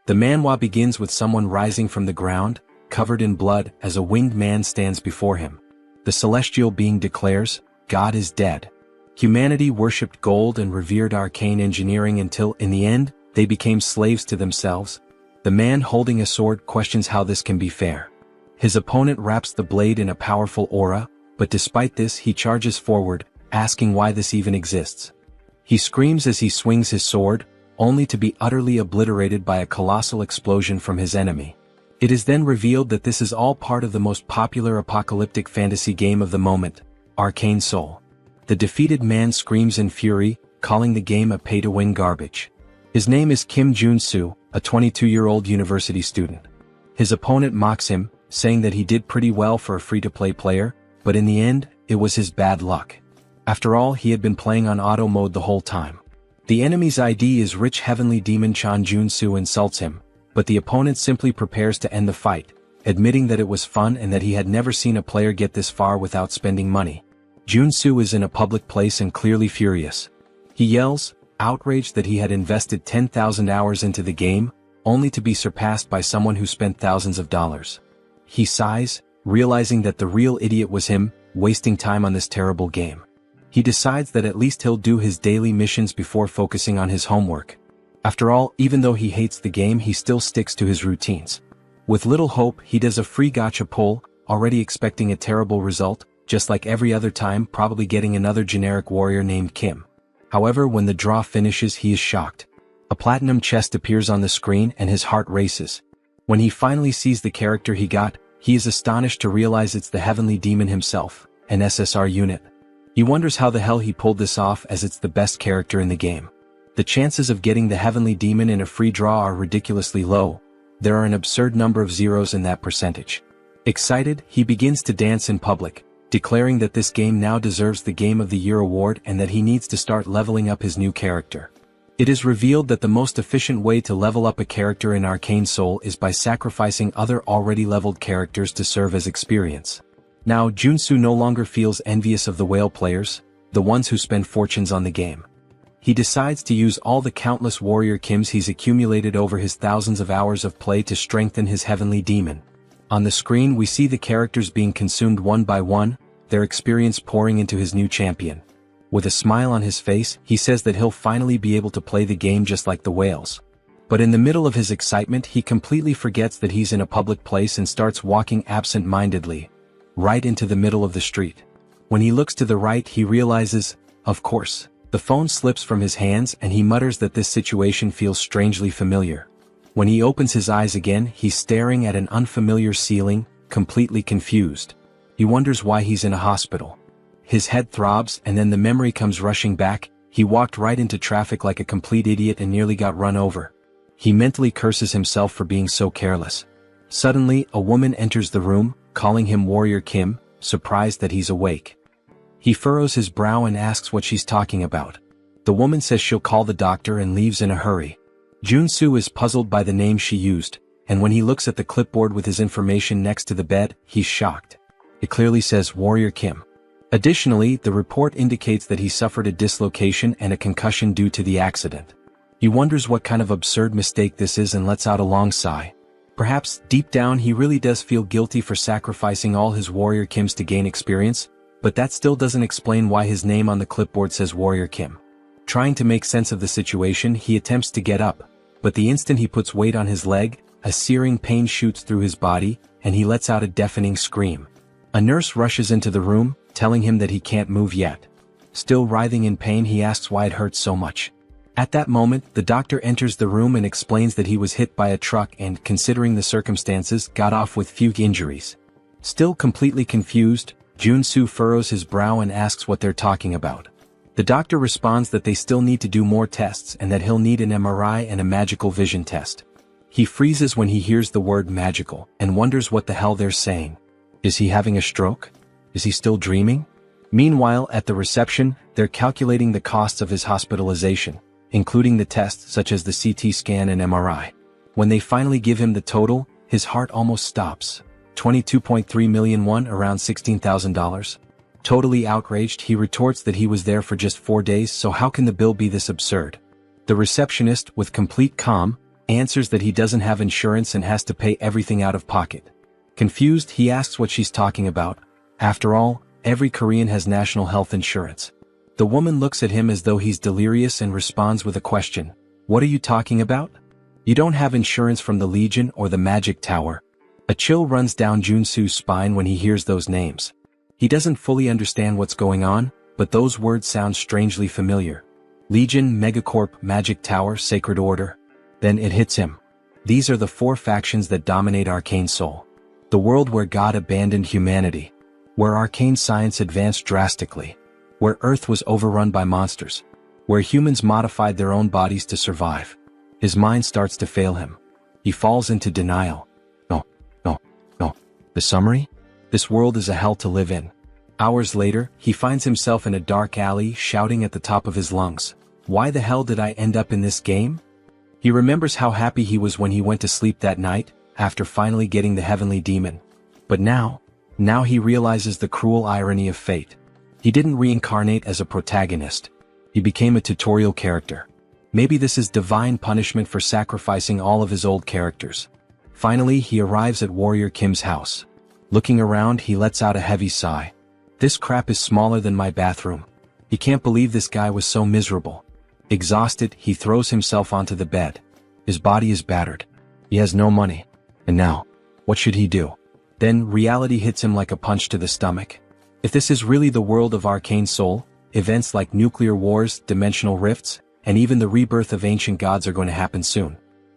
The manhwa begins with someone rising from the ground, covered in blood, as a winged man stands before him. The celestial being declares, "God is dead." Humanity worshipped gold and revered arcane engineering until, in the end, they became slaves to themselves. The man holding a sword questions how this can be fair. His opponent wraps the blade in a powerful aura, but despite this he charges forward, asking why this even exists. He screams as he swings his sword, only to be utterly obliterated by a colossal explosion from his enemy. It is then revealed that this is all part of the most popular apocalyptic fantasy game of the moment, Arcane Soul. The defeated man screams in fury, calling the game a pay-to-win garbage. His name is Kim Jun-soo, a 22-year-old university student. His opponent mocks him, saying that he did pretty well for a free-to-play player, but in the end, it was his bad luck. After all, he had been playing on auto mode the whole time. The enemy's ID is rich heavenly demon Chan Jun-soo insults him, but the opponent simply prepares to end the fight, admitting that it was fun and that he had never seen a player get this far without spending money. Jun-soo is in a public place and clearly furious. He yells, outraged that he had invested 10,000 hours into the game, only to be surpassed by someone who spent thousands of dollars. He sighs, realizing that the real idiot was him, wasting time on this terrible game. He decides that at least he'll do his daily missions before focusing on his homework. After all, even though he hates the game, he still sticks to his routines. With little hope, he does a free gacha pull, already expecting a terrible result, just like every other time, probably getting another generic warrior named Kim. However, when the draw finishes, he is shocked. A platinum chest appears on the screen and his heart races. When he finally sees the character he got, he is astonished to realize it's the heavenly demon himself, an SSR unit. He wonders how the hell he pulled this off, as it's the best character in the game. The chances of getting the heavenly demon in a free draw are ridiculously low. There are an absurd number of zeros in that percentage. Excited, he begins to dance in public, declaring that this game now deserves the Game of the Year award and that he needs to start leveling up his new character. It is revealed that the most efficient way to level up a character in Arcane Soul is by sacrificing other already leveled characters to serve as experience. Now, Jun-soo no longer feels envious of the whale players, the ones who spend fortunes on the game. He decides to use all the countless warrior Kims he's accumulated over his thousands of hours of play to strengthen his heavenly demon. On the screen we see the characters being consumed one by one, their experience pouring into his new champion. With a smile on his face, he says that he'll finally be able to play the game just like the whales. But in the middle of his excitement, he completely forgets that he's in a public place and starts walking absent-mindedly, right into the middle of the street. When he looks to the right, he realizes, of course, the phone slips from his hands and he mutters that this situation feels strangely familiar. When he opens his eyes again, he's staring at an unfamiliar ceiling, completely confused. He wonders why he's in a hospital. His head throbs and then the memory comes rushing back. He walked right into traffic like a complete idiot and nearly got run over. He mentally curses himself for being so careless. Suddenly, a woman enters the room, calling him Warrior Kim, surprised that he's awake. He furrows his brow and asks what she's talking about. The woman says she'll call the doctor and leaves in a hurry. Jun-soo is puzzled by the name she used, and when he looks at the clipboard with his information next to the bed, he's shocked. It clearly says Warrior Kim. Additionally, the report indicates that he suffered a dislocation and a concussion due to the accident. He wonders what kind of absurd mistake this is and lets out a long sigh. Perhaps, deep down, he really does feel guilty for sacrificing all his Warrior Kims to gain experience, but that still doesn't explain why his name on the clipboard says Warrior Kim. Trying to make sense of the situation, he attempts to get up, but the instant he puts weight on his leg, a searing pain shoots through his body, and he lets out a deafening scream. A nurse rushes into the room, telling him that he can't move yet. Still writhing in pain, he asks why it hurts so much. At that moment, the doctor enters the room and explains that he was hit by a truck and, considering the circumstances, got off with few injuries. Still completely confused, Jun-soo furrows his brow and asks what they're talking about. The doctor responds that they still need to do more tests and that he'll need an MRI and a magical vision test. He freezes when he hears the word magical and wonders what the hell they're saying. Is he having a stroke? Is he still dreaming? Meanwhile, at the reception, they're calculating the costs of his hospitalization, including the tests such as the CT scan and MRI. When they finally give him the total, his heart almost stops. 22.3 million won, around $16,000. Totally outraged, he retorts that he was there for just 4 days, so how can the bill be this absurd? The receptionist, with complete calm, answers that he doesn't have insurance and has to pay everything out of pocket. Confused, he asks what she's talking about. After all, every Korean has national health insurance. The woman looks at him as though he's delirious and responds with a question. What are you talking about? You don't have insurance from the Legion or the Magic Tower. A chill runs down Jun-Soo's spine when he hears those names. He doesn't fully understand what's going on, but those words sound strangely familiar. Legion, Megacorp, Magic Tower, Sacred Order. Then it hits him. These are the 4 factions that dominate Arcane Soul. The world where God abandoned humanity. Where arcane science advanced drastically. Where Earth was overrun by monsters. Where humans modified their own bodies to survive. His mind starts to fail him. He falls into denial. No. The summary? This world is a hell to live in. Hours later, he finds himself in a dark alley shouting at the top of his lungs. Why the hell did I end up in this game? He remembers how happy he was when he went to sleep that night, after finally getting the heavenly demon. But now he realizes the cruel irony of fate. He didn't reincarnate as a protagonist. He became a tutorial character. Maybe this is divine punishment for sacrificing all of his old characters. Finally, he arrives at Warrior Kim's house. Looking around, he lets out a heavy sigh. This crap is smaller than my bathroom. He can't believe this guy was so miserable. Exhausted, he throws himself onto the bed. His body is battered. He has no money. And now, what should he do? Then reality hits him like a punch to the stomach. If this is really the world of Arcane Soul, events like nuclear wars, dimensional rifts, and even the rebirth of ancient gods are going to happen soon.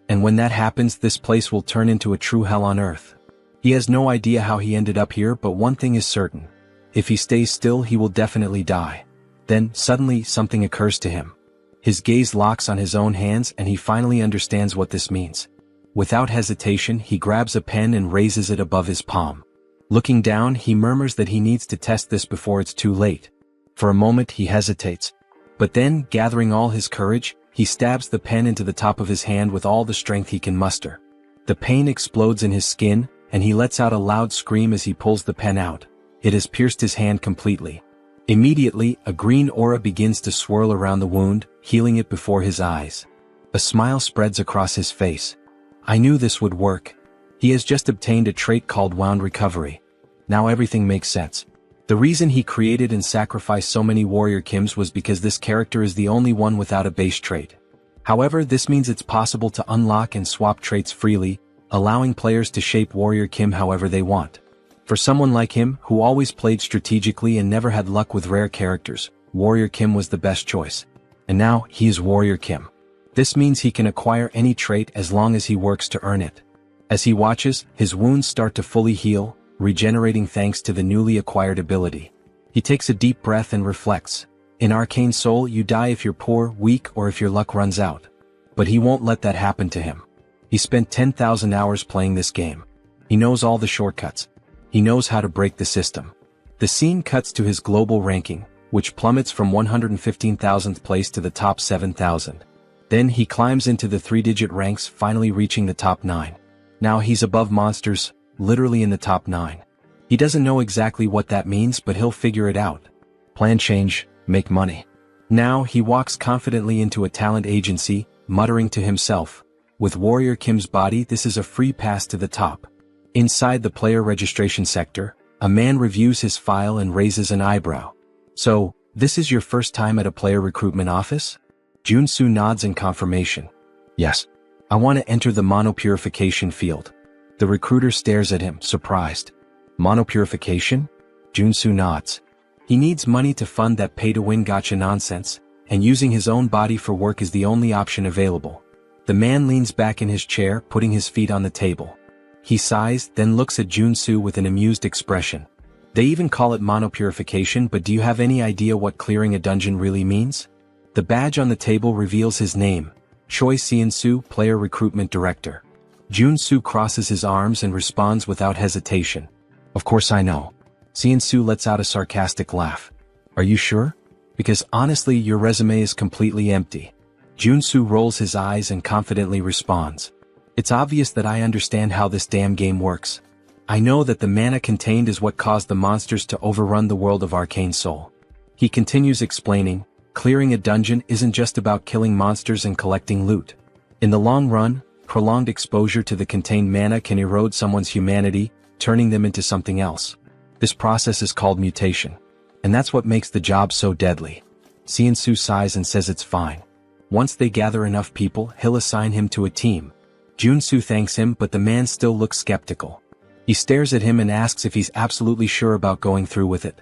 And when that happens, this place will turn into a true hell on earth. He has no idea how he ended up here, but one thing is certain. If he stays still, he will definitely die. Then, suddenly, something occurs to him. His gaze locks on his own hands and he finally understands what this means. Without hesitation, he grabs a pen and raises it above his palm. Looking down, he murmurs that he needs to test this before it's too late. For a moment, he hesitates. But then, gathering all his courage, he stabs the pen into the top of his hand with all the strength he can muster. The pain explodes in his skin, and he lets out a loud scream as he pulls the pen out. It has pierced his hand completely. Immediately, a green aura begins to swirl around the wound, healing it before his eyes. A smile spreads across his face. I knew this would work. He has just obtained a trait called Wound Recovery. Now everything makes sense. The reason he created and sacrificed so many Warrior Kims was because this character is the only one without a base trait. However, this means it's possible to unlock and swap traits freely, allowing players to shape Warrior Kim however they want. For someone like him, who always played strategically and never had luck with rare characters, Warrior Kim was the best choice. And now, he is Warrior Kim. This means he can acquire any trait as long as he works to earn it. As he watches, his wounds start to fully heal, regenerating thanks to the newly acquired ability. He takes a deep breath and reflects. In Arcane Soul, you die if you're poor, weak, or if your luck runs out. But he won't let that happen to him. He spent 10,000 hours playing this game. He knows all the shortcuts. He knows how to break the system. The scene cuts to his global ranking, which plummets from 115,000th place to the top 7,000. Then he climbs into the 3-digit ranks, finally reaching the top 9. Now he's above monsters, literally in the top 9. He doesn't know exactly what that means, but he'll figure it out. Plan change, make money. Now he walks confidently into a talent agency, muttering to himself. With Warrior Kim's body, this is a free pass to the top. Inside the player registration sector, a man reviews his file and raises an eyebrow. So, this is your first time at a player recruitment office? Jun-Soo nods in confirmation. Yes. I want to enter the monopurification field. The recruiter stares at him, surprised. Monopurification? Jun-Soo nods. He needs money to fund that pay-to-win gacha nonsense, and using his own body for work is the only option available. The man leans back in his chair, putting his feet on the table. He sighs, then looks at Jun-Soo with an amused expression. They even call it monopurification, but do you have any idea what clearing a dungeon really means? The badge on the table reveals his name. Choi Seon-soo, Player Recruitment Director. Jun-Soo crosses his arms and responds without hesitation. Of course I know. Seon-soo lets out a sarcastic laugh. Are you sure? Because honestly, your resume is completely empty. Jun-Soo rolls his eyes and confidently responds. It's obvious that I understand how this damn game works. I know that the mana contained is what caused the monsters to overrun the world of Arcane Soul. He continues explaining, clearing a dungeon isn't just about killing monsters and collecting loot. In the long run, Prolonged exposure to the contained mana can erode someone's humanity, turning them into something else. This process is called mutation. And that's what makes the job so deadly. Su sighs and says it's fine. Once they gather enough people, he'll assign him to a team. Su thanks him, but the man still looks skeptical. He stares at him and asks if he's absolutely sure about going through with it.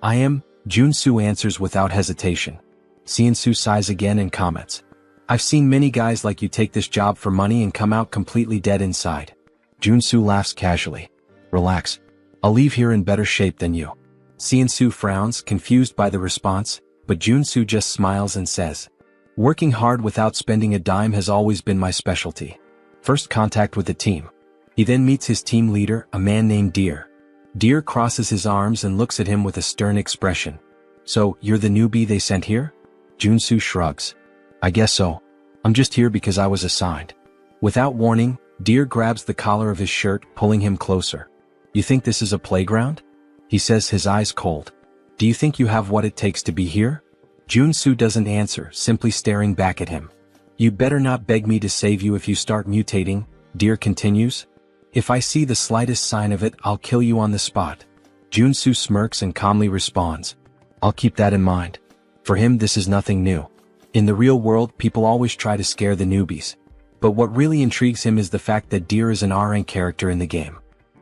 I am, Su answers without hesitation. Su sighs again and comments. I've seen many guys like you take this job for money and come out completely dead inside. Su laughs casually. Relax. I'll leave here in better shape than you. Su frowns, confused by the response, but Su just smiles and says, working hard without spending a dime has always been my specialty. First contact with the team. He then meets his team leader, a man named Deer. Deer crosses his arms and looks at him with a stern expression. So, you're the newbie they sent here? Su shrugs. I guess so. I'm just here because I was assigned. Without warning, Deer grabs the collar of his shirt, pulling him closer. You think this is a playground? He says, his eyes cold. Do you think you have what it takes to be here? Su doesn't answer, simply staring back at him. You better not beg me to save you if you start mutating, Deer continues. If I see the slightest sign of it, I'll kill you on the spot. Su smirks and calmly responds. I'll keep that in mind. For him, this is nothing new. In the real world, people always try to scare the newbies. But what really intrigues him is the fact that Deer is an R-rank character in the game.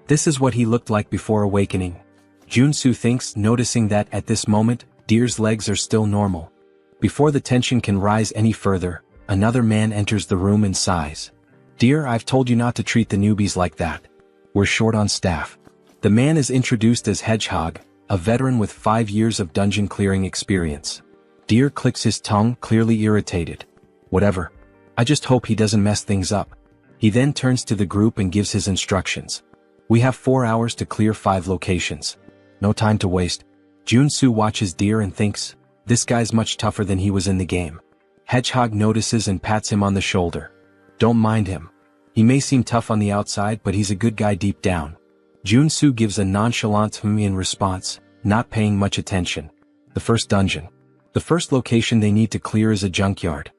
This is what he looked like before awakening. Su thinks, noticing that, at this moment, Deer's legs are still normal. Before the tension can rise any further, another man enters the room and sighs. Deer, I've told you not to treat the newbies like that. We're short on staff. The man is introduced as Hedgehog, a veteran with 5 years of dungeon clearing experience. Deer clicks his tongue, clearly irritated. Whatever. I just hope he doesn't mess things up. He then turns to the group and gives his instructions. We have 4 hours to clear 5 locations. No time to waste. Su watches Deer and thinks, this guy's much tougher than he was in the game. Hedgehog notices and pats him on the shoulder. Don't mind him. He may seem tough on the outside, but he's a good guy deep down. Su gives a nonchalant hum in response, not paying much attention. The first dungeon. The first location they need to clear is a junkyard.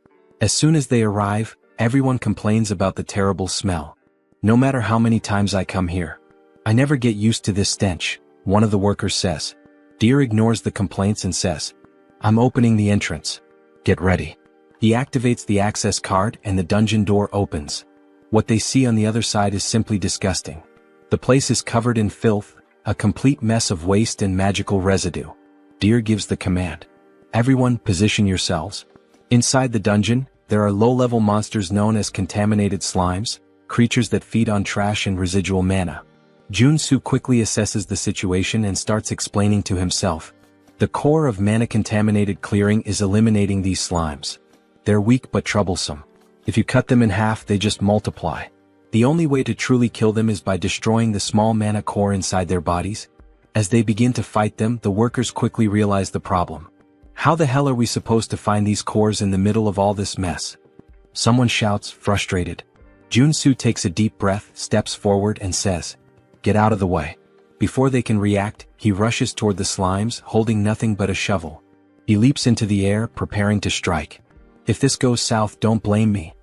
As soon as they arrive, everyone complains about the terrible smell. No matter how many times I come here, I never get used to this stench, one of the workers says. Deer ignores the complaints and says, I'm opening the entrance. Get ready. He activates the access card and the dungeon door opens. What they see on the other side is simply disgusting. The place is covered in filth, a complete mess of waste and magical residue. Deer gives the command. Everyone, position yourselves. Inside the dungeon, there are low-level monsters known as contaminated slimes, creatures that feed on trash and residual mana. Su quickly assesses the situation and starts explaining to himself. The core of mana-contaminated clearing is eliminating these slimes. They're weak but troublesome. If you cut them in half, they just multiply. The only way to truly kill them is by destroying the small mana core inside their bodies. As they begin to fight them, the workers quickly realize the problem. How the hell are we supposed to find these cores in the middle of all this mess? Someone shouts, frustrated. Su takes a deep breath, steps forward and says, get out of the way. Before they can react, he rushes toward the slimes, holding nothing but a shovel. He leaps into the air, preparing to strike. If this goes south, don't blame me.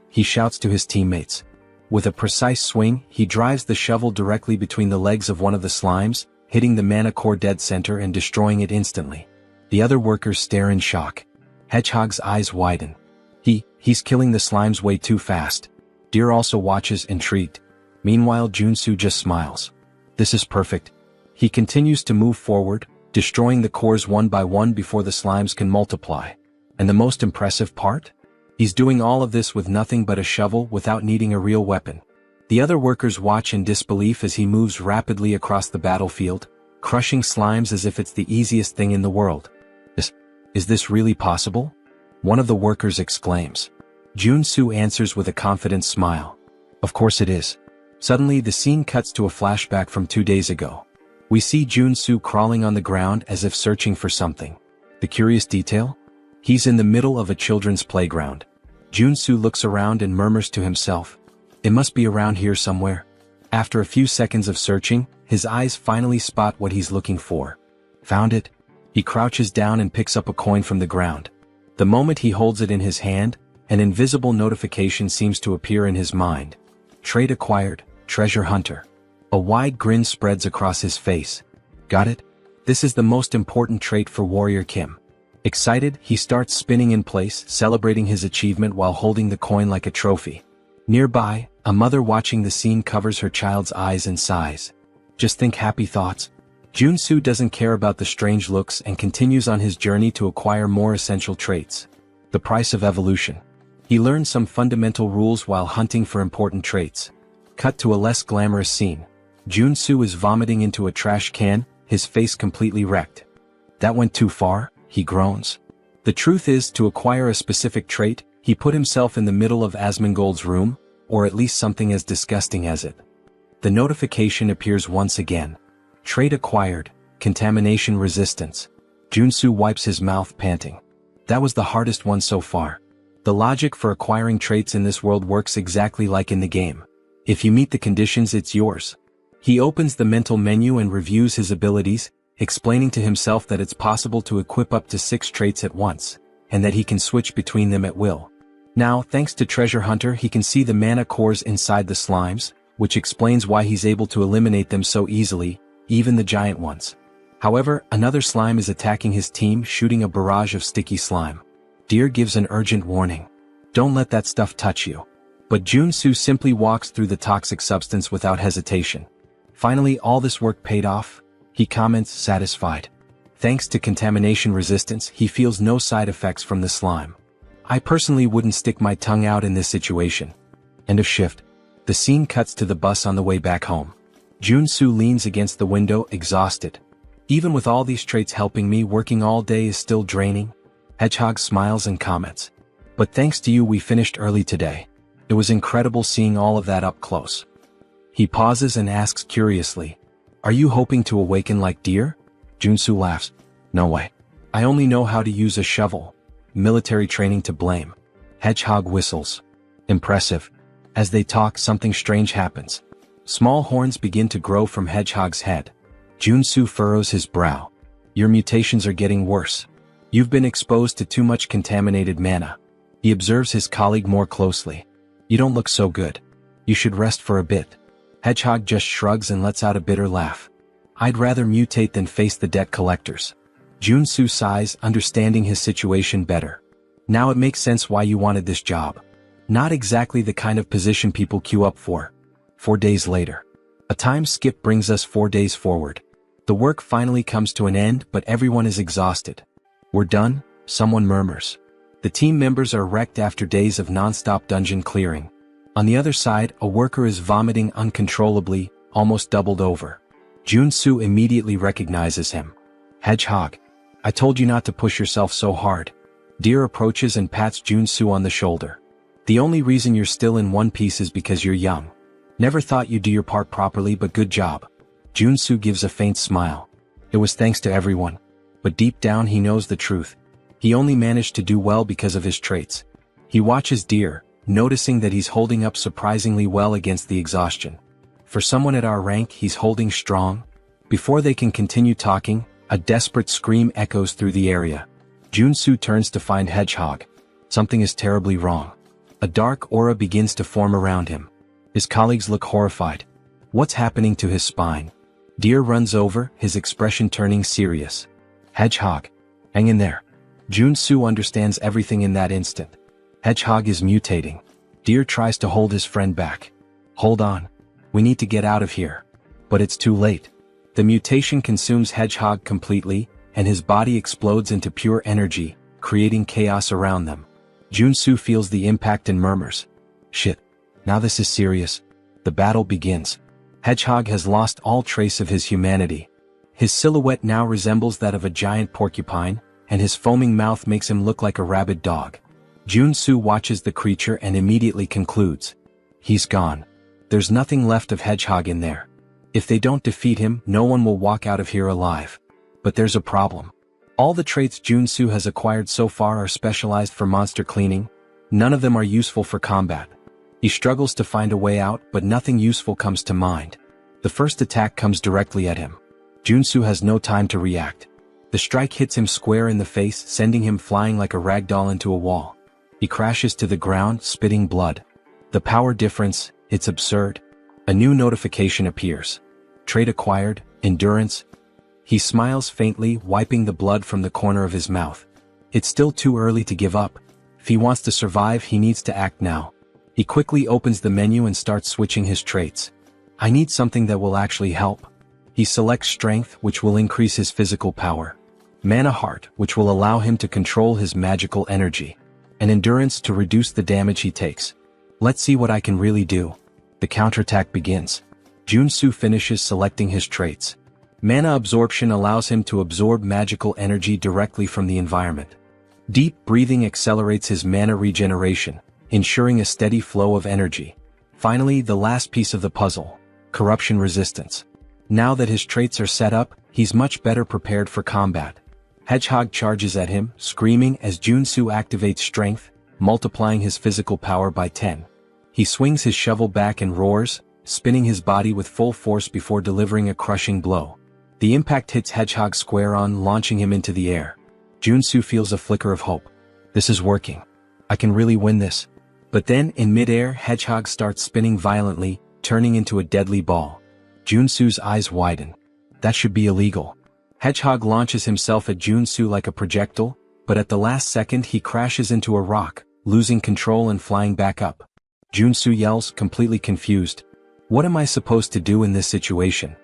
He shouts to his teammates. With a precise swing, he drives the shovel directly between the legs of one of the slimes, hitting the mana core dead center and destroying it instantly. The other workers stare in shock. Hedgehog's eyes widen. He's killing the slimes way too fast. Deer also watches, intrigued. Meanwhile, Su just smiles. This is perfect. He continues to move forward, destroying the cores one by one before the slimes can multiply. And the most impressive part? He's doing all of this with nothing but a shovel without needing a real weapon. The other workers watch in disbelief as he moves rapidly across the battlefield, crushing slimes as if it's the easiest thing in the world. Is this really possible? One of the workers exclaims. Su answers with a confident smile. Of course it is. Suddenly the scene cuts to a flashback from 2 days ago. We see Su crawling on the ground as if searching for something. The curious detail? He's in the middle of a children's playground. Su looks around and murmurs to himself. It must be around here somewhere. After a few seconds of searching, his eyes finally spot what he's looking for. Found it. He crouches down and picks up a coin from the ground. The moment he holds it in his hand, An invisible notification seems to appear in his mind. Trait acquired, treasure hunter. A wide grin spreads across his face. Got it? This is the most important trait for Warrior Kim. Excited, he starts spinning in place, celebrating his achievement while holding the coin like a trophy. Nearby, a mother watching the scene covers her child's eyes and sighs. Just think happy thoughts. Junsu doesn't care about the strange looks and continues on his journey to acquire more essential traits. The price of evolution. He learns some fundamental rules while hunting for important traits. Cut to a less glamorous scene. Junsu is vomiting into a trash can, his face completely wrecked. That went too far, he groans. The truth is, to acquire a specific trait, he put himself in the middle of Asmongold's room, or at least something as disgusting as it. The notification appears once again. Trait acquired, contamination resistance. Junsu wipes his mouth, panting. That was the hardest one so far. The logic for acquiring traits in this world works exactly like in the game. If you meet the conditions, it's yours. He opens the mental menu and reviews his abilities, explaining to himself that it's possible to equip up to 6 traits at once, and that he can switch between them at will. Now, thanks to Treasure Hunter, he can see the mana cores inside the slimes, which explains why he's able to eliminate them so easily, even the giant ones. However, another slime is attacking his team, shooting a barrage of sticky slime. Deer gives an urgent warning. Don't let that stuff touch you. But Junsu simply walks through the toxic substance without hesitation. Finally, all this work paid off, he comments, satisfied. Thanks to contamination resistance, he feels no side effects from the slime. I personally wouldn't stick my tongue out in this situation. End of shift. The scene cuts to the bus on the way back home. Junsu leans against the window, exhausted. Even with all these traits helping me, working all day is still draining. Hedgehog smiles and comments. But thanks to you, we finished early today. It was incredible seeing all of that up close. He pauses and asks curiously, "Are you hoping to awaken like Deer?" Junsu laughs. "No way. I only know how to use a shovel. Military training to blame." Hedgehog whistles. Impressive. As they talk, something strange happens. Small horns begin to grow from Hedgehog's head. Junsu furrows his brow. "Your mutations are getting worse. You've been exposed to too much contaminated mana." He observes his colleague more closely. "You don't look so good. You should rest for a bit." Hedgehog just shrugs and lets out a bitter laugh. "I'd rather mutate than face the debt collectors." Junsu sighs, understanding his situation better. "Now it makes sense why you wanted this job. Not exactly the kind of position people queue up for." 4 days later. A time skip brings us 4 days forward. The work finally comes to an end, but everyone is exhausted. "We're done," someone murmurs. The team members are wrecked after days of non-stop dungeon clearing. On the other side, a worker is vomiting uncontrollably, almost doubled over. Junsu immediately recognizes him. "Hedgehog. I told you not to push yourself so hard." Deer approaches and pats Junsu on the shoulder. "The only reason you're still in one piece is because you're young. Never thought you'd do your part properly, but good job." Junsu gives a faint smile. It was thanks to everyone. But deep down he knows the truth. He only managed to do well because of his traits. He watches Deer, noticing that he's holding up surprisingly well against the exhaustion. For someone at our rank, he's holding strong. Before they can continue talking, a desperate scream echoes through the area. Junsu turns to find Hedgehog. Something is terribly wrong. A dark aura begins to form around him. His colleagues look horrified. What's happening to his spine? Deer runs over, his expression turning serious. "Hedgehog. Hang in there." Junsu understands everything in that instant. Hedgehog is mutating. Deer tries to hold his friend back. "Hold on. We need to get out of here." But it's too late. The mutation consumes Hedgehog completely, and his body explodes into pure energy, creating chaos around them. Junsu feels the impact and murmurs. "Shit. Now this is serious." The battle begins. Hedgehog has lost all trace of his humanity. His silhouette now resembles that of a giant porcupine, and his foaming mouth makes him look like a rabid dog. Junsu watches the creature and immediately concludes. He's gone. There's nothing left of Hedgehog in there. If they don't defeat him, no one will walk out of here alive. But there's a problem. All the traits Junsu has acquired so far are specialized for monster cleaning. None of them are useful for combat. He struggles to find a way out, but nothing useful comes to mind. The first attack comes directly at him. Junsu has no time to react. The strike hits him square in the face, sending him flying like a ragdoll into a wall. He crashes to the ground, spitting blood. The power difference, it's absurd. A new notification appears. Trait acquired, endurance. He smiles faintly, wiping the blood from the corner of his mouth. It's still too early to give up. If he wants to survive, he needs to act now. He quickly opens the menu and starts switching his traits. I need something that will actually help. He selects strength, which will increase his physical power. Mana heart, which will allow him to control his magical energy. And endurance to reduce the damage he takes. Let's see what I can really do. The counterattack begins. Junsu finishes selecting his traits. Mana absorption allows him to absorb magical energy directly from the environment. Deep breathing accelerates his mana regeneration, ensuring a steady flow of energy. Finally, the last piece of the puzzle. Corruption resistance. Now that his traits are set up, he's much better prepared for combat. Hedgehog charges at him, screaming as Junsu activates strength, multiplying his physical power by 10. He swings his shovel back and roars, spinning his body with full force before delivering a crushing blow. The impact hits Hedgehog square on, launching him into the air. Junsu feels a flicker of hope. This is working. I can really win this. But then, in midair, Hedgehog starts spinning violently, turning into a deadly ball. Junsu's eyes widen. That should be illegal. Hedgehog launches himself at Junsu like a projectile, but at the last second he crashes into a rock, losing control and flying back up. Junsu yells, completely confused. What am I supposed to do in this situation?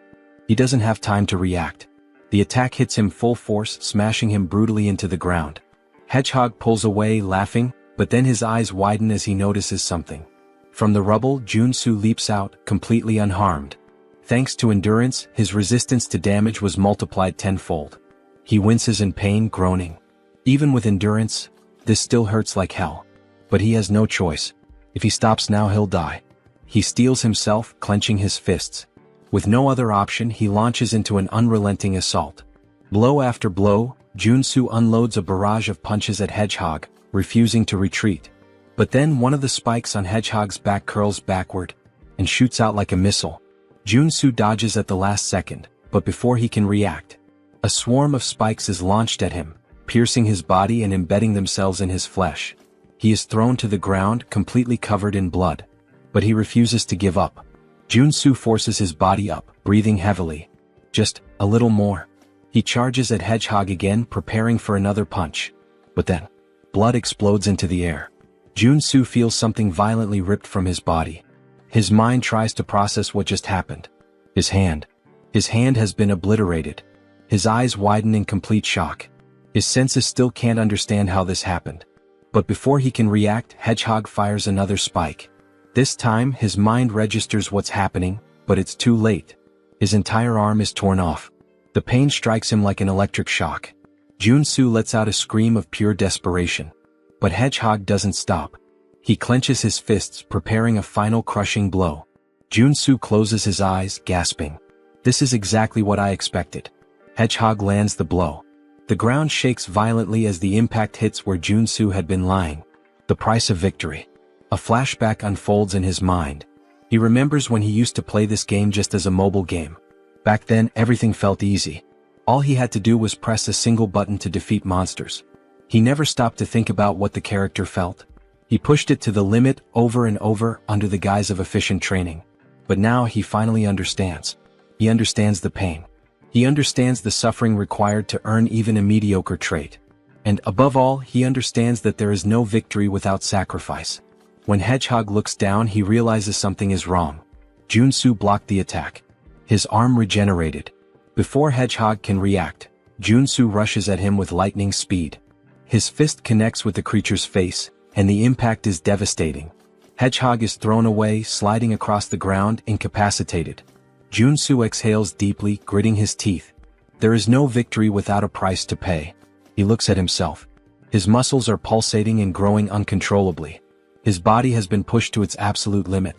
He doesn't have time to react. The attack hits him full force, smashing him brutally into the ground. Hedgehog pulls away, laughing, but then his eyes widen as he notices something. From the rubble, Junsu leaps out, completely unharmed. Thanks to endurance, his resistance to damage was multiplied tenfold. He winces in pain, groaning. Even with endurance, this still hurts like hell. But he has no choice. If he stops now, he'll die. He steels himself, clenching his fists. With no other option, he launches into an unrelenting assault. Blow after blow, Junsu unloads a barrage of punches at Hedgehog, refusing to retreat. But then one of the spikes on Hedgehog's back curls backward and shoots out like a missile. Junsu dodges at the last second, but before he can react, a swarm of spikes is launched at him, piercing his body and embedding themselves in his flesh. He is thrown to the ground, completely covered in blood. But he refuses to give up. Junsu forces his body up, breathing heavily. Just a little more. He charges at Hedgehog again, preparing for another punch. But then, blood explodes into the air. Junsu feels something violently ripped from his body. His mind tries to process what just happened. His hand. His hand has been obliterated. His eyes widen in complete shock. His senses still can't understand how this happened. But before he can react, Hedgehog fires another spike. This time, his mind registers what's happening, but it's too late. His entire arm is torn off. The pain strikes him like an electric shock. Junsu lets out a scream of pure desperation. But Hedgehog doesn't stop. He clenches his fists, preparing a final crushing blow. Junsu closes his eyes, gasping. This is exactly what I expected. Hedgehog lands the blow. The ground shakes violently as the impact hits where Junsu had been lying. The price of victory. A flashback unfolds in his mind. He remembers when he used to play this game just as a mobile game. Back then, everything felt easy. All he had to do was press a single button to defeat monsters. He never stopped to think about what the character felt. He pushed it to the limit over and over under the guise of efficient training. But now he finally understands. He understands the pain. He understands the suffering required to earn even a mediocre trait. And above all, he understands that there is no victory without sacrifice. When Hedgehog looks down, he realizes something is wrong. Junsu blocked the attack. His arm regenerated. Before Hedgehog can react, Junsu rushes at him with lightning speed. His fist connects with the creature's face, and the impact is devastating. Hedgehog is thrown away, sliding across the ground, incapacitated. Junsu exhales deeply, gritting his teeth. There is no victory without a price to pay. He looks at himself. His muscles are pulsating and growing uncontrollably. His body has been pushed to its absolute limit.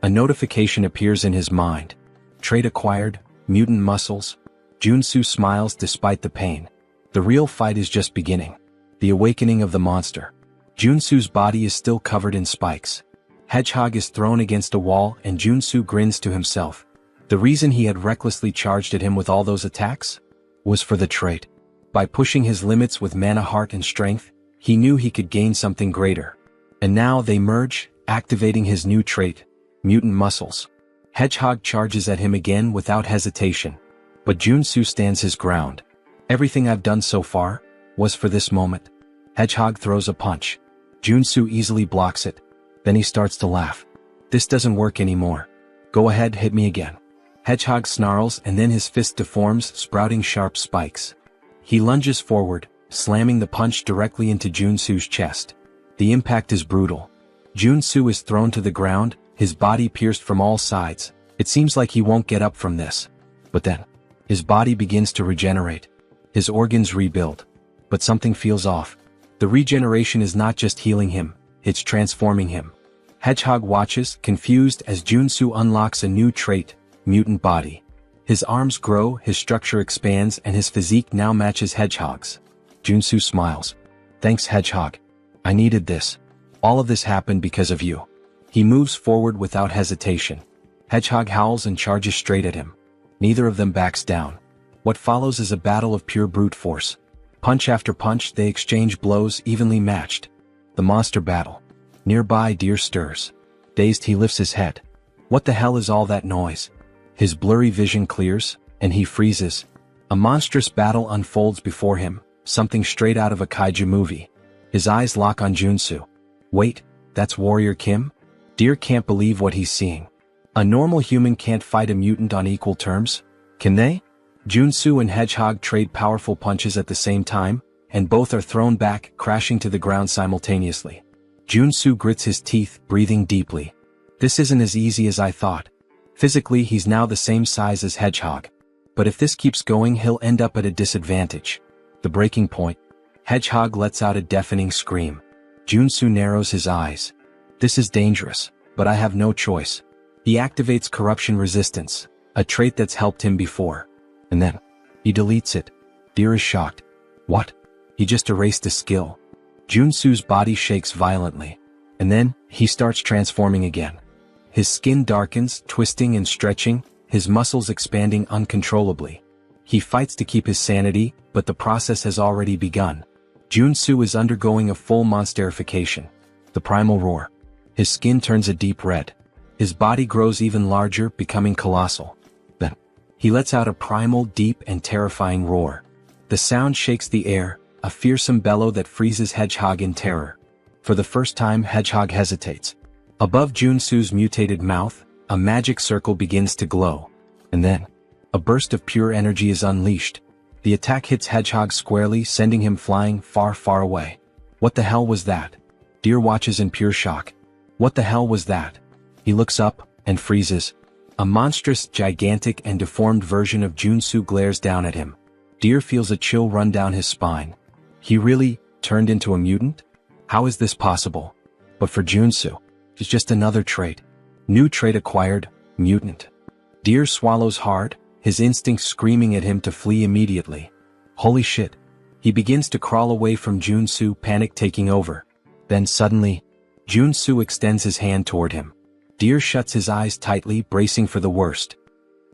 A notification appears in his mind. Trait acquired, mutant muscles. Junsu smiles despite the pain. The real fight is just beginning. The awakening of the monster. Junsu's body is still covered in spikes. Hedgehog is thrown against a wall and Junsu grins to himself. The reason he had recklessly charged at him with all those attacks was for the trait. By pushing his limits with mana heart and strength, he knew he could gain something greater. And now they merge, activating his new trait, mutant muscles. Hedgehog charges at him again without hesitation. But Junsu stands his ground. Everything I've done so far was for this moment. Hedgehog throws a punch. Junsu easily blocks it. Then he starts to laugh. This doesn't work anymore. Go ahead, hit me again. Hedgehog snarls and then his fist deforms, sprouting sharp spikes. He lunges forward, slamming the punch directly into Junsu's chest. The impact is brutal. Junsu is thrown to the ground, his body pierced from all sides. It seems like he won't get up from this. But then, his body begins to regenerate. His organs rebuild. But something feels off. The regeneration is not just healing him, it's transforming him. Hedgehog watches, confused, as Junsu unlocks a new trait, mutant body. His arms grow, his structure expands, and his physique now matches Hedgehog's. Junsu smiles. Thanks, Hedgehog. I needed this. All of this happened because of you. He moves forward without hesitation. Hedgehog howls and charges straight at him. Neither of them backs down. What follows is a battle of pure brute force. Punch after punch, they exchange blows evenly matched. The monster battle. Nearby, Deer stirs. Dazed, he lifts his head. What the hell is all that noise? His blurry vision clears, and he freezes. A monstrous battle unfolds before him, something straight out of a kaiju movie. His eyes lock on Junsu. Wait, that's Warrior Kim? Deer can't believe what he's seeing. A normal human can't fight a mutant on equal terms, can they? Junsu and Hedgehog trade powerful punches at the same time, and both are thrown back, crashing to the ground simultaneously. Junsu grits his teeth, breathing deeply. This isn't as easy as I thought. Physically, he's now the same size as Hedgehog. But if this keeps going, he'll end up at a disadvantage. The breaking point. Hedgehog lets out a deafening scream. Junsu narrows his eyes. This is dangerous, but I have no choice. He activates corruption resistance, a trait that's helped him before. And then, he deletes it. Deer is shocked. What? He just erased a skill. Junsu's body shakes violently. And then, he starts transforming again. His skin darkens, twisting and stretching, his muscles expanding uncontrollably. He fights to keep his sanity, but the process has already begun. Junsu is undergoing a full monsterification. The primal roar. His skin turns a deep red. His body grows even larger, becoming colossal. Then, he lets out a primal, deep and terrifying roar. The sound shakes the air, a fearsome bellow that freezes Hedgehog in terror. For the first time, Hedgehog hesitates. Above Junsu's mutated mouth, a magic circle begins to glow. And then, a burst of pure energy is unleashed. The attack hits Hedgehog squarely, sending him flying far, far away. What the hell was that? Deer watches in pure shock. What the hell was that? He looks up, and freezes. A monstrous, gigantic and deformed version of Junsu glares down at him. Deer feels a chill run down his spine. He really turned into a mutant? How is this possible? But for Junsu, it's just another trait. New trait acquired, mutant. Deer swallows hard, his instincts screaming at him to flee immediately. Holy shit. He begins to crawl away from Junsu, panic taking over. Then suddenly, Junsu extends his hand toward him. Deer shuts his eyes tightly, bracing for the worst.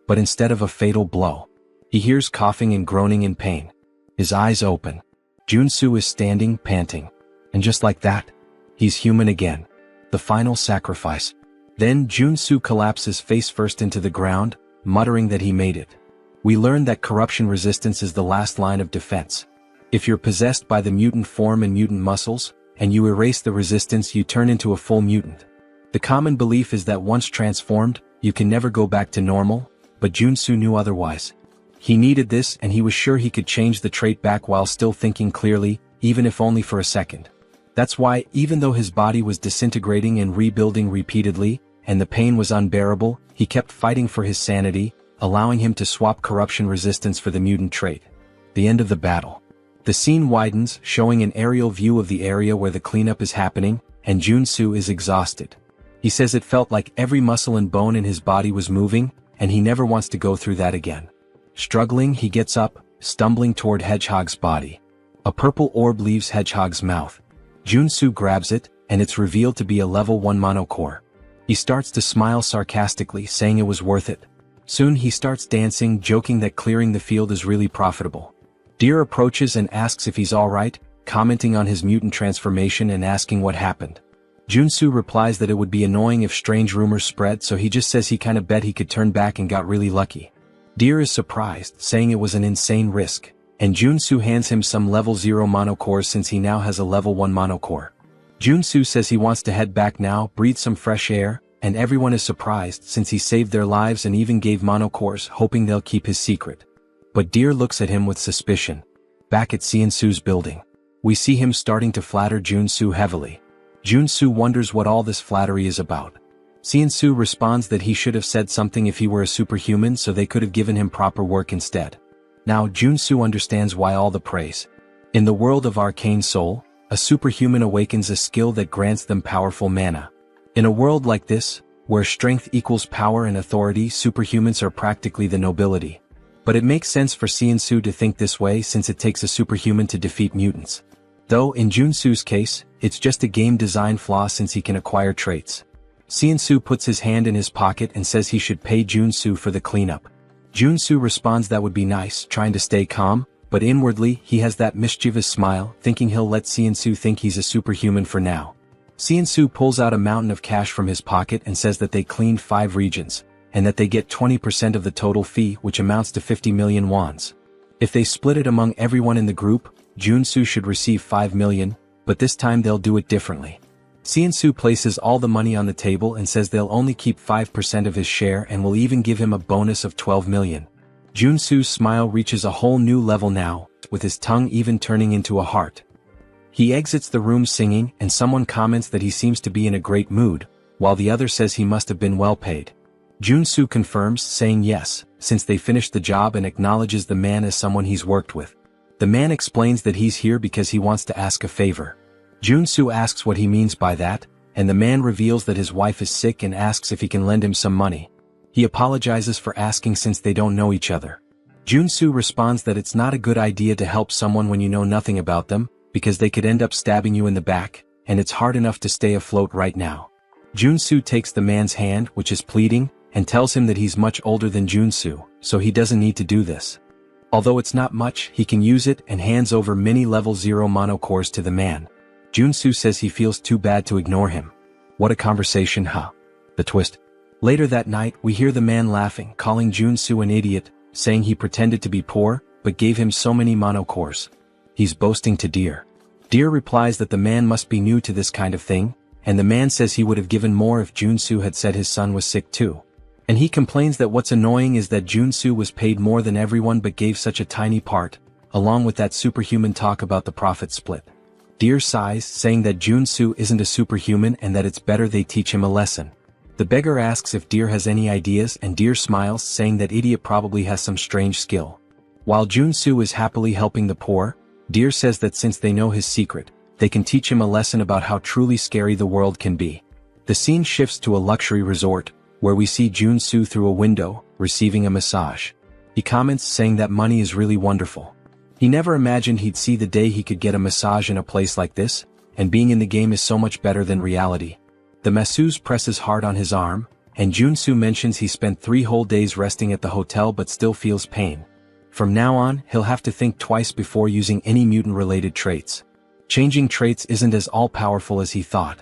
But instead of a fatal blow, he hears coughing and groaning in pain. His eyes open. Junsu is standing, panting. And just like that, he's human again. The final sacrifice. Then Junsu collapses face first into the ground, muttering that he made it. We learn that corruption resistance is the last line of defense. If you're possessed by the mutant form and mutant muscles, and you erase the resistance, you turn into a full mutant. The common belief is that once transformed, you can never go back to normal, but Junsu knew otherwise. He needed this, and he was sure he could change the trait back while still thinking clearly, even if only for a second. That's why, even though his body was disintegrating and rebuilding repeatedly, and the pain was unbearable, he kept fighting for his sanity, allowing him to swap corruption resistance for the mutant trait. The end of the battle. The scene widens, showing an aerial view of the area where the cleanup is happening, and Junsu is exhausted. He says it felt like every muscle and bone in his body was moving, and he never wants to go through that again. Struggling, he gets up, stumbling toward Hedgehog's body. A purple orb leaves Hedgehog's mouth. Junsu grabs it, and it's revealed to be a level 1 monocore. He starts to smile sarcastically, saying it was worth it. Soon he starts dancing, joking that clearing the field is really profitable. Deer approaches and asks if he's alright, commenting on his mutant transformation and asking what happened. Junsu replies that it would be annoying if strange rumors spread, so he just says he kinda bet he could turn back and got really lucky. Deer is surprised, saying it was an insane risk, and Junsu hands him some level 0 monocores since he now has a level 1 monocore. Junsu says he wants to head back now, breathe some fresh air, and everyone is surprised since he saved their lives and even gave monocores, hoping they'll keep his secret. But Deer looks at him with suspicion. Back at Seonsu's building, we see him starting to flatter Junsu heavily. Junsu wonders what all this flattery is about. Seonsu responds that he should have said something if he were a superhuman, so they could have given him proper work instead. Now Junsu understands why all the praise. In the world of arcane soul, a superhuman awakens a skill that grants them powerful mana. In a world like this, where strength equals power and authority, superhumans are practically the nobility. But it makes sense for Seonsu to think this way since it takes a superhuman to defeat mutants. Though in Junsu's case, it's just a game design flaw since he can acquire traits. Seonsu puts his hand in his pocket and says he should pay Junsu for the cleanup. Junsu responds that would be nice, trying to stay calm, but inwardly he has that mischievous smile, thinking he'll let Seonsu think he's a superhuman for now. Seonsu pulls out a mountain of cash from his pocket and says that they cleaned 5 regions, and that they get 20% of the total fee, which amounts to 50 million wons. If they split it among everyone in the group, Junsu should receive 5 million, but this time they'll do it differently. Seonsu places all the money on the table and says they'll only keep 5% of his share and will even give him a bonus of 12 million. Junsu's smile reaches a whole new level now, with his tongue even turning into a heart. He exits the room singing, and someone comments that he seems to be in a great mood, while the other says he must have been well paid. Junsu confirms, saying yes, since they finished the job, and acknowledges the man as someone he's worked with. The man explains that he's here because he wants to ask a favor. Junsu asks what he means by that, and the man reveals that his wife is sick and asks if he can lend him some money. He apologizes for asking since they don't know each other. Junsu responds that it's not a good idea to help someone when you know nothing about them, because they could end up stabbing you in the back, and it's hard enough to stay afloat right now. Junsu takes the man's hand, which is pleading, and tells him that he's much older than Junsu, so he doesn't need to do this. Although it's not much, he can use it and hands over many level 0 monocores to the man. Junsu says he feels too bad to ignore him. What a conversation, huh? The twist. Later that night, we hear the man laughing, calling Junsu an idiot, saying he pretended to be poor, but gave him so many monocores. He's boasting to Deer. Deer replies that the man must be new to this kind of thing, and the man says he would have given more if Junsu had said his son was sick too. And he complains that what's annoying is that Junsu was paid more than everyone but gave such a tiny part, along with that superhuman talk about the profit split. Deer sighs, saying that Junsu isn't a superhuman and that it's better they teach him a lesson. The beggar asks if Deer has any ideas, and Deer smiles, saying that idiot probably has some strange skill. While Junsu is happily helping the poor, Deer says that since they know his secret, they can teach him a lesson about how truly scary the world can be. The scene shifts to a luxury resort, where we see Junsu through a window, receiving a massage. He comments, saying that money is really wonderful. He never imagined he'd see the day he could get a massage in a place like this, and being in the game is so much better than reality. The masseuse presses hard on his arm, and Junsu mentions he spent 3 whole days resting at the hotel but still feels pain. From now on, he'll have to think twice before using any mutant-related traits. Changing traits isn't as all-powerful as he thought.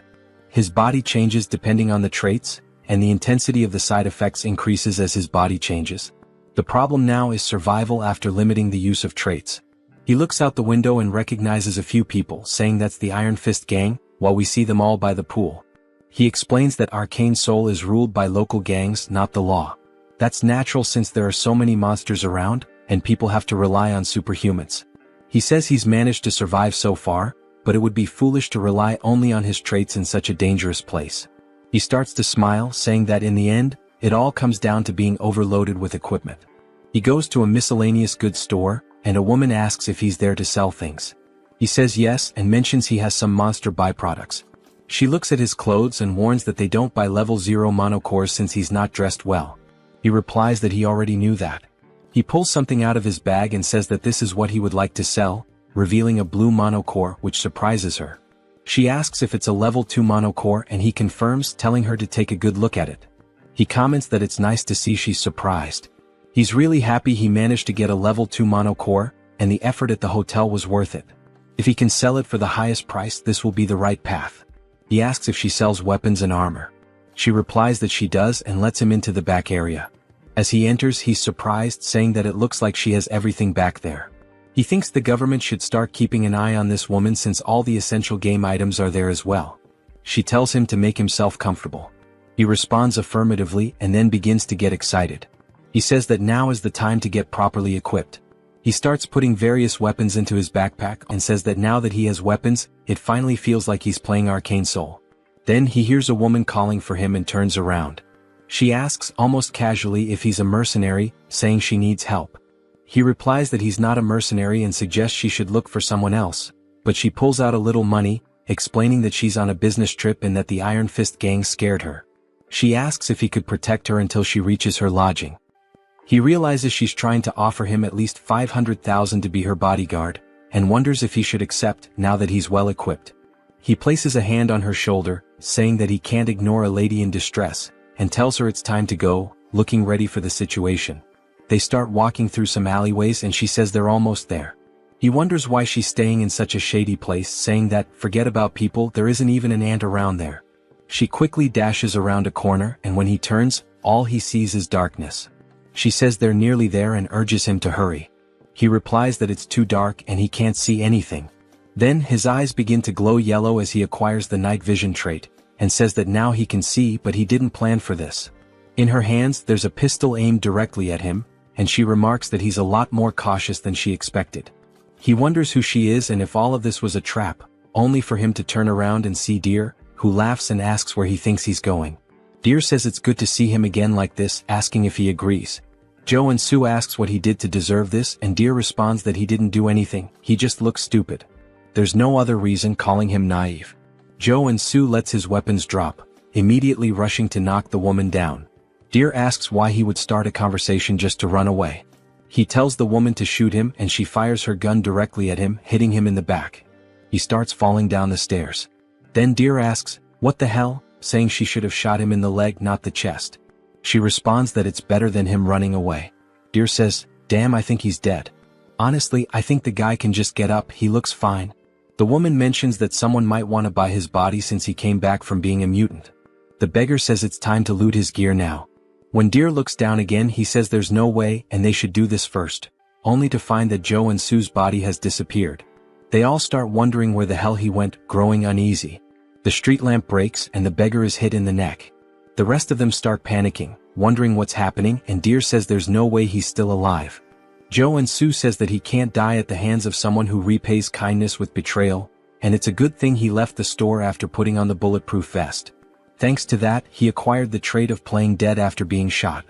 His body changes depending on the traits, and the intensity of the side effects increases as his body changes. The problem now is survival after limiting the use of traits. He looks out the window and recognizes a few people, saying that's the Iron Fist gang, while we see them all by the pool. He explains that Arcane Soul is ruled by local gangs, not the law. That's natural since there are so many monsters around, and people have to rely on superhumans. He says he's managed to survive so far, but it would be foolish to rely only on his traits in such a dangerous place. He starts to smile, saying that in the end, it all comes down to being overloaded with equipment. He goes to a miscellaneous goods store, and a woman asks if he's there to sell things. He says yes and mentions he has some monster byproducts. She looks at his clothes and warns that they don't buy level 0 monocores since he's not dressed well. He replies that he already knew that. He pulls something out of his bag and says that this is what he would like to sell, revealing a blue monocore, which surprises her. She asks if it's a level 2 monocore and he confirms, telling her to take a good look at it. He comments that it's nice to see she's surprised. He's really happy he managed to get a level 2 monocore, and the effort at the hotel was worth it. If he can sell it for the highest price, this will be the right path. He asks if she sells weapons and armor. She replies that she does and lets him into the back area. As he enters, he's surprised, saying that it looks like she has everything back there. He thinks the government should start keeping an eye on this woman since all the essential game items are there as well. She tells him to make himself comfortable. He responds affirmatively and then begins to get excited. He says that now is the time to get properly equipped. He starts putting various weapons into his backpack and says that now that he has weapons, it finally feels like he's playing Arcane Soul. Then he hears a woman calling for him and turns around. She asks almost casually if he's a mercenary, saying she needs help. He replies that he's not a mercenary and suggests she should look for someone else, but she pulls out a little money, explaining that she's on a business trip and that the Iron Fist gang scared her. She asks if he could protect her until she reaches her lodging. He realizes she's trying to offer him at least 500,000 to be her bodyguard, and wonders if he should accept now that he's well equipped. He places a hand on her shoulder, saying that he can't ignore a lady in distress, and tells her it's time to go, looking ready for the situation. They start walking through some alleyways and she says they're almost there. He wonders why she's staying in such a shady place, saying that, forget about people, there isn't even an ant around there. She quickly dashes around a corner, and when he turns, all he sees is darkness. She says they're nearly there and urges him to hurry. He replies that it's too dark and he can't see anything. Then his eyes begin to glow yellow as he acquires the night vision trait, and says that now he can see, but he didn't plan for this. In her hands there's a pistol aimed directly at him, and she remarks that he's a lot more cautious than she expected. He wonders who she is and if all of this was a trap, only for him to turn around and see Deer, who laughs and asks where he thinks he's going. Deer says it's good to see him again like this, asking if he agrees. Joe and Sue asks what he did to deserve this, and Deer responds that he didn't do anything, he just looks stupid. There's no other reason, calling him naive. Joe and Sue lets his weapons drop, immediately rushing to knock the woman down. Deer asks why he would start a conversation just to run away. He tells the woman to shoot him and she fires her gun directly at him, hitting him in the back. He starts falling down the stairs. Then Deer asks, "What the hell?" saying she should have shot him in the leg, not the chest. She responds that it's better than him running away. Deer says, "Damn, I think he's dead. Honestly, I think the guy can just get up, he looks fine." The woman mentions that someone might want to buy his body since he came back from being a mutant. The beggar says it's time to loot his gear now. When Deer looks down again, he says there's no way and they should do this first, only to find that Joe and Sue's body has disappeared. They all start wondering where the hell he went, growing uneasy. The street lamp breaks and the beggar is hit in the neck. The rest of them start panicking, wondering what's happening, and Deer says there's no way he's still alive. Joe and Sue says that he can't die at the hands of someone who repays kindness with betrayal, and it's a good thing he left the store after putting on the bulletproof vest. Thanks to that, he acquired the trait of playing dead after being shot.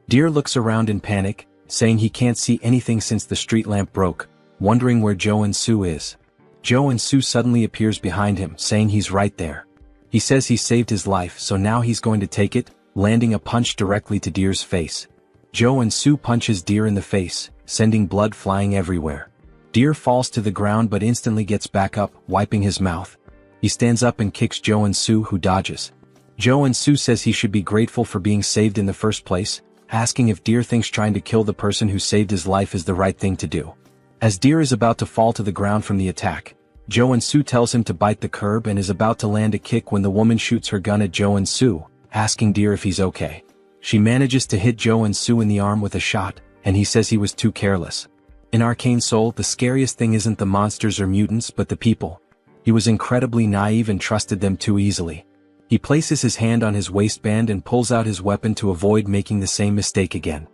Deer looks around in panic, saying he can't see anything since the street lamp broke, wondering where Joe and Sue is. Joe and Sue suddenly appears behind him, saying he's right there. He says he saved his life, so now he's going to take it, landing a punch directly to Deer's face. Joe and Sue punches Deer in the face, sending blood flying everywhere. Deer falls to the ground but instantly gets back up, wiping his mouth. He stands up and kicks Joe and Sue, who dodges. Joe and Sue says he should be grateful for being saved in the first place, asking if Deer thinks trying to kill the person who saved his life is the right thing to do. As Deer is about to fall to the ground from the attack, Joe and Sue tells him to bite the curb and is about to land a kick when the woman shoots her gun at Joe and Sue, asking Deer if he's okay. She manages to hit Joe and Sue in the arm with a shot, and he says he was too careless. In Arcane Soul, the scariest thing isn't the monsters or mutants but the people. He was incredibly naive and trusted them too easily. He places his hand on his waistband and pulls out his weapon to avoid making the same mistake again.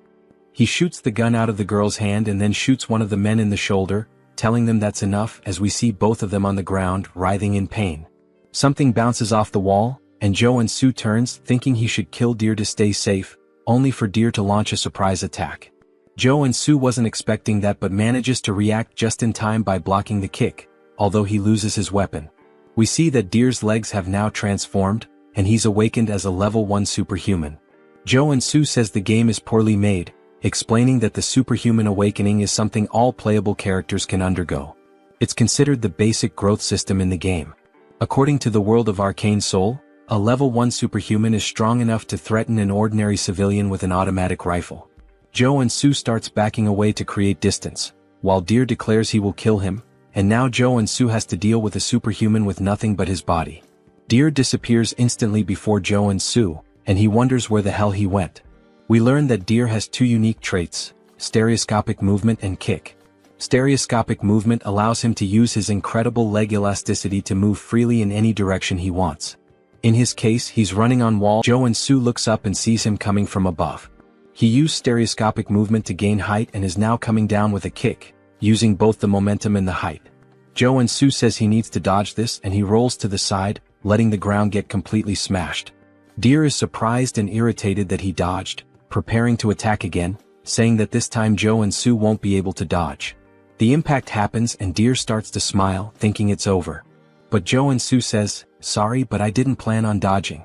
He shoots the gun out of the girl's hand and then shoots one of the men in the shoulder, telling them that's enough, as we see both of them on the ground, writhing in pain. Something bounces off the wall, and Joe and Sue turns, thinking he should kill Deer to stay safe, only for Deer to launch a surprise attack. Joe and Sue wasn't expecting that but manages to react just in time by blocking the kick, although he loses his weapon. We see that Deer's legs have now transformed, and he's awakened as a level 1 superhuman. Joe and Sue says the game is poorly made, explaining that the superhuman awakening is something all playable characters can undergo. It's considered the basic growth system in the game. According to the world of Arcane Soul, a level 1 superhuman is strong enough to threaten an ordinary civilian with an automatic rifle. Joe and Sue starts backing away to create distance, while Deer declares he will kill him, and now Joe and Sue has to deal with a superhuman with nothing but his body. Deer disappears instantly before Joe and Sue, and he wonders where the hell he went. We learn that Deer has two unique traits: stereoscopic movement and kick. Stereoscopic movement allows him to use his incredible leg elasticity to move freely in any direction he wants. In his case, he's running on wall. Joe and Sue looks up and sees him coming from above. He used stereoscopic movement to gain height and is now coming down with a kick, using both the momentum and the height. Joe and Sue says he needs to dodge this, and he rolls to the side, letting the ground get completely smashed. Deer is surprised and irritated that he dodged, preparing to attack again, saying that this time Joe and Sue won't be able to dodge. The impact happens and Deer starts to smile, thinking it's over. But Joe and Sue says, "Sorry, but I didn't plan on dodging."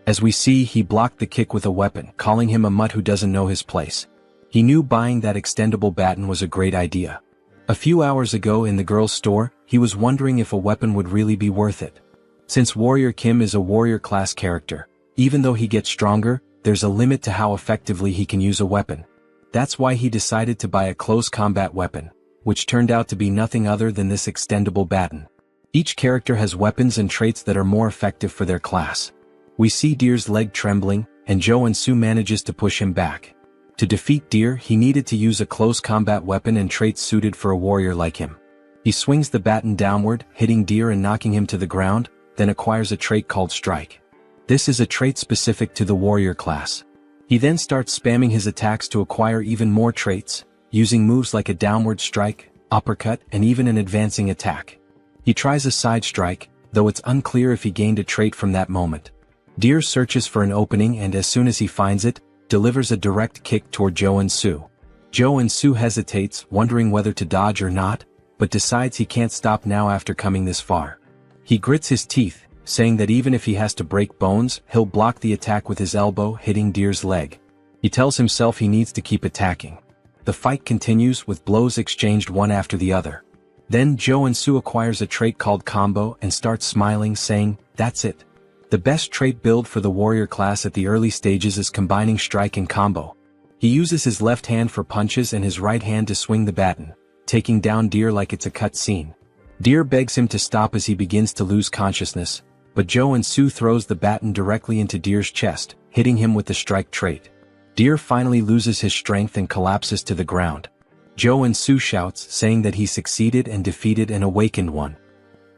As we see, he blocked the kick with a weapon, calling him a mutt who doesn't know his place. He knew buying that extendable baton was a great idea. A few hours ago in the girl's store, he was wondering if a weapon would really be worth it. Since Warrior Kim is a warrior class character, even though he gets stronger, there's a limit to how effectively he can use a weapon. That's why he decided to buy a close combat weapon, which turned out to be nothing other than this extendable baton. Each character has weapons and traits that are more effective for their class. We see Deer's leg trembling, and Joe and Sue manages to push him back. To defeat Deer, he needed to use a close combat weapon and traits suited for a warrior like him. He swings the baton downward, hitting Deer and knocking him to the ground, then acquires a trait called Strike. This is a trait specific to the warrior class. He then starts spamming his attacks to acquire even more traits, using moves like a downward strike, uppercut, and even an advancing attack. He tries a side strike, though it's unclear if he gained a trait from that moment. Deer searches for an opening and as soon as he finds it, delivers a direct kick toward Joe and Sue. Joe and Sue hesitates, wondering whether to dodge or not, but decides he can't stop now after coming this far. He grits his teeth, saying that even if he has to break bones, he'll block the attack with his elbow, hitting Deer's leg. He tells himself he needs to keep attacking. The fight continues with blows exchanged one after the other. Then Joe and Sue acquires a trait called Combo and starts smiling, saying, "That's it." The best trait build for the warrior class at the early stages is combining strike and combo. He uses his left hand for punches and his right hand to swing the baton, taking down Deer like it's a cut scene. Deer begs him to stop as he begins to lose consciousness, but Joe and Sue throws the baton directly into Deer's chest, hitting him with the strike trait. Deer finally loses his strength and collapses to the ground. Joe and Sue shouts, saying that he succeeded and defeated an awakened one.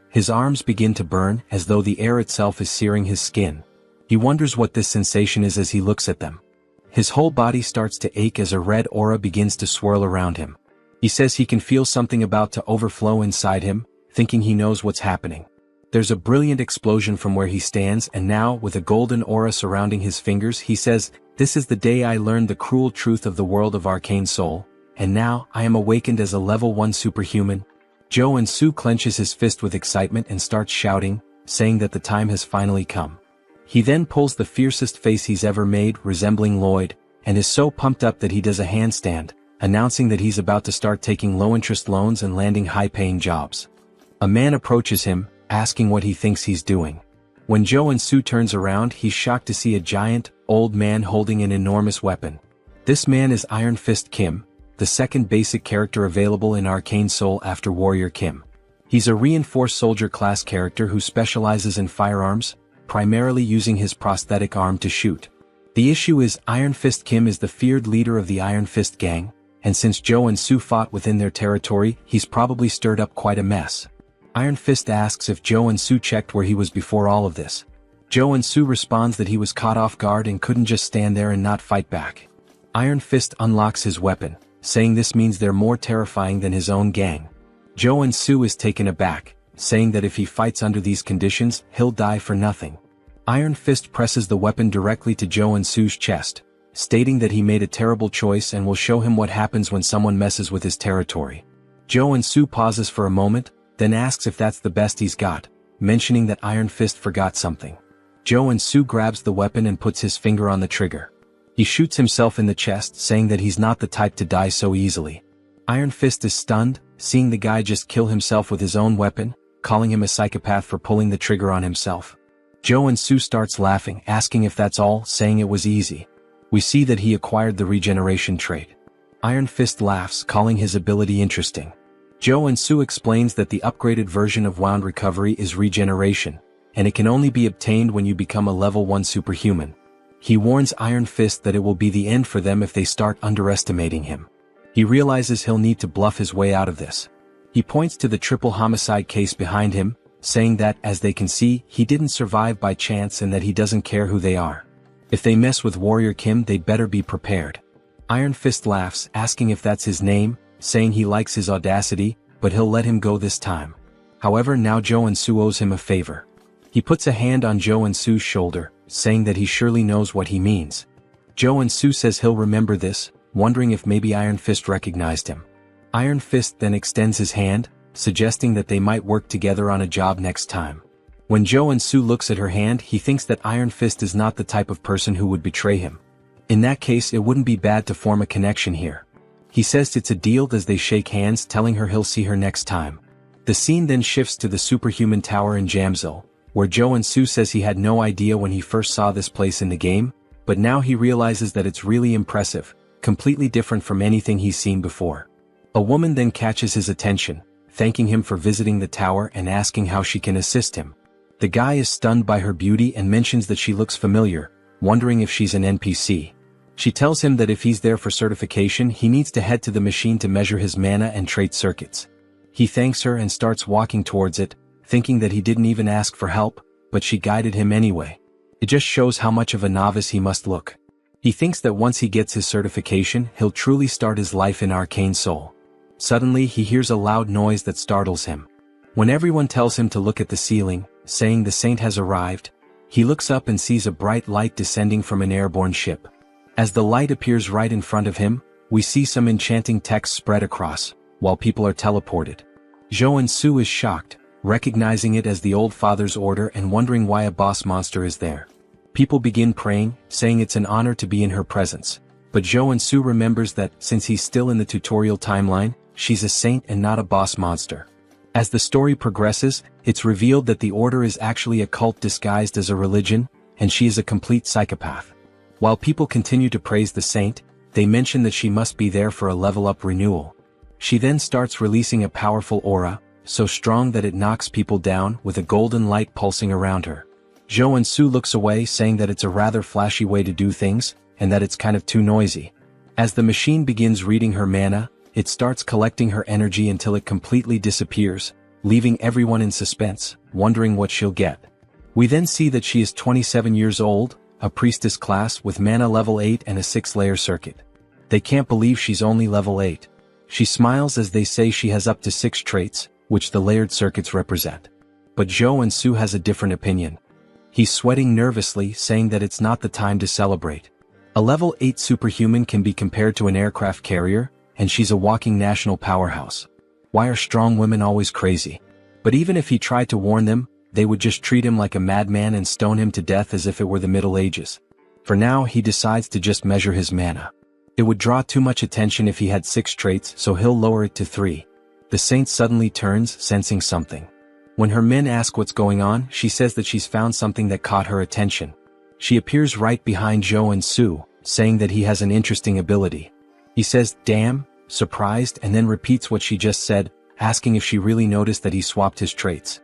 His arms begin to burn, as though the air itself is searing his skin. He wonders what this sensation is as he looks at them. His whole body starts to ache as a red aura begins to swirl around him. He says he can feel something about to overflow inside him, thinking he knows what's happening. There's a brilliant explosion from where he stands, and now, with a golden aura surrounding his fingers, he says, "This is the day I learned the cruel truth of the world of arcane soul, and now, I am awakened as a level 1 superhuman." Joe and Sue clenches his fist with excitement and starts shouting, saying that the time has finally come. He then pulls the fiercest face he's ever made, resembling Lloyd, and is so pumped up that he does a handstand, announcing that he's about to start taking low-interest loans and landing high-paying jobs. A man approaches him, asking what he thinks he's doing. When Joe and Sue turns around, he's shocked to see a giant, old man holding an enormous weapon. This man is Iron Fist Kim, the second basic character available in Arcane Soul after Warrior Kim. He's a reinforced soldier class character who specializes in firearms, primarily using his prosthetic arm to shoot. The issue is Iron Fist Kim is the feared leader of the Iron Fist gang, and since Joe and Sue fought within their territory, he's probably stirred up quite a mess. Iron Fist asks if Joe and Sue checked where he was before all of this. Joe and Sue responds that he was caught off guard and couldn't just stand there and not fight back. Iron Fist unlocks his weapon, saying this means they're more terrifying than his own gang. Joe and Sue is taken aback, saying that if he fights under these conditions, he'll die for nothing. Iron Fist presses the weapon directly to Joe and Sue's chest, stating that he made a terrible choice and will show him what happens when someone messes with his territory. Joe and Sue pauses for a moment, then asks if that's the best he's got, mentioning that Iron Fist forgot something. Joe and Sue grabs the weapon and puts his finger on the trigger. He shoots himself in the chest, saying that he's not the type to die so easily. Iron Fist is stunned, seeing the guy just kill himself with his own weapon, calling him a psychopath for pulling the trigger on himself. Joe and Sue starts laughing, asking if that's all, saying it was easy. We see that he acquired the regeneration trait. Iron Fist laughs, calling his ability interesting. Joe and Sue explains that the upgraded version of Wound Recovery is regeneration, and it can only be obtained when you become a level 1 superhuman. He warns Iron Fist that it will be the end for them if they start underestimating him. He realizes he'll need to bluff his way out of this. He points to the triple homicide case behind him, saying that, as they can see, he didn't survive by chance and that he doesn't care who they are. If they mess with Warrior Kim, they'd better be prepared. Iron Fist laughs, asking if that's his name, saying he likes his audacity, but he'll let him go this time. However, now Jo In-soo owes him a favor. He puts a hand on Jo In-soo's shoulder, saying that he surely knows what he means. Jo In-soo says he'll remember this, wondering if maybe Iron Fist recognized him. Iron Fist then extends his hand, suggesting that they might work together on a job next time. When Jo In-soo looks at her hand, he thinks that Iron Fist is not the type of person who would betray him. In that case, it wouldn't be bad to form a connection here. He says it's a deal as they shake hands, telling her he'll see her next time. The scene then shifts to the superhuman tower in Jamsil, where Jo In-soo says he had no idea when he first saw this place in the game, but now he realizes that it's really impressive, completely different from anything he's seen before. A woman then catches his attention, thanking him for visiting the tower and asking how she can assist him. The guy is stunned by her beauty and mentions that she looks familiar, wondering if she's an NPC. She tells him that if he's there for certification, he needs to head to the machine to measure his mana and trait circuits. He thanks her and starts walking towards it, thinking that he didn't even ask for help, but she guided him anyway. It just shows how much of a novice he must look. He thinks that once he gets his certification, he'll truly start his life in Arcane Soul. Suddenly, he hears a loud noise that startles him. When everyone tells him to look at the ceiling, saying the saint has arrived, he looks up and sees a bright light descending from an airborne ship. As the light appears right in front of him, we see some enchanting text spread across, while people are teleported. Jo In-soo is shocked, recognizing it as the Old Father's order and wondering why a boss monster is there. People begin praying, saying it's an honor to be in her presence. But Jo In-soo remembers that, since he's still in the tutorial timeline, she's a saint and not a boss monster. As the story progresses, it's revealed that the order is actually a cult disguised as a religion, and she is a complete psychopath. While people continue to praise the saint, they mention that she must be there for a level-up renewal. She then starts releasing a powerful aura, so strong that it knocks people down, with a golden light pulsing around her. Jo In-soo looks away, saying that it's a rather flashy way to do things, and that it's kind of too noisy. As the machine begins reading her mana, it starts collecting her energy until it completely disappears, leaving everyone in suspense, wondering what she'll get. We then see that she is 27 years old, a priestess class with mana level 8 and a 6-layer circuit. They can't believe she's only level 8. She smiles as they say she has up to 6 traits, which the layered circuits represent. But Jo In-soo has a different opinion. He's sweating nervously, saying that it's not the time to celebrate. A level 8 superhuman can be compared to an aircraft carrier, and she's a walking national powerhouse. Why are strong women always crazy? But even if he tried to warn them, they would just treat him like a madman and stone him to death as if it were the Middle Ages. For now, he decides to just measure his mana. It would draw too much attention if he had 6 traits, so he'll lower it to 3. The saint suddenly turns, sensing something. When her men ask what's going on, she says that she's found something that caught her attention. She appears right behind Jo In-soo, saying that he has an interesting ability. He says, "Damn," surprised, and then repeats what she just said, asking if she really noticed that he swapped his traits.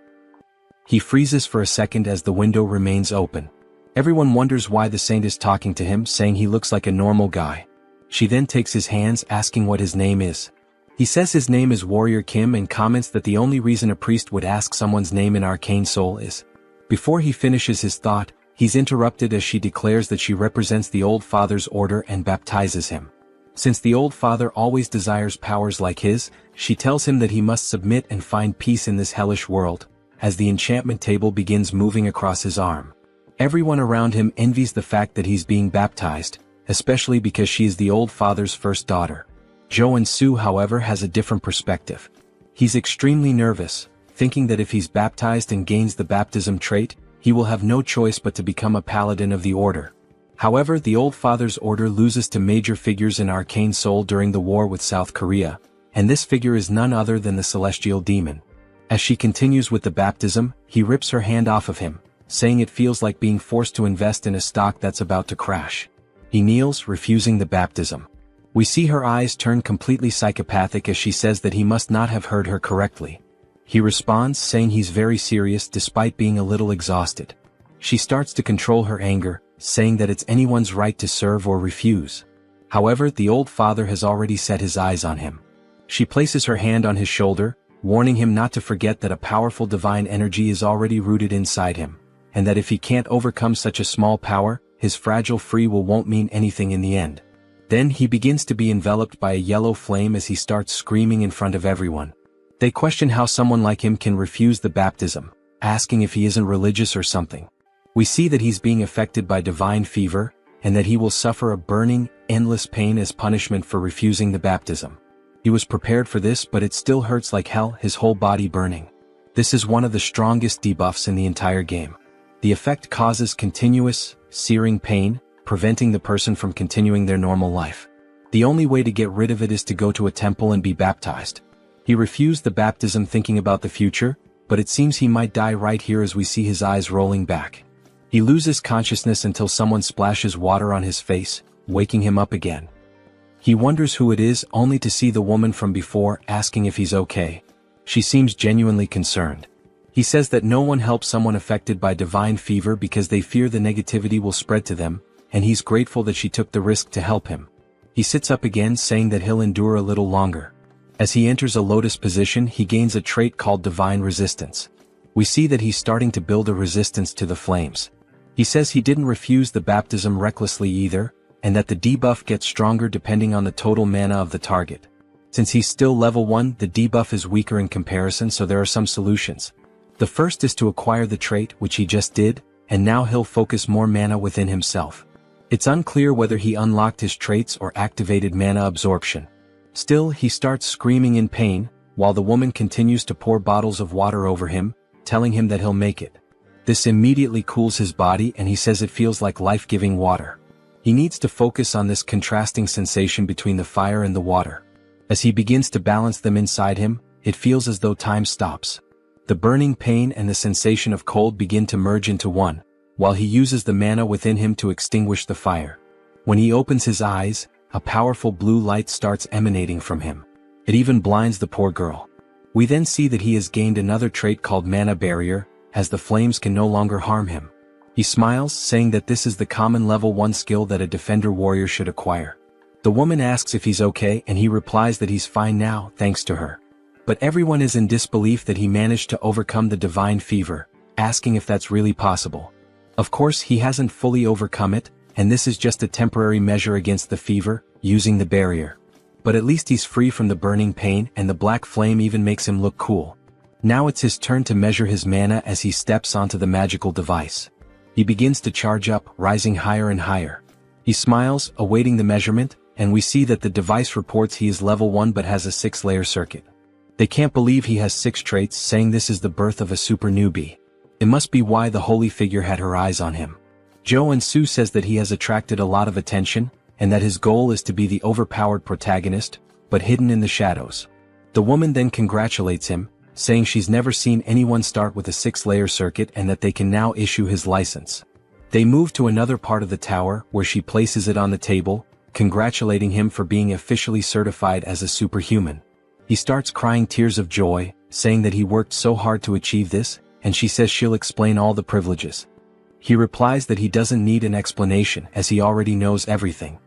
He freezes for a second as the window remains open. Everyone wonders why the saint is talking to him, saying he looks like a normal guy. She then takes his hands, asking what his name is. He says his name is Warrior Kim and comments that the only reason a priest would ask someone's name in Arcane Soul is. Before he finishes his thought, he's interrupted as she declares that she represents the Old Father's order and baptizes him. Since the Old Father always desires powers like his, she tells him that he must submit and find peace in this hellish world, as the enchantment table begins moving across his arm. Everyone around him envies the fact that he's being baptized, especially because she is the Old Father's first daughter. Jo In-soo, however, has a different perspective. He's extremely nervous, thinking that if he's baptized and gains the baptism trait, he will have no choice but to become a paladin of the order. However, the Old Father's order loses to major figures in Arcane Soul during the war with South Korea, and this figure is none other than the Celestial Demon. As she continues with the baptism, he rips her hand off of him, saying it feels like being forced to invest in a stock that's about to crash. He kneels, refusing the baptism. We see her eyes turn completely psychopathic as she says that he must not have heard her correctly. He responds saying he's very serious despite being a little exhausted. She starts to control her anger, saying that it's anyone's right to serve or refuse. However, the old father has already set his eyes on him. She places her hand on his shoulder, warning him not to forget that a powerful divine energy is already rooted inside him, and that if he can't overcome such a small power, his fragile free will won't mean anything in the end. Then he begins to be enveloped by a yellow flame as he starts screaming in front of everyone. They question how someone like him can refuse the baptism, asking if he isn't religious or something. We see that he's being affected by divine fever, and that he will suffer a burning, endless pain as punishment for refusing the baptism. He was prepared for this, but it still hurts like hell, his whole body burning. This is one of the strongest debuffs in the entire game. The effect causes continuous, searing pain, preventing the person from continuing their normal life. The only way to get rid of it is to go to a temple and be baptized. He refused the baptism thinking about the future, but it seems he might die right here as we see his eyes rolling back. He loses consciousness until someone splashes water on his face, waking him up again. He wonders who it is, only to see the woman from before asking if he's okay. She seems genuinely concerned. He says that no one helps someone affected by divine fever because they fear the negativity will spread to them, and he's grateful that she took the risk to help him. He sits up again, saying that he'll endure a little longer. As he enters a lotus position, he gains a trait called divine resistance. We see that he's starting to build a resistance to the flames. He says he didn't refuse the baptism recklessly either, and that the debuff gets stronger depending on the total mana of the target. Since he's still level 1, the debuff is weaker in comparison, so there are some solutions. The first is to acquire the trait, which he just did, and now he'll focus more mana within himself. It's unclear whether he unlocked his traits or activated mana absorption. Still, he starts screaming in pain, while the woman continues to pour bottles of water over him, telling him that he'll make it. This immediately cools his body, and he says it feels like life-giving water. He needs to focus on this contrasting sensation between the fire and the water. As he begins to balance them inside him, it feels as though time stops. The burning pain and the sensation of cold begin to merge into one, while he uses the mana within him to extinguish the fire. When he opens his eyes, a powerful blue light starts emanating from him. It even blinds the poor girl. We then see that he has gained another trait called mana barrier, as the flames can no longer harm him. He smiles, saying that this is the common level 1 skill that a defender warrior should acquire. The woman asks if he's okay, and he replies that he's fine now, thanks to her. But everyone is in disbelief that he managed to overcome the divine fever, asking if that's really possible. Of course, he hasn't fully overcome it, and this is just a temporary measure against the fever, using the barrier. But at least he's free from the burning pain, and the black flame even makes him look cool. Now it's his turn to measure his mana as he steps onto the magical device. He begins to charge up, rising higher and higher. He smiles, awaiting the measurement, and we see that the device reports he is level 1 but has a 6-layer circuit. They can't believe he has 6 traits, saying this is the birth of a super newbie. It must be why the holy figure had her eyes on him. Joe and Sue says that he has attracted a lot of attention, and that his goal is to be the overpowered protagonist, but hidden in the shadows. The woman then congratulates him, saying she's never seen anyone start with a 6-layer circuit and that they can now issue his license. They move to another part of the tower, where she places it on the table, congratulating him for being officially certified as a superhuman. He starts crying tears of joy, saying that he worked so hard to achieve this, and she says she'll explain all the privileges. He replies that he doesn't need an explanation as he already knows everything.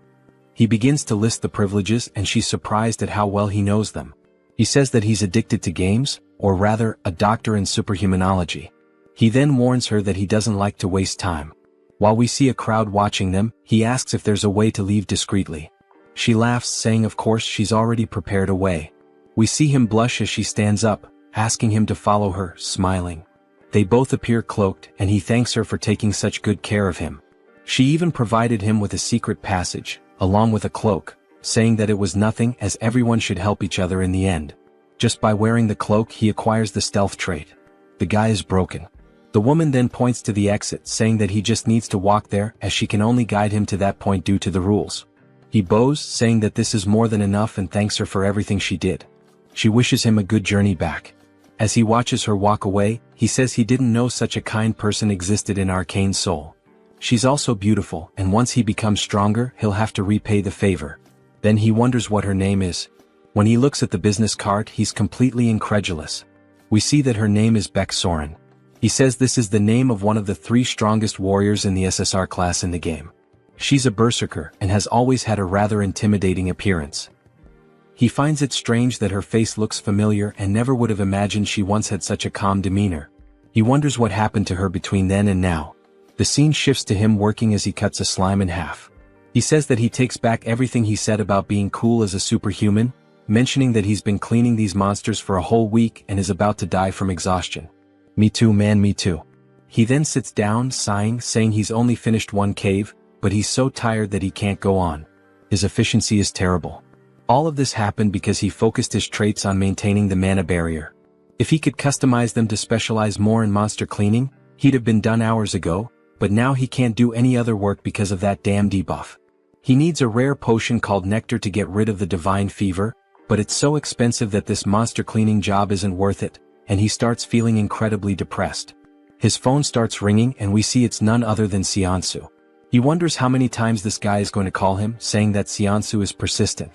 He begins to list the privileges, and she's surprised at how well he knows them. He says that he's addicted to games, or rather, a doctor in superhumanology. He then warns her that he doesn't like to waste time. While we see a crowd watching them, he asks if there's a way to leave discreetly. She laughs, saying of course she's already prepared a way. We see him blush as she stands up, asking him to follow her, smiling. They both appear cloaked, and he thanks her for taking such good care of him. She even provided him with a secret passage, along with a cloak, saying that it was nothing as everyone should help each other in the end. Just by wearing the cloak he acquires the stealth trait. The guy is broken. The woman then points to the exit, saying that he just needs to walk there as she can only guide him to that point due to the rules. He bows, saying that this is more than enough and thanks her for everything she did. She wishes him a good journey back. As he watches her walk away, he says he didn't know such a kind person existed in Arcane Soul. She's also beautiful, and once he becomes stronger, he'll have to repay the favor. Then he wonders what her name is. When he looks at the business card, he's completely incredulous. We see that her name is Beck Soren. He says this is the name of one of the 3 strongest warriors in the SSR class in the game. She's a berserker and has always had a rather intimidating appearance. He finds it strange that her face looks familiar and never would have imagined she once had such a calm demeanor. He wonders what happened to her between then and now. The scene shifts to him working as he cuts a slime in half. He says that he takes back everything he said about being cool as a superhuman, mentioning that he's been cleaning these monsters for a whole week and is about to die from exhaustion. Me too, man, me too. He then sits down, sighing, saying he's only finished 1 cave, but he's so tired that he can't go on. His efficiency is terrible. All of this happened because he focused his traits on maintaining the mana barrier. If he could customize them to specialize more in monster cleaning, he'd have been done hours ago, but now he can't do any other work because of that damn debuff. He needs a rare potion called Nectar to get rid of the divine fever, but it's so expensive that this monster cleaning job isn't worth it, and he starts feeling incredibly depressed. His phone starts ringing and we see it's none other than Seonsu. He wonders how many times this guy is going to call him, saying that Seonsu is persistent.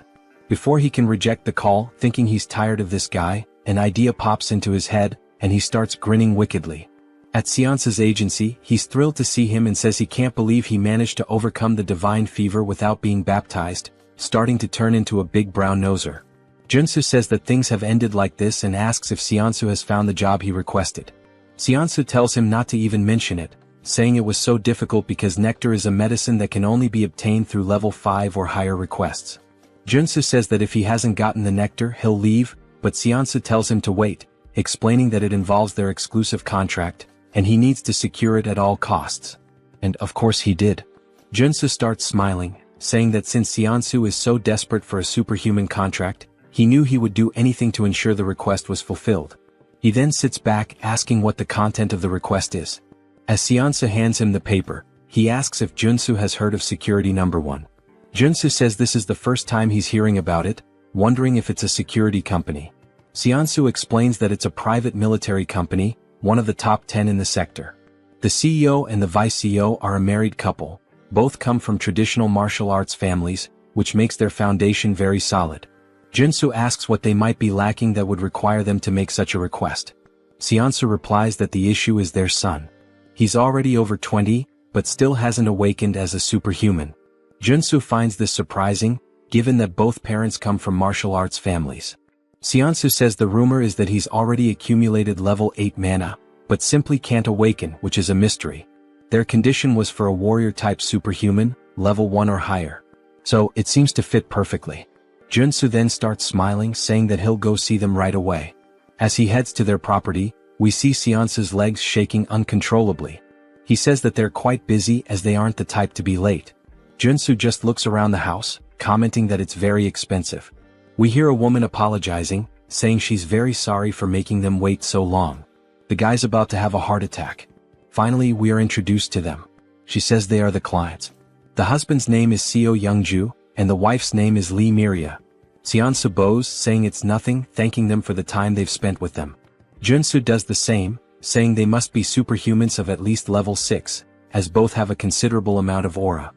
Before he can reject the call, thinking he's tired of this guy, an idea pops into his head, and he starts grinning wickedly. At Seonsu's agency, he's thrilled to see him and says he can't believe he managed to overcome the divine fever without being baptized, starting to turn into a big brown noser. Junsu says that things have ended like this and asks if Seonsu has found the job he requested. Seonsu tells him not to even mention it, saying it was so difficult because Nectar is a medicine that can only be obtained through level 5 or higher requests. Junsu says that if he hasn't gotten the Nectar, he'll leave, but Seonsu tells him to wait, explaining that it involves their exclusive contract, and he needs to secure it at all costs. And of course he did. Junsu starts smiling, saying that since Seonsu is so desperate for a superhuman contract, he knew he would do anything to ensure the request was fulfilled. He then sits back asking what the content of the request is. As Seonsu hands him the paper, he asks if Junsu has heard of security number 1. Junsu says this is the first time he's hearing about it, wondering if it's a security company. Seonsu explains that it's a private military company, one of the top 10 in the sector. The CEO and the vice CEO are a married couple, both come from traditional martial arts families, which makes their foundation very solid. Junsu asks what they might be lacking that would require them to make such a request. Seonsu replies that the issue is their son. He's already over 20, but still hasn't awakened as a superhuman. Junsu finds this surprising, given that both parents come from martial arts families. Seonsu says the rumor is that he's already accumulated level 8 mana, but simply can't awaken, which is a mystery. Their condition was for a warrior-type superhuman, level 1 or higher. So, it seems to fit perfectly. Junsu then starts smiling, saying that he'll go see them right away. As he heads to their property, we see Seonsu's legs shaking uncontrollably. He says that they're quite busy as they aren't the type to be late. Junsu just looks around the house, commenting that it's very expensive. We hear a woman apologizing, saying she's very sorry for making them wait so long. The guy's about to have a heart attack. Finally, we are introduced to them. She says they are the clients. The husband's name is Seo Youngju, and the wife's name is Lee Miria. Seonsu bows, saying it's nothing, thanking them for the time they've spent with them. Junsu does the same, saying they must be superhumans of at least level 6, as both have a considerable amount of aura.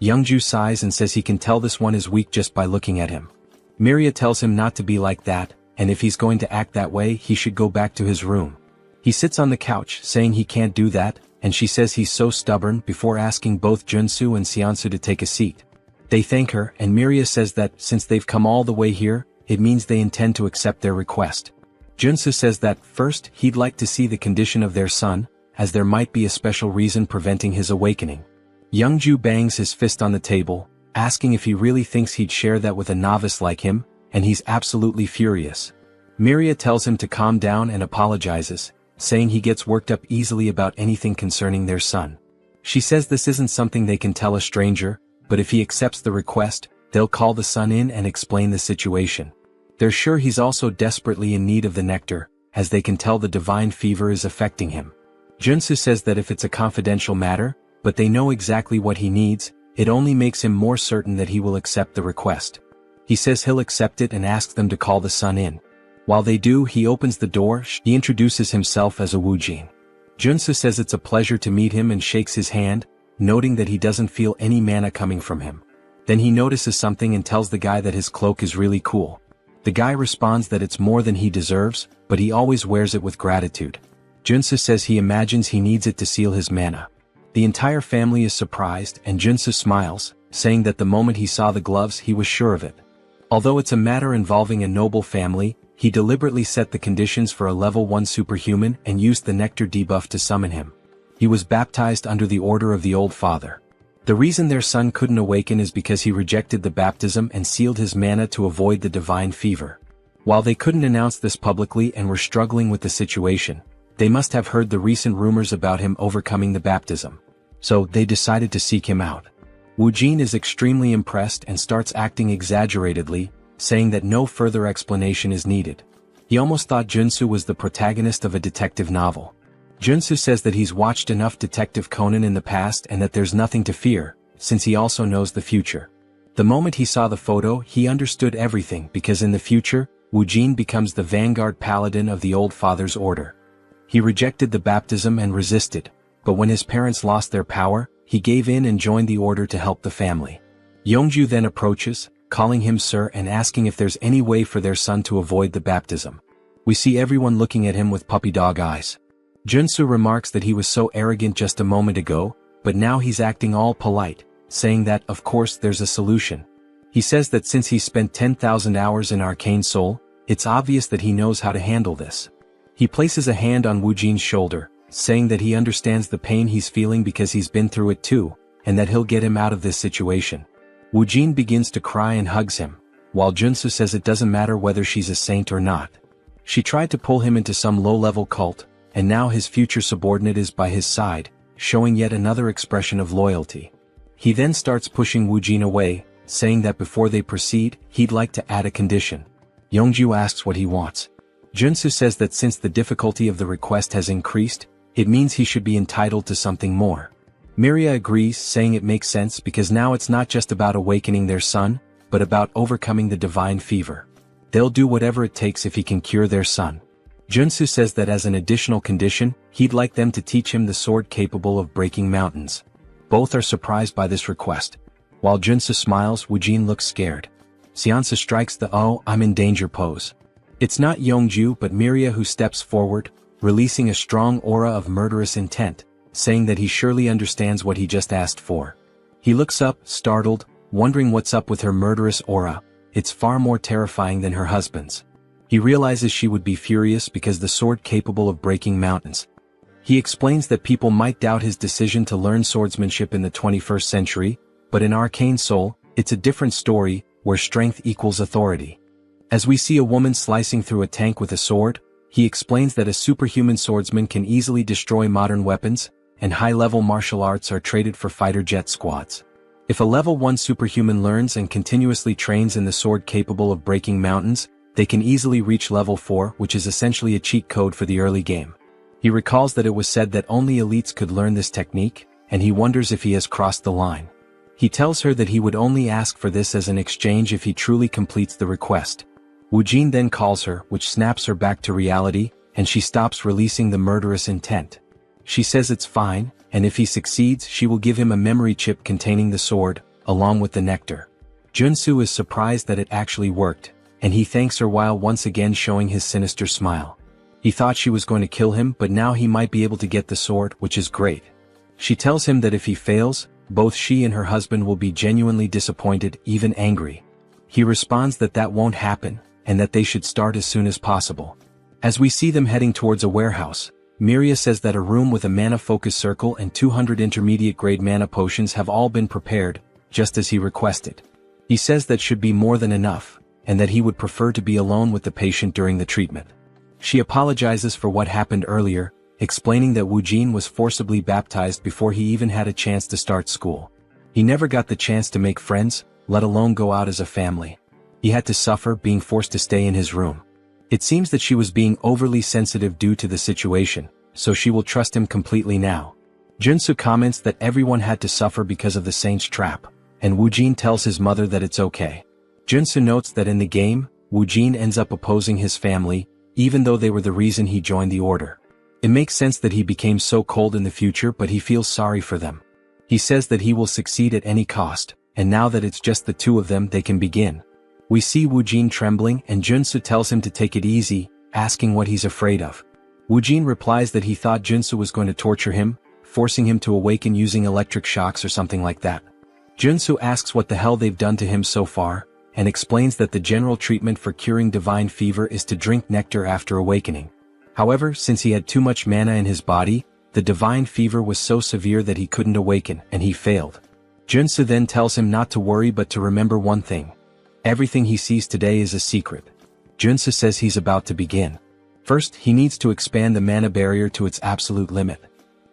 Youngju sighs and says he can tell this one is weak just by looking at him. Miria tells him not to be like that, and if he's going to act that way he should go back to his room. He sits on the couch, saying he can't do that, and she says he's so stubborn before asking both Junsu and Seonsu to take a seat. They thank her, and Miria says that since they've come all the way here, it means they intend to accept their request. Junsu says that first he'd like to see the condition of their son, as there might be a special reason preventing his awakening. Youngju bangs his fist on the table, asking if he really thinks he'd share that with a novice like him, and he's absolutely furious. Miria tells him to calm down and apologizes, saying he gets worked up easily about anything concerning their son. She says this isn't something they can tell a stranger, but if he accepts the request, they'll call the son in and explain the situation. They're sure he's also desperately in need of the nectar, as they can tell the divine fever is affecting him. Junsu says that if it's a confidential matter, but they know exactly what he needs, it only makes him more certain that he will accept the request. He says he'll accept it and asks them to call the son in. While they do, he opens the door. He introduces himself as a Woojin. Junsu says it's a pleasure to meet him and shakes his hand, noting that he doesn't feel any mana coming from him. Then he notices something and tells the guy that his cloak is really cool. The guy responds that it's more than he deserves, but he always wears it with gratitude. Junsu says he imagines he needs it to seal his mana. The entire family is surprised and Junsu smiles, saying that the moment he saw the gloves he was sure of it. Although it's a matter involving a noble family, he deliberately set the conditions for a level 1 superhuman and used the nectar debuff to summon him. He was baptized under the order of the old father. The reason their son couldn't awaken is because he rejected the baptism and sealed his mana to avoid the divine fever. While they couldn't announce this publicly and were struggling with the situation, they must have heard the recent rumors about him overcoming the baptism. So they decided to seek him out. Wu Jin is extremely impressed and starts acting exaggeratedly, saying that no further explanation is needed. He almost thought Junsu was the protagonist of a detective novel. Junsu says that he's watched enough Detective Conan in the past and that there's nothing to fear, since he also knows the future. The moment he saw the photo, he understood everything because in the future, Wu Jin becomes the vanguard paladin of the old father's order. He rejected the baptism and resisted, but when his parents lost their power, he gave in and joined the order to help the family. Yongju then approaches, calling him sir and asking if there's any way for their son to avoid the baptism. We see everyone looking at him with puppy dog eyes. Junsu remarks that he was so arrogant just a moment ago, but now he's acting all polite, saying that, of course, there's a solution. He says that since he's spent 10,000 hours in Arcane Soul, it's obvious that he knows how to handle this. He places a hand on Wu Jin's shoulder, saying that he understands the pain he's feeling because he's been through it too, and that he'll get him out of this situation. Wu Jin begins to cry and hugs him, while Junsu says it doesn't matter whether she's a saint or not. She tried to pull him into some low-level cult, and now his future subordinate is by his side, showing yet another expression of loyalty. He then starts pushing Wu Jin away, saying that before they proceed, he'd like to add a condition. Yongju asks what he wants. Junsu says that since the difficulty of the request has increased, it means he should be entitled to something more. Miria agrees, saying it makes sense because now it's not just about awakening their son, but about overcoming the divine fever. They'll do whatever it takes if he can cure their son. Junsu says that as an additional condition, he'd like them to teach him the sword capable of breaking mountains. Both are surprised by this request. While Junsu smiles, Wu Jin looks scared. Seonsa strikes the "oh, I'm in danger" pose. It's not Yongju but Miria who steps forward, releasing a strong aura of murderous intent, saying that he surely understands what he just asked for. He looks up, startled, wondering what's up with her murderous aura. It's far more terrifying than her husband's. He realizes she would be furious because the sword capable of breaking mountains. He explains that people might doubt his decision to learn swordsmanship in the 21st century, but in Arcane Soul, it's a different story, where strength equals authority. As we see a woman slicing through a tank with a sword, he explains that a superhuman swordsman can easily destroy modern weapons, and high-level martial arts are traded for fighter jet squads. If a level 1 superhuman learns and continuously trains in the sword capable of breaking mountains, they can easily reach level 4, which is essentially a cheat code for the early game. He recalls that it was said that only elites could learn this technique, and he wonders if he has crossed the line. He tells her that he would only ask for this as an exchange if he truly completes the request. Wu Jin then calls her, which snaps her back to reality, and she stops releasing the murderous intent. She says it's fine, and if he succeeds she will give him a memory chip containing the sword, along with the nectar. Junsu is surprised that it actually worked, and he thanks her while once again showing his sinister smile. He thought she was going to kill him, but now he might be able to get the sword, which is great. She tells him that if he fails, both she and her husband will be genuinely disappointed, even angry. He responds that that won't happen, and that they should start as soon as possible. As we see them heading towards a warehouse, Miria says that a room with a mana focus circle and 200 intermediate grade mana potions have all been prepared, just as he requested. He says that should be more than enough, and that he would prefer to be alone with the patient during the treatment. She apologizes for what happened earlier, explaining that Wu Jin was forcibly baptized before he even had a chance to start school. He never got the chance to make friends, let alone go out as a family. He had to suffer being forced to stay in his room. It seems that she was being overly sensitive due to the situation, so she will trust him completely now. Junsu comments that everyone had to suffer because of the saint's trap, and Wu Jin tells his mother that it's okay. Junsu notes that in the game, Wu Jin ends up opposing his family, even though they were the reason he joined the order. It makes sense that he became so cold in the future, but he feels sorry for them. He says that he will succeed at any cost, and now that it's just the two of them they can begin. We see Woojin trembling and Junsu tells him to take it easy, asking what he's afraid of. Woojin replies that he thought Junsu was going to torture him, forcing him to awaken using electric shocks or something like that. Junsu asks what the hell they've done to him so far, and explains that the general treatment for curing divine fever is to drink nectar after awakening. However, since he had too much mana in his body, the divine fever was so severe that he couldn't awaken, and he failed. Junsu then tells him not to worry but to remember one thing. Everything he sees today is a secret. Junsu says he's about to begin. First, he needs to expand the mana barrier to its absolute limit.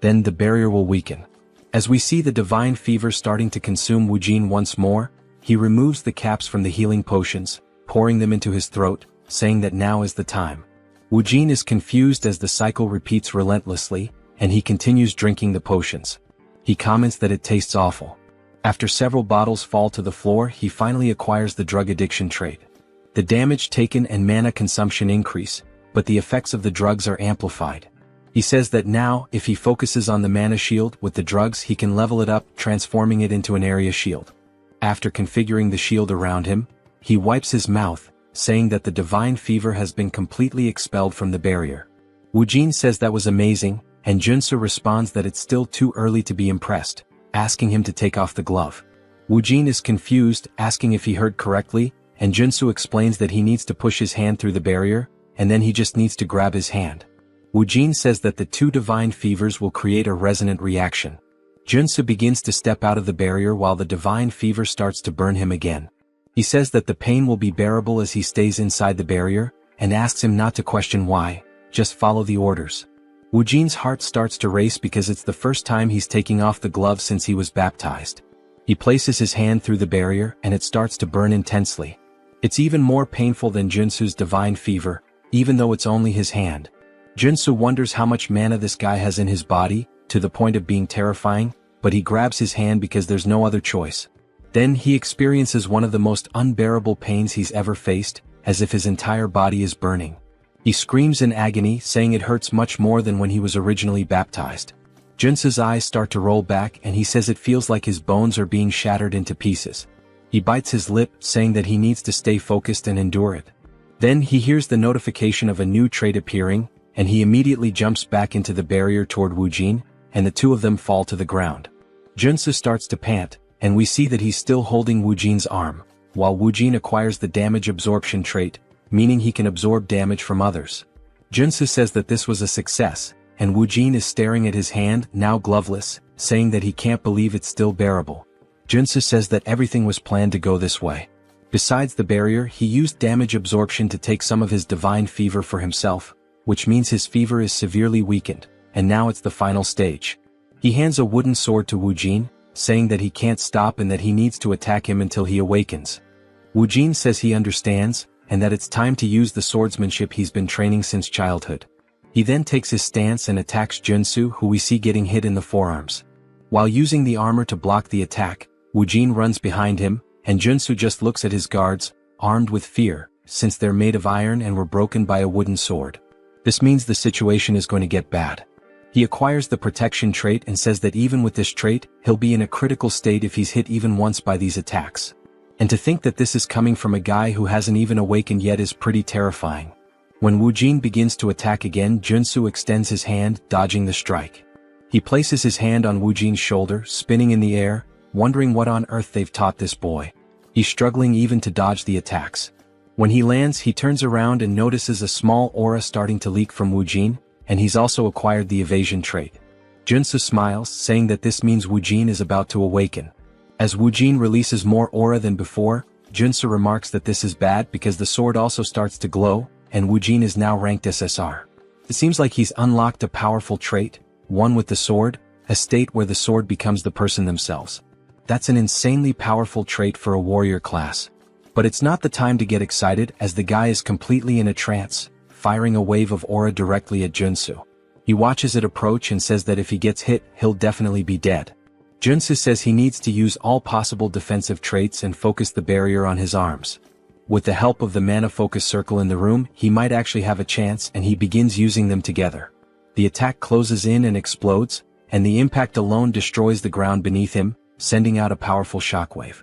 Then the barrier will weaken. As we see the divine fever starting to consume Woojin once more, he removes the caps from the healing potions, pouring them into his throat, saying that now is the time. Woojin is confused as the cycle repeats relentlessly, and he continues drinking the potions. He comments that it tastes awful. After several bottles fall to the floor, he finally acquires the drug addiction trait. The damage taken and mana consumption increase, but the effects of the drugs are amplified. He says that now, if he focuses on the mana shield with the drugs, he can level it up, transforming it into an area shield. After configuring the shield around him, he wipes his mouth, saying that the divine fever has been completely expelled from the barrier. Woojin says that was amazing, and Junsu responds that it's still too early to be impressed, asking him to take off the glove. Woojin is confused, asking if he heard correctly, and Junsu explains that he needs to push his hand through the barrier, and then he just needs to grab his hand. Woojin says that the two divine fevers will create a resonant reaction. Junsu begins to step out of the barrier while the divine fever starts to burn him again. He says that the pain will be bearable as he stays inside the barrier, and asks him not to question why, just follow the orders. Woojin's heart starts to race because it's the first time he's taking off the glove since he was baptized. He places his hand through the barrier and it starts to burn intensely. It's even more painful than Junsu's divine fever, even though it's only his hand. Junsu wonders how much mana this guy has in his body, to the point of being terrifying, but he grabs his hand because there's no other choice. Then he experiences one of the most unbearable pains he's ever faced, as if his entire body is burning. He screams in agony, saying it hurts much more than when he was originally baptized. Junsu's eyes start to roll back and he says it feels like his bones are being shattered into pieces. He bites his lip, saying that he needs to stay focused and endure it. Then he hears the notification of a new trait appearing, and he immediately jumps back into the barrier toward Woojin, and the two of them fall to the ground. Junsu starts to pant, and we see that he's still holding Woojin's arm, while Woojin acquires the damage absorption trait, meaning he can absorb damage from others. Junsu says that this was a success, and Woojin is staring at his hand, now gloveless, saying that he can't believe it's still bearable. Junsu says that everything was planned to go this way. Besides the barrier, he used damage absorption to take some of his divine fever for himself, which means his fever is severely weakened, and now it's the final stage. He hands a wooden sword to Woojin, saying that he can't stop and that he needs to attack him until he awakens. Woojin says he understands, and that it's time to use the swordsmanship he's been training since childhood. He then takes his stance and attacks Junsu, who we see getting hit in the forearms. While using the armor to block the attack, Woojin runs behind him, and Junsu just looks at his guards, armed with fear, since they're made of iron and were broken by a wooden sword. This means the situation is going to get bad. He acquires the protection trait and says that even with this trait, he'll be in a critical state if he's hit even once by these attacks. And to think that this is coming from a guy who hasn't even awakened yet is pretty terrifying. When Woojin begins to attack again, Junsu extends his hand, dodging the strike. He places his hand on Woojin's shoulder, spinning in the air, wondering what on earth they've taught this boy. He's struggling even to dodge the attacks. When he lands, he turns around and notices a small aura starting to leak from Woojin, and he's also acquired the evasion trait. Junsu smiles, saying that this means Woojin is about to awaken. As Woojin releases more aura than before, Junsu remarks that this is bad because the sword also starts to glow, and Woojin is now ranked SSR. It seems like he's unlocked a powerful trait, one with the sword, a state where the sword becomes the person themselves. That's an insanely powerful trait for a warrior class. But it's not the time to get excited, as the guy is completely in a trance, firing a wave of aura directly at Junsu. He watches it approach and says that if he gets hit, he'll definitely be dead. Junsu says he needs to use all possible defensive traits and focus the barrier on his arms. With the help of the mana focus circle in the room, he might actually have a chance, and he begins using them together. The attack closes in and explodes, and the impact alone destroys the ground beneath him, sending out a powerful shockwave.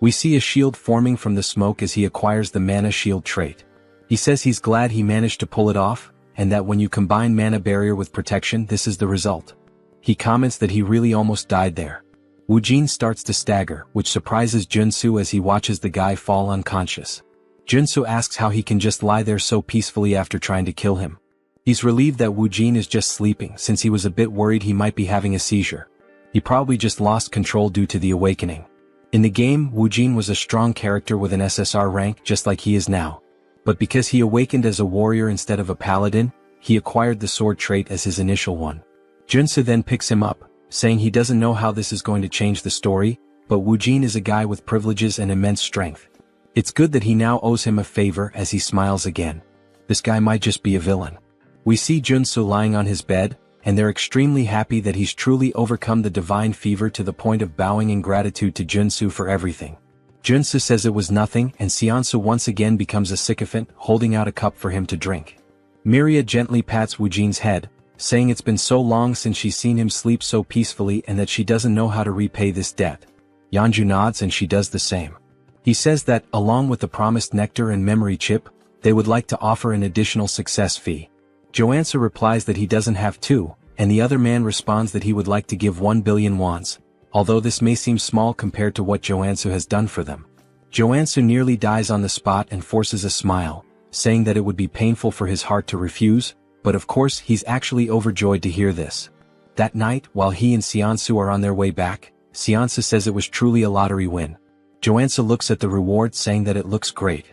We see a shield forming from the smoke as he acquires the mana shield trait. He says he's glad he managed to pull it off, and that when you combine mana barrier with protection, this is the result. He comments that he really almost died there. Woojin starts to stagger, which surprises Junsu as he watches the guy fall unconscious. Junsu asks how he can just lie there so peacefully after trying to kill him. He's relieved that Woojin is just sleeping since he was a bit worried he might be having a seizure. He probably just lost control due to the awakening. In the game, Woojin was a strong character with an SSR rank just like he is now. But because he awakened as a warrior instead of a paladin, he acquired the sword trait as his initial one. Junsu then picks him up, saying he doesn't know how this is going to change the story, but Woojin is a guy with privileges and immense strength. It's good that he now owes him a favor as he smiles again. This guy might just be a villain. We see Junsu lying on his bed, and they're extremely happy that he's truly overcome the divine fever to the point of bowing in gratitude to Junsu for everything. Junsu says it was nothing, and Seonsu once again becomes a sycophant, holding out a cup for him to drink. Miria gently pats Woojin's head, saying it's been so long since she's seen him sleep so peacefully and that she doesn't know how to repay this debt. Yeonju nods and she does the same. He says that, along with the promised nectar and memory chip, they would like to offer an additional success fee. Joansu replies that he doesn't have to, and the other man responds that he would like to give 1 billion wons, although this may seem small compared to what Joansu has done for them. Joansu nearly dies on the spot and forces a smile, saying that it would be painful for his heart to refuse, but of course he's actually overjoyed to hear this. That night, while he and Seonsu are on their way back, Seonsu says it was truly a lottery win. Joansu looks at the reward saying that it looks great.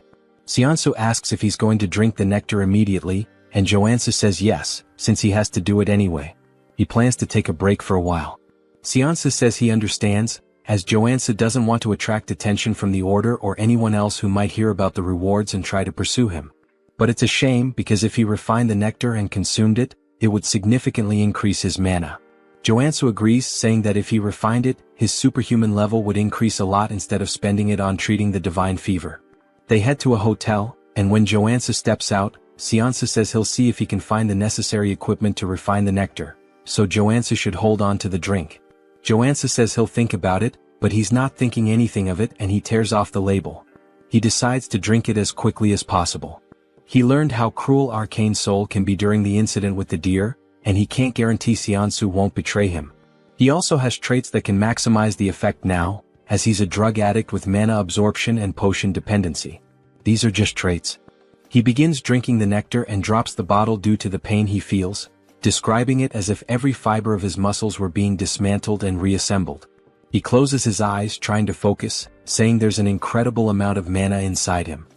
Seonsu asks if he's going to drink the nectar immediately, and Joansu says yes, since he has to do it anyway. He plans to take a break for a while. Seonsu says he understands, as Joansu doesn't want to attract attention from the order or anyone else who might hear about the rewards and try to pursue him. But it's a shame because if he refined the nectar and consumed it, it would significantly increase his mana. Joansu agrees, saying that if he refined it, his superhuman level would increase a lot instead of spending it on treating the divine fever. They head to a hotel, and when Joansu steps out, Seonsu says he'll see if he can find the necessary equipment to refine the nectar, so Joansu should hold on to the drink. Joansu says he'll think about it, but he's not thinking anything of it and he tears off the label. He decides to drink it as quickly as possible. He learned how cruel Arcane Soul can be during the incident with the deer, and he can't guarantee Seonsu won't betray him. He also has traits that can maximize the effect now, as he's a drug addict with mana absorption and potion dependency. These are just traits. He begins drinking the nectar and drops the bottle due to the pain he feels, describing it as if every fiber of his muscles were being dismantled and reassembled. He closes his eyes trying to focus, saying there's an incredible amount of mana inside him.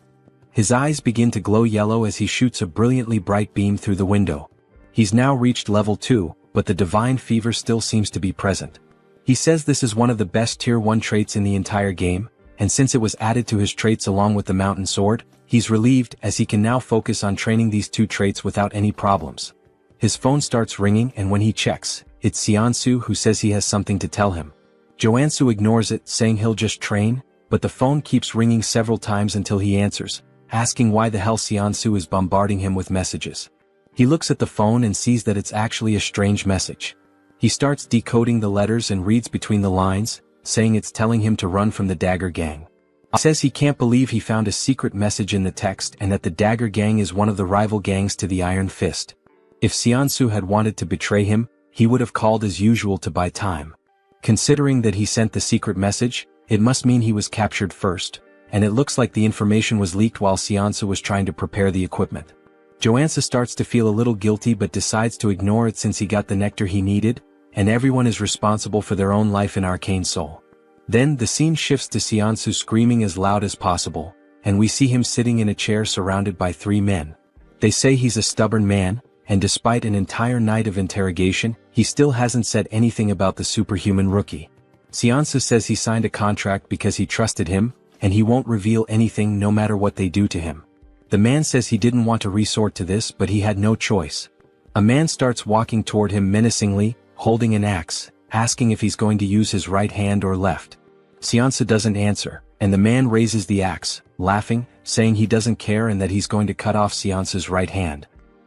His eyes begin to glow yellow as he shoots a brilliantly bright beam through the window. He's now reached level 2, but the divine fever still seems to be present. He says this is one of the best tier 1 traits in the entire game, and since it was added to his traits along with the mountain sword, he's relieved as he can now focus on training these 2 traits without any problems. His phone starts ringing and when he checks, it's Seonsu who says he has something to tell him. Joansu ignores it, saying he'll just train, but the phone keeps ringing several times until he answers, asking why the hell Seonsu is bombarding him with messages. He looks at the phone and sees that it's actually a strange message. He starts decoding the letters and reads between the lines, saying it's telling him to run from the Dagger Gang. He says he can't believe he found a secret message in the text and that the Dagger Gang is one of the rival gangs to the Iron Fist. If Seonsu had wanted to betray him, he would have called as usual to buy time. Considering that he sent the secret message, it must mean he was captured first, and it looks like the information was leaked while Seonsu was trying to prepare the equipment. Joansu starts to feel a little guilty but decides to ignore it since he got the nectar he needed, and everyone is responsible for their own life in Arcane Soul. Then the scene shifts to Seonsu screaming as loud as possible, and we see him sitting in a chair surrounded by 3 men. They say he's a stubborn man, and despite an entire night of interrogation, he still hasn't said anything about the superhuman rookie. Seonsu says he signed a contract because he trusted him, and he won't reveal anything no matter what they do to him. The man says he didn't want to resort to this but he had no choice. A man starts walking toward him menacingly, holding an axe, asking if he's going to use his right hand or left. Seonsu doesn't answer, and the man raises the axe, laughing, saying he doesn't care and that he's going to cut off Seonsu's right hand.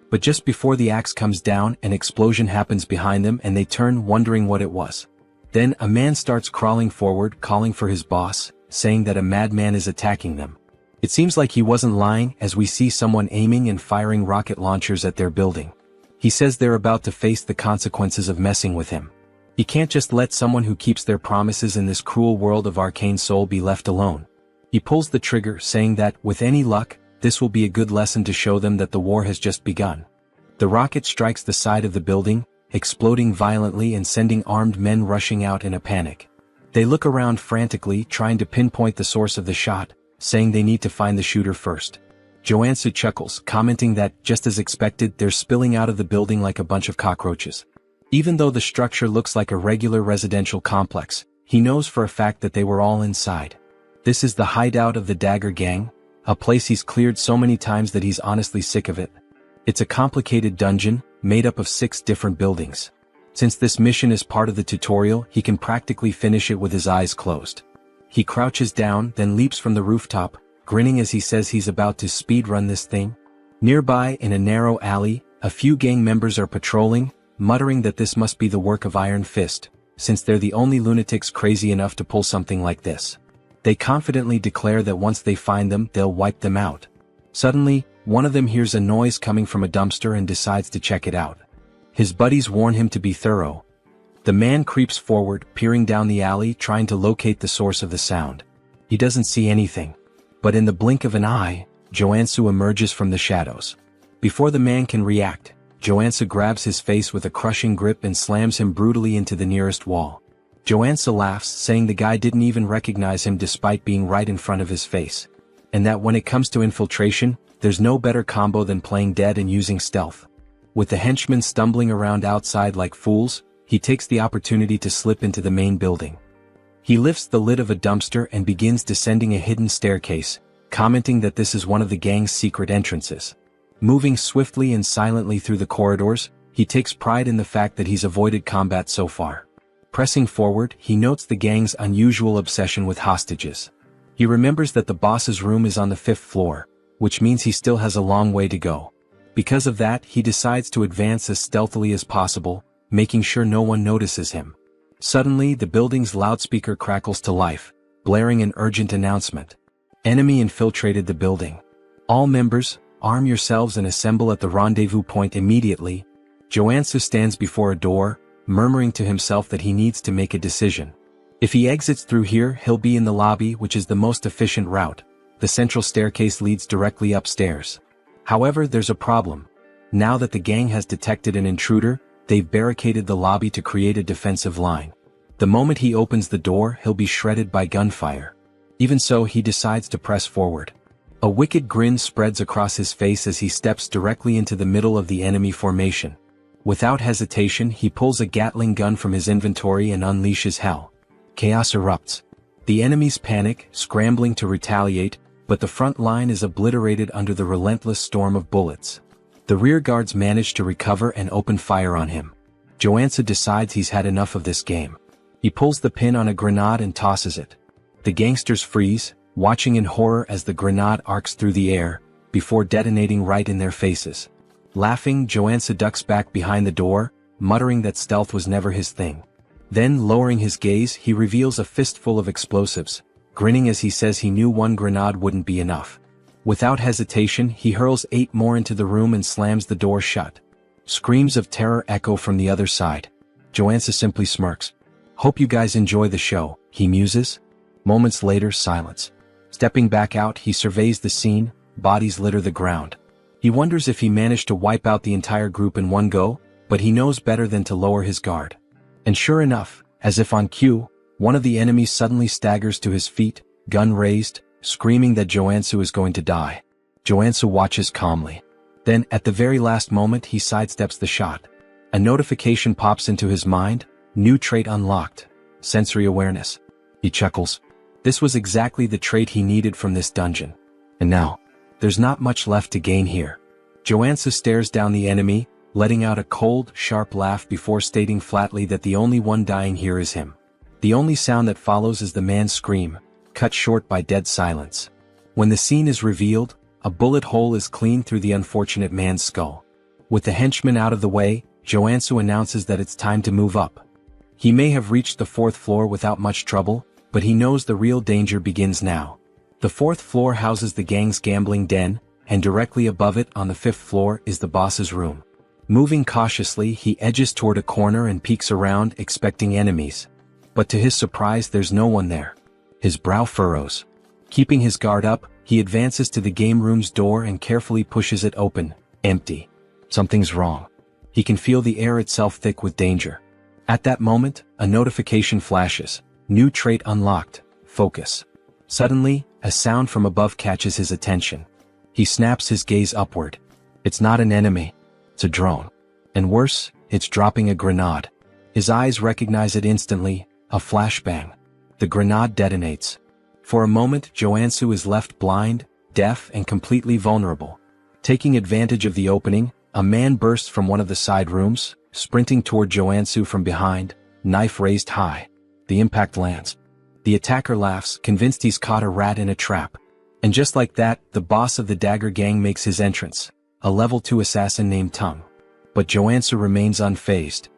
But just before the axe comes down, an explosion happens behind them and they turn, wondering what it was. Then a man starts crawling forward, calling for his boss, saying that a madman is attacking them. It seems like he wasn't lying, as we see someone aiming and firing rocket launchers at their building. He says they're about to face the consequences of messing with him. He can't just let someone who keeps their promises in this cruel world of arcane soul be left alone. He pulls the trigger, saying that, with any luck, this will be a good lesson to show them that the war has just begun. The rocket strikes the side of the building, exploding violently and sending armed men rushing out in a panic. They look around frantically, trying to pinpoint the source of the shot, saying they need to find the shooter first. Joansu chuckles, commenting that, just as expected, they're spilling out of the building like a bunch of cockroaches. Even though the structure looks like a regular residential complex, he knows for a fact that they were all inside. This is the hideout of the Dagger Gang, a place he's cleared so many times that he's honestly sick of it. It's a complicated dungeon, made up of 6 different buildings. Since this mission is part of the tutorial, he can practically finish it with his eyes closed. He crouches down, then leaps from the rooftop, grinning as he says he's about to speedrun this thing. Nearby, in a narrow alley, a few gang members are patrolling, muttering that this must be the work of Iron Fist, since they're the only lunatics crazy enough to pull something like this. They confidently declare that once they find them, they'll wipe them out. Suddenly, one of them hears a noise coming from a dumpster and decides to check it out. His buddies warn him to be thorough. The man creeps forward, peering down the alley, trying to locate the source of the sound. He doesn't see anything. But in the blink of an eye, Joansu emerges from the shadows. Before the man can react, Joansu grabs his face with a crushing grip and slams him brutally into the nearest wall. Joansu laughs, saying the guy didn't even recognize him despite being right in front of his face. And that when it comes to infiltration, there's no better combo than playing dead and using stealth. With the henchmen stumbling around outside like fools, he takes the opportunity to slip into the main building. He lifts the lid of a dumpster and begins descending a hidden staircase, commenting that this is one of the gang's secret entrances. Moving swiftly and silently through the corridors, he takes pride in the fact that he's avoided combat so far. Pressing forward, he notes the gang's unusual obsession with hostages. He remembers that the boss's room is on the 5th floor, which means he still has a long way to go. Because of that, he decides to advance as stealthily as possible, making sure no one notices him. Suddenly, the building's loudspeaker crackles to life, blaring an urgent announcement. Enemy infiltrated the building. All members, arm yourselves and assemble at the rendezvous point immediately. Joansu stands before a door, murmuring to himself that he needs to make a decision. If he exits through here, he'll be in the lobby, which is the most efficient route. The central staircase leads directly upstairs. However, there's a problem. Now that the gang has detected an intruder, they've barricaded the lobby to create a defensive line. The moment he opens the door, he'll be shredded by gunfire. Even so, he decides to press forward. A wicked grin spreads across his face as he steps directly into the middle of the enemy formation. Without hesitation, he pulls a Gatling gun from his inventory and unleashes hell. Chaos erupts. The enemies panic, scrambling to retaliate, but the front line is obliterated under the relentless storm of bullets. The rear guards manage to recover and open fire on him. Joansu decides he's had enough of this game. He pulls the pin on a grenade and tosses it. The gangsters freeze, watching in horror as the grenade arcs through the air, before detonating right in their faces. Laughing, Joansu ducks back behind the door, muttering that stealth was never his thing. Then, lowering his gaze, he reveals a fistful of explosives, grinning as he says he knew one grenade wouldn't be enough. Without hesitation, he hurls 8 more into the room and slams the door shut. Screams of terror echo from the other side. Joansu simply smirks. "Hope you guys enjoy the show," he muses. Moments later, silence. Stepping back out, he surveys the scene. Bodies litter the ground. He wonders if he managed to wipe out the entire group in one go, but he knows better than to lower his guard. And sure enough, as if on cue, one of the enemies suddenly staggers to his feet, gun raised, screaming that Joansu is going to die. Joansu watches calmly. Then, at the very last moment, he sidesteps the shot. A notification pops into his mind. New trait unlocked. Sensory awareness. He chuckles. This was exactly the trait he needed from this dungeon. And now, there's not much left to gain here. Joansu stares down the enemy, letting out a cold, sharp laugh before stating flatly that the only one dying here is him. The only sound that follows is the man's scream, cut short by dead silence. When the scene is revealed, a bullet hole is cleaned through the unfortunate man's skull. With the henchman out of the way, Joansu announces that it's time to move up. He may have reached the 4th floor without much trouble, but he knows the real danger begins now. The fourth floor houses the gang's gambling den, and directly above it on the fifth floor is the boss's room. Moving cautiously, he edges toward a corner and peeks around, expecting enemies. But to his surprise, there's no one there. His brow furrows. Keeping his guard up, he advances to the game room's door and carefully pushes it open. Empty. Something's wrong. He can feel the air itself thick with danger. At that moment, a notification flashes. New trait unlocked. Focus. Suddenly, a sound from above catches his attention. He snaps his gaze upward. It's not an enemy. It's a drone. And worse, it's dropping a grenade. His eyes recognize it instantly. A flashbang. The grenade detonates. For a moment, Joansu is left blind, deaf, and completely vulnerable. Taking advantage of the opening, a man bursts from one of the side rooms, sprinting toward Joansu from behind, knife raised high. The impact lands. The attacker laughs, convinced he's caught a rat in a trap. And just like that, the boss of the Dagger Gang makes his entrance, a level 2 assassin named Tung. But Joansu remains unfazed.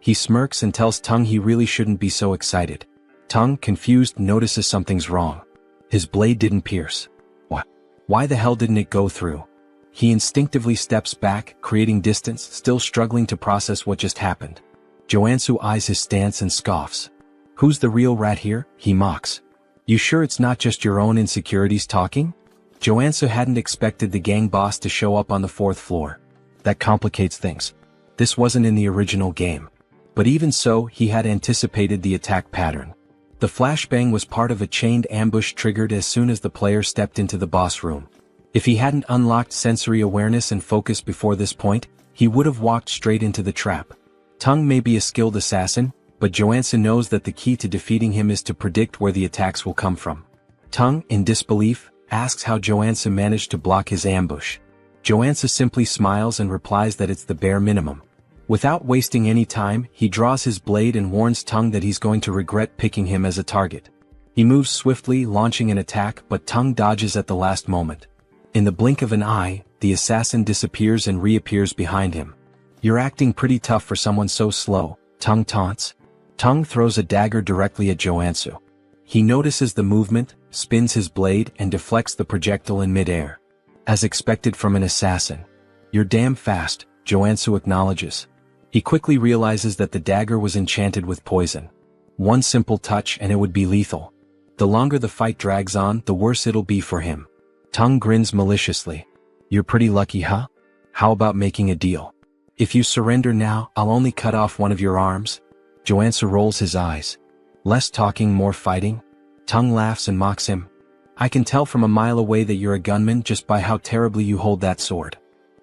He smirks and tells Tung he really shouldn't be so excited. Tung, confused, notices something's wrong. His blade didn't pierce. What? Why the hell didn't it go through? He instinctively steps back, creating distance, still struggling to process what just happened. Joansu eyes his stance and scoffs. Who's the real rat here? He mocks. You sure it's not just your own insecurities talking? Joansu hadn't expected the gang boss to show up on the fourth floor. That complicates things. This wasn't in the original game. But even so, he had anticipated the attack pattern. The flashbang was part of a chained ambush triggered as soon as the player stepped into the boss room. If he hadn't unlocked sensory awareness and focus before this point, he would have walked straight into the trap. Tung may be a skilled assassin, but Joansu knows that the key to defeating him is to predict where the attacks will come from. Tung, in disbelief, asks how Joansu managed to block his ambush. Joansu simply smiles and replies that it's the bare minimum. Without wasting any time, he draws his blade and warns Tung that he's going to regret picking him as a target. He moves swiftly, launching an attack, but Tung dodges at the last moment. In the blink of an eye, the assassin disappears and reappears behind him. You're acting pretty tough for someone so slow, Tung taunts. Tung throws a dagger directly at Joansu. He notices the movement, spins his blade, and deflects the projectile in midair. As expected from an assassin. You're damn fast, Joansu acknowledges. He quickly realizes that the dagger was enchanted with poison. One simple touch and it would be lethal. The longer the fight drags on, the worse it'll be for him. Tung grins maliciously. You're pretty lucky, huh? How about making a deal? If you surrender now, I'll only cut off one of your arms. Joansu rolls his eyes. Less talking, more fighting? Tung laughs and mocks him. I can tell from a mile away that you're a gunman just by how terribly you hold that sword.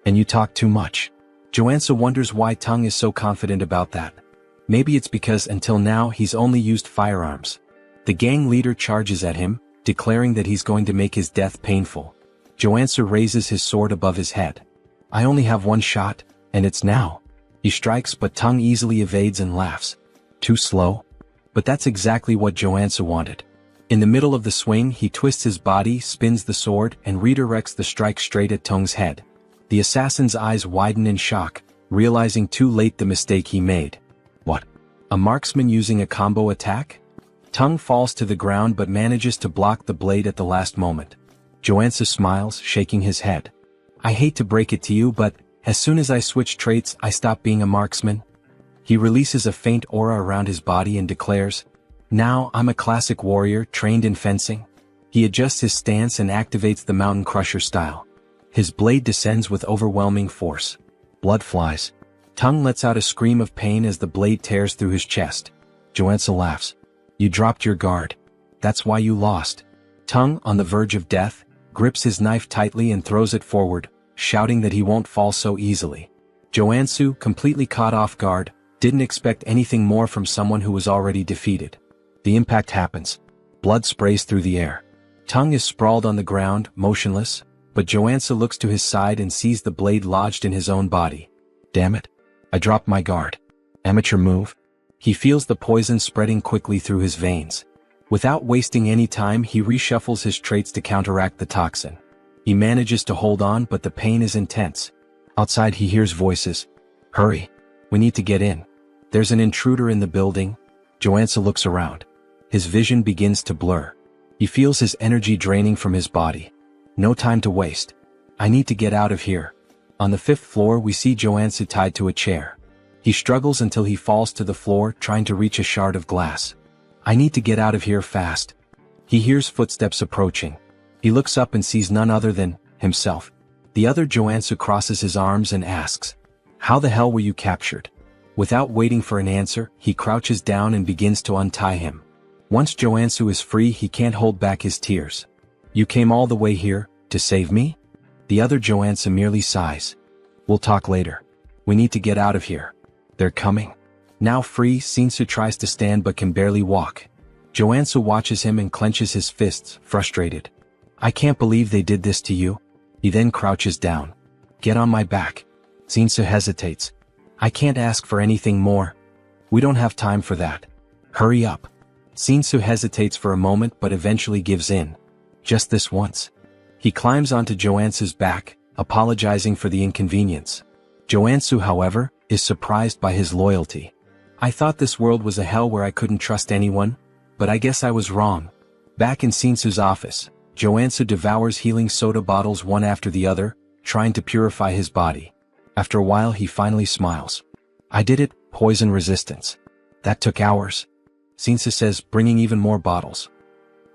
And you talk too much. Joansu wonders why Tung is so confident about that. Maybe it's because until now he's only used firearms. The gang leader charges at him, declaring that he's going to make his death painful. Joansu raises his sword above his head. I only have one shot, and it's now. He strikes, but Tung easily evades and laughs. Too slow? But that's exactly what Joansu wanted. In the middle of the swing, he twists his body, spins the sword, and redirects the strike straight at Tung's head. The assassin's eyes widen in shock, realizing too late the mistake he made. What? A marksman using a combo attack? Tung falls to the ground but manages to block the blade at the last moment. Joansu smiles, shaking his head. I hate to break it to you, but as soon as I switch traits, I stop being a marksman. He releases a faint aura around his body and declares, Now I'm a classic warrior trained in fencing. He adjusts his stance and activates the Mountain Crusher style. His blade descends with overwhelming force. Blood flies. Tung lets out a scream of pain as the blade tears through his chest. Joansu laughs. You dropped your guard. That's why you lost. Tung, on the verge of death, grips his knife tightly and throws it forward, shouting that he won't fall so easily. Joansu, completely caught off guard, didn't expect anything more from someone who was already defeated. The impact happens. Blood sprays through the air. Tung is sprawled on the ground, motionless, but Joansu looks to his side and sees the blade lodged in his own body. Damn it. I dropped my guard. Amateur move. He feels the poison spreading quickly through his veins. Without wasting any time, he reshuffles his traits to counteract the toxin. He manages to hold on, but the pain is intense. Outside he hears voices. Hurry. We need to get in. There's an intruder in the building. Joansu looks around. his vision begins to blur. He feels his energy draining from his body. No time to waste. I need to get out of here. On the 5th floor we see Joansu tied to a chair. He struggles until he falls to the floor trying to reach a shard of glass. I need to get out of here fast. He hears footsteps approaching. He looks up and sees none other than himself. The other Joansu crosses his arms and asks, "How the hell were you captured?" Without waiting for an answer, he crouches down and begins to untie him. Once Joansu is free, he can't hold back his tears. "You came all the way here, to save me?" The other Joansu merely sighs. "We'll talk later. We need to get out of here. They're coming." Now free, Shinsu tries to stand but can barely walk. Joansu watches him and clenches his fists, frustrated. "I can't believe they did this to you." He then crouches down. "Get on my back." Shinsu hesitates. "I can't ask for anything more. We don't have time for that. Hurry up." Shinsu hesitates for a moment but eventually gives in. "Just this once." He climbs onto Joansu's back, apologizing for the inconvenience. Joansu, however, is surprised by his loyalty. "I thought this world was a hell where I couldn't trust anyone, but I guess I was wrong." Back in Shinsu's office, Joansu devours healing soda bottles one after the other, trying to purify his body. After a while he finally smiles. "I did it, poison resistance. That took hours." Shinsu says, bringing even more bottles.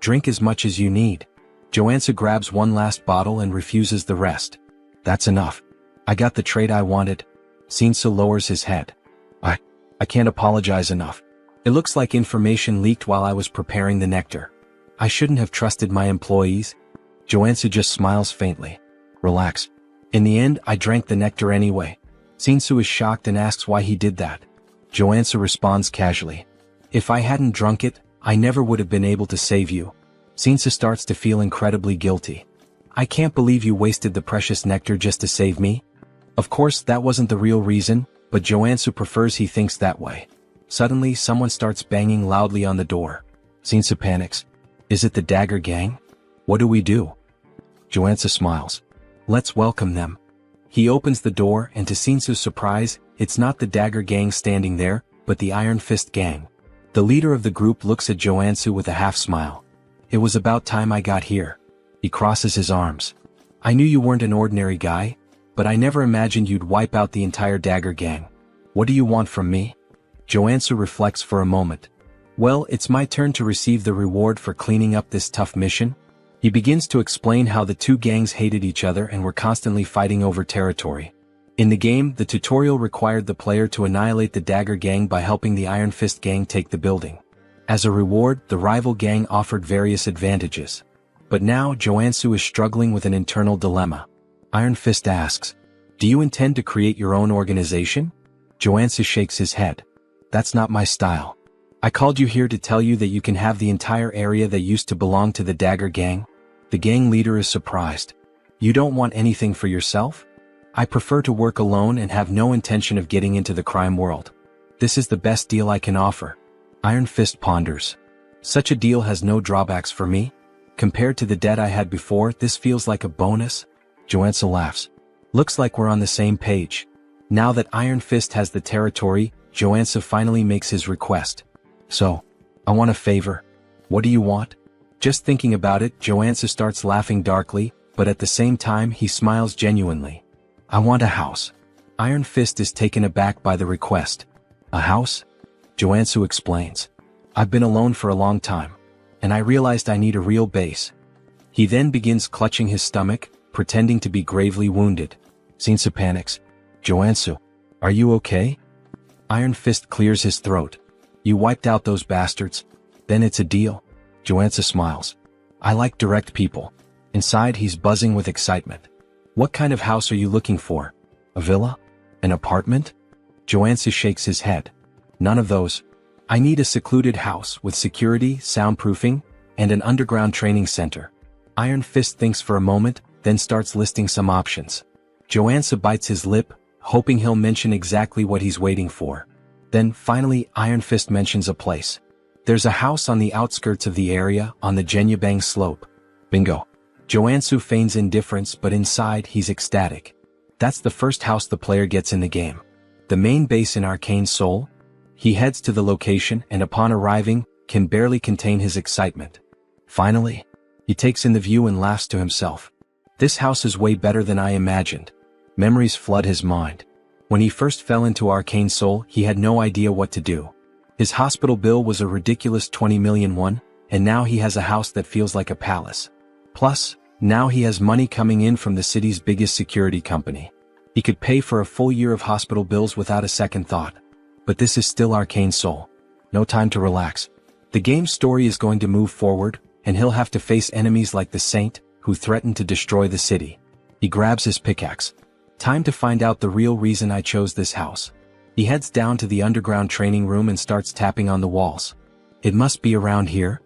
"Drink as much as you need." Joansu grabs one last bottle and refuses the rest. "That's enough. I got the trait I wanted." Shinsu lowers his head. I can't apologize enough. It looks like information leaked while I was preparing the nectar. I shouldn't have trusted my employees." Joansu just smiles faintly. "Relax. In the end, I drank the nectar anyway." Shinsu is shocked and asks why he did that. Joansu responds casually. "If I hadn't drunk it, I never would have been able to save you." Shinsu starts to feel incredibly guilty. "I can't believe you wasted the precious nectar just to save me." Of course, that wasn't the real reason, but Joansu prefers he thinks that way. Suddenly, someone starts banging loudly on the door. Shinsu panics. "Is it the Dagger Gang? What do we do?" Joansu smiles. "Let's welcome them." He opens the door and to Shinsu's surprise, it's not the Dagger Gang standing there, but the Iron Fist Gang. The leader of the group looks at Joansu with a half-smile. "It was about time I got here." He crosses his arms. "I knew you weren't an ordinary guy, but I never imagined you'd wipe out the entire Dagger Gang. What do you want from me?" Joansu reflects for a moment. "Well, it's my turn to receive the reward for cleaning up this tough mission." He begins to explain how the two gangs hated each other and were constantly fighting over territory. In the game, the tutorial required the player to annihilate the Dagger Gang by helping the Iron Fist Gang take the building. As a reward, the rival gang offered various advantages. But now, Joansu is struggling with an internal dilemma. Iron Fist asks, "Do you intend to create your own organization?" Joansu shakes his head. "That's not my style. I called you here to tell you that you can have the entire area that used to belong to the Dagger Gang." The gang leader is surprised. "You don't want anything for yourself?" "I prefer to work alone and have no intention of getting into the crime world. This is the best deal I can offer." Iron Fist ponders. "Such a deal has no drawbacks for me. Compared to the debt I had before, this feels like a bonus." Joansu laughs. "Looks like we're on the same page." Now that Iron Fist has the territory, Joansu finally makes his request. "So, I want a favor." "What do you want?" Just thinking about it, Joansu starts laughing darkly, but at the same time he smiles genuinely. "I want a house." Iron Fist is taken aback by the request. "A house?" Joansu explains. "I've been alone for a long time, and I realized I need a real base." He then begins clutching his stomach, pretending to be gravely wounded. Shinsu panics. "Joansu, are you okay?" Iron Fist clears his throat. "You wiped out those bastards. Then it's a deal." Joansu smiles. "I like direct people." Inside he's buzzing with excitement. "What kind of house are you looking for? A villa? An apartment?" Joansu shakes his head. "None of those. I need a secluded house with security, soundproofing, and an underground training center." Iron Fist thinks for a moment, then starts listing some options. Joansu bites his lip, hoping he'll mention exactly what he's waiting for. Then, finally, Iron Fist mentions a place. "There's a house on the outskirts of the area, on the Jenyabang slope." Bingo. Joansu feigns indifference, but inside he's ecstatic. That's the first house the player gets in the game. The main base in Arcane Soul? He heads to the location and upon arriving, can barely contain his excitement. Finally, he takes in the view and laughs to himself. This house is way better than I imagined. Memories flood his mind. When he first fell into Arcane Soul, he had no idea what to do. His hospital bill was a ridiculous 20 million won, and now he has a house that feels like a palace. Plus, now he has money coming in from the city's biggest security company. He could pay for a full year of hospital bills without a second thought. But this is still Arcane Soul. No time to relax. The game's story is going to move forward, and he'll have to face enemies like the Saint, who threaten to destroy the city. He grabs his pickaxe. Time to find out the real reason I chose this house. He heads down to the underground training room and starts tapping on the walls. It must be around here.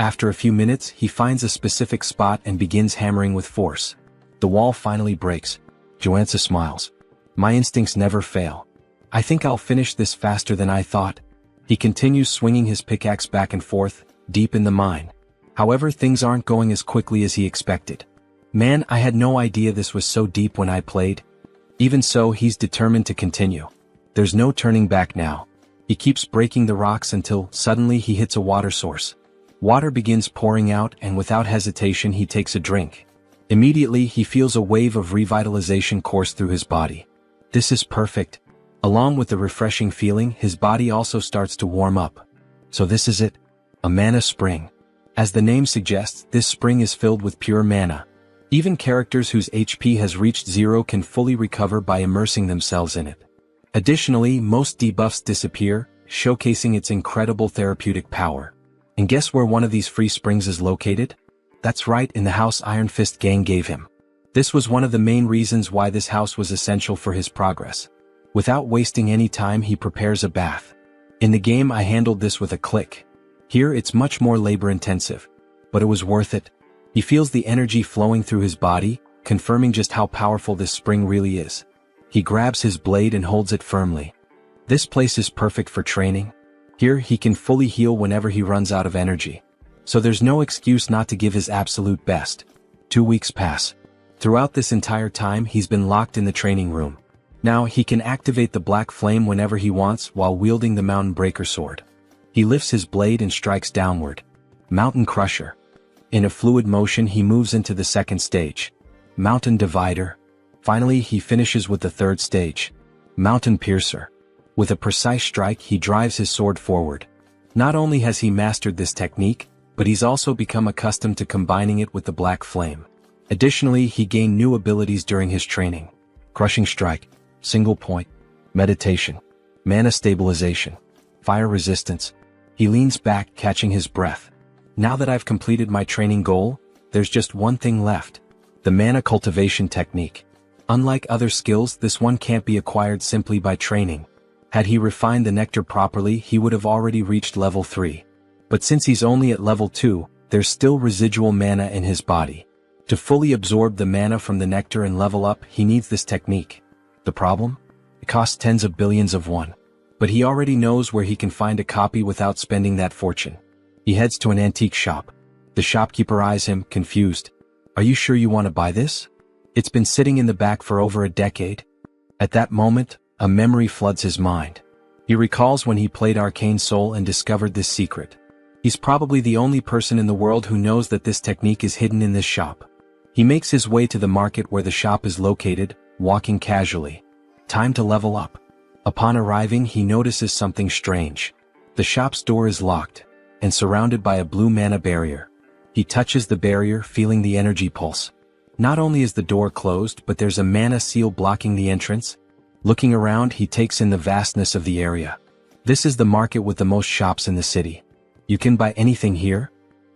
After a few minutes, he finds a specific spot and begins hammering with force. The wall finally breaks. Joansa smiles. My instincts never fail. I think I'll finish this faster than I thought. He continues swinging his pickaxe back and forth, deep in the mine. However, things aren't going as quickly as he expected. Man, I had no idea this was so deep when I played. Even so, he's determined to continue. There's no turning back now. He keeps breaking the rocks until, suddenly, he hits a water source. Water begins pouring out, and without hesitation he takes a drink. Immediately, he feels a wave of revitalization course through his body. This is perfect. Along with the refreshing feeling, his body also starts to warm up. So this is it. A mana spring. As the name suggests, this spring is filled with pure mana. Even characters whose HP has reached 0 can fully recover by immersing themselves in it. Additionally, most debuffs disappear, showcasing its incredible therapeutic power. And guess where one of these free springs is located? That's right, in the house Iron Fist Gang gave him. This was one of the main reasons why this house was essential for his progress. Without wasting any time, he prepares a bath. In the game, I handled this with a click. Here it's much more labor-intensive. But it was worth it. He feels the energy flowing through his body, confirming just how powerful this spring really is. He grabs his blade and holds it firmly. This place is perfect for training. Here he can fully heal whenever he runs out of energy. So there's no excuse not to give his absolute best. 2 weeks pass. Throughout this entire time, he's been locked in the training room. Now he can activate the black flame whenever he wants while wielding the Mountain Breaker sword. He lifts his blade and strikes downward. Mountain Crusher. In a fluid motion, he moves into the second stage. Mountain Divider. Finally, he finishes with the third stage. Mountain Piercer. With a precise strike, he drives his sword forward. Not only has he mastered this technique, but he's also become accustomed to combining it with the black flame. Additionally, he gained new abilities during his training. Crushing Strike. Single Point. Meditation. Mana Stabilization. Fire Resistance. He leans back, catching his breath. Now that I've completed my training goal, there's just one thing left. The Mana Cultivation Technique. Unlike other skills, this one can't be acquired simply by training. Had he refined the nectar properly, he would have already reached level 3. But since he's only at level 2, there's still residual mana in his body. To fully absorb the mana from the nectar and level up, he needs this technique. The problem? It costs tens of billions of won. But he already knows where he can find a copy without spending that fortune. He heads to an antique shop. The shopkeeper eyes him, confused. Are you sure you want to buy this? It's been sitting in the back for over a decade. At that moment, a memory floods his mind. He recalls when he played Arcane Soul and discovered this secret. He's probably the only person in the world who knows that this technique is hidden in this shop. He makes his way to the market where the shop is located, walking casually. Time to level up. Upon arriving, he notices something strange. The shop's door is locked, and surrounded by a blue mana barrier. He touches the barrier, feeling the energy pulse. Not only is the door closed, but there's a mana seal blocking the entrance. Looking around, he takes in the vastness of the area. This is the market with the most shops in the city. You can buy anything here,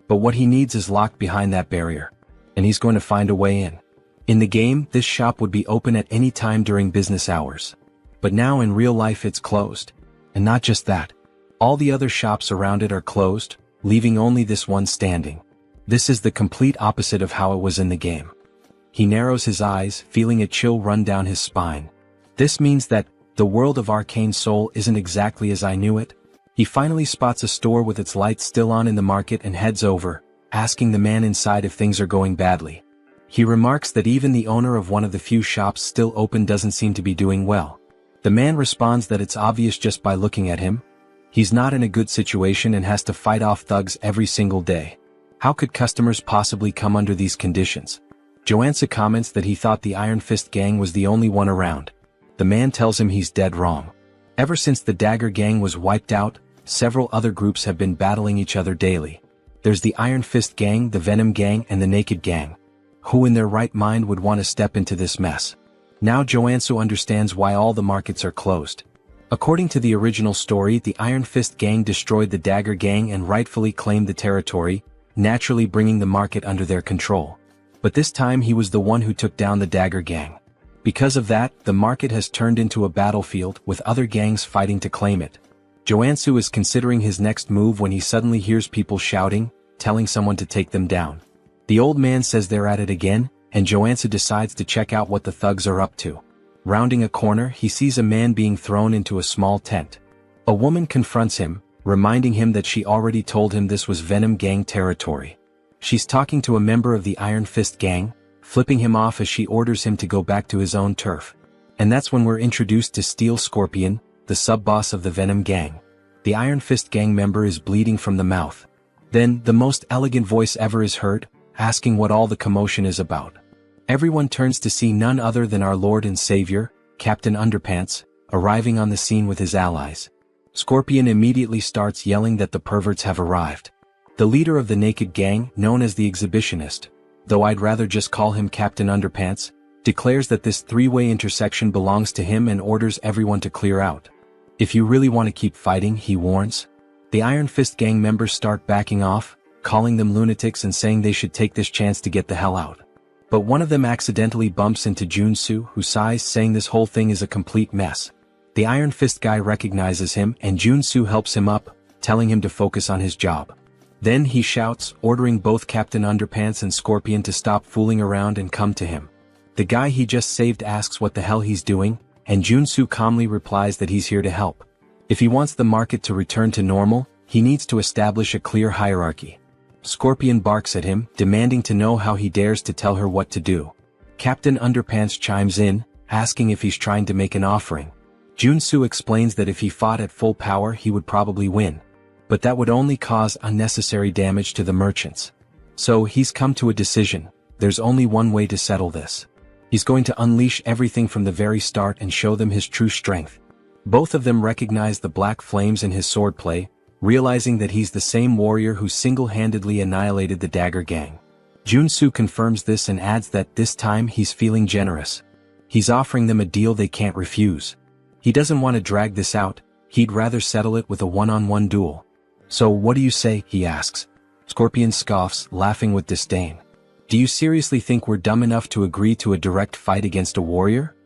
but what he needs is locked behind that barrier, and he's going to find a way in. In the game, this shop would be open at any time during business hours. But now in real life it's closed. And not just that. All the other shops around it are closed, leaving only this one standing. This is the complete opposite of how it was in the game. He narrows his eyes, feeling a chill run down his spine. This means that the world of Arcane Soul isn't exactly as I knew it. He finally spots a store with its lights still on in the market and heads over, asking the man inside if things are going badly. He remarks that even the owner of one of the few shops still open doesn't seem to be doing well. The man responds that it's obvious just by looking at him. He's not in a good situation and has to fight off thugs every single day. How could customers possibly come under these conditions? Joansa comments that he thought the Iron Fist gang was the only one around. The man tells him he's dead wrong. Ever since the Dagger gang was wiped out, several other groups have been battling each other daily. There's the Iron Fist gang, the Venom gang, and the Naked gang. Who in their right mind would want to step into this mess? Now Joansu understands why all the markets are closed. According to the original story, the Iron Fist gang destroyed the Dagger gang and rightfully claimed the territory, naturally bringing the market under their control. But this time he was the one who took down the Dagger gang. Because of that, the market has turned into a battlefield with other gangs fighting to claim it. Joansu is considering his next move when he suddenly hears people shouting, telling someone to take them down. The old man says they're at it again, and Joansu decides to check out what the thugs are up to. Rounding a corner, he sees a man being thrown into a small tent. A woman confronts him, reminding him that she already told him this was Venom gang territory. She's talking to a member of the Iron Fist gang, flipping him off as she orders him to go back to his own turf. And that's when we're introduced to Steel Scorpion, the sub-boss of the Venom gang. The Iron Fist gang member is bleeding from the mouth. Then, the most elegant voice ever is heard, asking what all the commotion is about. Everyone turns to see none other than our Lord and Savior, Captain Underpants, arriving on the scene with his allies. Scorpion immediately starts yelling that the perverts have arrived. The leader of the Naked gang, known as the Exhibitionist, though I'd rather just call him Captain Underpants, declares that this three-way intersection belongs to him and orders everyone to clear out. If you really want to keep fighting, he warns. The Iron Fist gang members start backing off, calling them lunatics and saying they should take this chance to get the hell out. But one of them accidentally bumps into Junsu, who sighs, saying this whole thing is a complete mess. The Iron Fist guy recognizes him and Junsu helps him up, telling him to focus on his job. Then he shouts, ordering both Captain Underpants and Scorpion to stop fooling around and come to him. The guy he just saved asks what the hell he's doing, and Junsu calmly replies that he's here to help. If he wants the market to return to normal, he needs to establish a clear hierarchy. Scorpion barks at him, demanding to know how he dares to tell her what to do. Captain Underpants chimes in, asking if he's trying to make an offering. Junsu explains that if he fought at full power he would probably win. But that would only cause unnecessary damage to the merchants. So he's come to a decision. There's only one way to settle this. He's going to unleash everything from the very start and show them his true strength. Both of them recognize the black flames in his swordplay, realizing that he's the same warrior who single-handedly annihilated the Dagger gang. Junsu confirms this and adds that this time he's feeling generous. He's offering them a deal they can't refuse. He doesn't want to drag this out, he'd rather settle it with a one-on-one duel. So what do you say, he asks. Scorpion scoffs, laughing with disdain. Do you seriously think we're dumb enough to agree to a direct fight against a warrior?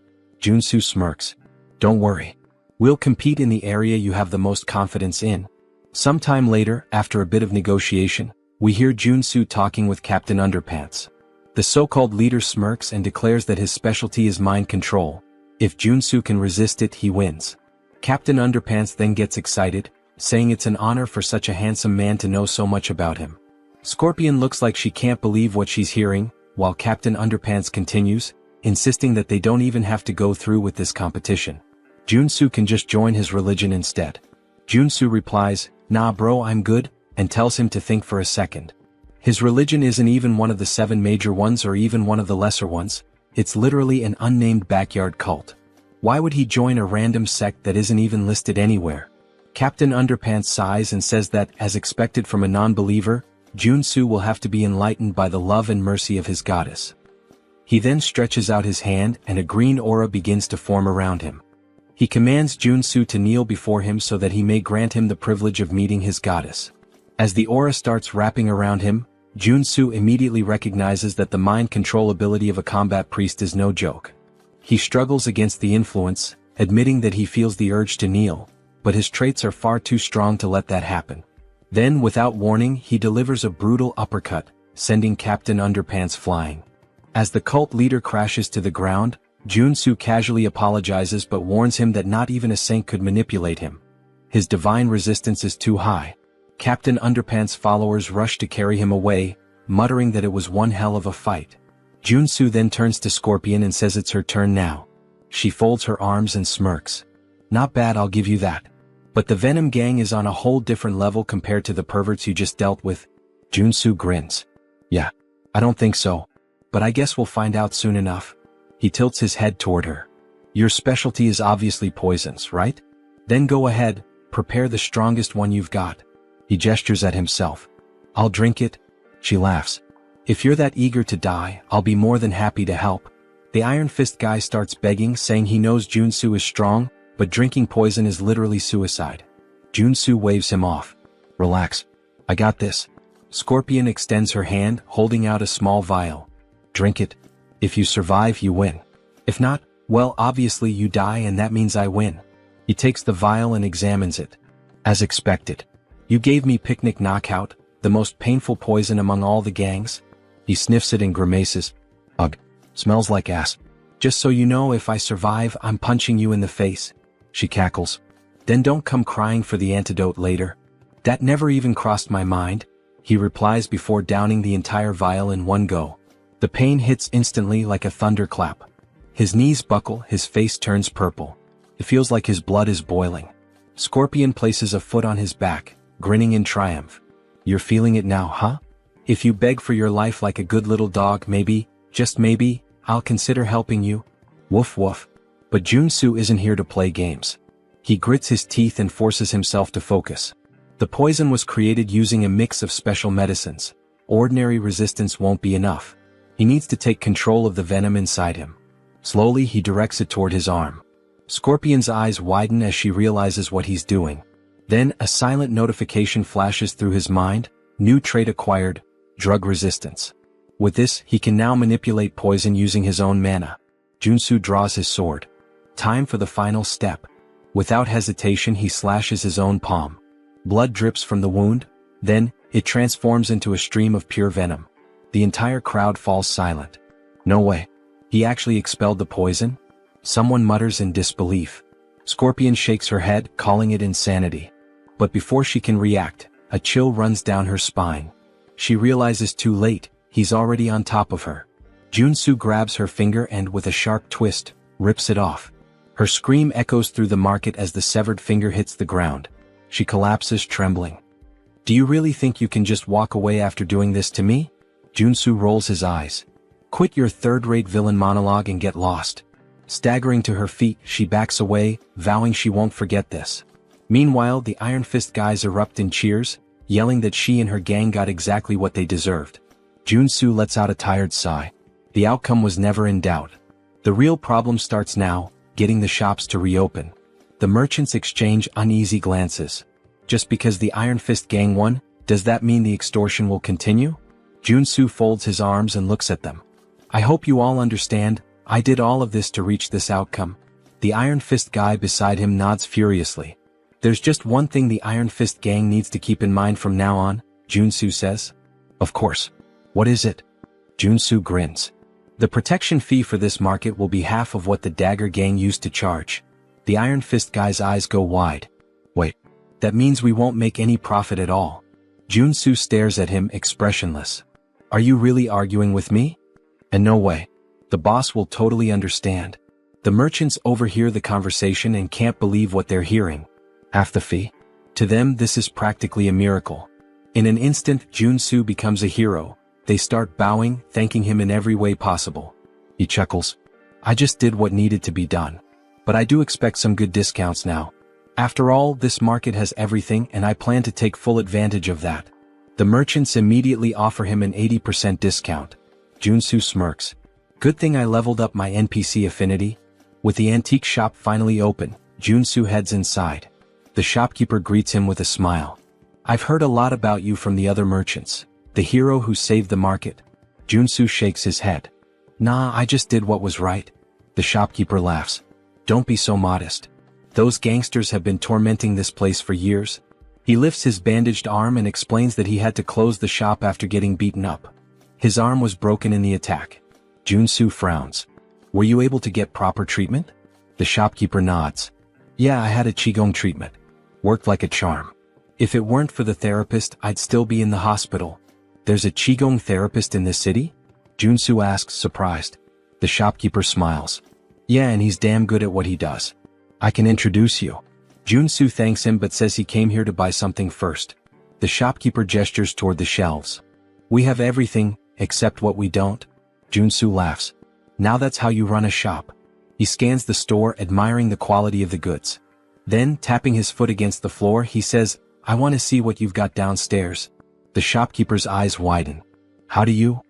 Junsu smirks. Don't worry. We'll compete in the area you have the most confidence in. Sometime later, after a bit of negotiation, we hear Junsu talking with Captain Underpants. The so-called leader smirks and declares that his specialty is mind control. If Junsu can resist it, he wins. Captain Underpants then gets excited, saying it's an honor for such a handsome man to know so much about him. Scorpion looks like she can't believe what she's hearing, while Captain Underpants continues, insisting that they don't even have to go through with this competition. Junsu can just join his religion instead. Junsu replies, "Nah bro, I'm good," and tells him to think for a second. His religion isn't even one of the 7 major ones or even one of the lesser ones, it's literally an unnamed backyard cult. Why would he join a random sect that isn't even listed anywhere? Captain Underpants sighs and says that, as expected from a non-believer, Junsu will have to be enlightened by the love and mercy of his goddess. He then stretches out his hand and a green aura begins to form around him. He commands Junsu to kneel before him so that he may grant him the privilege of meeting his goddess. As the aura starts wrapping around him, Junsu immediately recognizes that the mind control ability of a combat priest is no joke. He struggles against the influence, admitting that he feels the urge to kneel, but his traits are far too strong to let that happen. Then, without warning, he delivers a brutal uppercut, sending Captain Underpants flying. As the cult leader crashes to the ground, Junsu casually apologizes but warns him that not even a saint could manipulate him. His divine resistance is too high. Captain Underpants' followers rush to carry him away, muttering that it was one hell of a fight. Junsu then turns to Scorpion and says it's her turn now. She folds her arms and smirks. Not bad, I'll give you that. But the Venom gang is on a whole different level compared to the perverts you just dealt with. Junsu grins. Yeah, I don't think so. But I guess we'll find out soon enough. He tilts his head toward her. Your specialty is obviously poisons, right? Then go ahead, prepare the strongest one you've got. He gestures at himself. I'll drink it. She laughs. If you're that eager to die, I'll be more than happy to help. The Iron Fist guy starts begging, saying he knows Junsu is strong, but drinking poison is literally suicide. Junsu waves him off. Relax. I got this. Scorpion extends her hand, holding out a small vial. Drink it. If you survive, you win. If not, well, obviously you die and that means I win. He takes the vial and examines it. As expected. You gave me picnic knockout, the most painful poison among all the gangs. He sniffs it and grimaces. Ugh. Smells like ass. Just so you know, if I survive, I'm punching you in the face. She cackles. Then don't come crying for the antidote later. That never even crossed my mind. He replies before downing the entire vial in one go. The pain hits instantly like a thunderclap. His knees buckle, his face turns purple. It feels like his blood is boiling. Scorpion places a foot on his back, grinning in triumph. You're feeling it now, huh? If you beg for your life like a good little dog, maybe, just maybe, I'll consider helping you. Woof woof. But Junsu isn't here to play games. He grits his teeth and forces himself to focus. The poison was created using a mix of special medicines. Ordinary resistance won't be enough. He needs to take control of the venom inside him. Slowly he directs it toward his arm. Scorpion's eyes widen as she realizes what he's doing. Then a silent notification flashes through his mind. New trait acquired, drug resistance. With this, he can now manipulate poison using his own mana. Junsu draws his sword. Time for the final step. Without hesitation, he slashes his own palm. Blood drips from the wound, then, it transforms into a stream of pure venom. The entire crowd falls silent. No way. He actually expelled the poison? Someone mutters in disbelief. Scorpion shakes her head, calling it insanity. But before she can react, a chill runs down her spine. She realizes too late, he's already on top of her. Junsu grabs her finger and, with a sharp twist, rips it off. Her scream echoes through the market as the severed finger hits the ground. She collapses, trembling. Do you really think you can just walk away after doing this to me? Junsu rolls his eyes. Quit your third-rate villain monologue and get lost. Staggering to her feet, she backs away, vowing she won't forget this. Meanwhile, the Iron Fist guys erupt in cheers, yelling that she and her gang got exactly what they deserved. Junsu lets out a tired sigh. The outcome was never in doubt. The real problem starts now, getting the shops to reopen. The merchants exchange uneasy glances. Just because the Iron Fist gang won, does that mean the extortion will continue? Junsu folds his arms and looks at them. I hope you all understand, I did all of this to reach this outcome. The Iron Fist guy beside him nods furiously. There's just one thing the Iron Fist gang needs to keep in mind from now on, Junsu says. Of course. What is it? Junsu grins. The protection fee for this market will be half of what the Dagger gang used to charge. The Iron Fist guy's eyes go wide. Wait, that means we won't make any profit at all. Junsu stares at him, expressionless. Are you really arguing with me? And no way. The boss will totally understand. The merchants overhear the conversation and can't believe what they're hearing. Half the fee? To them, this is practically a miracle. In an instant, Junsu becomes a hero. They start bowing, thanking him in every way possible. He chuckles. I just did what needed to be done. But I do expect some good discounts now. After all, this market has everything and I plan to take full advantage of that. The merchants immediately offer him an 80% discount. Junsu smirks. Good thing I leveled up my NPC affinity. With the antique shop finally open, Junsu heads inside. The shopkeeper greets him with a smile. I've heard a lot about you from the other merchants. The hero who saved the market. Junsu shakes his head. Nah, I just did what was right. The shopkeeper laughs. Don't be so modest. Those gangsters have been tormenting this place for years. He lifts his bandaged arm and explains that he had to close the shop after getting beaten up. His arm was broken in the attack. Junsu frowns. Were you able to get proper treatment? The shopkeeper nods. Yeah, I had a Qigong treatment. Worked like a charm. If it weren't for the therapist, I'd still be in the hospital. There's a Qigong therapist in this city? Junsu asks, surprised. The shopkeeper smiles. Yeah, and he's damn good at what he does. I can introduce you. Junsu thanks him but says he came here to buy something first. The shopkeeper gestures toward the shelves. We have everything, except what we don't. Junsu laughs. Now that's how you run a shop. He scans the store, admiring the quality of the goods. Then, tapping his foot against the floor, he says, I want to see what you've got downstairs. The shopkeeper's eyes widen. How do you?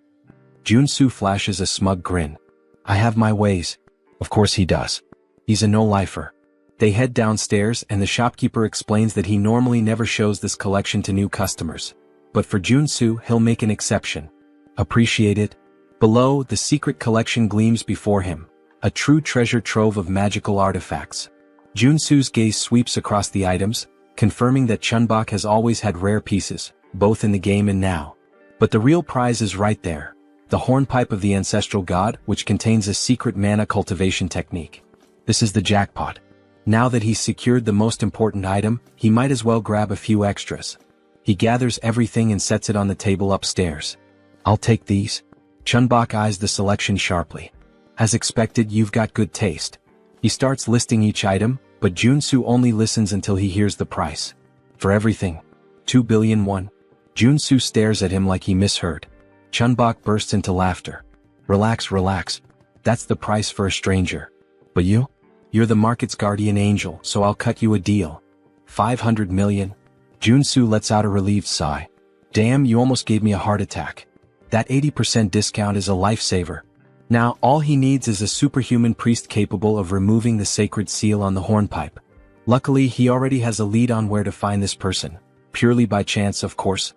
Junsu flashes a smug grin. I have my ways. Of course he does. He's a no-lifer. They head downstairs and the shopkeeper explains that he normally never shows this collection to new customers. But for Junsu, he'll make an exception. Appreciate it? Below, the secret collection gleams before him. A true treasure trove of magical artifacts. Junsu's gaze sweeps across the items, confirming that Chunbok has always had rare pieces, both in the game and now. But the real prize is right there. The hornpipe of the ancestral god, which contains a secret mana cultivation technique. This is the jackpot. Now that he's secured the most important item, he might as well grab a few extras. He gathers everything and sets it on the table upstairs. I'll take these. Chunbok eyes the selection sharply. As expected, you've got good taste. He starts listing each item, but Junsu only listens until he hears the price. For everything. 2 billion won. Junsu stares at him like he misheard. Chunbok bursts into laughter. Relax, relax. That's the price for a stranger. But you? You're the market's guardian angel, so I'll cut you a deal. 500 million. Junsu lets out a relieved sigh. Damn, you almost gave me a heart attack. That 80% discount is a lifesaver. Now, all he needs is a superhuman priest capable of removing the sacred seal on the hornpipe. Luckily, he already has a lead on where to find this person. Purely by chance, of course.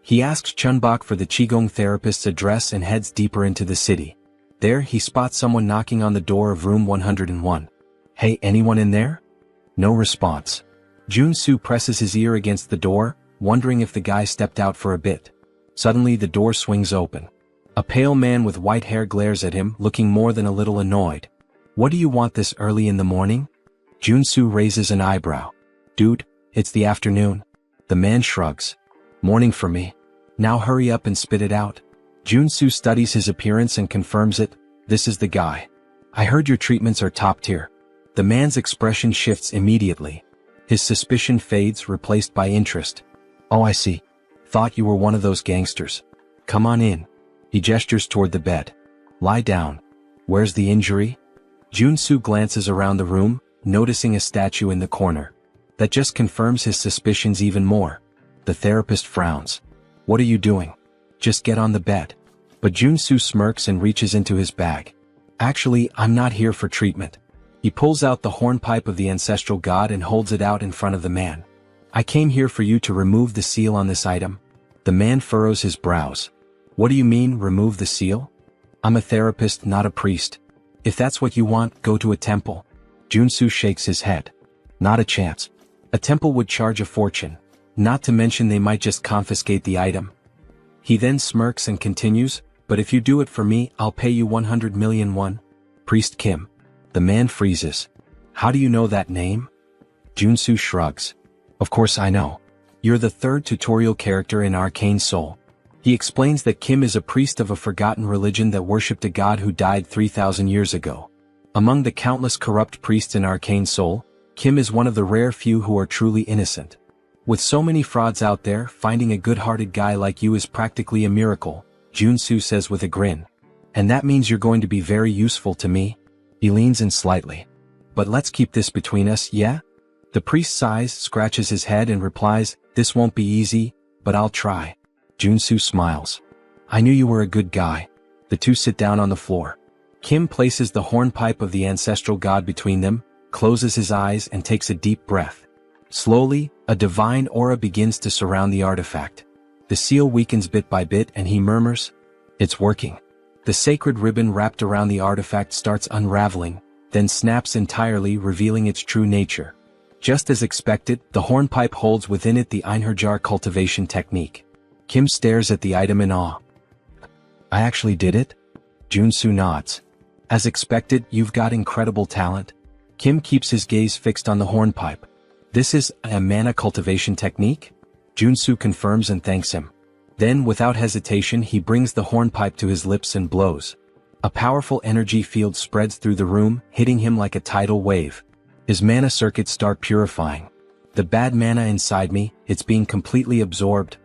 He asks Chunbok for the Qigong therapist's address and heads deeper into the city. There, he spots someone knocking on the door of room 101. Hey, anyone in there? No response. Junsu presses his ear against the door, wondering if the guy stepped out for a bit. Suddenly the door swings open. A pale man with white hair glares at him, looking more than a little annoyed. What do you want this early in the morning? Junsu raises an eyebrow. Dude, it's the afternoon. The man shrugs. Morning for me. Now hurry up and spit it out. Junsu studies his appearance and confirms it. This is the guy. I heard your treatments are top tier. The man's expression shifts immediately. His suspicion fades, replaced by interest. Oh, I see. Thought you were one of those gangsters. Come on in. He gestures toward the bed. Lie down. Where's the injury? Junsu glances around the room, noticing a statue in the corner. That just confirms his suspicions even more. The therapist frowns. What are you doing? Just get on the bed. But Junsu smirks and reaches into his bag. Actually, I'm not here for treatment. He pulls out the hornpipe of the ancestral god and holds it out in front of the man. I came here for you to remove the seal on this item. The man furrows his brows. What do you mean, remove the seal? I'm a therapist, not a priest. If that's what you want, go to a temple. Junsu shakes his head. Not a chance. A temple would charge a fortune. Not to mention they might just confiscate the item. He then smirks and continues, but if you do it for me, I'll pay you 100 million won. Priest Kim. The man freezes. How do you know that name? Junsu shrugs. Of course I know. You're the third tutorial character in Arcane Soul. He explains that Kim is a priest of a forgotten religion that worshipped a god who died 3,000 years ago. Among the countless corrupt priests in Arcane Soul, Kim is one of the rare few who are truly innocent. With so many frauds out there, finding a good-hearted guy like you is practically a miracle, Junsu says with a grin. And that means you're going to be very useful to me? He leans in slightly. But let's keep this between us, yeah? The priest sighs, scratches his head and replies, this won't be easy, but I'll try. Junsu smiles. I knew you were a good guy. The two sit down on the floor. Kim places the hornpipe of the ancestral god between them, closes his eyes and takes a deep breath. Slowly, a divine aura begins to surround the artifact. The seal weakens bit by bit and he murmurs, it's working. The sacred ribbon wrapped around the artifact starts unraveling, then snaps entirely, revealing its true nature. Just as expected, the hornpipe holds within it the Einherjar cultivation technique. Kim stares at the item in awe. I actually did it? Junsu nods. As expected, you've got incredible talent. Kim keeps his gaze fixed on the hornpipe. This is a mana cultivation technique? Junsu confirms and thanks him. Then, without hesitation, he brings the hornpipe to his lips and blows. A powerful energy field spreads through the room, hitting him like a tidal wave. His mana circuits start purifying. The bad mana inside me, it's being completely absorbed.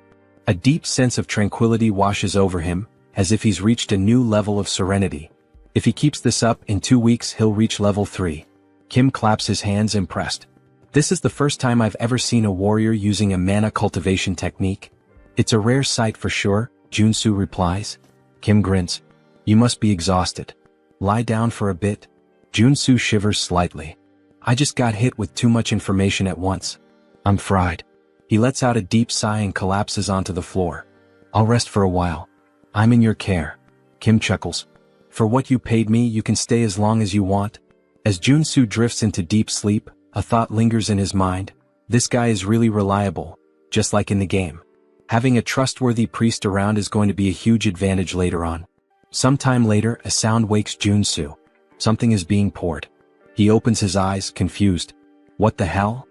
A deep sense of tranquility washes over him, as if he's reached a new level of serenity. If he keeps this up, in 2 weeks he'll reach level 3. Kim claps his hands impressed. This is the first time I've ever seen a warrior using a mana cultivation technique. It's a rare sight for sure, Junsu replies. Kim grins. You must be exhausted. Lie down for a bit. Junsu shivers slightly. I just got hit with too much information at once. I'm fried. He lets out a deep sigh and collapses onto the floor. I'll rest for a while. I'm in your care. Kim chuckles. For what you paid me, you can stay as long as you want. As Junsu drifts into deep sleep, a thought lingers in his mind. This guy is really reliable, just like in the game. Having a trustworthy priest around is going to be a huge advantage later on. Sometime later, a sound wakes Junsu. Something is being poured. He opens his eyes, confused. What the hell?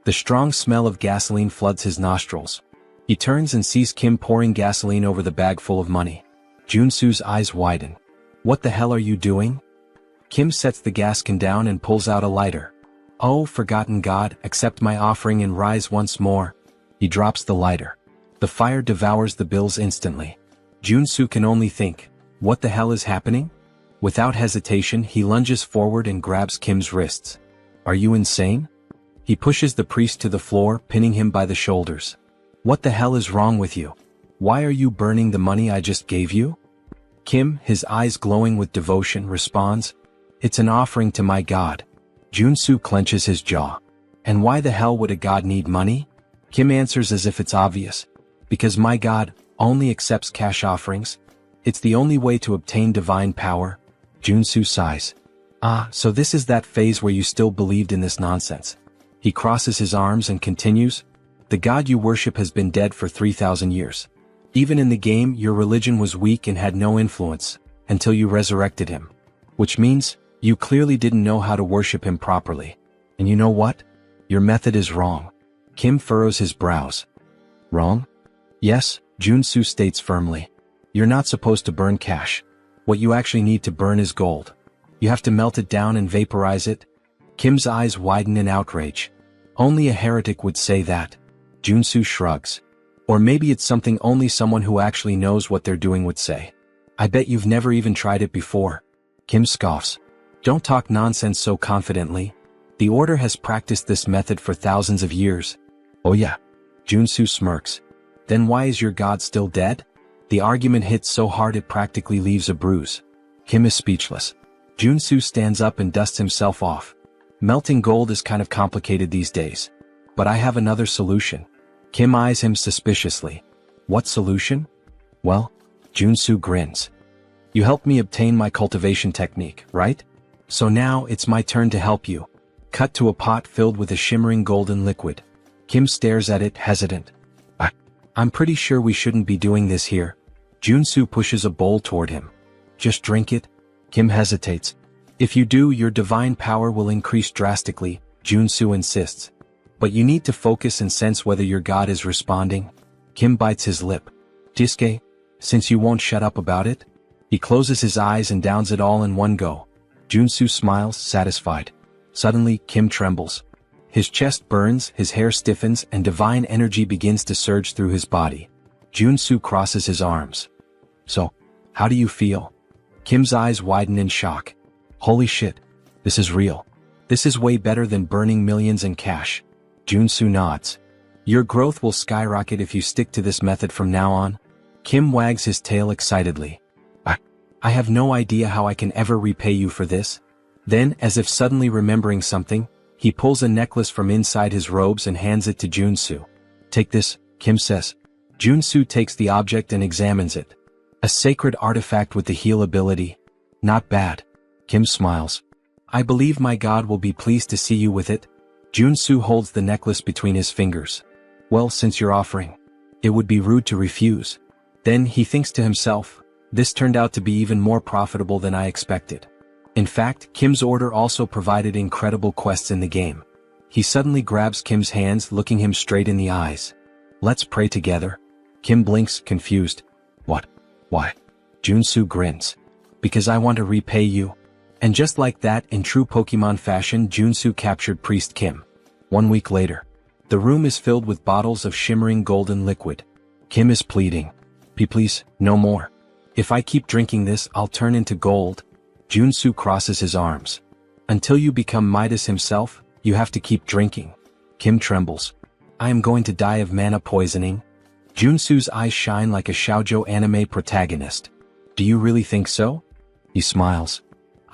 The strong smell of gasoline floods his nostrils. He turns and sees Kim pouring gasoline over the bag full of money. Junsu's eyes widen. What the hell are you doing? Kim sets the gas can down and pulls out a lighter. Oh, forgotten god, accept my offering and rise once more. He drops the lighter. The fire devours the bills instantly. Junsu can only think, what the hell is happening? Without hesitation, he lunges forward and grabs Kim's wrists. Are you insane? He pushes the priest to the floor, pinning him by the shoulders. What the hell is wrong with you? Why are you burning the money I just gave you? Kim, his eyes glowing with devotion, responds, It's an offering to my god. Junsu clenches his jaw. And why the hell would a god need money? Kim answers as if it's obvious. Because my god only accepts cash offerings. It's the only way to obtain divine power. Junsu sighs. Ah, so this is that phase where you still believed in this nonsense. He crosses his arms and continues, The god you worship has been dead for 3,000 years. Even in the game, your religion was weak and had no influence, until you resurrected him. Which means, you clearly didn't know how to worship him properly. And you know what? Your method is wrong. Kim furrows his brows. Wrong? Yes, Junsu states firmly. You're not supposed to burn cash. What you actually need to burn is gold. You have to melt it down and vaporize it. Kim's eyes widen in outrage. Only a heretic would say that. Junsu shrugs. Or maybe it's something only someone who actually knows what they're doing would say. I bet you've never even tried it before. Kim scoffs. Don't talk nonsense so confidently. The order has practiced this method for thousands of years. Oh yeah. Junsu smirks. Then why is your god still dead? The argument hits so hard it practically leaves a bruise. Kim is speechless. Junsu stands up and dusts himself off. Melting gold is kind of complicated these days. But I have another solution. Kim eyes him suspiciously. What solution? Well, Junsu grins. You helped me obtain my cultivation technique, right? So now it's my turn to help you. Cut to a pot filled with a shimmering golden liquid. Kim stares at it, hesitant. I'm pretty sure we shouldn't be doing this here. Junsu pushes a bowl toward him. Just drink it. Kim hesitates. If you do, your divine power will increase drastically, Junsu insists. But you need to focus and sense whether your god is responding. Kim bites his lip. Jiske, since you won't shut up about it? He closes his eyes and downs it all in one go. Junsu smiles, satisfied. Suddenly, Kim trembles. His chest burns, his hair stiffens, and divine energy begins to surge through his body. Junsu crosses his arms. So, how do you feel? Kim's eyes widen in shock. Holy shit. This is real. This is way better than burning millions in cash. Junsu nods. Your growth will skyrocket if you stick to this method from now on. Kim wags his tail excitedly. I have no idea how I can ever repay you for this. Then, as if suddenly remembering something, he pulls a necklace from inside his robes and hands it to Junsu. Take this, Kim says. Junsu takes the object and examines it. A sacred artifact with the heal ability. Not bad. Kim smiles. I believe my god will be pleased to see you with it. Junsu holds the necklace between his fingers. Well, since you're offering, it would be rude to refuse. Then he thinks to himself, this turned out to be even more profitable than I expected. In fact, Kim's order also provided incredible quests in the game. He suddenly grabs Kim's hands, looking him straight in the eyes. Let's pray together. Kim blinks, confused. What? Why? Junsu grins. Because I want to repay you. And just like that, in true Pokemon fashion, Junsu captured Priest Kim. 1 week later. The room is filled with bottles of shimmering golden liquid. Kim is pleading. Please, no more. If I keep drinking this, I'll turn into gold. Junsu crosses his arms. Until you become Midas himself, you have to keep drinking. Kim trembles. I am going to die of mana poisoning. Junsu's eyes shine like a shoujo anime protagonist. Do you really think so? He smiles.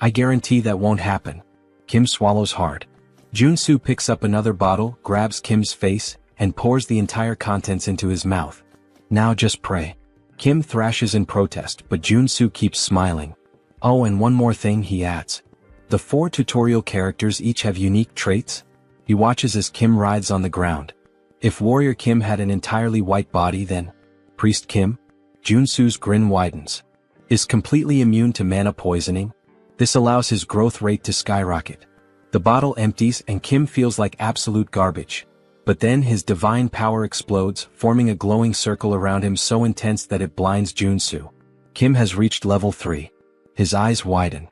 I guarantee that won't happen. Kim swallows hard. Junsu picks up another bottle, grabs Kim's face, and pours the entire contents into his mouth. Now just pray. Kim thrashes in protest, but Junsu keeps smiling. Oh, and one more thing, he adds. The 4 tutorial characters each have unique traits. He watches as Kim writhes on the ground. If Warrior Kim had an entirely white body, then Priest Kim? Junsu's grin widens. Is completely immune to mana poisoning. This allows his growth rate to skyrocket. The bottle empties and Kim feels like absolute garbage. But then his divine power explodes, forming a glowing circle around him so intense that it blinds Junsu. Kim has reached level 3. His eyes widen.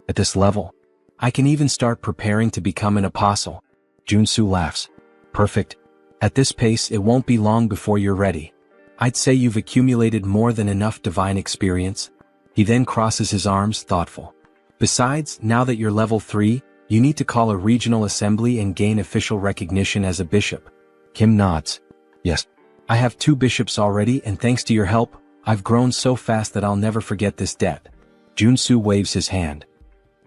At this level, I can even start preparing to become an apostle. Junsu laughs. Perfect. At this pace, it won't be long before you're ready. I'd say you've accumulated more than enough divine experience. He then crosses his arms, thoughtful. Besides, now that you're level 3, you need to call a regional assembly and gain official recognition as a bishop. Kim nods. Yes. I have 2 bishops already, and thanks to your help, I've grown so fast that I'll never forget this debt. Junsu waves his hand.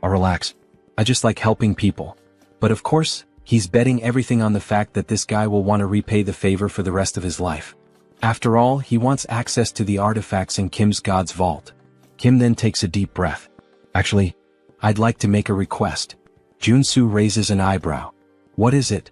Oh, relax. I just like helping people. But of course, he's betting everything on the fact that this guy will want to repay the favor for the rest of his life. After all, he wants access to the artifacts in Kim's God's vault. Kim then takes a deep breath. Actually, I'd like to make a request. Junsu raises an eyebrow. What is it?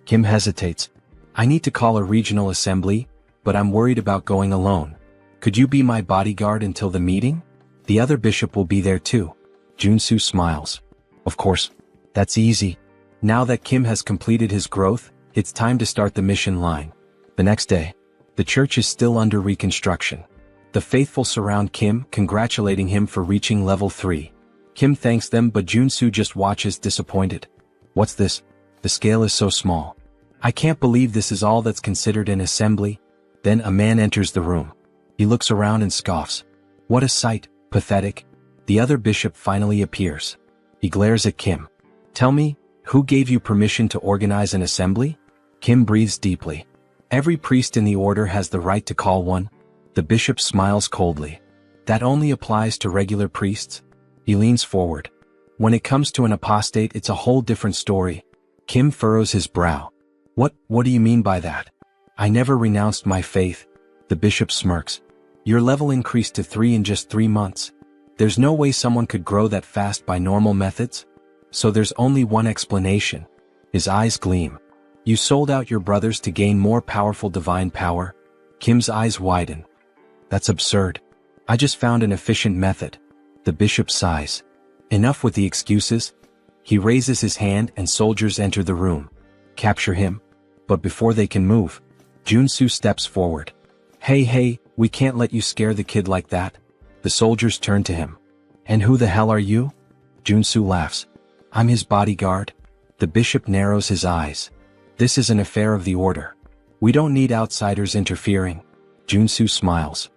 Kim hesitates. I need to call a regional assembly, but I'm worried about going alone. Could you be my bodyguard until the meeting? The other bishop will be there too. Junsu smiles. Of course. That's easy. Now that Kim has completed his growth, it's time to start the mission line. The next day, the church is still under reconstruction. The faithful surround Kim, congratulating him for reaching level 3. Kim thanks them, but Junsu just watches disappointed. What's this? The scale is so small. I can't believe this is all that's considered an assembly. Then a man enters the room. He looks around and scoffs. What a sight, pathetic. The other bishop finally appears. He glares at Kim. Tell me, who gave you permission to organize an assembly? Kim breathes deeply. Every priest in the order has the right to call one. The bishop smiles coldly. That only applies to regular priests. He leans forward. When it comes to an apostate, it's a whole different story. Kim furrows his brow. What do you mean by that? I never renounced my faith. The bishop smirks. Your level increased to 3 in just 3 months. There's no way someone could grow that fast by normal methods. So there's only one explanation. His eyes gleam. You sold out your brothers to gain more powerful divine power? Kim's eyes widen. That's absurd. I just found an efficient method. The bishop sighs. Enough with the excuses. He raises his hand and soldiers enter the room. Capture him. But before they can move, Junsu steps forward. Hey, we can't let you scare the kid like that. The soldiers turn to him. And who the hell are you? Junsu laughs. I'm his bodyguard. The bishop narrows his eyes. This is an affair of the order. We don't need outsiders interfering. Junsu smiles.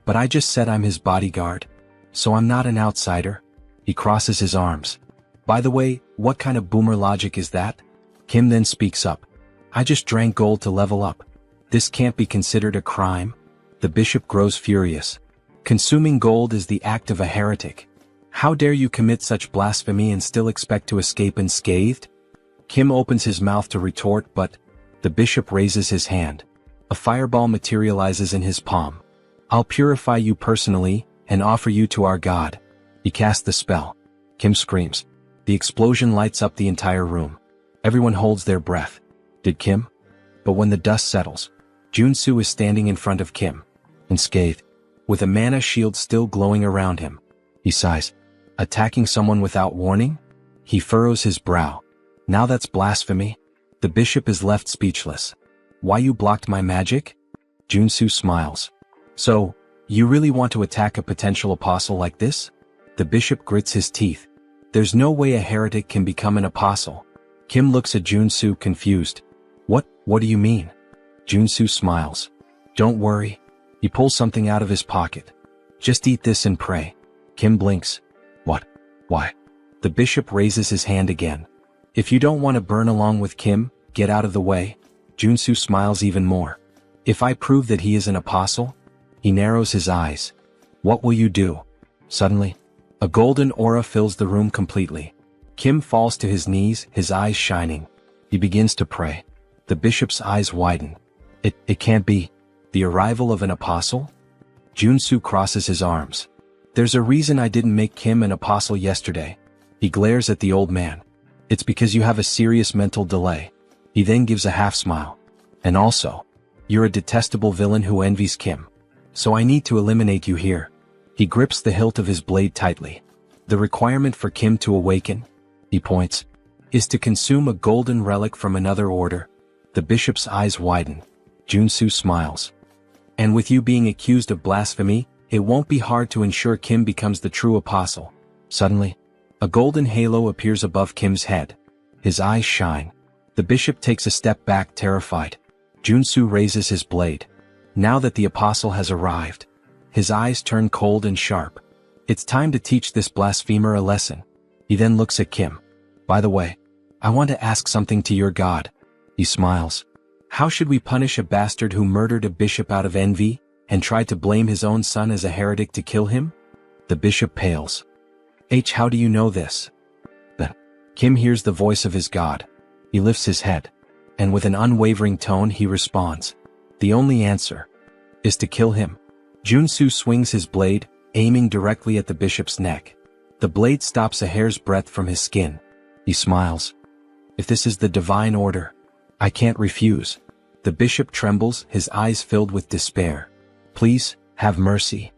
But I just said I'm his bodyguard. So I'm not an outsider. He crosses his arms. By the way, what kind of boomer logic is that? Kim then speaks up. I just drank gold to level up. This can't be considered a crime. The bishop grows furious. Consuming gold is the act of a heretic. How dare you commit such blasphemy and still expect to escape unscathed? Kim opens his mouth to retort, but the bishop raises his hand. A fireball materializes in his palm. I'll purify you personally and offer you to our God. He casts the spell. Kim screams. The explosion lights up the entire room. Everyone holds their breath. Did Kim? But when the dust settles, Junsu is standing in front of Kim, unscathed, with a mana shield still glowing around him. He sighs. Attacking someone without warning? He furrows his brow. Now that's blasphemy. The bishop is left speechless. Why you blocked my magic? Junsu smiles. So, you really want to attack a potential apostle like this? The bishop grits his teeth. There's no way a heretic can become an apostle. Kim looks at Junsu confused. What do you mean? Junsu smiles. Don't worry. He pulls something out of his pocket. Just eat this and pray. Kim blinks. What? Why? The bishop raises his hand again. If you don't want to burn along with Kim, get out of the way. Junsu smiles even more. If I prove that he is an apostle? He narrows his eyes. What will you do? Suddenly, a golden aura fills the room completely. Kim falls to his knees, his eyes shining. He begins to pray. The bishop's eyes widen. It can't be. The arrival of an apostle? Junsu crosses his arms. There's a reason I didn't make Kim an apostle yesterday. He glares at the old man. It's because you have a serious mental delay. He then gives a half smile. And also, you're a detestable villain who envies Kim. So I need to eliminate you here. He grips the hilt of his blade tightly. The requirement for Kim to awaken, he points, is to consume a golden relic from another order. The bishop's eyes widen. Junsu smiles. And with you being accused of blasphemy, it won't be hard to ensure Kim becomes the true apostle. Suddenly, a golden halo appears above Kim's head. His eyes shine. The bishop takes a step back, terrified. Junsu raises his blade. Now that the apostle has arrived, his eyes turn cold and sharp. It's time to teach this blasphemer a lesson. He then looks at Kim. By the way, I want to ask something to your God. He smiles. How should we punish a bastard who murdered a bishop out of envy, and tried to blame his own son as a heretic to kill him? The bishop pales. How do you know this? Then, Kim hears the voice of his God. He lifts his head, and with an unwavering tone he responds. The only answer is to kill him. Junsu swings his blade, aiming directly at the bishop's neck. The blade stops a hair's breadth from his skin. He smiles. If this is the divine order, I can't refuse. The bishop trembles, his eyes filled with despair. Please, have mercy.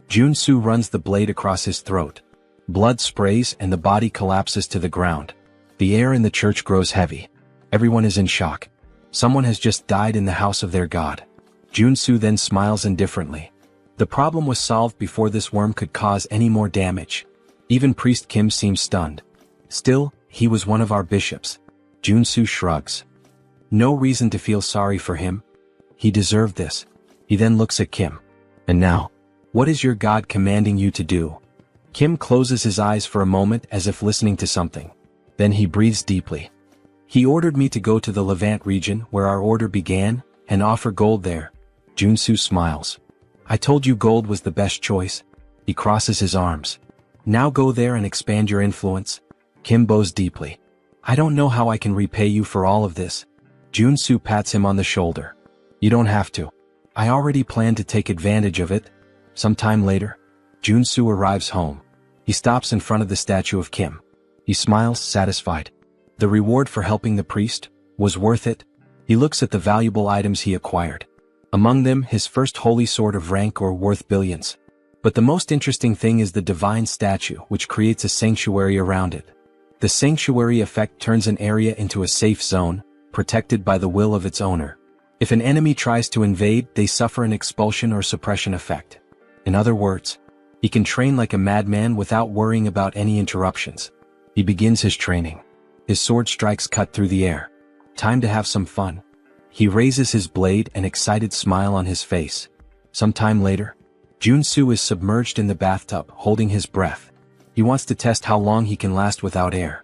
Junsu runs the blade across his throat. Blood sprays and the body collapses to the ground. The air in the church grows heavy. Everyone is in shock. Someone has just died in the house of their god. Junsu then smiles indifferently. The problem was solved before this worm could cause any more damage. Even Priest Kim seems stunned. Still, he was one of our bishops. Junsu shrugs. No reason to feel sorry for him. He deserved this. He then looks at Kim. And now, what is your God commanding you to do? Kim closes his eyes for a moment as if listening to something. Then he breathes deeply. He ordered me to go to the Levant region where our order began, and offer gold there. Junsu smiles. I told you gold was the best choice. He crosses his arms. Now go there and expand your influence. Kim bows deeply. I don't know how I can repay you for all of this. Junsu pats him on the shoulder. You don't have to. I already planned to take advantage of it. Sometime later, Junsu arrives home. He stops in front of the statue of Kim. He smiles, satisfied. The reward for helping the priest was worth it. He looks at the valuable items he acquired. Among them, his first holy sword of rank or worth billions. But the most interesting thing is the divine statue, which creates a sanctuary around it. The sanctuary effect turns an area into a safe zone, protected by the will of its owner. If an enemy tries to invade, they suffer an expulsion or suppression effect. In other words, he can train like a madman without worrying about any interruptions. He begins his training. His sword strikes cut through the air. Time to have some fun. He raises his blade, an excited smile on his face. Sometime later, Junsu is submerged in the bathtub, holding his breath. He wants to test how long he can last without air.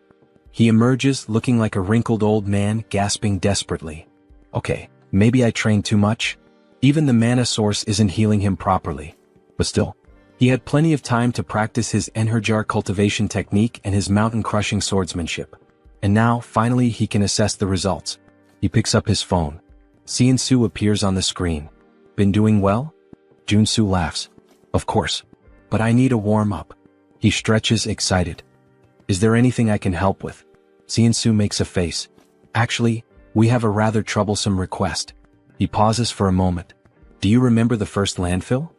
He emerges, looking like a wrinkled old man, gasping desperately. Okay, maybe I trained too much? Even the mana source isn't healing him properly. But still, he had plenty of time to practice his Enherjar cultivation technique and his mountain-crushing swordsmanship. And now, finally, he can assess the results. He picks up his phone. Su appears on the screen. Been doing well? Junsu laughs. Of course. But I need a warm-up. He stretches, excited. Is there anything I can help with? Su makes a face. Actually, we have a rather troublesome request. He pauses for a moment. Do you remember the first landfill?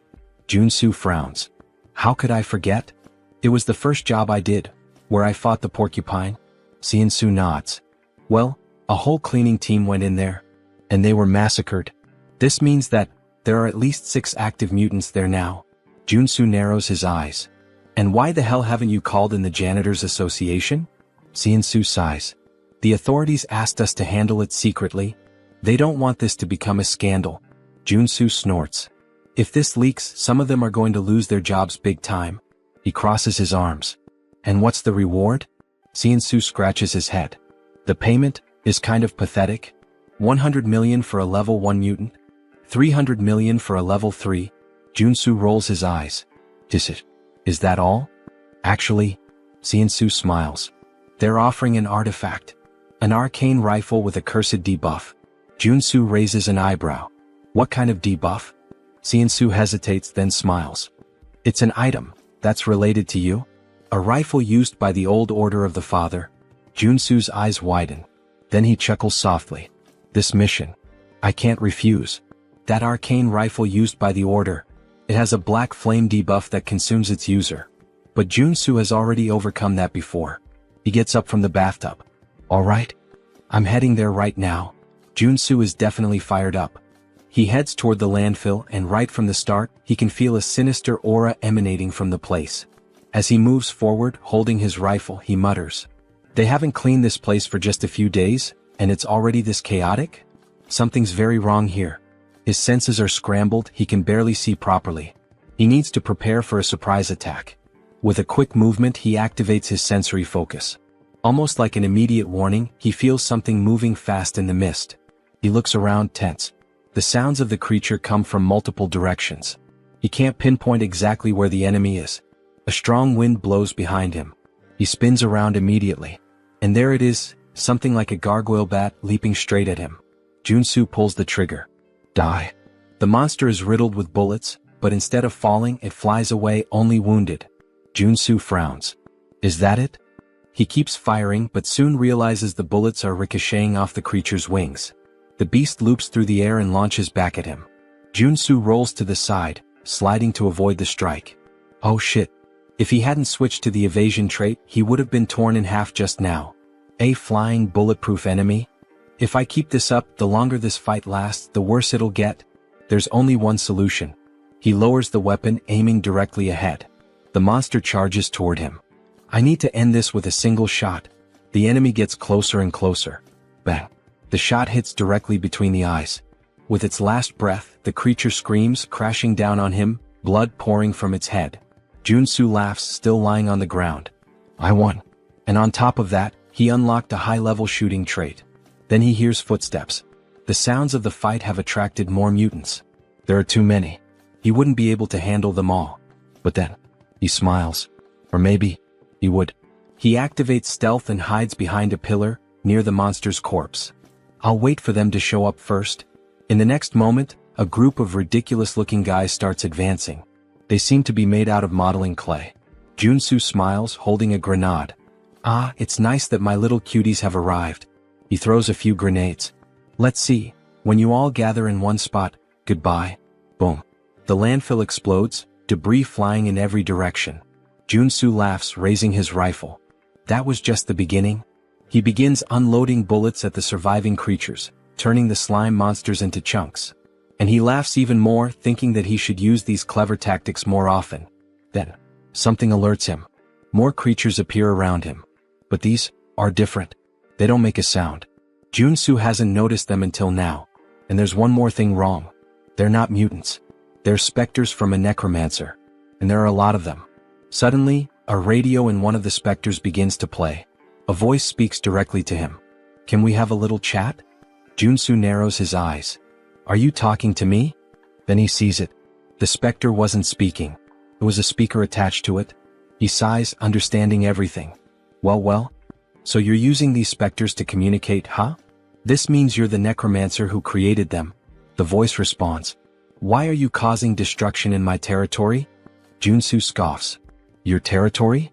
Junsu frowns. How could I forget? It was the first job I did, where I fought the porcupine. Su nods. Well, a whole cleaning team went in there, and they were massacred. This means that there are at least 6 active mutants there now. Junsu narrows his eyes. And why the hell haven't you called in the Janitors Association? Su sighs. The authorities asked us to handle it secretly. They don't want this to become a scandal. Junsu snorts. If this leaks, some of them are going to lose their jobs big time. He crosses his arms. And what's the reward? Su scratches his head. The payment is kind of pathetic. 100 million for a level 1 mutant. 300 million for a level 3. Junsu rolls his eyes. Is that all? Actually, Su smiles. They're offering an artifact. An arcane rifle with a cursed debuff. Junsu raises an eyebrow. What kind of debuff? Su hesitates then smiles. It's an item that's related to you. A rifle used by the old order of the Father. Junsu's eyes widen. Then he chuckles softly. This mission. I can't refuse. That arcane rifle used by the order. It has a black flame debuff that consumes its user. But Junsu has already overcome that before. He gets up from the bathtub. Alright. I'm heading there right now. Junsu is definitely fired up. He heads toward the landfill and right from the start, he can feel a sinister aura emanating from the place. As he moves forward, holding his rifle, he mutters. They haven't cleaned this place for just a few days, and it's already this chaotic? Something's very wrong here. His senses are scrambled, he can barely see properly. He needs to prepare for a surprise attack. With a quick movement, he activates his sensory focus. Almost like an immediate warning, he feels something moving fast in the mist. He looks around, tense. The sounds of the creature come from multiple directions. He can't pinpoint exactly where the enemy is. A strong wind blows behind him. He spins around immediately. And there it is, something like a gargoyle bat leaping straight at him. Junsu pulls the trigger. Die. The monster is riddled with bullets, but instead of falling, it flies away only wounded. Junsu frowns. Is that it? He keeps firing but soon realizes the bullets are ricocheting off the creature's wings. The beast loops through the air and launches back at him. Junsu rolls to the side, sliding to avoid the strike. Oh shit. If he hadn't switched to the evasion trait, he would have been torn in half just now. A flying bulletproof enemy? If I keep this up, the longer this fight lasts, the worse it'll get. There's only one solution. He lowers the weapon, aiming directly ahead. The monster charges toward him. I need to end this with a single shot. The enemy gets closer and closer. Bang. The shot hits directly between the eyes. With its last breath, the creature screams, crashing down on him, blood pouring from its head. Junsu laughs, still lying on the ground. I won. And on top of that, he unlocked a high-level shooting trait. Then he hears footsteps. The sounds of the fight have attracted more mutants. There are too many. He wouldn't be able to handle them all. But then, he smiles. Or maybe, he would. He activates stealth and hides behind a pillar, near the monster's corpse. I'll wait for them to show up first. In the next moment, a group of ridiculous-looking guys starts advancing. They seem to be made out of modeling clay. Junsu smiles, holding a grenade. Ah, it's nice that my little cuties have arrived. He throws a few grenades. Let's see. When you all gather in one spot, goodbye. Boom. The landfill explodes, debris flying in every direction. Junsu laughs, raising his rifle. That was just the beginning. He begins unloading bullets at the surviving creatures, turning the slime monsters into chunks. And he laughs even more, thinking that he should use these clever tactics more often. Then, something alerts him. More creatures appear around him. But these are different. They don't make a sound. Junsu hasn't noticed them until now. And there's one more thing wrong. They're not mutants. They're specters from a necromancer. And there are a lot of them. Suddenly, a radio in one of the specters begins to play. A voice speaks directly to him. Can we have a little chat? Junsu narrows his eyes. Are you talking to me? Then he sees it. The specter wasn't speaking. There was a speaker attached to it. He sighs, understanding everything. Well. So you're using these specters to communicate, huh? This means you're the necromancer who created them. The voice responds. Why are you causing destruction in my territory? Junsu scoffs. Your territory?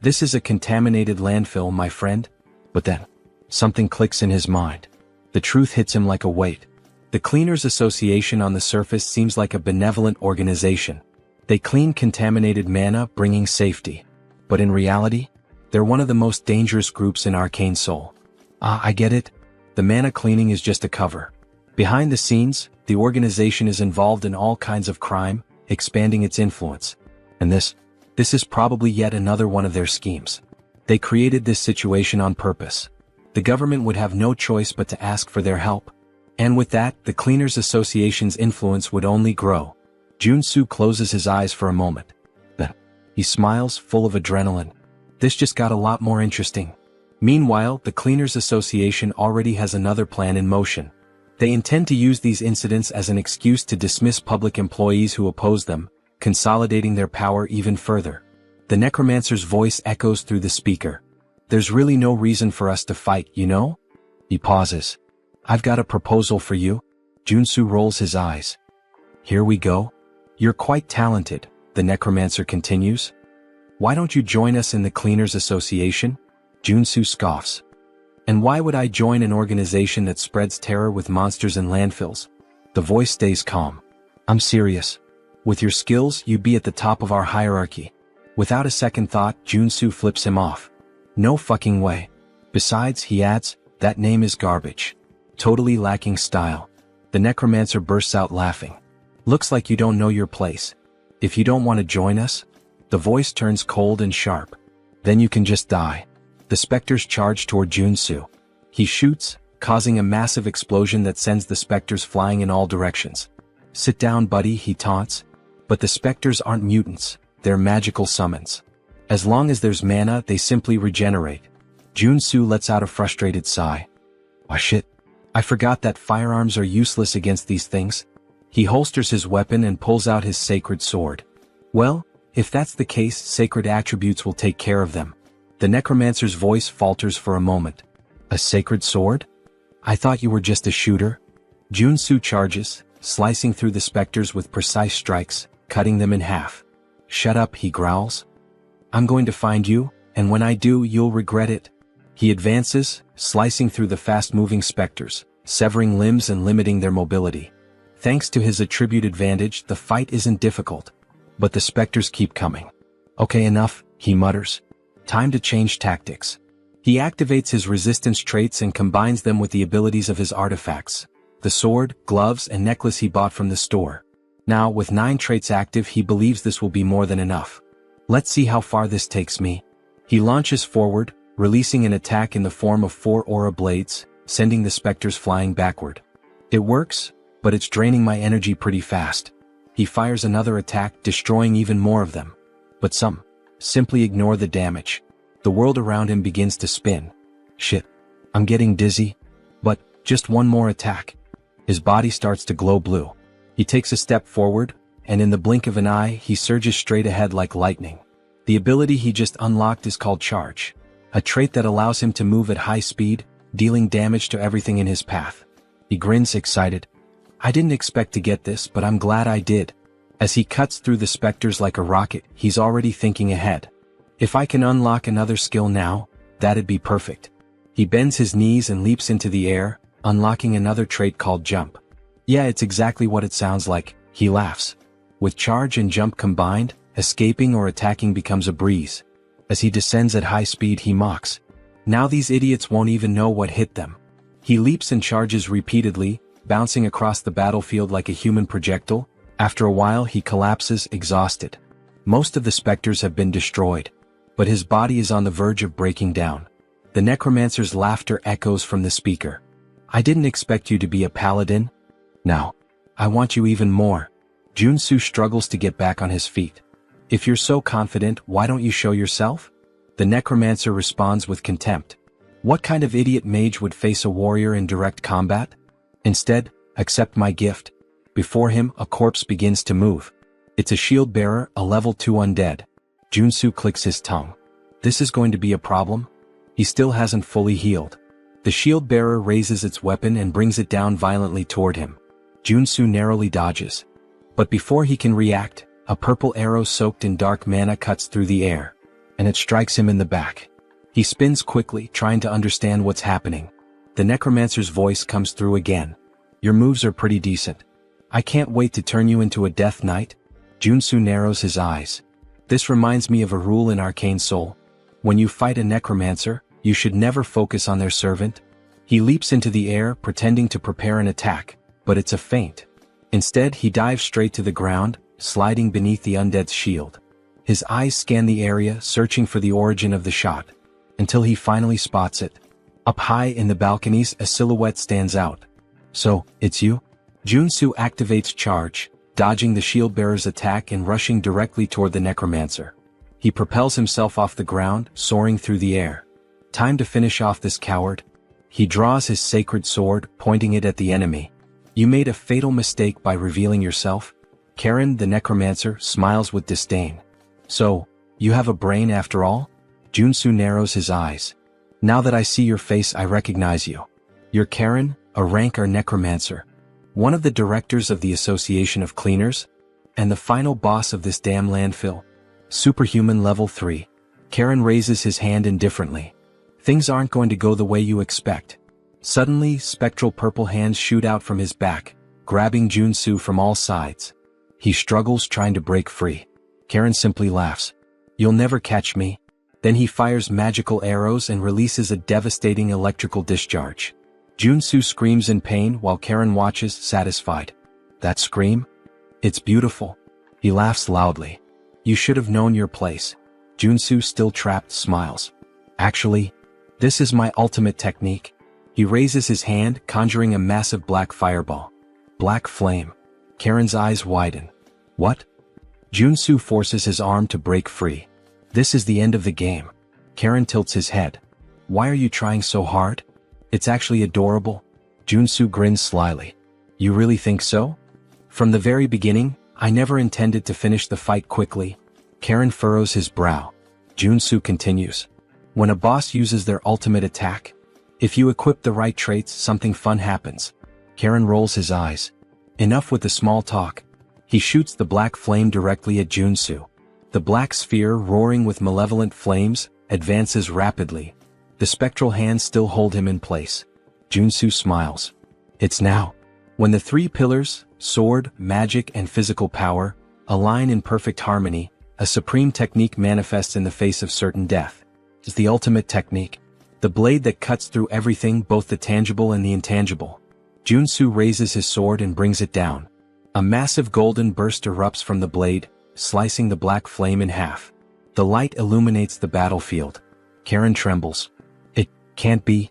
This is a contaminated landfill, my friend. But then, something clicks in his mind. The truth hits him like a weight. The Cleaners Association on the surface seems like a benevolent organization. They clean contaminated mana, bringing safety. But in reality, they're one of the most dangerous groups in Arcane Soul. Ah, I get it. The mana cleaning is just a cover. Behind the scenes, the organization is involved in all kinds of crime, expanding its influence. And this This is probably yet another one of their schemes. They created this situation on purpose. The government would have no choice but to ask for their help. And with that, the Cleaners Association's influence would only grow. Junsu closes his eyes for a moment. Then, he smiles, full of adrenaline. This just got a lot more interesting. Meanwhile, the Cleaners Association already has another plan in motion. They intend to use these incidents as an excuse to dismiss public employees who oppose them, consolidating their power even further. The necromancer's voice echoes through the speaker. There's really no reason for us to fight, you know? He pauses. I've got a proposal for you. Junsu rolls his eyes. Here we go. You're quite talented, the necromancer continues. Why don't you join us in the Cleaners Association? Junsu scoffs. And why would I join an organization that spreads terror with monsters and landfills? The voice stays calm. I'm serious. With your skills, you'd be at the top of our hierarchy. Without a second thought, Junsu flips him off. No fucking way. Besides, he adds, that name is garbage. Totally lacking style. The necromancer bursts out laughing. Looks like you don't know your place. If you don't want to join us, the voice turns cold and sharp. Then you can just die. The specters charge toward Junsu. He shoots, causing a massive explosion that sends the specters flying in all directions. Sit down, buddy, he taunts. But the specters aren't mutants, they're magical summons. As long as there's mana, they simply regenerate. Junsu lets out a frustrated sigh. Oh shit. I forgot that firearms are useless against these things. He holsters his weapon and pulls out his sacred sword. Well, if that's the case, sacred attributes will take care of them. The necromancer's voice falters for a moment. A sacred sword? I thought you were just a shooter. Junsu charges, slicing through the specters with precise strikes, cutting them in half. Shut up, he growls. I'm going to find you, and when I do, you'll regret it. He advances, slicing through the fast-moving specters, severing limbs and limiting their mobility. Thanks to his attribute advantage, the fight isn't difficult. But the specters keep coming. Okay, enough, he mutters. Time to change tactics. He activates his resistance traits and combines them with the abilities of his artifacts. The sword, gloves, and necklace he bought from the store. Now, with 9 traits active, he believes this will be more than enough. Let's see how far this takes me. He launches forward, releasing an attack in the form of 4 aura blades, sending the specters flying backward. It works, but it's draining my energy pretty fast. He fires another attack, destroying even more of them. But some simply ignore the damage. The world around him begins to spin. Shit. I'm getting dizzy. But, just one more attack. His body starts to glow blue. He takes a step forward, and in the blink of an eye, he surges straight ahead like lightning. The ability he just unlocked is called Charge. A trait that allows him to move at high speed, dealing damage to everything in his path. He grins excited. I didn't expect to get this, but I'm glad I did. As he cuts through the specters like a rocket, he's already thinking ahead. If I can unlock another skill now, that'd be perfect. He bends his knees and leaps into the air, unlocking another trait called Jump. Yeah, it's exactly what it sounds like, he laughs. With Charge and Jump combined, escaping or attacking becomes a breeze. As he descends at high speed, he mocks. Now these idiots won't even know what hit them. He leaps and charges repeatedly, bouncing across the battlefield like a human projectile. After a while, he collapses, exhausted. Most of the specters have been destroyed. But his body is on the verge of breaking down. The necromancer's laughter echoes from the speaker. I didn't expect you to be a paladin. Now, I want you even more. Junsu struggles to get back on his feet. If you're so confident, why don't you show yourself? The necromancer responds with contempt. What kind of idiot mage would face a warrior in direct combat? Instead, accept my gift. Before him, a corpse begins to move. It's a shield bearer, a level 2 undead. Junsu clicks his tongue. This is going to be a problem? He still hasn't fully healed. The shield bearer raises its weapon and brings it down violently toward him. Junsu narrowly dodges. But before he can react, a purple arrow soaked in dark mana cuts through the air, and it strikes him in the back. He spins quickly, trying to understand what's happening. The necromancer's voice comes through again. Your moves are pretty decent. I can't wait to turn you into a death knight. Junsu narrows his eyes. This reminds me of a rule in Arcane Soul. When you fight a necromancer, you should never focus on their servant. He leaps into the air, pretending to prepare an attack, but it's a feint. Instead, he dives straight to the ground, sliding beneath the undead's shield. His eyes scan the area, searching for the origin of the shot, until he finally spots it. Up high in the balconies, a silhouette stands out. So, it's you? Junsu activates charge, dodging the shield-bearer's attack and rushing directly toward the necromancer. He propels himself off the ground, soaring through the air. Time to finish off this coward. He draws his sacred sword, pointing it at the enemy. You made a fatal mistake by revealing yourself. Karen, the necromancer, smiles with disdain. So, you have a brain after all? Junsu narrows his eyes. Now that I see your face, I recognize you. You're Karen, a Reincarned necromancer. One of the directors of the Association of Cleaners, and the final boss of this damn landfill. Superhuman level 3. Karen raises his hand indifferently. Things aren't going to go the way you expect. Suddenly, spectral purple hands shoot out from his back, grabbing Junsu from all sides. He struggles trying to break free. Karen simply laughs. You'll never catch me. Then he fires magical arrows and releases a devastating electrical discharge. Junsu screams in pain while Karen watches, satisfied. That scream? It's beautiful. He laughs loudly. You should have known your place. Junsu, still trapped, smiles. Actually, this is my ultimate technique. He raises his hand, conjuring a massive black fireball. Black flame. Karen's eyes widen. What? Junsu forces his arm to break free. This is the end of the game. Karen tilts his head. Why are you trying so hard? It's actually adorable. Junsu grins slyly. You really think so? From the very beginning, I never intended to finish the fight quickly. Karen furrows his brow. Junsu continues. When a boss uses their ultimate attack, if you equip the right traits, something fun happens. Karen rolls his eyes. Enough with the small talk. He shoots the black flame directly at Junsu. The black sphere, roaring with malevolent flames, advances rapidly. The spectral hands still hold him in place. Junsu smiles. It's now. When the three pillars, sword, magic, and physical power, align in perfect harmony, a supreme technique manifests in the face of certain death. It's the ultimate technique. The blade that cuts through everything, both the tangible and the intangible. Junsu raises his sword and brings it down. A massive golden burst erupts from the blade, slicing the black flame in half. The light illuminates the battlefield. Karen trembles. It can't be.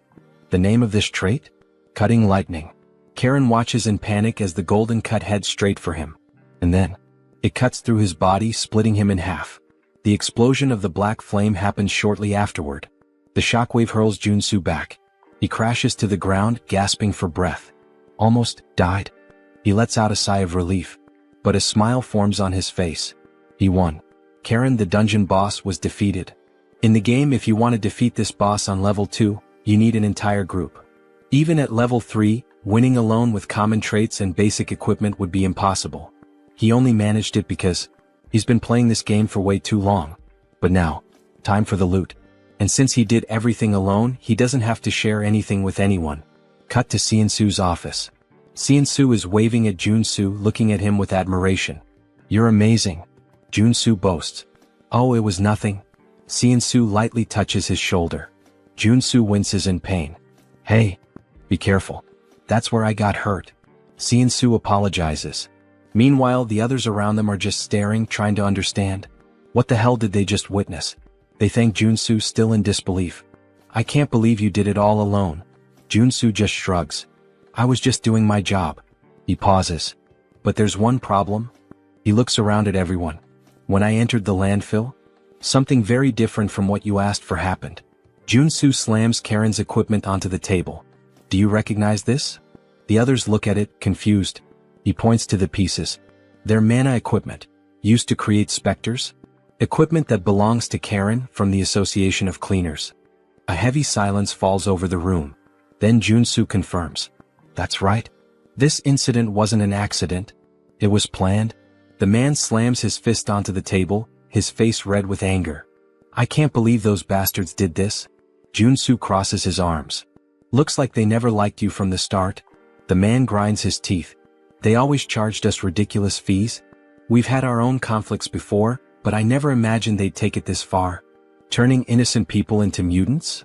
The name of this trait? Cutting lightning. Karen watches in panic as the golden cut heads straight for him. And then, it cuts through his body, splitting him in half. The explosion of the black flame happens shortly afterward. The shockwave hurls Junsu back. He crashes to the ground, gasping for breath. Almost died. He lets out a sigh of relief. But a smile forms on his face. He won. Karen, the dungeon boss, was defeated. In the game, if you want to defeat this boss on level 2, you need an entire group. Even at level 3, winning alone with common traits and basic equipment would be impossible. He only managed it because he's been playing this game for way too long. But now, time for the loot. And since he did everything alone, he doesn't have to share anything with anyone. Cut to Ciansu's office. Ciansu is waving at Junsu, looking at him with admiration. You're amazing. Junsu boasts. Oh, it was nothing. Ciansu lightly touches his shoulder. Junsu winces in pain. Hey, be careful. That's where I got hurt. Ciansu apologizes. Meanwhile, the others around them are just staring, trying to understand. What the hell did they just witness? They thank Junsu, still in disbelief. I can't believe you did it all alone. Junsu just shrugs. I was just doing my job. He pauses. But there's one problem. He looks around at everyone. When I entered the landfill, something very different from what you asked for happened. Junsu slams Karen's equipment onto the table. Do you recognize this? The others look at it, confused. He points to the pieces. They're manhwa equipment, used to create specters. Equipment that belongs to Karen from the Association of Cleaners. A heavy silence falls over the room. Then Junsu confirms. That's right. This incident wasn't an accident. It was planned. The man slams his fist onto the table, his face red with anger. I can't believe those bastards did this. Junsu crosses his arms. Looks like they never liked you from the start. The man grinds his teeth. They always charged us ridiculous fees. We've had our own conflicts before, but I never imagined they'd take it this far. Turning innocent people into mutants?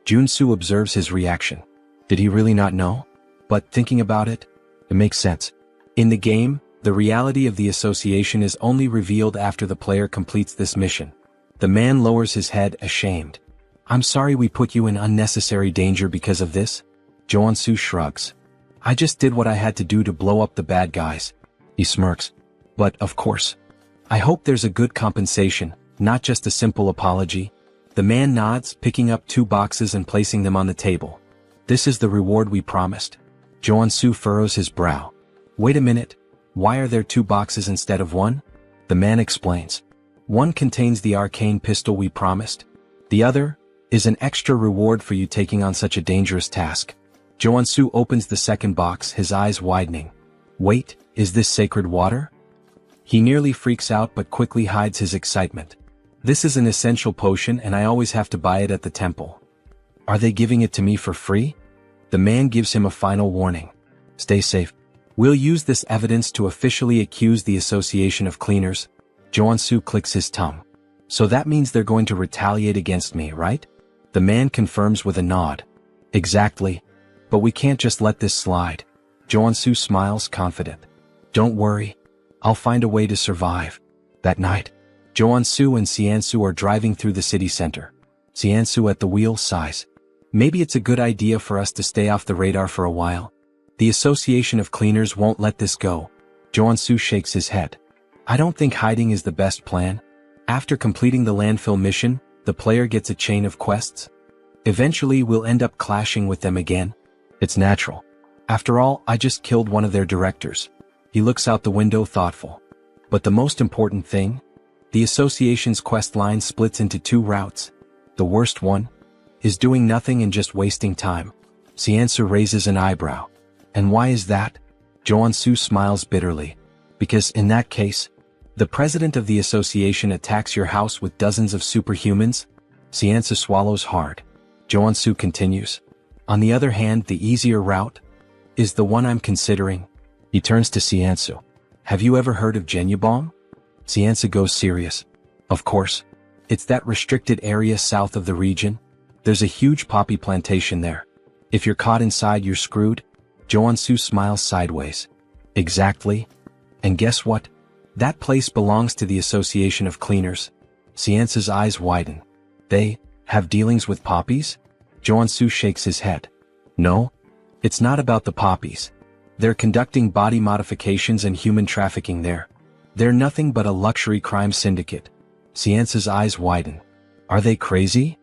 Junsu observes his reaction. Did he really not know? But thinking about it, it makes sense. In the game, The reality of the association is only revealed after the player completes this mission. The man lowers his head, ashamed. I'm sorry we put you in unnecessary danger because of this. Jo-Won-soo shrugs. I just did what I had to do to blow up the bad guys. He smirks. But, of course. I hope there's a good compensation, not just a simple apology. The man nods, picking up 2 boxes and placing them on the table. This is the reward we promised. Jo-Won-soo furrows his brow. Wait a minute. Why are there 2 boxes instead of 1? The man explains. One contains the arcane pistol we promised. The other is an extra reward for you taking on such a dangerous task. Jo-Won-soo opens the second box, his eyes widening. Wait, is this sacred water? He nearly freaks out but quickly hides his excitement. This is an essential potion and I always have to buy it at the temple. Are they giving it to me for free? The man gives him a final warning. Stay safe. We'll use this evidence to officially accuse the Association of Cleaners. Jo-Won-soo clicks his tongue. So that means they're going to retaliate against me, right? The man confirms with a nod. Exactly. But we can't just let this slide. Jo-Won-soo smiles, confident. Don't worry. I'll find a way to survive. That night, Jo-Won-soo and Sean-soo are driving through the city center. Sean-soo at the wheel sighs. Maybe it's a good idea for us to stay off the radar for a while. The Association of Cleaners won't let this go. Jo-Won-soo shakes his head. I don't think hiding is the best plan. After completing the landfill mission, the player gets a chain of quests. Eventually we'll end up clashing with them again. It's natural. After all, I just killed one of their directors. He looks out the window, thoughtful. But the most important thing? The association's quest line splits into 2 routes. The worst one is doing nothing and just wasting time. Sean-soo raises an eyebrow. And why is that? Jo-Won-soo smiles bitterly. Because in that case, the president of the association attacks your house with dozens of superhumans. Sean-soo swallows hard. Jo-Won-soo continues. On the other hand, the easier route is the one I'm considering. He turns to Sean-soo. Have you ever heard of Jeonnyeobong? Sean-soo goes serious. Of course. It's that restricted area south of the region. There's a huge poppy plantation there. If you're caught inside, you're screwed. Jo-Won-soo smiles sideways. Exactly. And guess what? That place belongs to the Association of Cleaners. Sean-soo's eyes widen. They have dealings with poppies? Jo-Won-soo shakes his head. No. It's not about the poppies. They're conducting body modifications and human trafficking there. They're nothing but a luxury crime syndicate. Sean-soo's eyes widen. Are they crazy?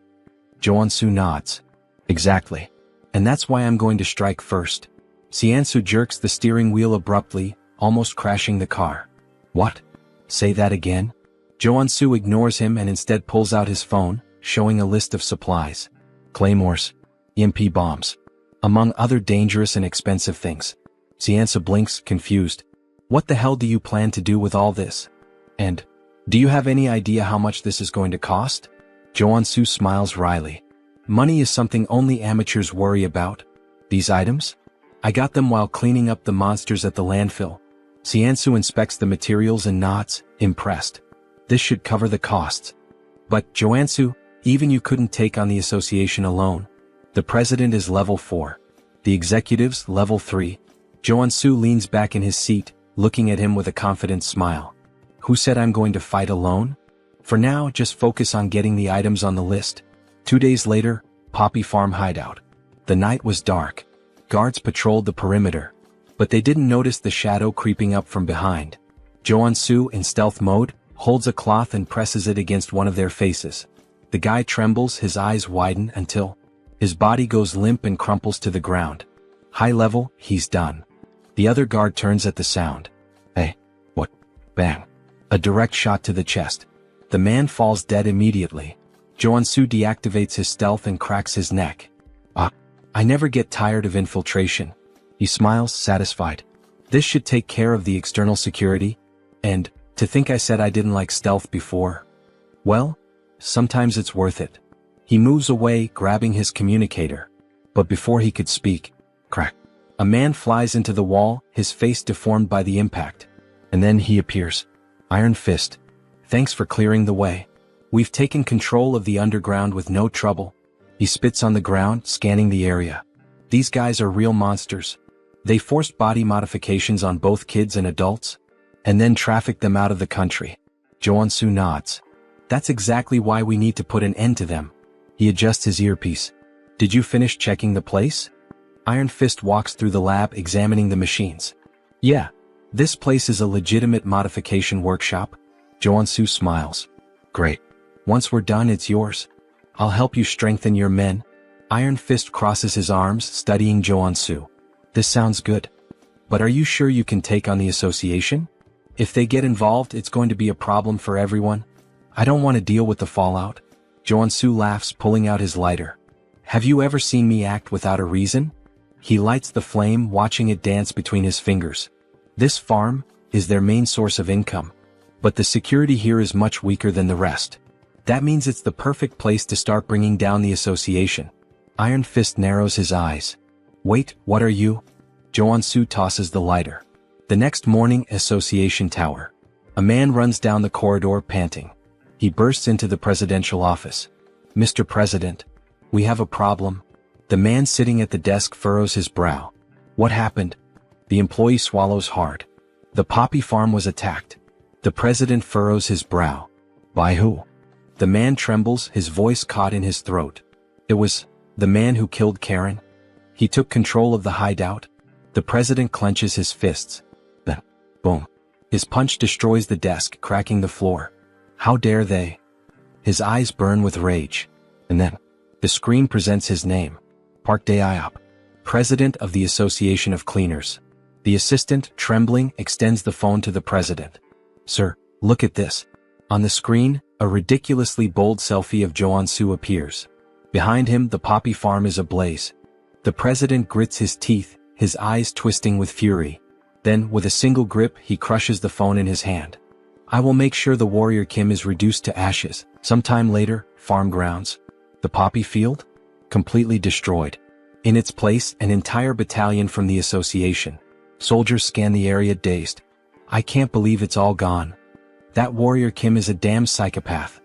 Jo-Won-soo nods. Exactly. And that's why I'm going to strike first. Sean-soo jerks the steering wheel abruptly, almost crashing the car. What? Say that again? Jo-Won-soo ignores him and instead pulls out his phone, showing a list of supplies. Claymores. EMP bombs. Among other dangerous and expensive things. Sean-soo blinks, confused. What the hell do you plan to do with all this? And, do you have any idea how much this is going to cost? Jo-Won-soo smiles wryly. Money is something only amateurs worry about. These items? I got them while cleaning up the monsters at the landfill. Sean-soo inspects the materials and nods, impressed. This should cover the costs. But, Jo-Won-soo, even you couldn't take on the association alone. The president is level 4. The executives, level 3. Jo-Won-soo leans back in his seat, looking at him with a confident smile. Who said I'm going to fight alone? For now, just focus on getting the items on the list. 2 days later, Poppy Farm hideout. The night was dark. Guards patrolled the perimeter. But they didn't notice the shadow creeping up from behind. Jo-Won-soo, in stealth mode, holds a cloth and presses it against one of their faces. The guy trembles, his eyes widen until his body goes limp and crumples to the ground. High level, he's done. The other guard turns at the sound. Hey, what? Bang. A direct shot to the chest. The man falls dead immediately. Jo-Won-soo deactivates his stealth and cracks his neck. I never get tired of infiltration. He smiles, satisfied. This should take care of the external security. And, to think I said I didn't like stealth before. Well, sometimes it's worth it. He moves away, grabbing his communicator. But before he could speak, crack. A man flies into the wall, his face deformed by the impact. And then he appears. Iron Fist. Thanks for clearing the way. We've taken control of the underground with no trouble. He spits on the ground, scanning the area. These guys are real monsters. They forced body modifications on both kids and adults. and then traffic them out of the country. Jo-Su nods. That's exactly why we need to put an end to them. He adjusts his earpiece. Did you finish checking the place? Iron Fist walks through the lab examining the machines. Yeah. This place is a legitimate modification workshop. Jo-Su smiles. Great. Once we're done, it's yours. I'll help you strengthen your men. Iron Fist crosses his arms, studying Jo-Su. This sounds good. But are you sure you can take on the association? If they get involved, it's going to be a problem for everyone. I don't want to deal with the fallout. Jo-Su laughs, pulling out his lighter. Have you ever seen me act without a reason? He lights the flame, watching it dance between his fingers. This farm is their main source of income. But the security here is much weaker than the rest. That means it's the perfect place to start bringing down the association. Iron Fist narrows his eyes. Wait, what are you? Jo-Su tosses the lighter. The next morning, Association Tower. A man runs down the corridor panting. He bursts into the presidential office. Mr. President, we have a problem. The man sitting at the desk furrows his brow. What happened? The employee swallows hard. The poppy farm was attacked. The president furrows his brow. By who? The man trembles, his voice caught in his throat. It was the man who killed Karen. He took control of the hideout. The president clenches his fists. Then, boom. His punch destroys the desk, cracking the floor. How dare they? His eyes burn with rage. And then, the screen presents his name. Park Dae-iop, president of the Association of Cleaners. The assistant, trembling, extends the phone to the president. Sir, look at this. On the screen, a ridiculously bold selfie of Jo-Su appears. Behind him, the poppy farm is ablaze. The president grits his teeth, his eyes twisting with fury. Then, with a single grip, he crushes the phone in his hand. I will make sure the warrior Kim is reduced to ashes. Sometime later, farm grounds. The poppy field? Completely destroyed. In its place, an entire battalion from the association. Soldiers scan the area dazed. I can't believe it's all gone. That warrior Kim is a damn psychopath.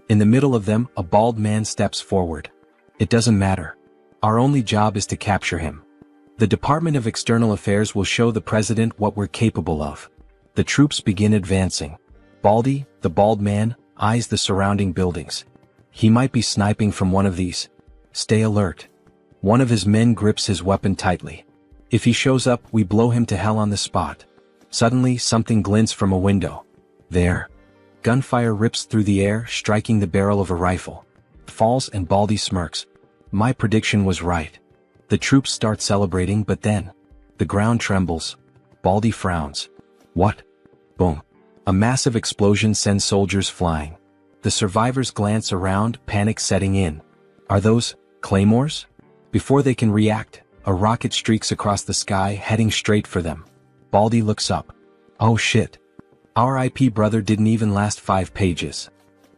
In the middle of them, a bald man steps forward. It doesn't matter. Our only job is to capture him. The Department of External Affairs will show the president what we're capable of. The troops begin advancing. Baldy, the bald man, eyes the surrounding buildings. He might be sniping from one of these. Stay alert. One of his men grips his weapon tightly. If he shows up, we blow him to hell on the spot. Suddenly, something glints from a window. There. Gunfire rips through the air, striking the barrel of a rifle. Falls and Baldy smirks. My prediction was right. The troops start celebrating, but then the ground trembles. Baldy frowns. What? Boom. A massive explosion sends soldiers flying. The survivors glance around, panic setting in. Are those claymores? Before they can react, a rocket streaks across the sky, heading straight for them. Baldy looks up. Oh shit. Our IP brother didn't even last 5 pages.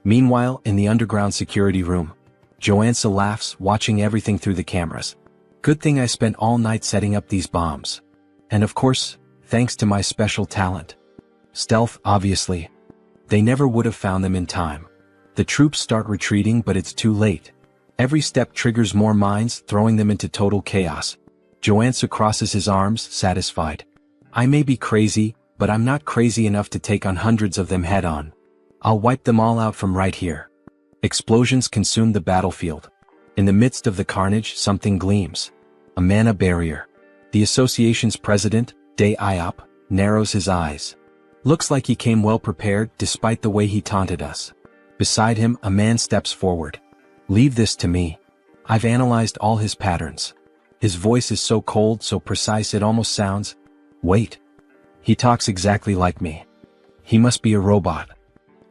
Meanwhile, in the underground security room, Jo-Su laughs, watching everything through the cameras. Good thing I spent all night setting up these bombs. And of course, thanks to my special talent. Stealth, obviously. They never would have found them in time. The troops start retreating, but it's too late. Every step triggers more mines, throwing them into total chaos. Jo-Su crosses his arms, satisfied. I may be crazy, but I'm not crazy enough to take on hundreds of them head-on. I'll wipe them all out from right here. Explosions consume the battlefield. In the midst of the carnage, something gleams. A mana barrier. The association's president, Dae-iop, narrows his eyes. Looks like he came well prepared, despite the way he taunted us. Beside him, a man steps forward. Leave this to me. I've analyzed all his patterns. His voice is so cold, so precise it almost sounds... Wait. He talks exactly like me. He must be a robot.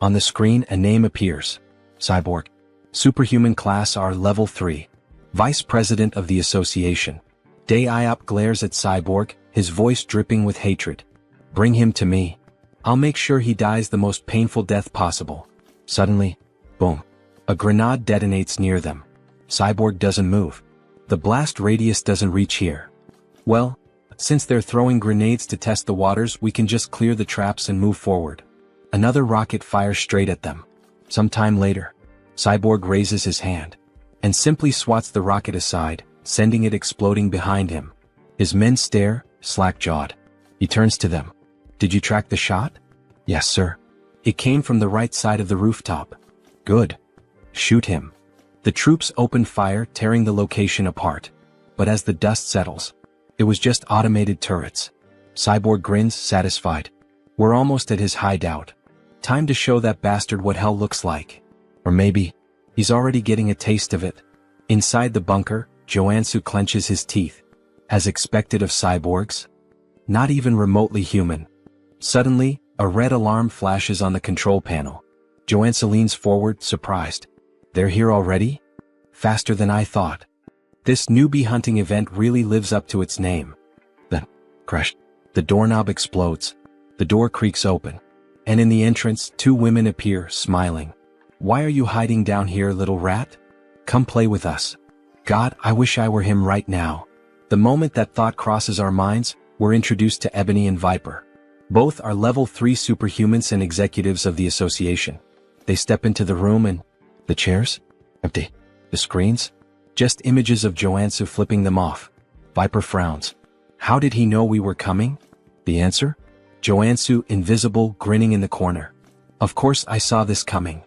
On the screen, a name appears. Cyborg. Superhuman class R level 3. Vice President of the Association. Dae-iop glares at Cyborg, his voice dripping with hatred. Bring him to me. I'll make sure he dies the most painful death possible. Suddenly, boom. A grenade detonates near them. Cyborg doesn't move. The blast radius doesn't reach here. Well, since they're throwing grenades to test the waters, we can just clear the traps and move forward. Another rocket fires straight at them. Sometime later, Cyborg raises his hand and simply swats the rocket aside, sending it exploding behind him. His men stare, slack-jawed. He turns to them. Did you track the shot? Yes, sir. It came from the right side of the rooftop. Good. Shoot him. The troops opened fire, tearing the location apart. But as the dust settles, it was just automated turrets. Cyborg grins, satisfied. We're almost at his hideout. Time to show that bastard what hell looks like. Or maybe, he's already getting a taste of it. Inside the bunker, Joansu clenches his teeth. As expected of cyborgs. Not even remotely human. Suddenly, a red alarm flashes on the control panel. Joansu leans forward, surprised. They're here already? Faster than I thought. This newbie hunting event really lives up to its name. Then, crash. The doorknob explodes. The door creaks open. And in the entrance, two women appear, smiling. Why are you hiding down here, little rat? Come play with us. God, I wish I were him right now. The moment that thought crosses our minds, we're introduced to Ebony and Viper. Both are level 3 superhumans and executives of the association. They step into the room and... The chairs? Empty. The screens? Just images of Joansu flipping them off. Viper frowns. How did he know we were coming? The answer? Joansu, invisible, grinning in the corner. Of course I saw this coming.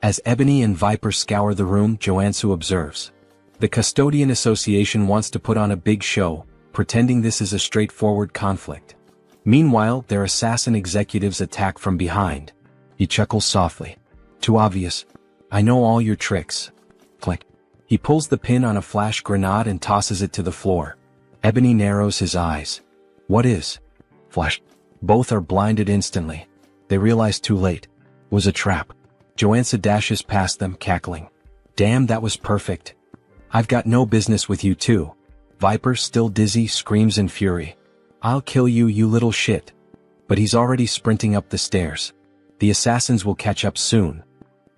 As Ebony and Viper scour the room, Joansu observes. The Custodian Association wants to put on a big show, pretending this is a straightforward conflict. Meanwhile, their assassin executives attack from behind. He chuckles softly. Too obvious. I know all your tricks. Click. He pulls the pin on a flash grenade and tosses it to the floor. Ebony narrows his eyes. What is? Flash. Both are blinded instantly. They realize too late. It was a trap. Joansu dashes past them, cackling. Damn, that was perfect. I've got no business with you too. Viper, still dizzy, screams in fury. I'll kill you, you little shit. But he's already sprinting up the stairs. The assassins will catch up soon.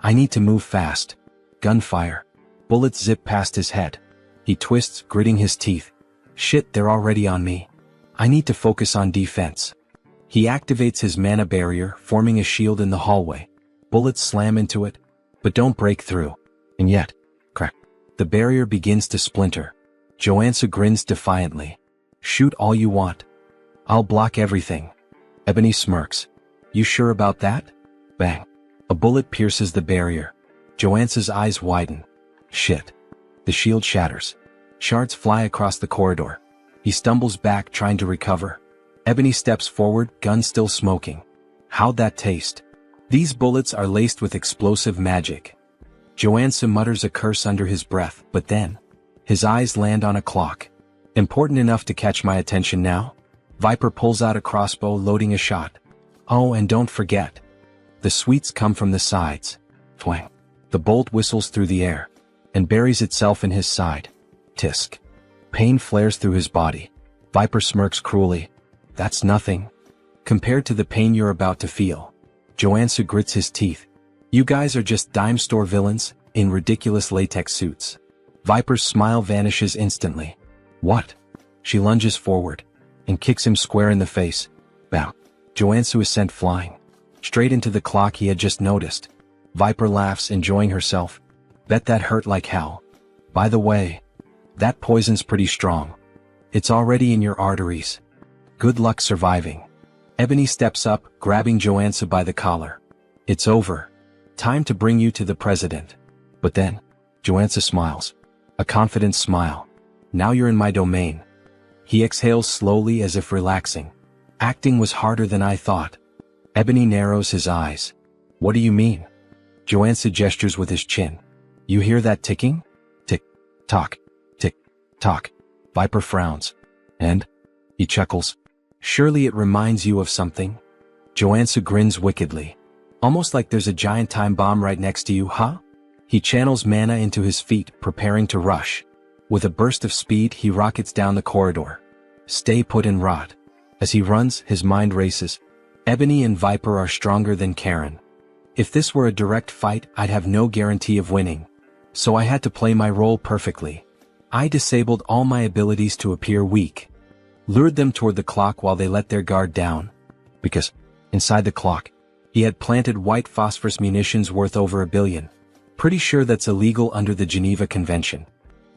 I need to move fast. Gunfire. Bullets zip past his head. He twists, gritting his teeth. Shit, they're already on me. I need to focus on defense. He activates his mana barrier, forming a shield in the hallway. Bullets slam into it, but don't break through. And yet, crack. The barrier begins to splinter. Joansu grins defiantly. Shoot all you want. I'll block everything. Ebony smirks. You sure about that? Bang. A bullet pierces the barrier. Joansu's eyes widen. Shit. The shield shatters. Shards fly across the corridor. He stumbles back, trying to recover. Ebony steps forward, gun still smoking. How'd that taste? These bullets are laced with explosive magic. Joansu mutters a curse under his breath, but then, his eyes land on a clock. Important enough to catch my attention now? Viper pulls out a crossbow, loading a shot. Oh, and don't forget. The sweets come from the sides. Twang. The bolt whistles through the air, and buries itself in his side. Tisk. Pain flares through his body. Viper smirks cruelly. That's nothing. Compared to the pain you're about to feel. Joansu grits his teeth. You guys are just dime store villains, in ridiculous latex suits. Viper's smile vanishes instantly. What? She lunges forward, and kicks him square in the face. Bow. Joansu is sent flying. Straight into the clock he had just noticed. Viper laughs, enjoying herself. Bet that hurt like hell. By the way, that poison's pretty strong. It's already in your arteries. Good luck surviving. Ebony steps up, grabbing Joansu by the collar. It's over. Time to bring you to the president. But then, Joansu smiles. A confident smile. Now you're in my domain. He exhales slowly as if relaxing. Acting was harder than I thought. Ebony narrows his eyes. What do you mean? Joansu gestures with his chin. You hear that ticking? Tick, tock, tick, tock. Viper frowns. And? He chuckles. Surely it reminds you of something? Joansu grins wickedly. Almost like there's a giant time bomb right next to you, huh? He channels mana into his feet, preparing to rush. With a burst of speed, he rockets down the corridor. Stay put and rot. As he runs, his mind races. Ebony and Viper are stronger than Karen. If this were a direct fight, I'd have no guarantee of winning. So I had to play my role perfectly. I disabled all my abilities to appear weak. Lured them toward the clock while they let their guard down. Because, inside the clock, he had planted white phosphorus munitions worth over $1 billion. Pretty sure that's illegal under the Geneva Convention.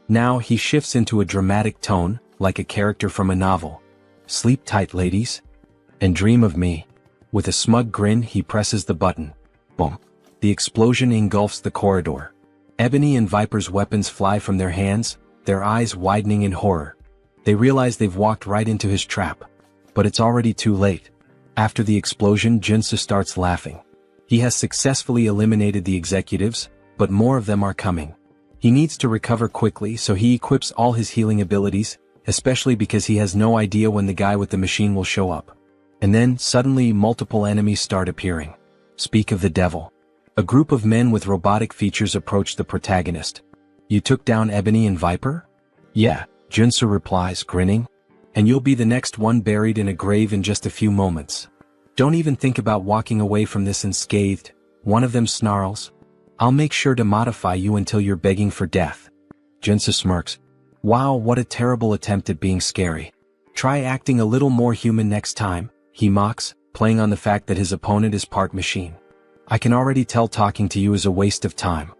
Now he shifts into a dramatic tone, like a character from a novel. Sleep tight, ladies. And dream of me. With a smug grin, he presses the button. Boom. The explosion engulfs the corridor. Ebony and Viper's weapons fly from their hands, their eyes widening in horror. They realize they've walked right into his trap. But it's already too late. After the explosion, Junsu starts laughing. He has successfully eliminated the executives, but more of them are coming. He needs to recover quickly, so he equips all his healing abilities, especially because he has no idea when the guy with the machine will show up. And then, suddenly, multiple enemies start appearing. Speak of the devil. A group of men with robotic features approach the protagonist. You took down Ebony and Viper? Yeah, Junsu replies, grinning. And you'll be the next one buried in a grave in just a few moments. Don't even think about walking away from this unscathed, one of them snarls. I'll make sure to modify you until you're begging for death. Junsu smirks. Wow, what a terrible attempt at being scary. Try acting a little more human next time, he mocks, playing on the fact that his opponent is part machine. I can already tell talking to you is a waste of time.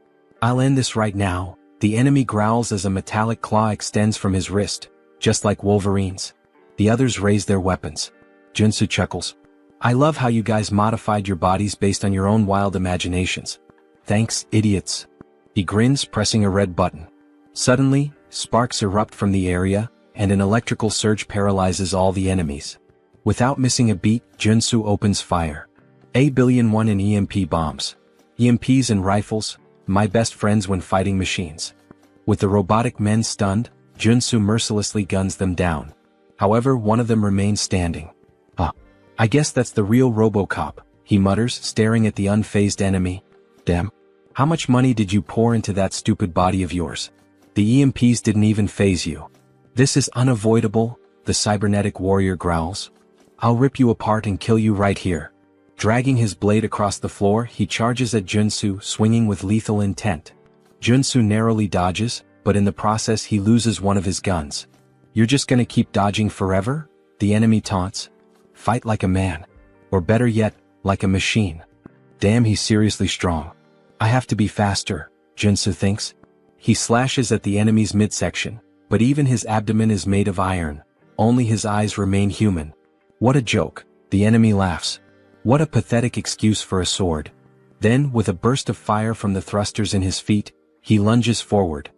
I'll end this right now. The enemy growls as a metallic claw extends from his wrist, just like Wolverine's. The others raise their weapons. Junsu chuckles. I love how you guys modified your bodies based on your own wild imaginations. Thanks, idiots. He grins, pressing a red button. Suddenly, sparks erupt from the area, and an electrical surge paralyzes all the enemies. Without missing a beat, Junsu opens fire. A-1 in EMP bombs. EMPs and rifles, my best friends when fighting machines. With the robotic men stunned, Junsu mercilessly guns them down. However, one of them remains standing. I guess that's the real RoboCop, he mutters, staring at the unfazed enemy. Damn. How much money did you pour into that stupid body of yours? The EMPs didn't even faze you. This is unavoidable, the cybernetic warrior growls. I'll rip you apart and kill you right here. Dragging his blade across the floor, he charges at Junsu, swinging with lethal intent. Junsu narrowly dodges, but in the process he loses one of his guns. You're just gonna keep dodging forever? The enemy taunts. Fight like a man. Or better yet, like a machine. Damn, he's seriously strong. I have to be faster, Junsu thinks. He slashes at the enemy's midsection, but even his abdomen is made of iron. Only his eyes remain human. What a joke, the enemy laughs. What a pathetic excuse for a sword. Then, with a burst of fire from the thrusters in his feet, he lunges forward.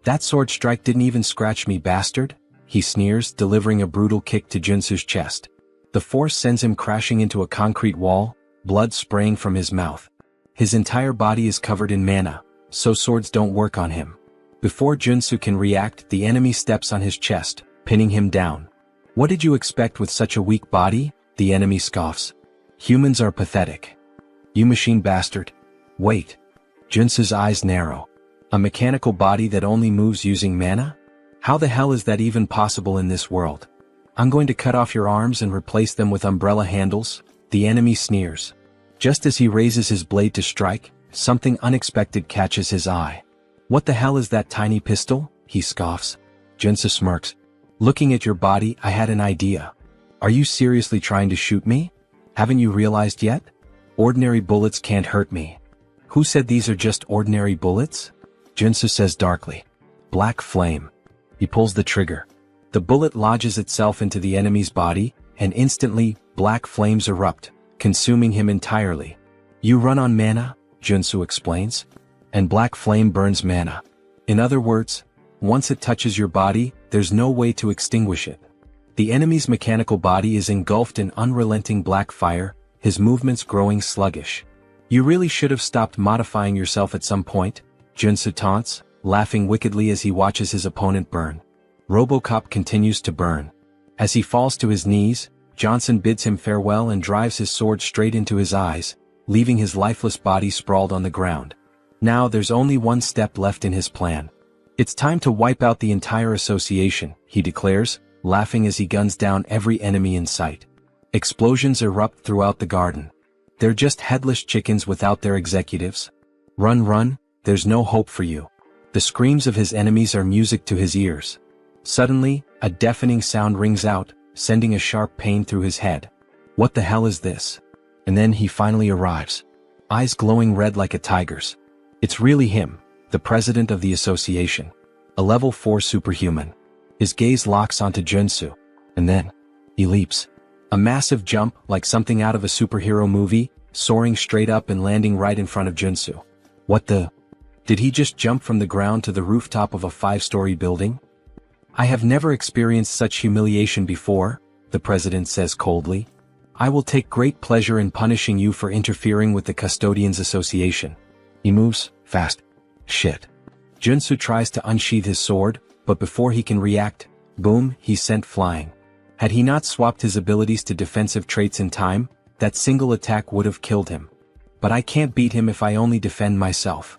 That sword strike didn't even scratch me, bastard, he sneers, delivering a brutal kick to Junsu's chest. The force sends him crashing into a concrete wall, blood spraying from his mouth. His entire body is covered in mana, so swords don't work on him. Before Junsu can react, the enemy steps on his chest, pinning him down. What did you expect with such a weak body? The enemy scoffs. Humans are pathetic. You machine bastard. Wait. Junsu's eyes narrow. A mechanical body that only moves using mana? How the hell is that even possible in this world? I'm going to cut off your arms and replace them with umbrella handles, the enemy sneers. Just as he raises his blade to strike, something unexpected catches his eye. What the hell is that tiny pistol? He scoffs. Junsu smirks. Looking at your body, I had an idea. Are you seriously trying to shoot me? Haven't you realized yet? Ordinary bullets can't hurt me. Who said these are just ordinary bullets? Junsu says darkly. Black flame. He pulls the trigger. The bullet lodges itself into the enemy's body, and instantly, black flames erupt, consuming him entirely. You run on mana, Junsu explains. And black flame burns mana. In other words, once it touches your body, there's no way to extinguish it. The enemy's mechanical body is engulfed in unrelenting black fire, his movements growing sluggish. You really should have stopped modifying yourself at some point, Junsu taunts, laughing wickedly as he watches his opponent burn. RoboCop continues to burn. As he falls to his knees, Johnson bids him farewell and drives his sword straight into his eyes, leaving his lifeless body sprawled on the ground. Now there's only one step left in his plan. It's time to wipe out the entire association, he declares, laughing as he guns down every enemy in sight. Explosions erupt throughout the garden. They're just headless chickens without their executives. Run, run, there's no hope for you. The screams of his enemies are music to his ears. Suddenly, a deafening sound rings out, sending a sharp pain through his head. What the hell is this? And then he finally arrives. Eyes glowing red like a tiger's. It's really him, the president of the association. A level 4 superhuman. His gaze locks onto Junsu. And then, he leaps. A massive jump, like something out of a superhero movie, soaring straight up and landing right in front of Junsu. What the? Did he just jump from the ground to the rooftop of a 5-story building? I have never experienced such humiliation before, the president says coldly. I will take great pleasure in punishing you for interfering with the Custodians Association. He moves fast. Shit. Junsu tries to unsheath his sword, but before he can react, boom, he's sent flying. Had he not swapped his abilities to defensive traits in time, that single attack would have killed him. But I can't beat him if I only defend myself.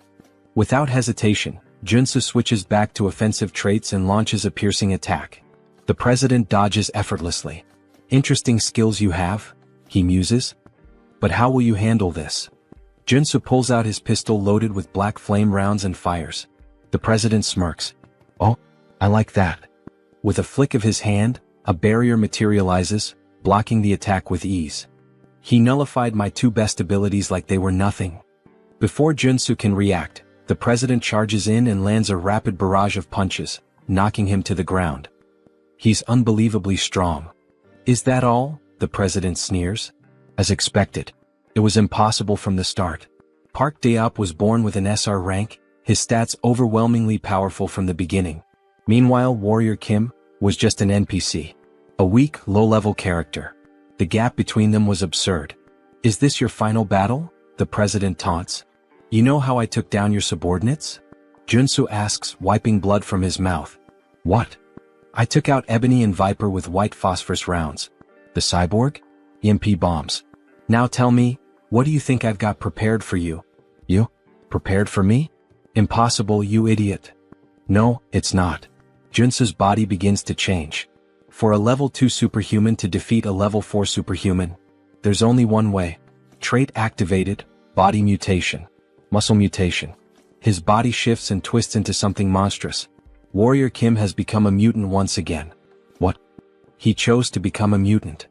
Without hesitation, Junsu switches back to offensive traits and launches a piercing attack. The president dodges effortlessly. Interesting skills you have, he muses. But how will you handle this? Junsu pulls out his pistol loaded with black flame rounds and fires. The president smirks. Oh, I like that. With a flick of his hand, a barrier materializes, blocking the attack with ease. He nullified my 2 best abilities like they were nothing. Before Junsu can react, the president charges in and lands a rapid barrage of punches, knocking him to the ground. He's unbelievably strong. Is that all? The president sneers. As expected. It was impossible from the start. Park Daop was born with an SR rank, his stats overwhelmingly powerful from the beginning. Meanwhile, Warrior Kim was just an NPC. A weak, low-level character. The gap between them was absurd. Is this your final battle? The president taunts. You know how I took down your subordinates? Junsu asks, wiping blood from his mouth. What? I took out Ebony and Viper with white phosphorus rounds. The cyborg? EMP bombs. Now tell me, what do you think I've got prepared for you? You? Prepared for me? Impossible, you idiot. No, it's not. Junsu's body begins to change. For a level 2 superhuman to defeat a level 4 superhuman, there's only one way. Trait activated, body mutation. Muscle mutation. His body shifts and twists into something monstrous. Warrior Kim has become a mutant once again. What? He chose to become a mutant.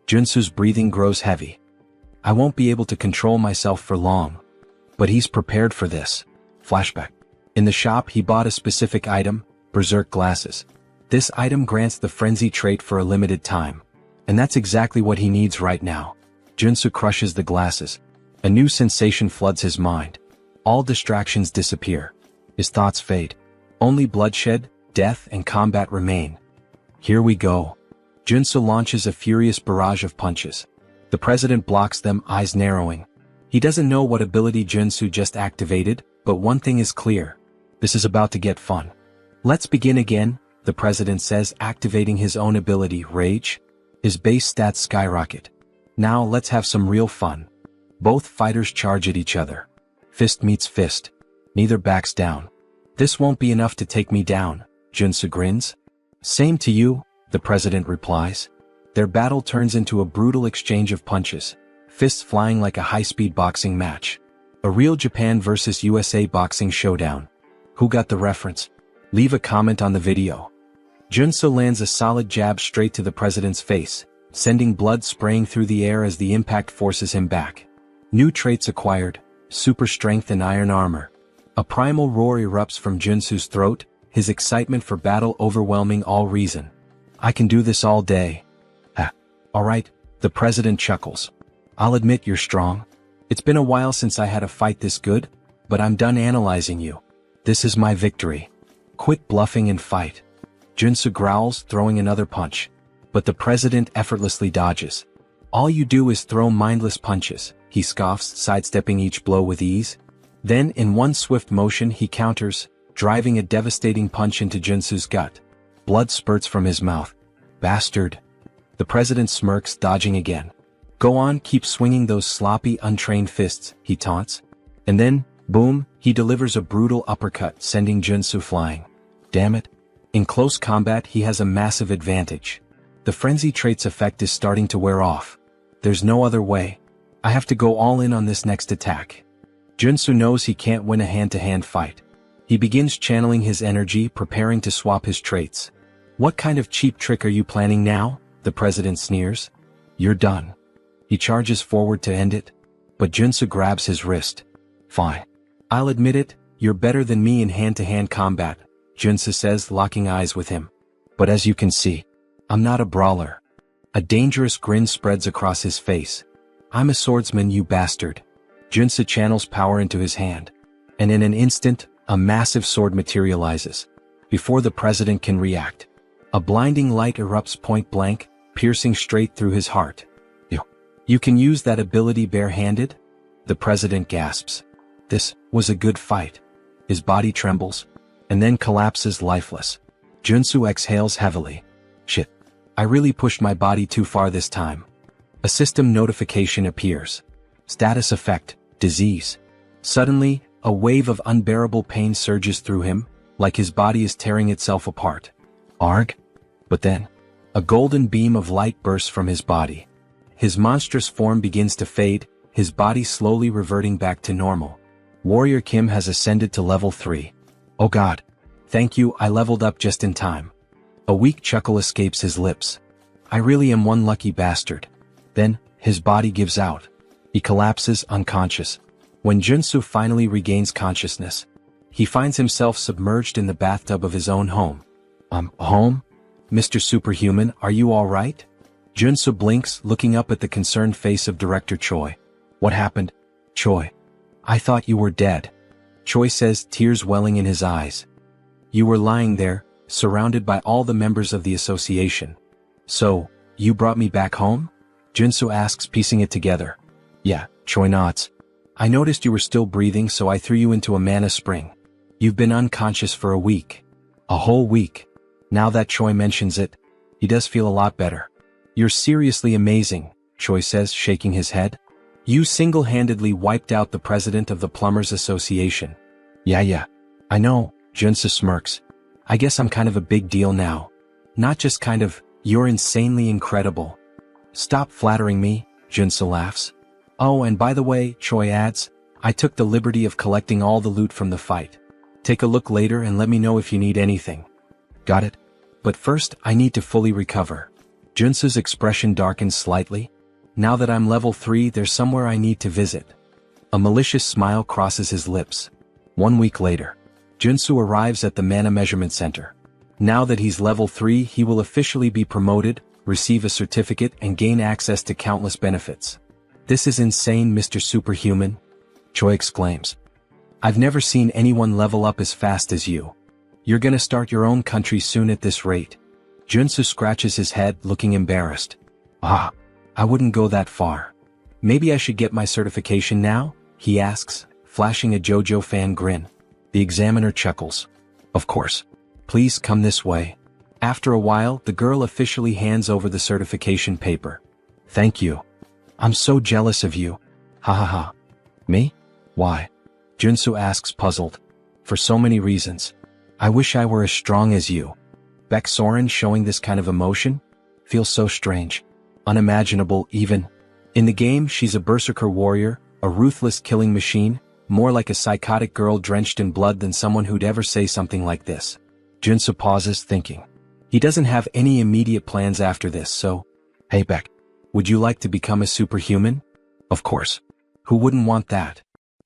Junsu's breathing grows heavy. I won't be able to control myself for long. But he's prepared for this. Flashback. In the shop he bought a specific item, Berserk glasses. This item grants the frenzy trait for a limited time. And that's exactly what he needs right now. Junsu crushes the glasses. A new sensation floods his mind. All distractions disappear. His thoughts fade. Only bloodshed, death, and combat remain. Here we go. Junsu launches a furious barrage of punches. The president blocks them, eyes narrowing. He doesn't know what ability Junsu just activated, but one thing is clear. This is about to get fun. Let's begin again, the president says, activating his own ability, Rage. His base stats skyrocket. Now let's have some real fun. Both fighters charge at each other. Fist meets fist. Neither backs down. This won't be enough to take me down, Junsu grins. Same to you, the president replies. Their battle turns into a brutal exchange of punches, fists flying like a high-speed boxing match. A real Japan versus USA boxing showdown. Who got the reference? Leave a comment on the video. Junsu lands a solid jab straight to the president's face, sending blood spraying through the air as the impact forces him back. New traits acquired, super strength and iron armor. A primal roar erupts from Junsu's throat, his excitement for battle overwhelming all reason. I can do this all day. Ha. Alright, the president chuckles. I'll admit you're strong. It's been a while since I had a fight this good, but I'm done analyzing you. This is my victory. Quit bluffing and fight. Junsu growls, throwing another punch. But the president effortlessly dodges. All you do is throw mindless punches, he scoffs, sidestepping each blow with ease. Then, in one swift motion, he counters, driving a devastating punch into Junsu's gut. Blood spurts from his mouth. Bastard. The president smirks, dodging again. Go on, keep swinging those sloppy, untrained fists, he taunts. And then, boom, he delivers a brutal uppercut, sending Junsu flying. Damn it. In close combat, he has a massive advantage. The frenzy trait's effect is starting to wear off. There's no other way. I have to go all in on this next attack. Junsu knows he can't win a hand-to-hand fight. He begins channeling his energy, preparing to swap his traits. What kind of cheap trick are you planning now? The president sneers. You're done. He charges forward to end it, but Junsu grabs his wrist. Fine. I'll admit it, you're better than me in hand-to-hand combat, Junsu says, locking eyes with him. But as you can see, I'm not a brawler. A dangerous grin spreads across his face. I'm a swordsman, you bastard. Junsu channels power into his hand. And in an instant, a massive sword materializes. Before the president can react, a blinding light erupts point blank, piercing straight through his heart. You can use that ability barehanded? The president gasps. This was a good fight. His body trembles, and then collapses lifeless. Junsu exhales heavily. Shit. I really pushed my body too far this time. A system notification appears. Status effect, disease. Suddenly, a wave of unbearable pain surges through him, like his body is tearing itself apart. Arg? But then, a golden beam of light bursts from his body. His monstrous form begins to fade, his body slowly reverting back to normal. Warrior Kim has ascended to level 3. Oh god. Thank you, I leveled up just in time. A weak chuckle escapes his lips. I really am one lucky bastard. Then, his body gives out. He collapses unconscious. When Junsu finally regains consciousness, he finds himself submerged in the bathtub of his own home. Home? Mr. Superhuman, are you alright? Junsu blinks, looking up at the concerned face of Director Choi. What happened? Choi. I thought you were dead. Choi says, tears welling in his eyes. You were lying there, surrounded by all the members of the association. So, you brought me back home? Junsu asks, piecing it together. Yeah, Choi nods. I noticed you were still breathing, so I threw you into a mana spring. You've been unconscious for a week. A whole week. Now that Choi mentions it, he does feel a lot better. You're seriously amazing, Choi says, shaking his head. You single-handedly wiped out the president of the Plumbers Association. Yeah. I know, Junsu smirks. I guess I'm kind of a big deal now. Not just kind of, you're insanely incredible. Stop flattering me, Junsu laughs. Oh, and by the way, Choi adds, I took the liberty of collecting all the loot from the fight. Take a look later and let me know if you need anything. Got it? But first, I need to fully recover. Junsu's expression darkens slightly. Now that I'm level 3, there's somewhere I need to visit. A malicious smile crosses his lips. 1 week later, Junsu arrives at the Mana Measurement Center. Now that he's level 3, he will officially be promoted, receive a certificate, and gain access to countless benefits. This is insane, Mr. Superhuman, Choi exclaims. I've never seen anyone level up as fast as you. You're gonna start your own country soon at this rate. Junsu scratches his head, looking embarrassed. I wouldn't go that far. Maybe I should get my certification now? He asks, flashing a JoJo fan grin. The examiner chuckles. Of course. Please come this way. After a while, the girl officially hands over the certification paper. Thank you. I'm so jealous of you. Ha. Me? Why? Junsu asks, puzzled. For so many reasons. I wish I were as strong as you. Beck Soren showing this kind of emotion? Feels so strange. Unimaginable even. In the game, she's a berserker warrior, a ruthless killing machine, more like a psychotic girl drenched in blood than someone who'd ever say something like this. Junsu pauses, thinking. He doesn't have any immediate plans after this, so... Hey Beck, would you like to become a superhuman? Of course. Who wouldn't want that?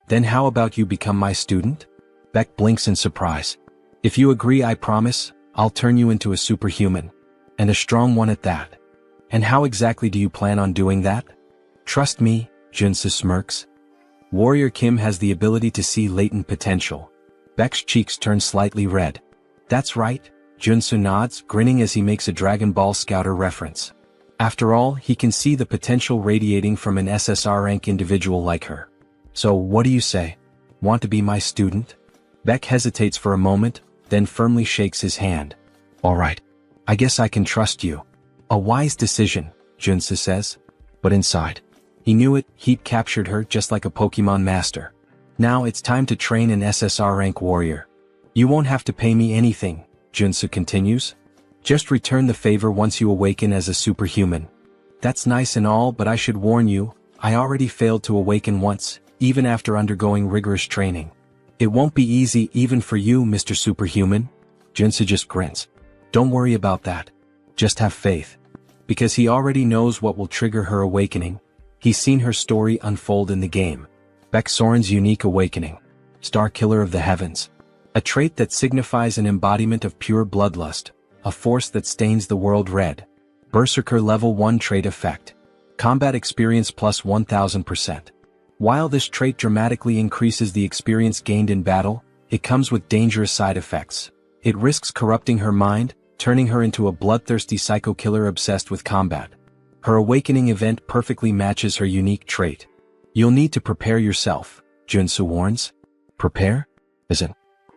Then how about you become my student? Beck blinks in surprise. If you agree, I promise, I'll turn you into a superhuman. And a strong one at that. And how exactly do you plan on doing that? Trust me, Junsu smirks. Warrior Kim has the ability to see latent potential. Beck's cheeks turn slightly red. That's right, Junsu nods, grinning as he makes a Dragon Ball Scouter reference. After all, he can see the potential radiating from an SSR rank individual like her. So what do you say? Want to be my student? Beck hesitates for a moment, then firmly shakes his hand. Alright. I guess I can trust you. A wise decision, Junsu says. But inside, he knew it, he'd captured her just like a Pokemon master. Now it's time to train an SSR rank warrior. You won't have to pay me anything, Junsu continues. Just return the favor once you awaken as a superhuman. That's nice and all, but I should warn you, I already failed to awaken once, even after undergoing rigorous training. It won't be easy even for you, Mr. Superhuman. Junsu just grins. Don't worry about that. Just have faith. Because he already knows what will trigger her awakening. He's seen her story unfold in the game. Beck Soren's unique awakening. Star Killer of the Heavens. A trait that signifies an embodiment of pure bloodlust, a force that stains the world red. Berserker Level 1 Trait Effect. Combat Experience plus 1000%. While this trait dramatically increases the experience gained in battle, it comes with dangerous side effects. It risks corrupting her mind, turning her into a bloodthirsty psycho-killer obsessed with combat. Her awakening event perfectly matches her unique trait. You'll need to prepare yourself, Junsu warns. Prepare?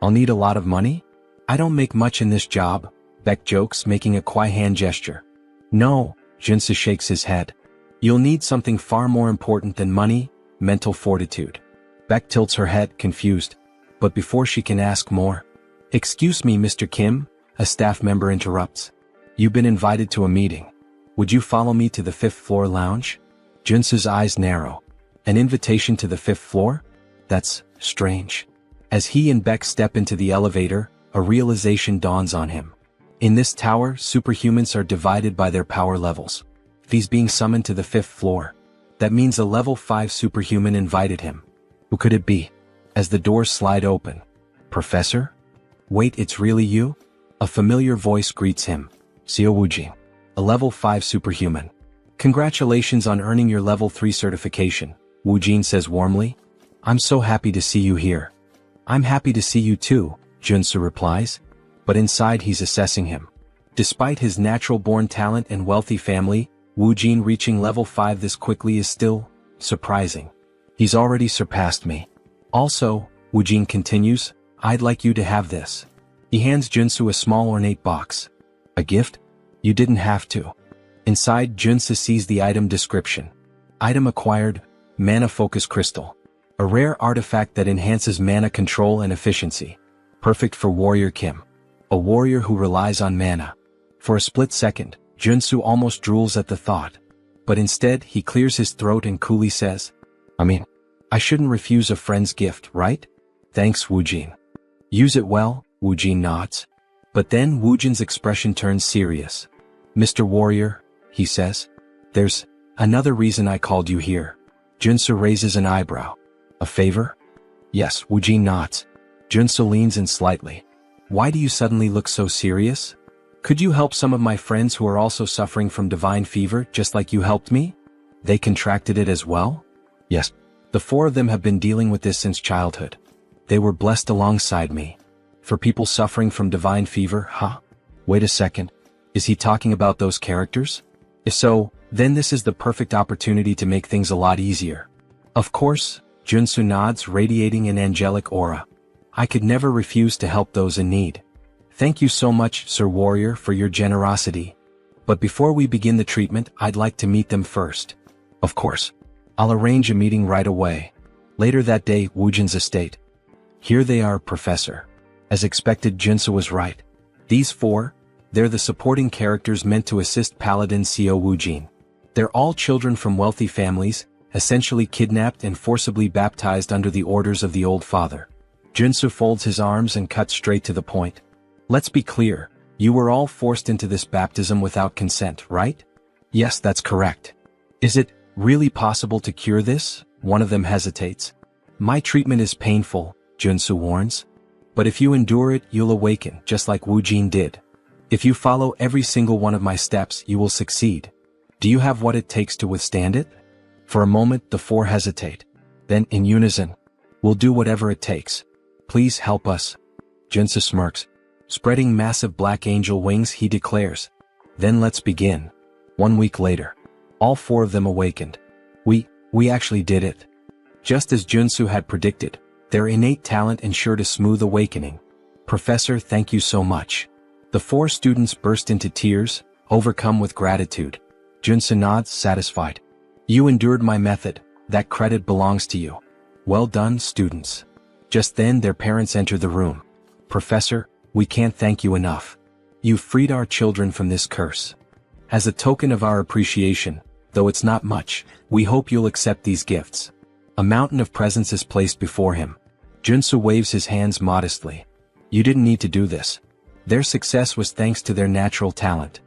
I'll need a lot of money? I don't make much in this job, Beck jokes, making a quiet hand gesture. No, Junsu shakes his head. You'll need something far more important than money, mental fortitude. Beck tilts her head, confused. But before she can ask more, "Excuse me, Mr. Kim," a staff member interrupts. "You've been invited to a meeting. Would you follow me to the 5th floor lounge?" Junsu's eyes narrow. An invitation to the 5th floor? That's strange. As he and Beck step into the elevator, a realization dawns on him. In this tower, superhumans are divided by their power levels. If he's being summoned to the 5th floor, that means a level 5 superhuman invited him. Who could it be? As the doors slide open. Professor? Wait, it's really you? A familiar voice greets him. Seo Woojin, a level 5 superhuman. Congratulations on earning your level 3 certification, Woojin says warmly. I'm so happy to see you here. I'm happy to see you too, Junsu replies. But inside he's assessing him. Despite his natural-born talent and wealthy family, Woojin reaching level 5 this quickly is still surprising. He's already surpassed me. Also, Woojin continues, I'd like you to have this. He hands Junsu a small ornate box. A gift? You didn't have to. Inside, Junsu sees the item description. Item acquired, Mana Focus Crystal. A rare artifact that enhances mana control and efficiency. Perfect for Warrior Kim. A warrior who relies on mana. For a split second, Junsu almost drools at the thought. But instead, he clears his throat and coolly says, I shouldn't refuse a friend's gift, right? Thanks, Woojin. Use it well, Woojin nods. But then Woojin's expression turns serious. Mr. Warrior, he says, there's another reason I called you here. Junsu raises an eyebrow. A favor? Yes, Woojin nods. Junsu leans in slightly. Why do you suddenly look so serious? Could you help some of my friends who are also suffering from divine fever just like you helped me? They contracted it as well? Yes. The 4 of them have been dealing with this since childhood. They were blessed alongside me. For people suffering from divine fever, huh? Wait a second. Is he talking about those characters? If so, then this is the perfect opportunity to make things a lot easier. Of course, Junsu nods, radiating an angelic aura. I could never refuse to help those in need. Thank you so much, Sir Warrior, for your generosity. But before we begin the treatment, I'd like to meet them first. Of course. I'll arrange a meeting right away. Later that day, Woojin's estate. Here they are, Professor. As expected, Junsu was right. These 4, they're the supporting characters meant to assist Paladin Seo Woojin. They're all children from wealthy families, essentially kidnapped and forcibly baptized under the orders of the old father. Junsu folds his arms and cuts straight to the point. Let's be clear, you were all forced into this baptism without consent, right? Yes, that's correct. Is it really possible to cure this? One of them hesitates. My treatment is painful, Junsu warns. But if you endure it, you'll awaken, just like Woojin did. If you follow every single one of my steps, you will succeed. Do you have what it takes to withstand it? For a moment, the 4 hesitate. Then, in unison, we'll do whatever it takes. Please help us. Junsu smirks. Spreading massive black angel wings, he declares. Then let's begin. 1 week later. All 4 of them awakened. We actually did it. Just as Junsu had predicted, their innate talent ensured a smooth awakening. Professor, thank you so much. The 4 students burst into tears, overcome with gratitude. Junsu nods, satisfied. You endured my method. That credit belongs to you. Well done, students. Just then their parents enter the room. Professor, we can't thank you enough. You freed our children from this curse. As a token of our appreciation, though it's not much, we hope you'll accept these gifts. A mountain of presents is placed before him. Junsu waves his hands modestly. You didn't need to do this. Their success was thanks to their natural talent.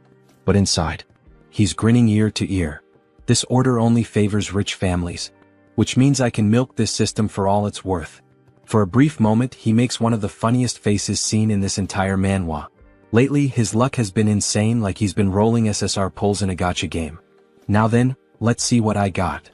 But inside, he's grinning ear to ear. This order only favors rich families, which means I can milk this system for all it's worth. For a brief moment, he makes one of the funniest faces seen in this entire manhwa. Lately, his luck has been insane, like he's been rolling SSR pulls in a gacha game. Now then, let's see what I got.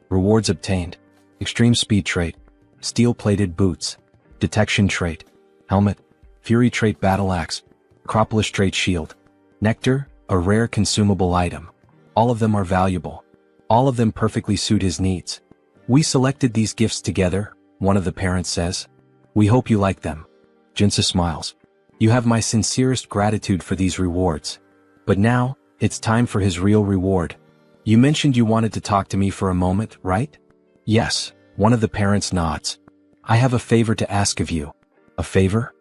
Rewards obtained. Extreme speed trait. Steel-plated boots. Detection trait. Helmet. Fury trait battle axe. Acropolis trait shield. Nectar, a rare consumable item. All of them are valuable. All of them perfectly suit his needs. We selected these gifts together, one of the parents says. We hope you like them. Jinsu smiles. You have my sincerest gratitude for these rewards. But now, it's time for his real reward. You mentioned you wanted to talk to me for a moment, right? Yes, one of the parents nods. I have a favor to ask of you. A favor?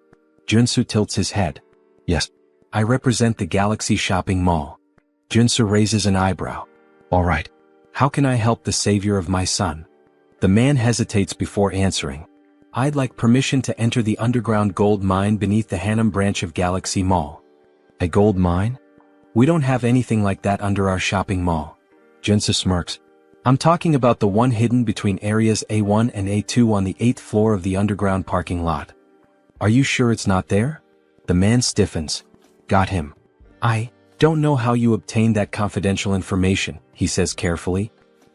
Junsu tilts his head. Yes. I represent the Galaxy Shopping Mall. Junsu raises an eyebrow. All right. How can I help the savior of my son? The man hesitates before answering. I'd like permission to enter the underground gold mine beneath the Hanam branch of Galaxy Mall. A gold mine? We don't have anything like that under our shopping mall. Junsu smirks. I'm talking about the one hidden between areas A1 and A2 on the 8th floor of the underground parking lot. Are you sure it's not there? The man stiffens. Got him. I don't know how you obtained that confidential information, he says carefully.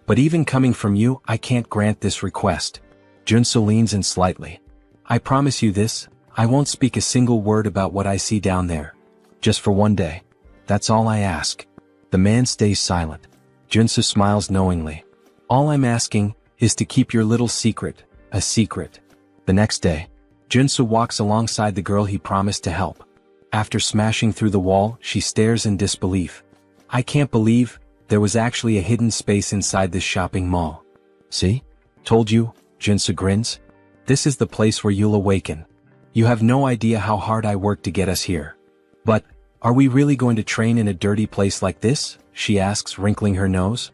But even coming from you, I can't grant this request. Junsu leans in slightly. I promise you this, I won't speak a single word about what I see down there. Just for one day. That's all I ask. The man stays silent. Junsu smiles knowingly. All I'm asking is to keep your little secret, a secret. The next day, Junsu walks alongside the girl he promised to help. After smashing through the wall, she stares in disbelief. I can't believe there was actually a hidden space inside this shopping mall. See? Told you, Junsu grins. This is the place where you'll awaken. You have no idea how hard I worked to get us here. But, are we really going to train in a dirty place like this? She asks, wrinkling her nose.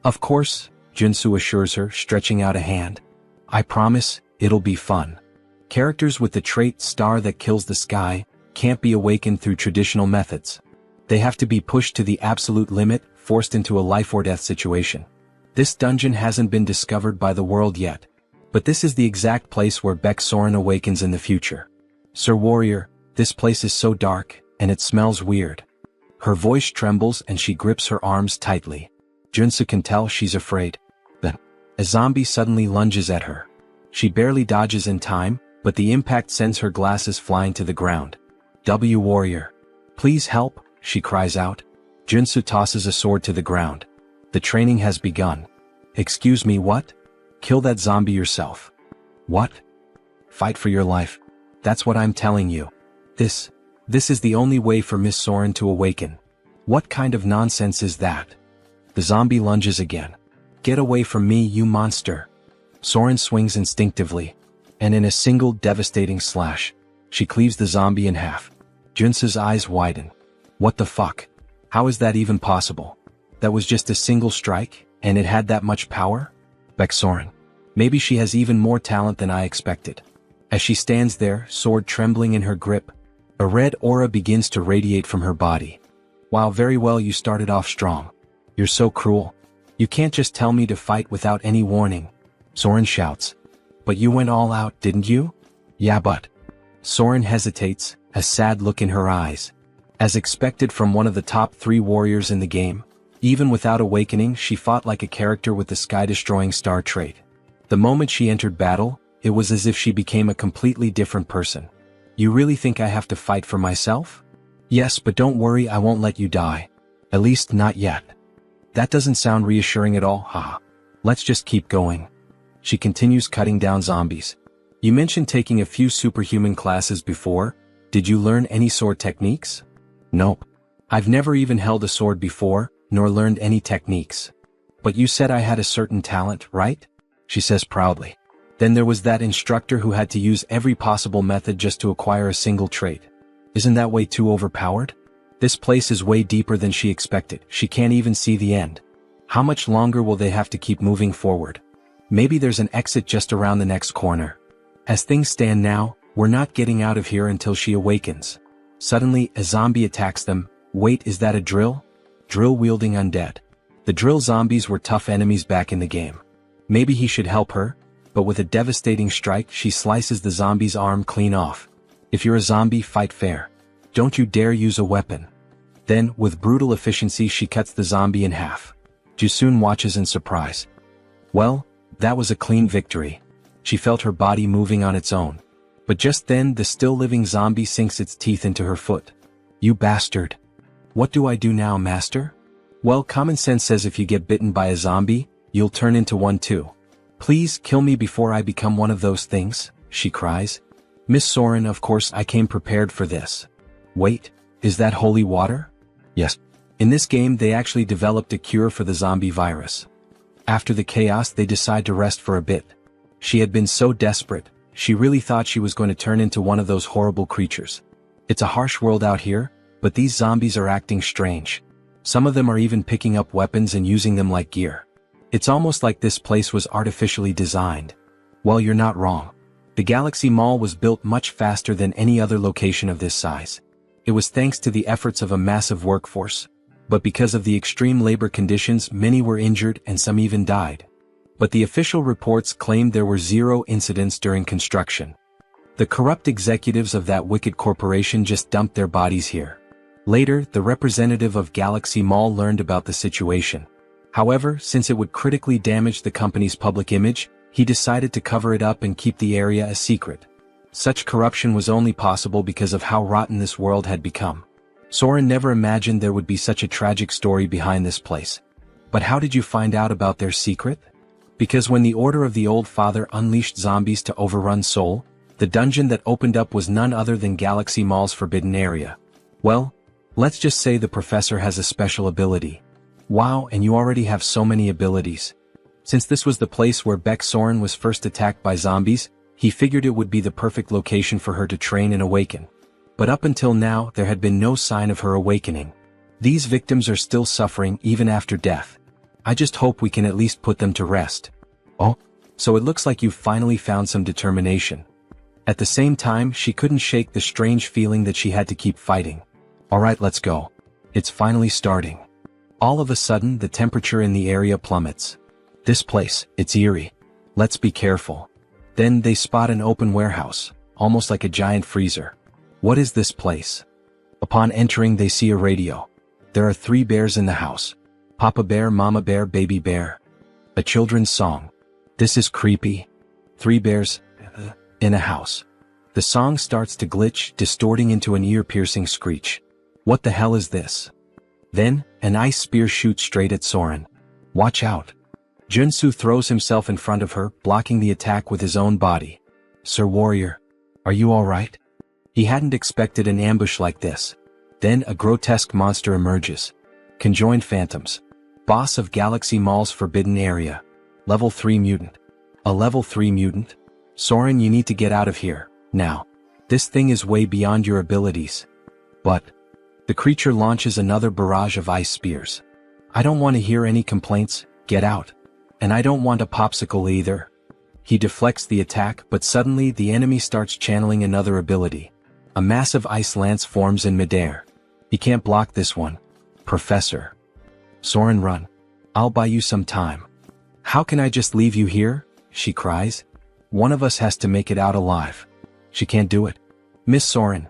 Of course, Junsu assures her, stretching out a hand. I promise, it'll be fun. Characters with the trait star that kills the sky can't be awakened through traditional methods. They have to be pushed to the absolute limit, forced into a life or death situation. This dungeon hasn't been discovered by the world yet. But this is the exact place where Beck Soren awakens in the future. Sir Warrior, this place is so dark, and it smells weird. Her voice trembles and she grips her arms tightly. Junsu can tell she's afraid. Then, a zombie suddenly lunges at her. She barely dodges in time, but the impact sends her glasses flying to the ground. Warrior. Please help, she cries out. Junsu tosses a sword to the ground. The training has begun. Excuse me, what? Kill that zombie yourself. What? Fight for your life. That's what I'm telling you. This is the only way for Miss Soren to awaken. What kind of nonsense is that? The zombie lunges again. Get away from me, you monster. Soren swings instinctively, and in a single devastating slash, she cleaves the zombie in half. Junsu's eyes widen. What the fuck? How is that even possible? That was just a single strike, and it had that much power? Beck Soren. Maybe she has even more talent than I expected. As she stands there, sword trembling in her grip, a red aura begins to radiate from her body. Wow, very well, you started off strong. You're so cruel. You can't just tell me to fight without any warning. Soren shouts. But you went all out, didn't you? Yeah, but. Soren hesitates, a sad look in her eyes. As expected from one of the top 3 warriors in the game, even without awakening, she fought like a character with the sky-destroying star trait. The moment she entered battle, it was as if she became a completely different person. You really think I have to fight for myself? Yes, but don't worry, I won't let you die. At least not yet. That doesn't sound reassuring at all, haha. Let's just keep going. She continues cutting down zombies. You mentioned taking a few superhuman classes before. Did you learn any sword techniques? Nope. I've never even held a sword before, nor learned any techniques. But you said I had a certain talent, right? She says proudly. Then there was that instructor who had to use every possible method just to acquire a single trait. Isn't that way too overpowered? This place is way deeper than she expected. She can't even see the end. How much longer will they have to keep moving forward? Maybe there's an exit just around the next corner. As things stand now, we're not getting out of here until she awakens. Suddenly, a zombie attacks them. Wait, is that a drill? Drill-wielding undead. The drill zombies were tough enemies back in the game. Maybe he should help her, but with a devastating strike, she slices the zombie's arm clean off. If you're a zombie, fight fair. Don't you dare use a weapon. Then, with brutal efficiency, she cuts the zombie in half. Jusun watches in surprise. Well, that was a clean victory. She felt her body moving on its own. But just then, the still-living zombie sinks its teeth into her foot. You bastard. What do I do now, master? Well, common sense says if you get bitten by a zombie, you'll turn into one too. Please kill me before I become one of those things, she cries. Miss Soren, of course I came prepared for this. Wait, is that holy water? Yes. In this game they actually developed a cure for the zombie virus. After the chaos they decide to rest for a bit. She had been so desperate, she really thought she was going to turn into one of those horrible creatures. It's a harsh world out here, but these zombies are acting strange. Some of them are even picking up weapons and using them like gear. It's almost like this place was artificially designed. Well, you're not wrong. The Galaxy Mall was built much faster than any other location of this size. It was thanks to the efforts of a massive workforce. But because of the extreme labor conditions, many were injured and some even died. But the official reports claimed there were 0 incidents during construction. The corrupt executives of that wicked corporation just dumped their bodies here. Later, the representative of Galaxy Mall learned about the situation. However, since it would critically damage the company's public image, he decided to cover it up and keep the area a secret. Such corruption was only possible because of how rotten this world had become. Soren never imagined there would be such a tragic story behind this place. But how did you find out about their secret? Because when the Order of the Old Father unleashed zombies to overrun Seoul, the dungeon that opened up was none other than Galaxy Mall's forbidden area. Well, let's just say the professor has a special ability. Wow, and you already have so many abilities. Since this was the place where Beck Soren was first attacked by zombies, he figured it would be the perfect location for her to train and awaken. But up until now, there had been no sign of her awakening. These victims are still suffering even after death. I just hope we can at least put them to rest. Oh, so it looks like you've finally found some determination. At the same time, she couldn't shake the strange feeling that she had to keep fighting. Alright, let's go. It's finally starting. All of a sudden, the temperature in the area plummets. This place, it's eerie. Let's be careful. Then they spot an open warehouse, almost like a giant freezer. What is this place? Upon entering, they see a radio. There are 3 bears in the house. Papa Bear, Mama Bear, Baby Bear. A children's song. This is creepy. 3 bears in a house. The song starts to glitch, distorting into an ear-piercing screech. What the hell is this? Then, an ice spear shoots straight at Soren. Watch out. Junsu throws himself in front of her, blocking the attack with his own body. Sir Warrior, are you alright? He hadn't expected an ambush like this. Then a grotesque monster emerges. Conjoined Phantoms. Boss of Galaxy Mall's forbidden area. Level 3 mutant. A level 3 mutant? Soren, you need to get out of here, now. This thing is way beyond your abilities. But the creature launches another barrage of ice spears. I don't want to hear any complaints, get out. And I don't want a popsicle either. He deflects the attack, but suddenly the enemy starts channeling another ability. A massive ice lance forms in midair. He can't block this one. Professor. Soren, run. I'll buy you some time. How can I just leave you here? She cries. One of us has to make it out alive. She can't do it. Miss Soren,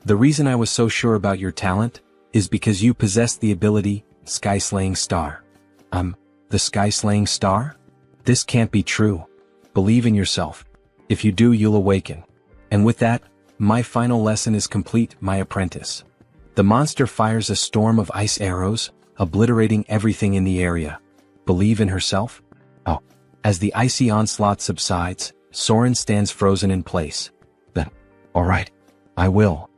the reason I was so sure about your talent is because you possess the ability, Sky-Slaying Star. The Sky-Slaying Star? This can't be true. Believe in yourself. If you do, you'll awaken. And with that, my final lesson is complete, my apprentice. The monster fires a storm of ice arrows, obliterating everything in the area. Believe in herself? Oh. As the icy onslaught subsides, Soren stands frozen in place. Then, alright. I will.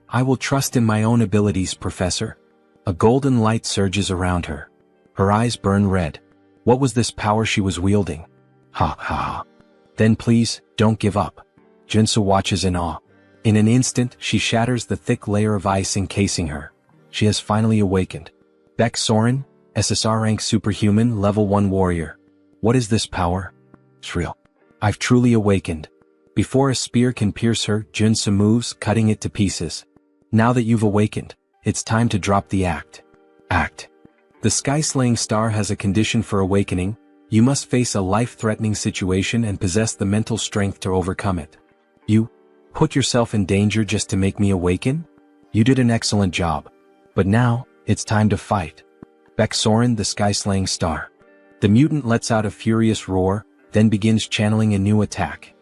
I will trust in my own abilities, Professor. A golden light surges around her. Her eyes burn red. What was this power she was wielding? Ha ha ha. Then please, don't give up. Junsu watches in awe. In an instant, she shatters the thick layer of ice encasing her. She has finally awakened. Beck Soren, SSR rank superhuman, level 1 warrior. What is this power? Shrill. I've truly awakened. Before a spear can pierce her, Junsu moves, cutting it to pieces. Now that you've awakened, it's time to drop the act. The Sky-Slaying Star has a condition for awakening. You must face a life-threatening situation and possess the mental strength to overcome it. You put yourself in danger just to make me awaken? You did an excellent job. But now, it's time to fight. Beck Soren, the sky-slaying star. The mutant lets out a furious roar, then begins channeling a new attack.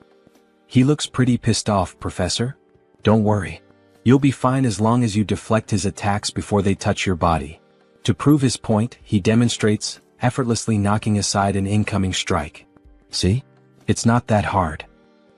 He looks pretty pissed off, Professor. Don't worry. You'll be fine as long as you deflect his attacks before they touch your body. To prove his point, he demonstrates, effortlessly knocking aside an incoming strike. See? It's not that hard.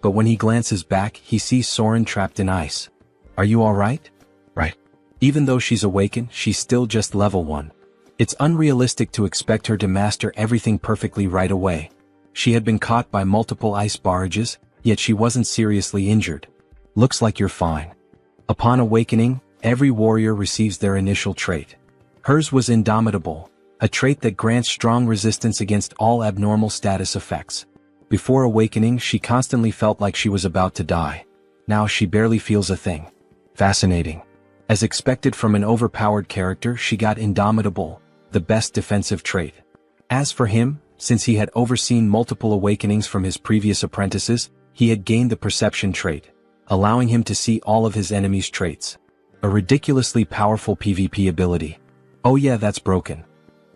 But when he glances back, he sees Soren trapped in ice. Are you alright? Right. Even though she's awakened, she's still just level 1. It's unrealistic to expect her to master everything perfectly right away. She had been caught by multiple ice barrages, yet she wasn't seriously injured. Looks like you're fine. Upon awakening, every warrior receives their initial trait. Hers was indomitable, a trait that grants strong resistance against all abnormal status effects. Before awakening, she constantly felt like she was about to die. Now she barely feels a thing. Fascinating. As expected from an overpowered character, she got indomitable, the best defensive trait. As for him, since he had overseen multiple awakenings from his previous apprentices, he had gained the perception trait, allowing him to see all of his enemies' traits. A ridiculously powerful PvP ability. Oh yeah, that's broken.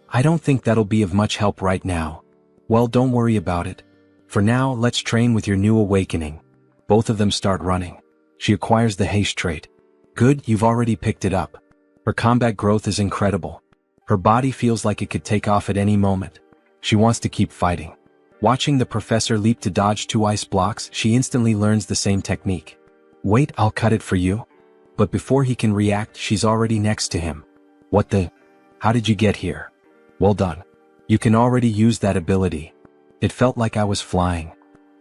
I don't think that'll be of much help right now. Well, don't worry about it. For now, let's train with your new awakening. Both of them start running. She acquires the haste trait. Good, you've already picked it up. Her combat growth is incredible. Her body feels like it could take off at any moment. She wants to keep fighting. Watching the professor leap to dodge 2 ice blocks, she instantly learns the same technique. Wait, I'll cut it for you. But before he can react, she's already next to him. What the? How did you get here? Well done. You can already use that ability. It felt like I was flying.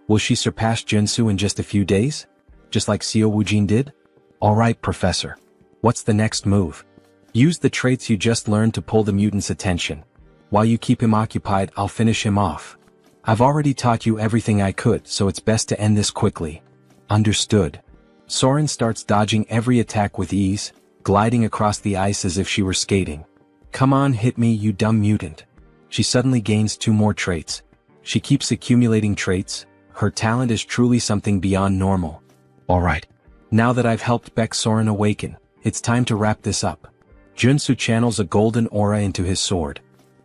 Will she surpass Junsu in just a few days? Just like Xiao Wujin did? Alright, Professor. What's the next move? Use the traits you just learned to pull the mutant's attention. While you keep him occupied, I'll finish him off. I've already taught you everything I could, so it's best to end this quickly. Understood. Soren starts dodging every attack with ease, gliding across the ice as if she were skating. Come on, hit me, you dumb mutant. She suddenly gains 2 more traits. She keeps accumulating traits. Her talent is truly something beyond normal. Alright. Now that I've helped Beck Soren awaken, it's time to wrap this up. Junsu channels a golden aura into his sword.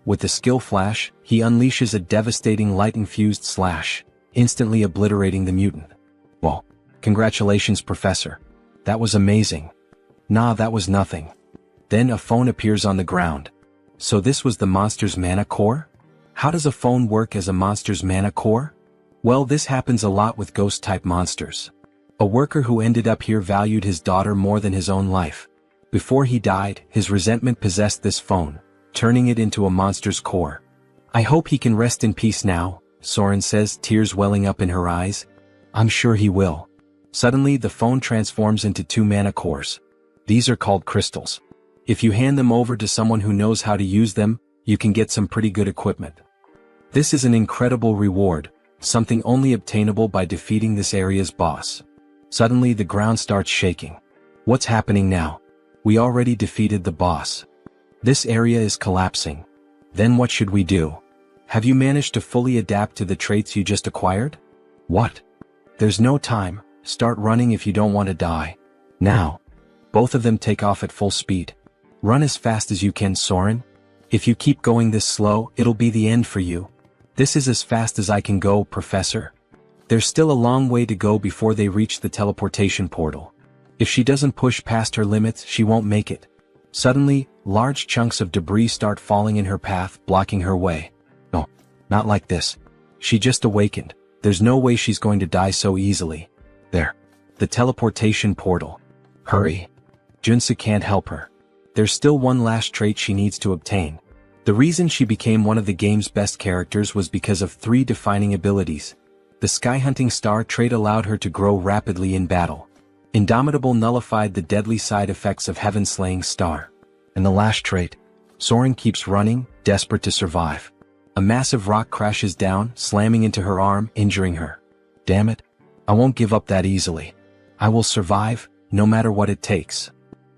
With the skill flash, he unleashes a devastating light-infused slash, instantly obliterating the mutant. Whoa. Congratulations, Professor. That was amazing. Nah, that was nothing. Then a phone appears on the ground. So this was the monster's mana core? How does a phone work as a monster's mana core? Well, this happens a lot with ghost-type monsters. A worker who ended up here valued his daughter more than his own life. Before he died, his resentment possessed this phone, turning it into a monster's core. I hope he can rest in peace now, Soren says, tears welling up in her eyes. I'm sure he will. Suddenly, the phone transforms into 2 mana cores. These are called crystals. If you hand them over to someone who knows how to use them, you can get some pretty good equipment. This is an incredible reward, something only obtainable by defeating this area's boss. Suddenly, the ground starts shaking. What's happening now? We already defeated the boss. This area is collapsing. Then what should we do? Have you managed to fully adapt to the traits you just acquired? What? There's no time. Start running if you don't want to die. Now. Both of them take off at full speed. Run as fast as you can, Soren. If you keep going this slow, it'll be the end for you. This is as fast as I can go, Professor. There's still a long way to go before they reach the teleportation portal. If she doesn't push past her limits, she won't make it. Suddenly, large chunks of debris start falling in her path, blocking her way. No, not like this. She just awakened. There's no way she's going to die so easily. There. The teleportation portal. Hurry. Junsu can't help her. There's still one last trait she needs to obtain. The reason she became one of the game's best characters was because of 3 defining abilities. The Sky-Hunting Star trait allowed her to grow rapidly in battle. Indomitable nullified the deadly side effects of Heaven-Slaying Star. And the last trait. Soren keeps running, desperate to survive. A massive rock crashes down, slamming into her arm, injuring her. Damn it. I won't give up that easily. I will survive, no matter what it takes.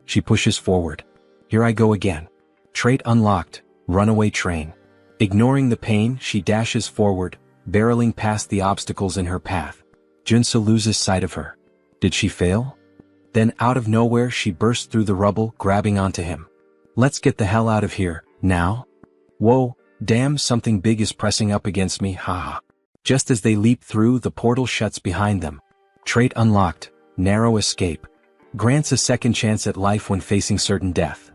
She pushes forward. Here I go again. Trait unlocked, runaway train. Ignoring the pain, she dashes forward, barreling past the obstacles in her path. Junsu loses sight of her. Did she fail? Then out of nowhere she burst through the rubble, grabbing onto him. Let's get the hell out of here, now? Whoa, damn, something big is pressing up against me, haha. Just as they leap through, the portal shuts behind them. Trait unlocked, narrow escape. Grants a second chance at life when facing certain death.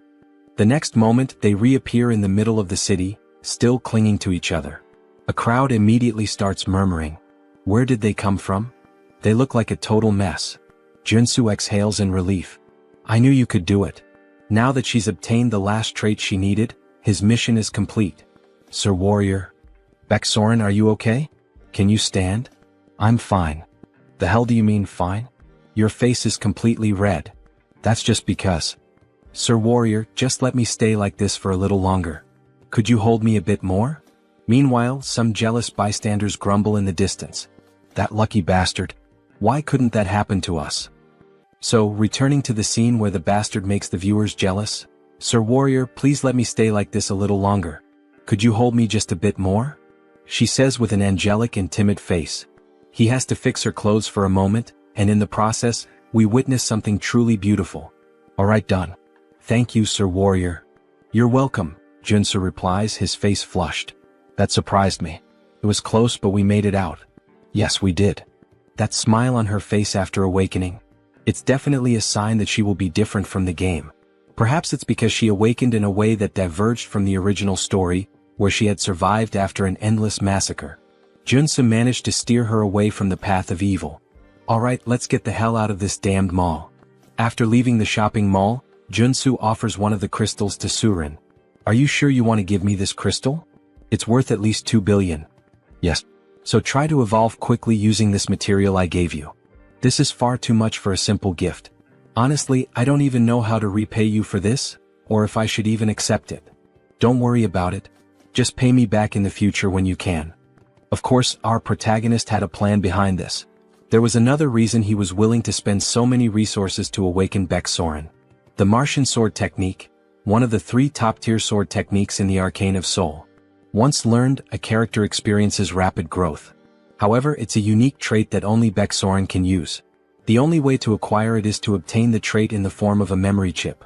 The next moment, they reappear in the middle of the city, still clinging to each other. A crowd immediately starts murmuring. Where did they come from? They look like a total mess. Junsu exhales in relief. I knew you could do it. Now that she's obtained the last trait she needed, his mission is complete. Sir Warrior. Baeksoren, are you okay? Can you stand? I'm fine. The hell do you mean fine? Your face is completely red. That's just because. Sir Warrior, just let me stay like this for a little longer. Could you hold me a bit more? Meanwhile, some jealous bystanders grumble in the distance. That lucky bastard. Why couldn't that happen to us? So, returning to the scene where the bastard makes the viewers jealous. Sir Warrior, please let me stay like this a little longer. Could you hold me just a bit more? She says with an angelic and timid face. He has to fix her clothes for a moment, and in the process, we witness something truly beautiful. Alright, done. Thank you, Sir Warrior. You're welcome, Junsu replies, his face flushed. That surprised me. It was close, but we made it out. Yes, we did. That smile on her face after awakening. It's definitely a sign that she will be different from the game. Perhaps it's because she awakened in a way that diverged from the original story, where she had survived after an endless massacre. Junsu managed to steer her away from the path of evil. Alright, let's get the hell out of this damned mall. After leaving the shopping mall, Junsu offers one of the crystals to Surin. Are you sure you want to give me this crystal? It's worth at least 2 billion. Yes. So try to evolve quickly using this material I gave you. This is far too much for a simple gift. Honestly, I don't even know how to repay you for this, or if I should even accept it. Don't worry about it. Just pay me back in the future when you can. Of course, our protagonist had a plan behind this. There was another reason he was willing to spend so many resources to awaken Baeksoren. The Martian sword technique, one of the 3 top-tier sword techniques in the Arcane of Soul. Once learned, a character experiences rapid growth. However, it's a unique trait that only Baeksoren can use. The only way to acquire it is to obtain the trait in the form of a memory chip.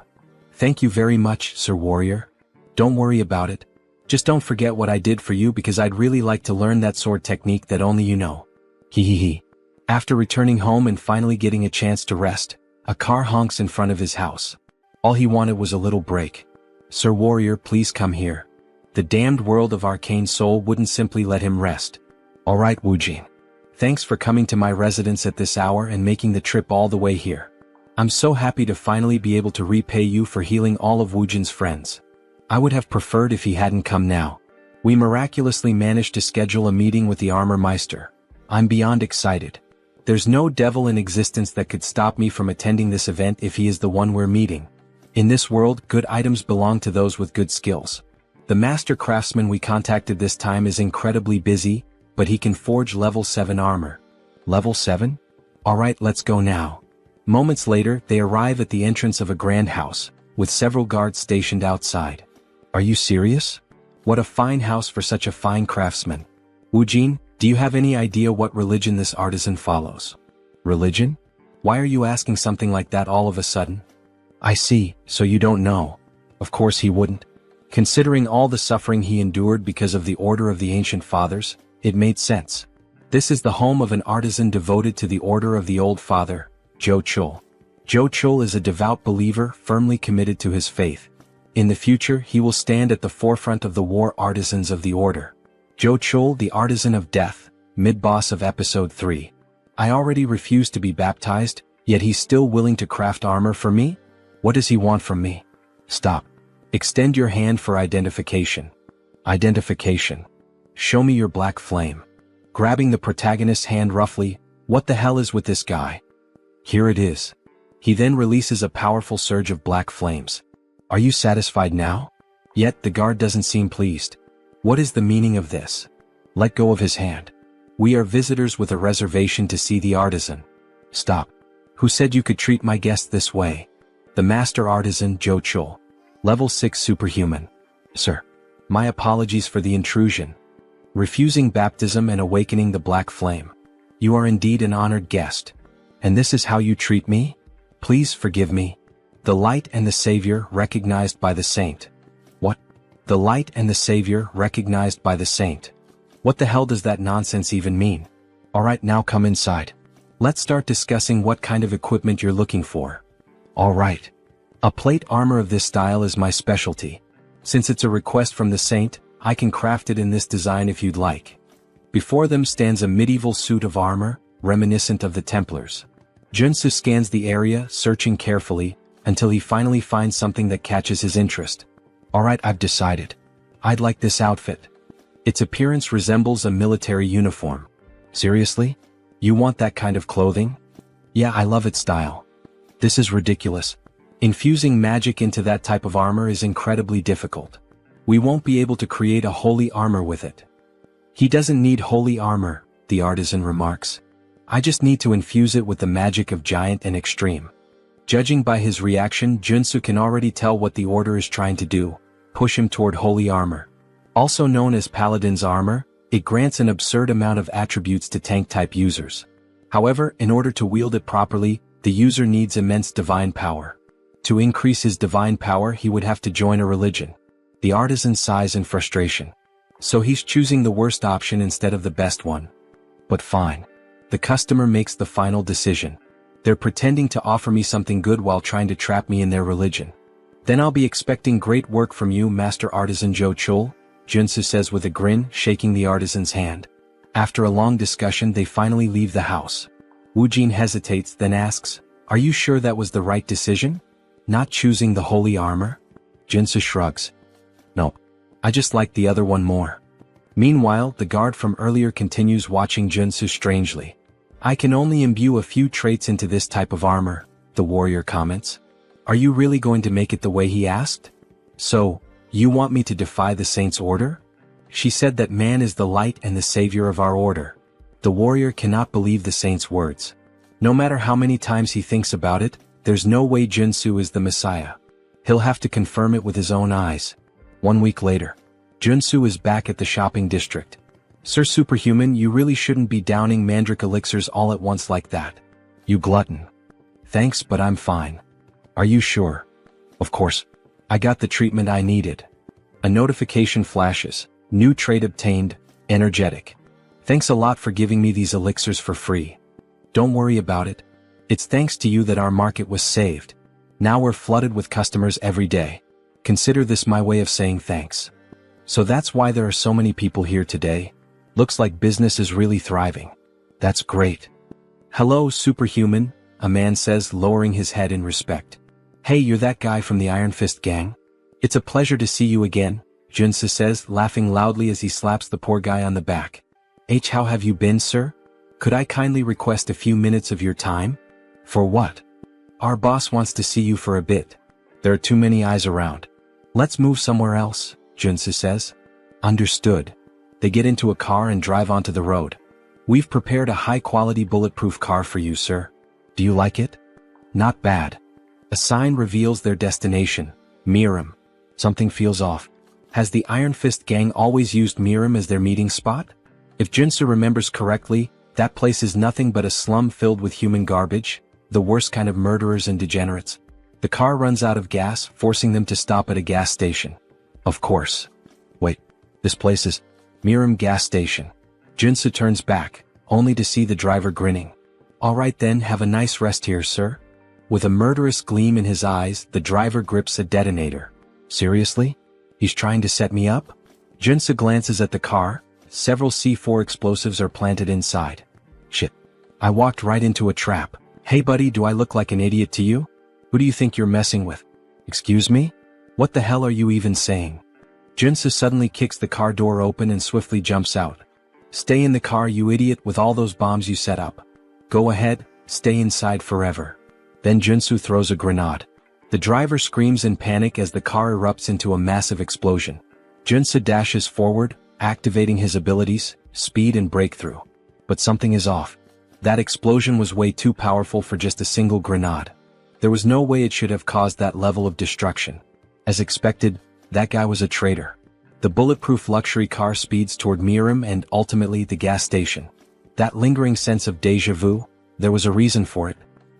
Thank you very much, Sir Warrior. Don't worry about it. Just don't forget what I did for you because I'd really like to learn that sword technique that only you know. Hehehe. After returning home and finally getting a chance to rest, a car honks in front of his house. All he wanted was a little break. Sir Warrior, please come here. The damned world of Arcane Soul wouldn't simply let him rest. Alright, Woojin. Thanks for coming to my residence at this hour and making the trip all the way here. I'm so happy to finally be able to repay you for healing all of Woojin's friends. I would have preferred if he hadn't come now. We miraculously managed to schedule a meeting with the Armor Meister. I'm beyond excited. There's no devil in existence that could stop me from attending this event if he is the one we're meeting. In this world, good items belong to those with good skills. The master craftsman we contacted this time is incredibly busy, but he can forge level 7 armor. Level 7? Alright, let's go now. Moments later, they arrive at the entrance of a grand house, with several guards stationed outside. Are you serious? What a fine house for such a fine craftsman. Woojin, do you have any idea what religion this artisan follows? Religion? Why are you asking something like that all of a sudden? I see, so you don't know. Of course he wouldn't. Considering all the suffering he endured because of the Order of the Ancient Fathers, it made sense. This is the home of an artisan devoted to the Order of the Old Father, Jo Chul. Jo Chul is a devout believer firmly committed to his faith. In the future, he will stand at the forefront of the war artisans of the Order. Jo Chul, the Artisan of Death, mid-boss of Episode 3. I already refused to be baptized, yet he's still willing to craft armor for me? What does he want from me? Stop. Extend your hand for identification. Identification. Show me your black flame. Grabbing the protagonist's hand roughly, what the hell is with this guy? Here it is. He then releases a powerful surge of black flames. Are you satisfied now? Yet the guard doesn't seem pleased. What is the meaning of this? Let go of his hand. We are visitors with a reservation to see the artisan. Stop. Who said you could treat my guest this way? The master artisan, Jo Chul. Level 6 superhuman. Sir. My apologies for the intrusion. Refusing baptism and awakening the black flame. You are indeed an honored guest. And this is how you treat me? Please forgive me. The light and the Savior recognized by the saint. What? The light and the Savior recognized by the saint. What the hell does that nonsense even mean? Alright, now come inside. Let's start discussing what kind of equipment you're looking for. Alright. A plate armor of this style is my specialty. Since it's a request from the saint, I can craft it in this design if you'd like. Before them stands a medieval suit of armor, reminiscent of the Templars. Junsu scans the area, searching carefully, until he finally finds something that catches his interest. Alright, I've decided. I'd like this outfit. Its appearance resembles a military uniform. Seriously? You want that kind of clothing? Yeah, I love its style. This is ridiculous. Infusing magic into that type of armor is incredibly difficult. We won't be able to create a holy armor with it. He doesn't need holy armor, the artisan remarks. I just need to infuse it with the magic of giant and extreme. Judging by his reaction, Junsu can already tell what the order is trying to do, push him toward holy armor. Also known as paladin's armor, it grants an absurd amount of attributes to tank-type users. However, in order to wield it properly, the user needs immense divine power. To increase his divine power, he would have to join a religion. The artisan sighs in frustration. So he's choosing the worst option instead of the best one. But fine. The customer makes the final decision. They're pretending to offer me something good while trying to trap me in their religion. Then I'll be expecting great work from you, Master Artisan Jo Chul, Junsu says with a grin, shaking the artisan's hand. After a long discussion, they finally leave the house. Wu Jin hesitates, then asks, "Are you sure that was the right decision? Not choosing the holy armor?" Junsu shrugs. "No. I just like the other one more." Meanwhile, the guard from earlier continues watching Junsu strangely. "I can only imbue a few traits into this type of armor," the warrior comments. "Are you really going to make it the way he asked? So, you want me to defy the saint's order?" She said that man is the light and the savior of our order. The warrior cannot believe the saint's words. No matter how many times he thinks about it, there's no way Junsu is the Messiah. He'll have to confirm it with his own eyes. 1 week later, Junsu is back at the shopping district. "Sir Superhuman, you really shouldn't be downing mandrake elixirs all at once like that. You glutton." "Thanks, but I'm fine." "Are you sure?" "Of course. I got the treatment I needed." A notification flashes. "New trait obtained, energetic. Thanks a lot for giving me these elixirs for free." "Don't worry about it. It's thanks to you that our market was saved. Now we're flooded with customers every day. Consider this my way of saying thanks." "So that's why there are so many people here today? Looks like business is really thriving." "That's great." "Hello, Superhuman," a man says, lowering his head in respect. "Hey, you're that guy from the Iron Fist gang? It's a pleasure to see you again," Junsu says, laughing loudly as he slaps the poor guy on the back. How have you been, sir? Could I kindly request a few minutes of your time?" "For what?" "Our boss wants to see you for a bit. There are too many eyes around." "Let's move somewhere else," Junsu says. "Understood." They get into a car and drive onto the road. "We've prepared a high-quality bulletproof car for you, sir. Do you like it?" "Not bad." A sign reveals their destination, Miram. Something feels off. Has the Iron Fist gang always used Miram as their meeting spot? If Junsu remembers correctly, that place is nothing but a slum filled with human garbage, the worst kind of murderers and degenerates. The car runs out of gas, forcing them to stop at a gas station. Of course. Wait, this place is Miram gas station. Junsu turns back, only to see the driver grinning. "Alright then, have a nice rest here, sir." With a murderous gleam in his eyes, the driver grips a detonator. "Seriously? He's trying to set me up?" Junsu glances at the car. Several C4 explosives are planted inside. "Shit. I walked right into a trap. Hey buddy, do I look like an idiot to you? Who do you think you're messing with?" "Excuse me? What the hell are you even saying?" Junsu suddenly kicks the car door open and swiftly jumps out. "Stay in the car, you idiot, with all those bombs you set up. Go ahead, stay inside forever." Then Junsu throws a grenade. The driver screams in panic as the car erupts into a massive explosion. Junsu dashes forward, activating his abilities, speed and breakthrough. But something is off. That explosion was way too powerful for just a single grenade. There was no way it should have caused that level of destruction. As expected, that guy was a traitor. The bulletproof luxury car speeds toward Miram and ultimately the gas station. That lingering sense of déjà vu, there was a reason for it.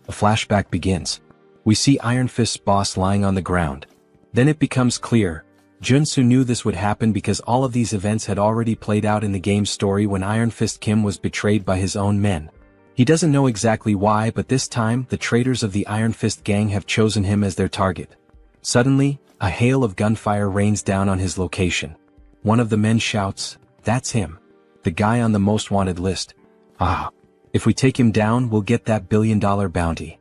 A flashback begins. We see Iron Fist's boss lying on the ground. Then it becomes clear, Junsu knew this would happen because all of these events had already played out in the game's story when Iron Fist Kim was betrayed by his own men. He doesn't know exactly why, but this time the traitors of the Iron Fist gang have chosen him as their target. Suddenly, a hail of gunfire rains down on his location. One of the men shouts, "That's him. The guy on the most wanted list. Ah. If we take him down, we'll get that billion-dollar bounty."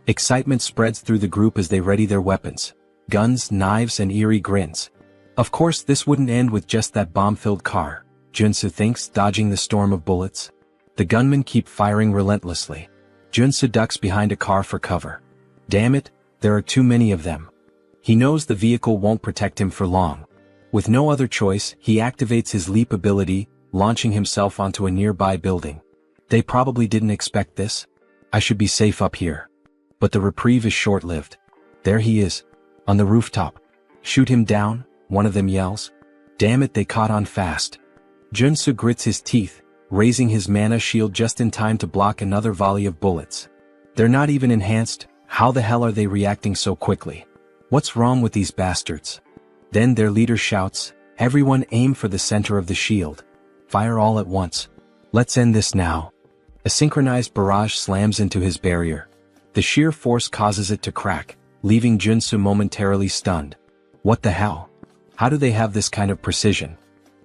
Excitement spreads through the group as they ready their weapons. Guns, knives, and eerie grins. Of course, this wouldn't end with just that bomb-filled car, Junsu thinks, dodging the storm of bullets. The gunmen keep firing relentlessly. Junsu ducks behind a car for cover. Damn it, there are too many of them. He knows the vehicle won't protect him for long. With no other choice, he activates his leap ability, launching himself onto a nearby building. They probably didn't expect this. I should be safe up here. But the reprieve is short-lived. There he is, on the rooftop. Shoot him down, one of them yells. Damn it, they caught on fast. Junsu grits his teeth, raising his mana shield just in time to block another volley of bullets. They're not even enhanced. How the hell are they reacting so quickly? What's wrong with these bastards? Then their leader shouts, "Everyone aim for the center of the shield. Fire all at once. Let's end this now." A synchronized barrage slams into his barrier. The sheer force causes it to crack, leaving Junsu momentarily stunned. What the hell? How do they have this kind of precision?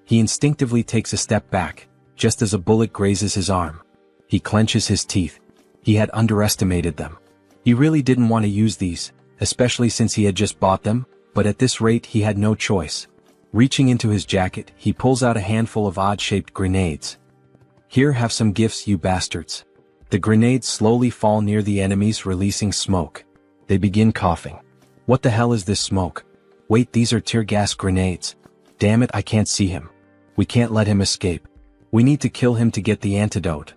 He instinctively takes a step back, just as a bullet grazes his arm. He clenches his teeth. He had underestimated them. He really didn't want to use these, especially since he had just bought them, but at this rate he had no choice. Reaching into his jacket, he pulls out a handful of odd-shaped grenades. "Here, have some gifts, you bastards." The grenades slowly fall near the enemies, releasing smoke. They begin coughing. What the hell is this smoke? Wait, these are tear gas grenades. Damn it, I can't see him. We can't let him escape. We need to kill him to get the antidote.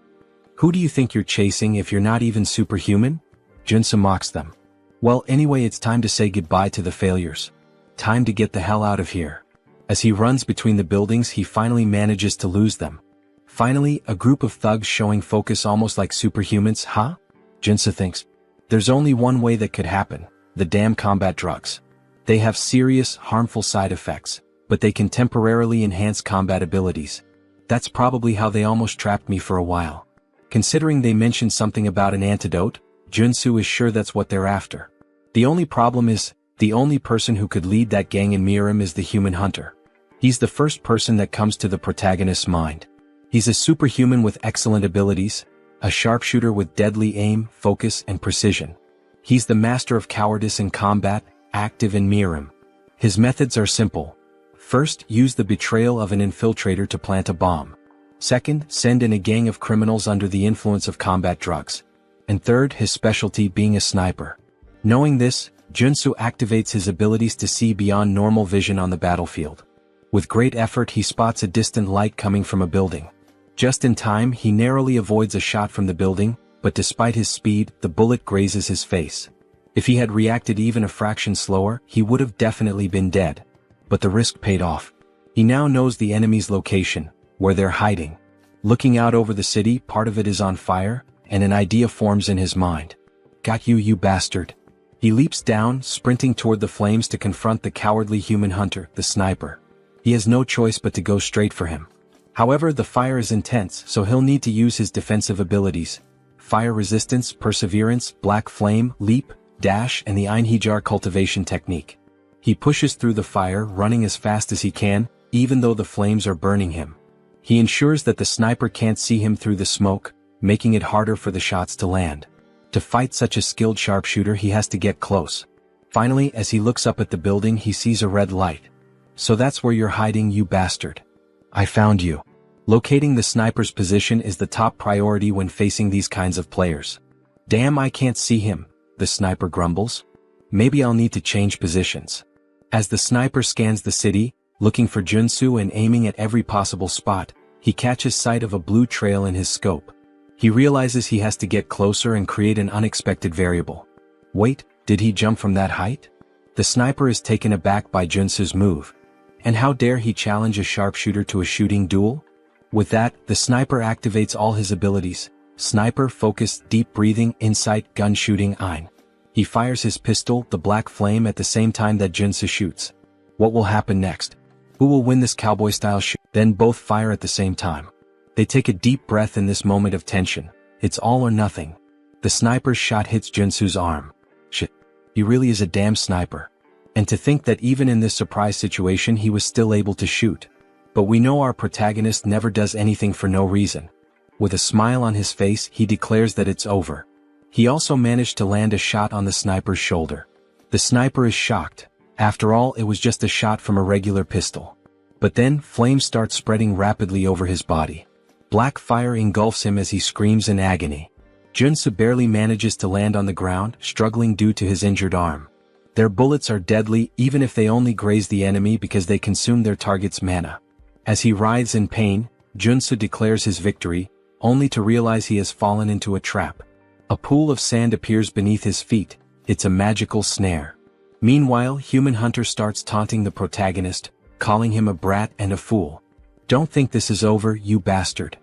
Who do you think you're chasing if you're not even superhuman? Junsu mocks them. Well, anyway, it's time to say goodbye to the failures. Time to get the hell out of here. As he runs between the buildings, he finally manages to lose them. Finally, a group of thugs showing focus almost like superhumans, huh? Junsu thinks. There's only one way that could happen, the damn combat drugs. They have serious, harmful side effects, but they can temporarily enhance combat abilities. That's probably how they almost trapped me for a while. Considering they mentioned something about an antidote, Junsu is sure that's what they're after. The only problem is, the only person who could lead that gang in Miram is the human hunter. He's the first person that comes to the protagonist's mind. He's a superhuman with excellent abilities, a sharpshooter with deadly aim, focus, and precision. He's the master of cowardice in combat, active in Miram. His methods are simple. First, use the betrayal of an infiltrator to plant a bomb. Second, send in a gang of criminals under the influence of combat drugs. And third, his specialty being a sniper. Knowing this, Junsu activates his abilities to see beyond normal vision on the battlefield. With great effort, he spots a distant light coming from a building. Just in time, he narrowly avoids a shot from the building, but despite his speed, the bullet grazes his face. If he had reacted even a fraction slower, he would have definitely been dead. But the risk paid off. He now knows the enemy's location, where they're hiding. Looking out over the city, part of it is on fire, and an idea forms in his mind. Got you, you bastard. He leaps down, sprinting toward the flames to confront the cowardly human hunter, the sniper. He has no choice but to go straight for him. However, the fire is intense, so he'll need to use his defensive abilities. Fire resistance, perseverance, black flame, leap, dash, and the Einhijar cultivation technique. He pushes through the fire, running as fast as he can, even though the flames are burning him. He ensures that the sniper can't see him through the smoke, making it harder for the shots to land. To fight such a skilled sharpshooter, he has to get close. Finally, as he looks up at the building, he sees a red light. So that's where you're hiding, you bastard. I found you. Locating the sniper's position is the top priority when facing these kinds of players. Damn, I can't see him, the sniper grumbles. Maybe I'll need to change positions. As the sniper scans the city, looking for Junsu and aiming at every possible spot, he catches sight of a blue trail in his scope. He realizes he has to get closer and create an unexpected variable. Wait, did he jump from that height? The sniper is taken aback by Junsu's move. And how dare he challenge a sharpshooter to a shooting duel? With that, the sniper activates all his abilities. Sniper, focus, deep breathing, incite, gun shooting, ein. He fires his pistol, the black flame, at the same time that Junsu shoots. What will happen next? Who will win this cowboy-style shoot? Then both fire at the same time. They take a deep breath in this moment of tension. It's all or nothing. The sniper's shot hits Junsu's arm. Shit. He really is a damn sniper. And to think that even in this surprise situation he was still able to shoot. But we know our protagonist never does anything for no reason. With a smile on his face, he declares that it's over. He also managed to land a shot on the sniper's shoulder. The sniper is shocked. After all, it was just a shot from a regular pistol. But then, flames start spreading rapidly over his body. Black fire engulfs him as he screams in agony. Junsu barely manages to land on the ground, struggling due to his injured arm. Their bullets are deadly even if they only graze the enemy because they consume their target's mana. As he writhes in pain, Junsu declares his victory, only to realize he has fallen into a trap. A pool of sand appears beneath his feet. It's a magical snare. Meanwhile, Human Hunter starts taunting the protagonist, calling him a brat and a fool. Don't think this is over, you bastard.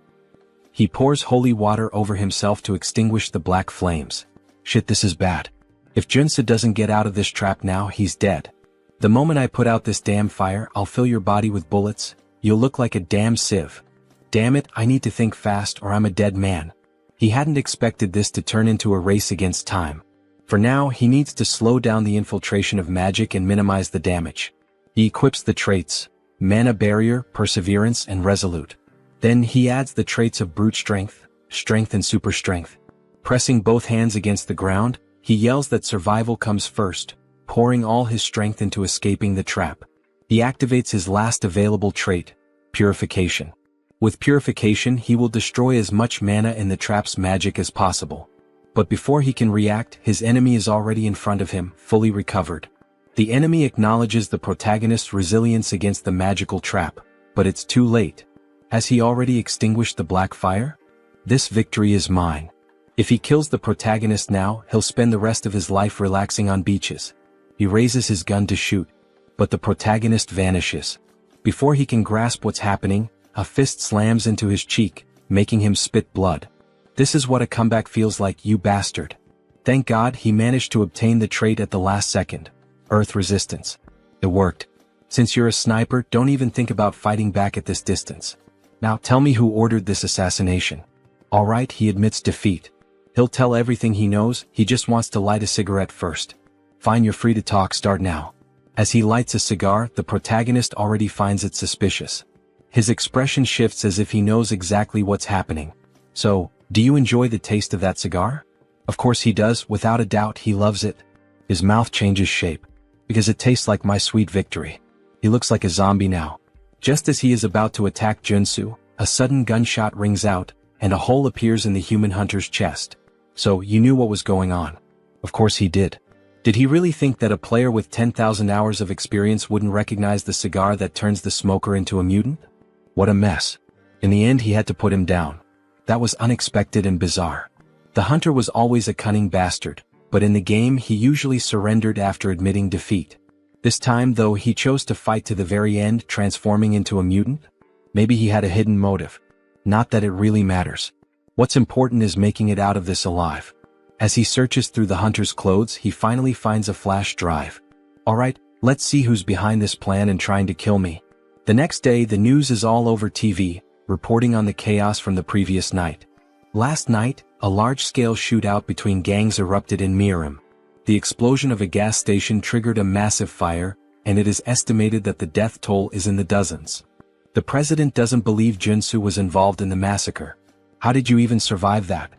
He pours holy water over himself to extinguish the black flames. Shit, this is bad. If Junsu doesn't get out of this trap now, he's dead. The moment I put out this damn fire, I'll fill your body with bullets. You'll look like a damn sieve. Damn it, I need to think fast or I'm a dead man. He hadn't expected this to turn into a race against time. For now, he needs to slow down the infiltration of magic and minimize the damage. He equips the traits: Mana Barrier, Perseverance, and Resolute. Then he adds the traits of Brute Strength, Strength and Super Strength. Pressing both hands against the ground, he yells that survival comes first, pouring all his strength into escaping the trap. He activates his last available trait, Purification. With Purification, he will destroy as much mana in the trap's magic as possible. But before he can react, his enemy is already in front of him, fully recovered. The enemy acknowledges the protagonist's resilience against the magical trap, but it's too late. Has he already extinguished the black fire? This victory is mine. If he kills the protagonist now, he'll spend the rest of his life relaxing on beaches. He raises his gun to shoot, but the protagonist vanishes. Before he can grasp what's happening, a fist slams into his cheek, making him spit blood. This is what a comeback feels like, you bastard. Thank God he managed to obtain the trait at the last second. Earth Resistance. It worked. Since you're a sniper, don't even think about fighting back at this distance. Now tell me who ordered this assassination. Alright, he admits defeat. He'll tell everything he knows, he just wants to light a cigarette first. Fine, you're free to talk, start now. As he lights a cigar, the protagonist already finds it suspicious. His expression shifts as if he knows exactly what's happening. So, do you enjoy the taste of that cigar? Of course he does, without a doubt he loves it. His mouth changes shape. Because it tastes like my sweet victory. He looks like a zombie now. Just as he is about to attack Junsu, a sudden gunshot rings out, and a hole appears in the Human Hunter's chest. So, you knew what was going on. Of course he did. Did he really think that a player with 10,000 hours of experience wouldn't recognize the cigar that turns the smoker into a mutant? What a mess. In the end he had to put him down. That was unexpected and bizarre. The hunter was always a cunning bastard, but in the game he usually surrendered after admitting defeat. This time though he chose to fight to the very end, transforming into a mutant? Maybe he had a hidden motive. Not that it really matters. What's important is making it out of this alive. As he searches through the hunter's clothes, he finally finds a flash drive. Alright, let's see who's behind this plan and trying to kill me. The next day the news is all over TV, reporting on the chaos from the previous night. Last night, a large-scale shootout between gangs erupted in Miram. The explosion of a gas station triggered a massive fire, and it is estimated that the death toll is in the dozens. The president doesn't believe Junsu was involved in the massacre. How did you even survive that?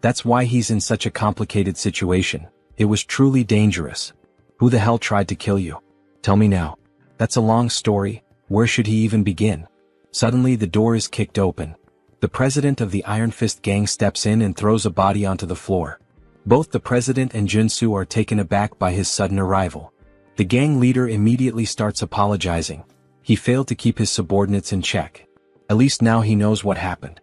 That's why he's in such a complicated situation. It was truly dangerous. Who the hell tried to kill you? Tell me now. That's a long story. Where should he even begin? Suddenly the door is kicked open. The president of the Iron Fist gang steps in and throws a body onto the floor. Both the president and Junsu are taken aback by his sudden arrival. The gang leader immediately starts apologizing. He failed to keep his subordinates in check. At least now he knows what happened.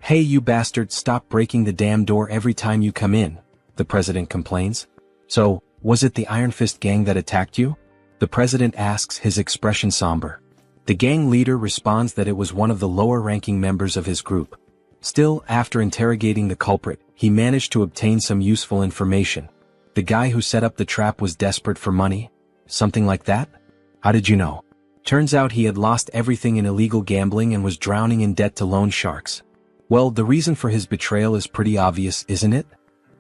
Hey you bastard, stop breaking the damn door every time you come in, the president complains. So, was it the Iron Fist gang that attacked you? The president asks, his expression somber. The gang leader responds that it was one of the lower-ranking members of his group. Still, after interrogating the culprit, he managed to obtain some useful information. The guy who set up the trap was desperate for money? Something like that? How did you know? Turns out he had lost everything in illegal gambling and was drowning in debt to loan sharks. Well, the reason for his betrayal is pretty obvious, isn't it?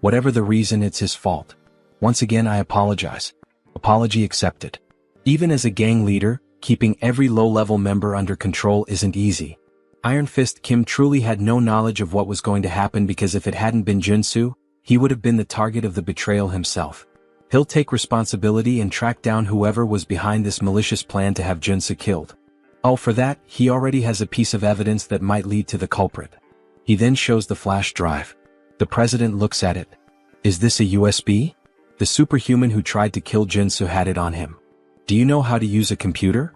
Whatever the reason, it's his fault. Once again, I apologize. Apology accepted. Even as a gang leader, keeping every low-level member under control isn't easy. Iron Fist Kim truly had no knowledge of what was going to happen, because if it hadn't been Junsu, he would have been the target of the betrayal himself. He'll take responsibility and track down whoever was behind this malicious plan to have Junsu killed. Oh, for that, he already has a piece of evidence that might lead to the culprit. He then shows the flash drive. The president looks at it. Is this a USB? The superhuman who tried to kill Junsu had it on him. Do you know how to use a computer?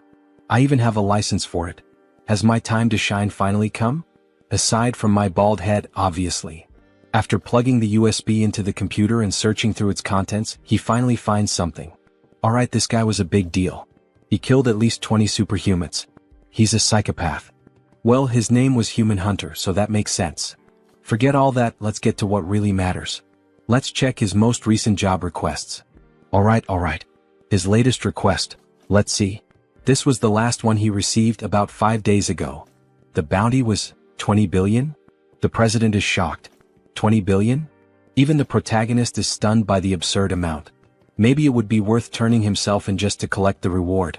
I even have a license for it. Has my time to shine finally come? Aside from my bald head, obviously. After plugging the USB into the computer and searching through its contents, he finally finds something. Alright, this guy was a big deal. He killed at least 20 superhumans. He's a psychopath. Well, his name was Human Hunter, so that makes sense. Forget all that, let's get to what really matters. Let's check his most recent job requests. Alright. His latest request. Let's see. This was the last one he received about 5 days ago. The bounty was 20 billion? The president is shocked. 20 billion? Even the protagonist is stunned by the absurd amount. Maybe it would be worth turning himself in just to collect the reward.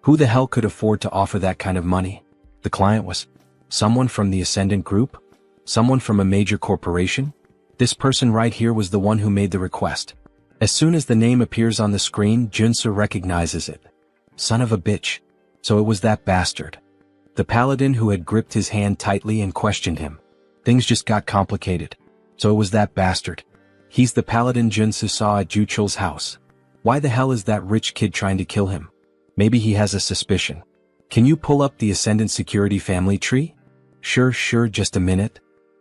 Who the hell could afford to offer that kind of money? The client was someone from the Ascendant Group? Someone from a major corporation? This person right here was the one who made the request. As soon as the name appears on the screen, Junsu recognizes it. Son of a bitch. So it was that bastard. The paladin who had gripped his hand tightly and questioned him. Things just got complicated. So it was that bastard. He's the paladin Junsu saw at Juchul's house. Why the hell is that rich kid trying to kill him? Maybe he has a suspicion. Can you pull up the Ascendant Security family tree? Sure, just a minute.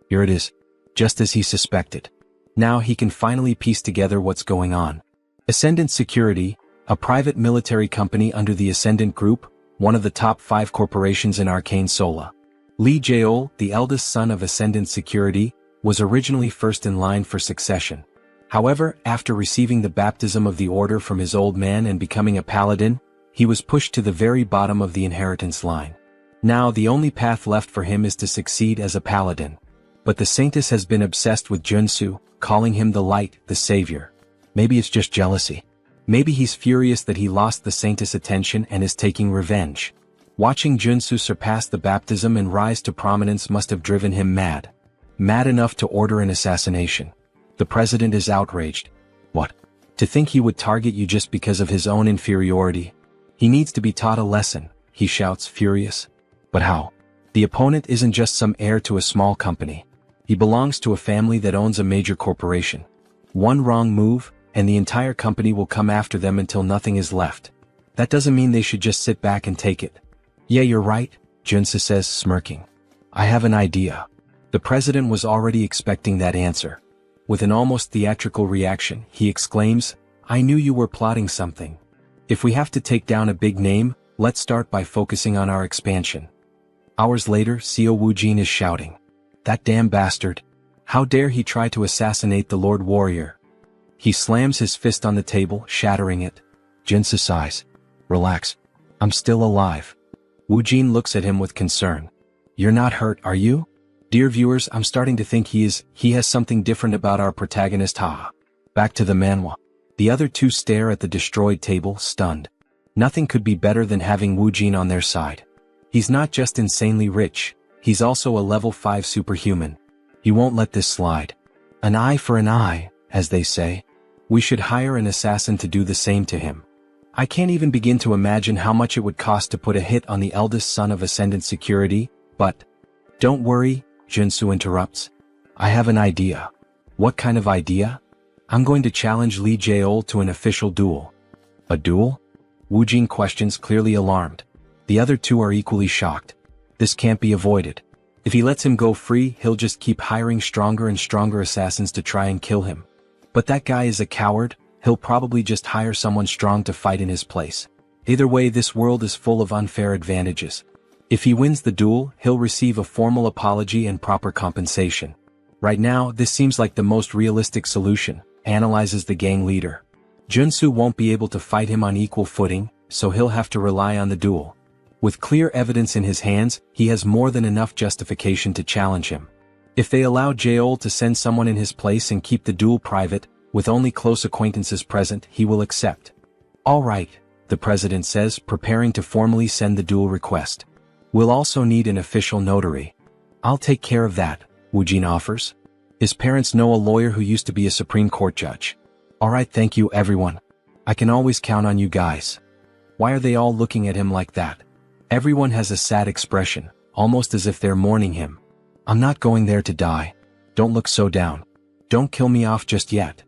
Here it is. Just as he suspected. Now he can finally piece together what's going on. Ascendant Security, a private military company under the Ascendant Group, one of the top 5 corporations in Arcane Sola. Lee Jaeol, the eldest son of Ascendant Security, was originally first in line for succession. However, after receiving the baptism of the order from his old man and becoming a paladin, he was pushed to the very bottom of the inheritance line. Now the only path left for him is to succeed as a paladin. But the Saintess has been obsessed with Junsu, calling him the light, the savior. Maybe it's just jealousy. Maybe he's furious that he lost the Saintess' attention and is taking revenge. Watching Junsu surpass the baptism and rise to prominence must have driven him mad. Mad enough to order an assassination. The president is outraged. What? To think he would target you just because of his own inferiority? He needs to be taught a lesson, he shouts, furious. But how? The opponent isn't just some heir to a small company. He belongs to a family that owns a major corporation. One wrong move, and the entire company will come after them until nothing is left. That doesn't mean they should just sit back and take it. Yeah, you're right, Junsu says, smirking. I have an idea. The president was already expecting that answer. With an almost theatrical reaction, he exclaims, I knew you were plotting something. If we have to take down a big name, let's start by focusing on our expansion. Hours later, Seo Woojin is shouting. That damn bastard. How dare he try to assassinate the Lord Warrior? He slams his fist on the table, shattering it. Junsu sighs. Relax. I'm still alive. Woojin looks at him with concern. You're not hurt, are you? Dear viewers, I'm starting to think he has something different about our protagonist, haha. Back to the manhwa. The other two stare at the destroyed table, stunned. Nothing could be better than having Woojin on their side. He's not just insanely rich, he's also a level 5 superhuman. He won't let this slide. An eye for an eye, as they say. We should hire an assassin to do the same to him. I can't even begin to imagine how much it would cost to put a hit on the eldest son of Ascendant Security, but... Don't worry, Junsu interrupts. I have an idea. What kind of idea? I'm going to challenge Lee Jaeol to an official duel. A duel? Woojin questions, clearly alarmed. The other two are equally shocked. This can't be avoided. If he lets him go free, he'll just keep hiring stronger and stronger assassins to try and kill him. But that guy is a coward, he'll probably just hire someone strong to fight in his place. Either way, this world is full of unfair advantages. If he wins the duel, he'll receive a formal apology and proper compensation. Right now, this seems like the most realistic solution, analyzes the gang leader. Junsu won't be able to fight him on equal footing, so he'll have to rely on the duel. With clear evidence in his hands, he has more than enough justification to challenge him. If they allow Jaeol to send someone in his place and keep the duel private, with only close acquaintances present, he will accept. All right, the president says, preparing to formally send the duel request. We'll also need an official notary. I'll take care of that, Wu Jin offers. His parents know a lawyer who used to be a Supreme Court judge. All right, thank you everyone. I can always count on you guys. Why are they all looking at him like that? Everyone has a sad expression, almost as if they're mourning him. I'm not going there to die. Don't look so down. Don't kill me off just yet.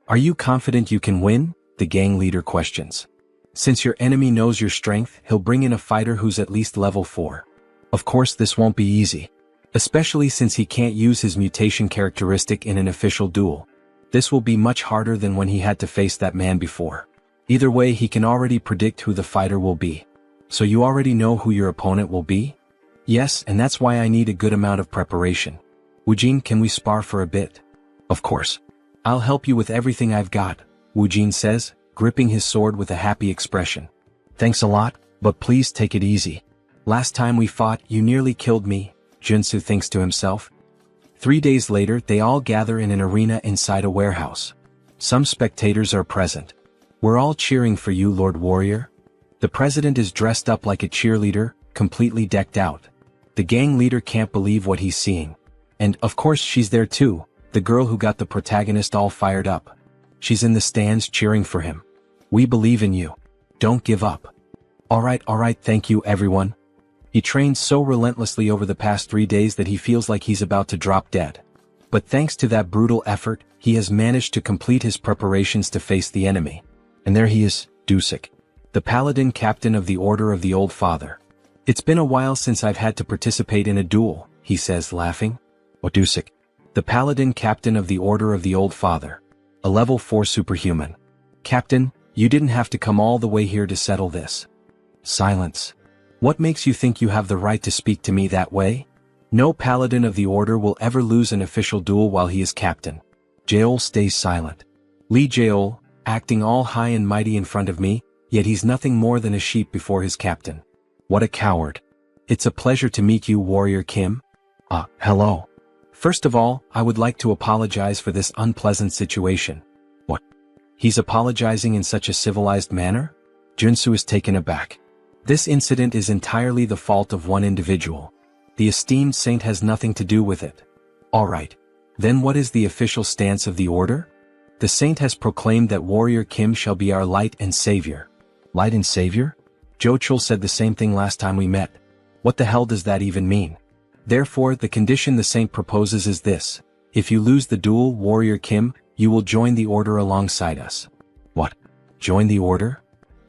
Are you confident you can win? The gang leader questions. Since your enemy knows your strength, he'll bring in a fighter who's at least level 4. Of course this won't be easy. Especially since he can't use his mutation characteristic in an official duel. This will be much harder than when he had to face that man before. Either way, he can already predict who the fighter will be. So you already know who your opponent will be? Yes, and that's why I need a good amount of preparation. Wu Jin, can we spar for a bit? Of course. I'll help you with everything I've got, Wu Jin says, gripping his sword with a happy expression. Thanks a lot, but please take it easy. Last time we fought, you nearly killed me, Junsu thinks to himself. 3 days later, they all gather in an arena inside a warehouse. Some spectators are present. We're all cheering for you, Lord Warrior. The president is dressed up like a cheerleader, completely decked out. The gang leader can't believe what he's seeing. And, of course, she's there too, the girl who got the protagonist all fired up. She's in the stands cheering for him. We believe in you. Don't give up. Alright, thank you everyone. He trained so relentlessly over the past 3 days that he feels like he's about to drop dead. But thanks to that brutal effort, he has managed to complete his preparations to face the enemy. And there he is, Dusik, the paladin captain of the Order of the Old Father. It's been a while since I've had to participate in a duel, he says, laughing. Oh, Dusik, the paladin captain of the Order of the Old Father. A level 4 superhuman. Captain, you didn't have to come all the way here to settle this. Silence. What makes you think you have the right to speak to me that way? No paladin of the Order will ever lose an official duel while he is captain. Jaeol stays silent. Lee Jaeol, acting all high and mighty in front of me, yet he's nothing more than a sheep before his captain. What a coward. It's a pleasure to meet you, Warrior Kim. Hello. First of all, I would like to apologize for this unpleasant situation. What? He's apologizing in such a civilized manner? Junsu is taken aback. This incident is entirely the fault of one individual. The esteemed saint has nothing to do with it. Alright. Then what is the official stance of the order? The saint has proclaimed that Warrior Kim shall be our light and savior. Light and savior? Jochul said the same thing last time we met. What the hell does that even mean? Therefore, the condition the saint proposes is this. If you lose the duel, Warrior Kim, you will join the order alongside us. What? Join the order?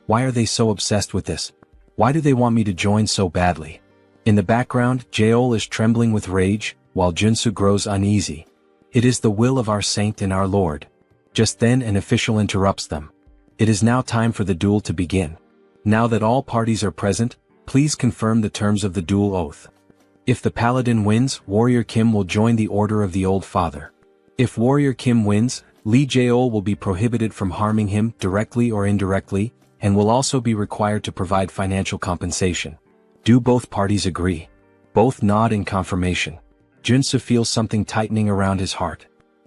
Why are they so obsessed with this? Why do they want me to join so badly? In the background, Jaeol is trembling with rage, while Junsu grows uneasy. It is the will of our saint and our lord. Just then an official interrupts them. It is now time for the duel to begin. Now that all parties are present, please confirm the terms of the duel oath. If the paladin wins, Warrior Kim will join the Order of the Old Father. If Warrior Kim wins, Lee Jaeol will be prohibited from harming him directly or indirectly, and will also be required to provide financial compensation. Do both parties agree? Both nod in confirmation. Junsu feels something tightening around his heart.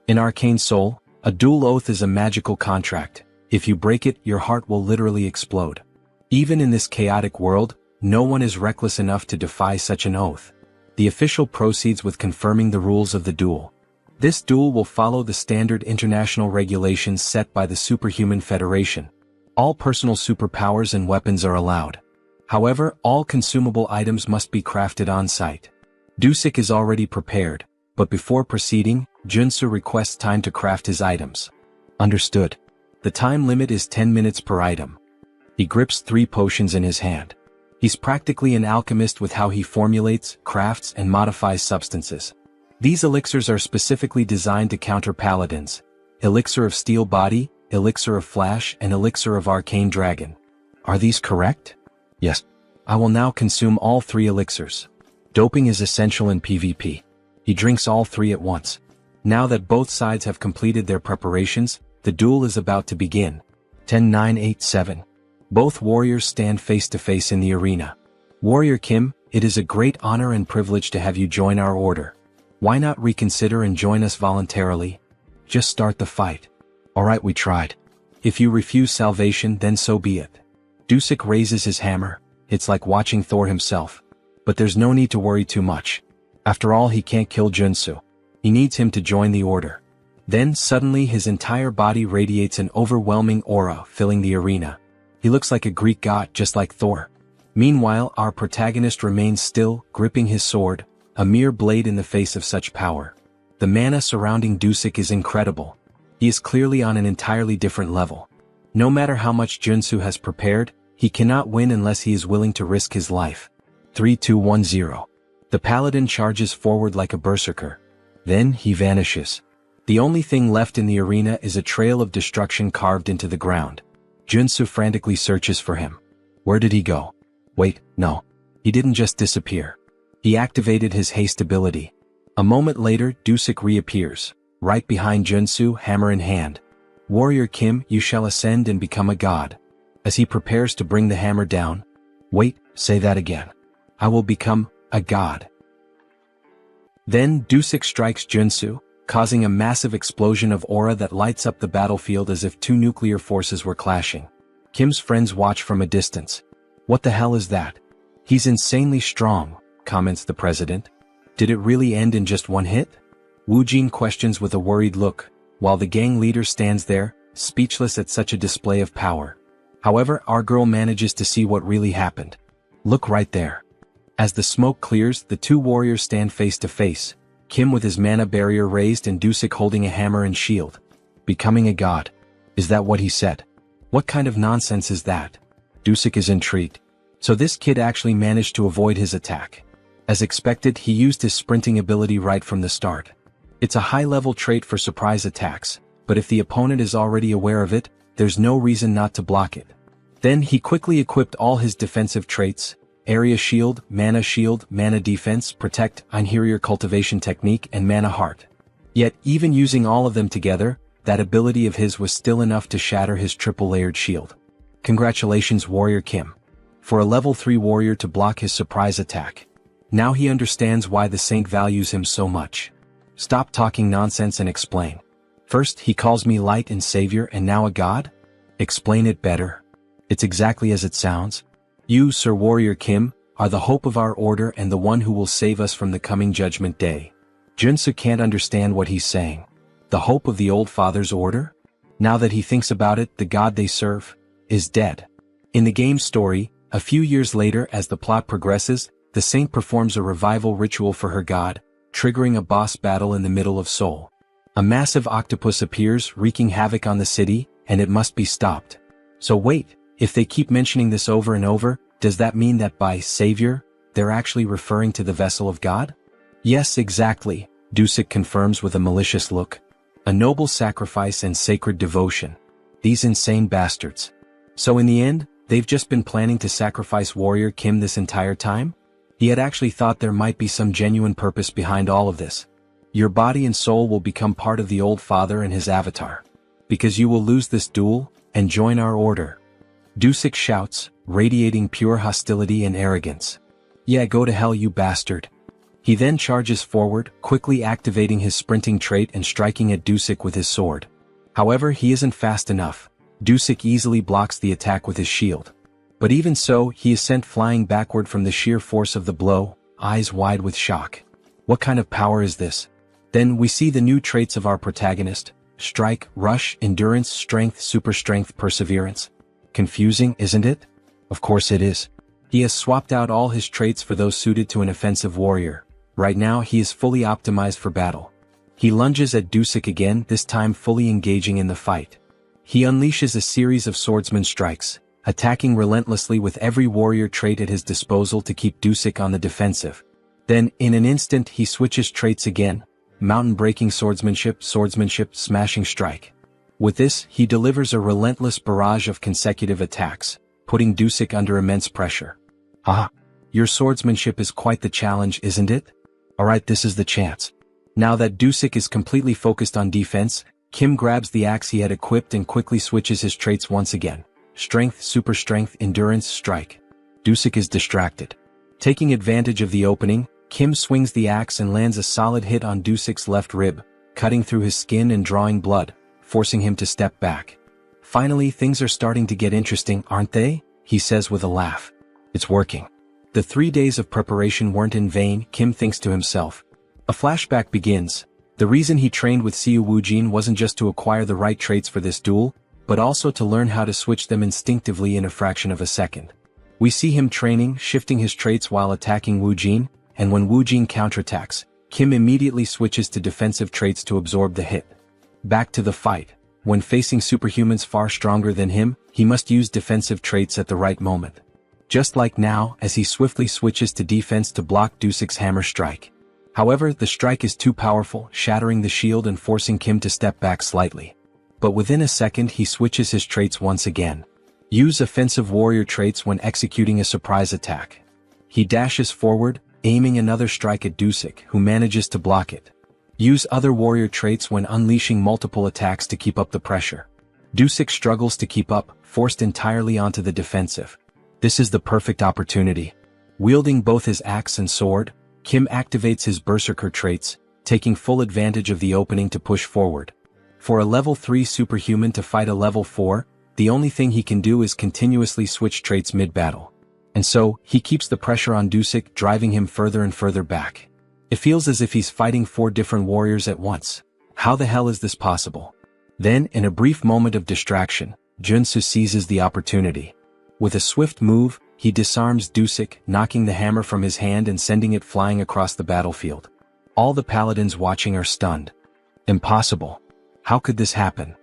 In Arcane Soul, a dual oath is a magical contract. If you break it, your heart will literally explode. Even in this chaotic world, no one is reckless enough to defy such an oath. The official proceeds with confirming the rules of the duel. This duel will follow the standard international regulations set by the Superhuman Federation. All personal superpowers and weapons are allowed. However, all consumable items must be crafted on site. Dusik is already prepared, but before proceeding, Junsu requests time to craft his items. Understood. The time limit is 10 minutes per item. He grips 3 potions in his hand. He's practically an alchemist with how he formulates, crafts, and modifies substances. These elixirs are specifically designed to counter paladins. Elixir of Steel Body, Elixir of Flash, and Elixir of Arcane Dragon. Are these correct? Yes. I will now consume all 3 elixirs. Doping is essential in PvP. He drinks all 3 at once. Now that both sides have completed their preparations, The duel is about to begin. 10-9-8-7. Both warriors stand face to face in the arena. Warrior Kim, it is a great honor and privilege to have you join our order. Why not reconsider and join us voluntarily? Just start the fight. Alright, we tried. If you refuse salvation, then so be it. Dusik raises his hammer. It's like watching Thor himself. But there's no need to worry too much. After all, he can't kill Junsu. He needs him to join the order. Then suddenly his entire body radiates an overwhelming aura, filling the arena. He looks like a Greek god, just like Thor. Meanwhile, our protagonist remains still, gripping his sword, a mere blade in the face of such power. The mana surrounding Dusik is incredible. He is clearly on an entirely different level. No matter how much Junsu has prepared, he cannot win unless he is willing to risk his life. 3-2-1-0. The paladin charges forward like a berserker. Then he vanishes. The only thing left in the arena is a trail of destruction carved into the ground. Junsu frantically searches for him. Where did he go? Wait, no. He didn't just disappear. He activated his haste ability. A moment later, Dusik reappears, right behind Junsu, hammer in hand. Warrior Kim, you shall ascend and become a god. As he prepares to bring the hammer down. Wait, say that again. I will become a god. Then Dusik strikes Junsu, causing a massive explosion of aura that lights up the battlefield as if two nuclear forces were clashing. Kim's friends watch from a distance. What the hell is that? He's insanely strong, comments the president. Did it really end in just one hit? Wu Jin questions with a worried look, while the gang leader stands there, speechless at such a display of power. However, our girl manages to see what really happened. Look right there. As the smoke clears, the two warriors stand face to face, Kim with his mana barrier raised and Dusik holding a hammer and shield. Becoming a god. Is that what he said? What kind of nonsense is that? Dusik is intrigued. So this kid actually managed to avoid his attack. As expected, he used his sprinting ability right from the start. It's a high-level trait for surprise attacks, but if the opponent is already aware of it, there's no reason not to block it. Then he quickly equipped all his defensive traits, area shield, mana defense, protect, interior cultivation technique, and mana heart. Yet, even using all of them together, that ability of his was still enough to shatter his triple-layered shield. Congratulations, Warrior Kim. For a level 3 warrior to block his surprise attack. Now he understands why the saint values him so much. Stop talking nonsense and explain. First, he calls me light and savior and now a god? Explain it better. It's exactly as it sounds. You, Sir Warrior Kim, are the hope of our order and the one who will save us from the coming judgment day. Junsu can't understand what he's saying. The hope of the old father's order? Now that he thinks about it, the god they serve is dead. In the game's story, a few years later as the plot progresses, the saint performs a revival ritual for her god, triggering a boss battle in the middle of Seoul. A massive octopus appears, wreaking havoc on the city, and it must be stopped. So wait, if they keep mentioning this over and over, does that mean that by savior, they're actually referring to the vessel of God? Yes, exactly, Dusik confirms with a malicious look. A noble sacrifice and sacred devotion. These insane bastards. So in the end, they've just been planning to sacrifice Warrior Kim this entire time? He had actually thought there might be some genuine purpose behind all of this. Your body and soul will become part of the old father and his avatar. Because you will lose this duel, and join our order. Dusik shouts, radiating pure hostility and arrogance. Yeah, go to hell, you bastard. He then charges forward, quickly activating his sprinting trait and striking at Dusik with his sword. However, he isn't fast enough. Dusik easily blocks the attack with his shield. But even so, he is sent flying backward from the sheer force of the blow, eyes wide with shock. What kind of power is this? Then we see the new traits of our protagonist: strike, rush, endurance, strength, super strength, perseverance. Confusing, isn't it? Of course it is. He has swapped out all his traits for those suited to an offensive warrior. Right now he is fully optimized for battle. He lunges at Dusik again, this time fully engaging in the fight. He unleashes a series of swordsman strikes, attacking relentlessly with every warrior trait at his disposal to keep Dusik on the defensive. Then, in an instant, he switches traits again: mountain-breaking swordsmanship, smashing strike. With this, he delivers a relentless barrage of consecutive attacks, putting Dusik under immense pressure. Ah, your swordsmanship is quite the challenge, isn't it? Alright, this is the chance. Now that Dusik is completely focused on defense, Kim grabs the axe he had equipped and quickly switches his traits once again. Strength, super strength, endurance, strike. Dusik is distracted. Taking advantage of the opening, Kim swings the axe and lands a solid hit on Dusik's left rib, cutting through his skin and drawing blood, forcing him to step back. Finally, things are starting to get interesting, aren't they? He says with a laugh. It's working. The 3 days of preparation weren't in vain, Kim thinks to himself. A flashback begins. The reason he trained with Siu Wujin wasn't just to acquire the right traits for this duel, but also to learn how to switch them instinctively in a fraction of a second. We see him training, shifting his traits while attacking Wujin, and when Wujin counterattacks, Kim immediately switches to defensive traits to absorb the hit. Back to the fight. When facing superhumans far stronger than him, he must use defensive traits at the right moment. Just like now, as he swiftly switches to defense to block Dusik's hammer strike. However, the strike is too powerful, shattering the shield and forcing Kim to step back slightly. But within a second he switches his traits once again. Use offensive warrior traits when executing a surprise attack. He dashes forward, aiming another strike at Dusik, who manages to block it. Use other warrior traits when unleashing multiple attacks to keep up the pressure. Dusik struggles to keep up, forced entirely onto the defensive. This is the perfect opportunity. Wielding both his axe and sword, Kim activates his berserker traits, taking full advantage of the opening to push forward. For a level 3 superhuman to fight a level 4, the only thing he can do is continuously switch traits mid-battle. And so, he keeps the pressure on Dusik, driving him further and further back. It feels as if he's fighting 4 different warriors at once. How the hell is this possible? Then, in a brief moment of distraction, Junsu seizes the opportunity. With a swift move, he disarms Dusik, knocking the hammer from his hand and sending it flying across the battlefield. All the paladins watching are stunned. Impossible. How could this happen?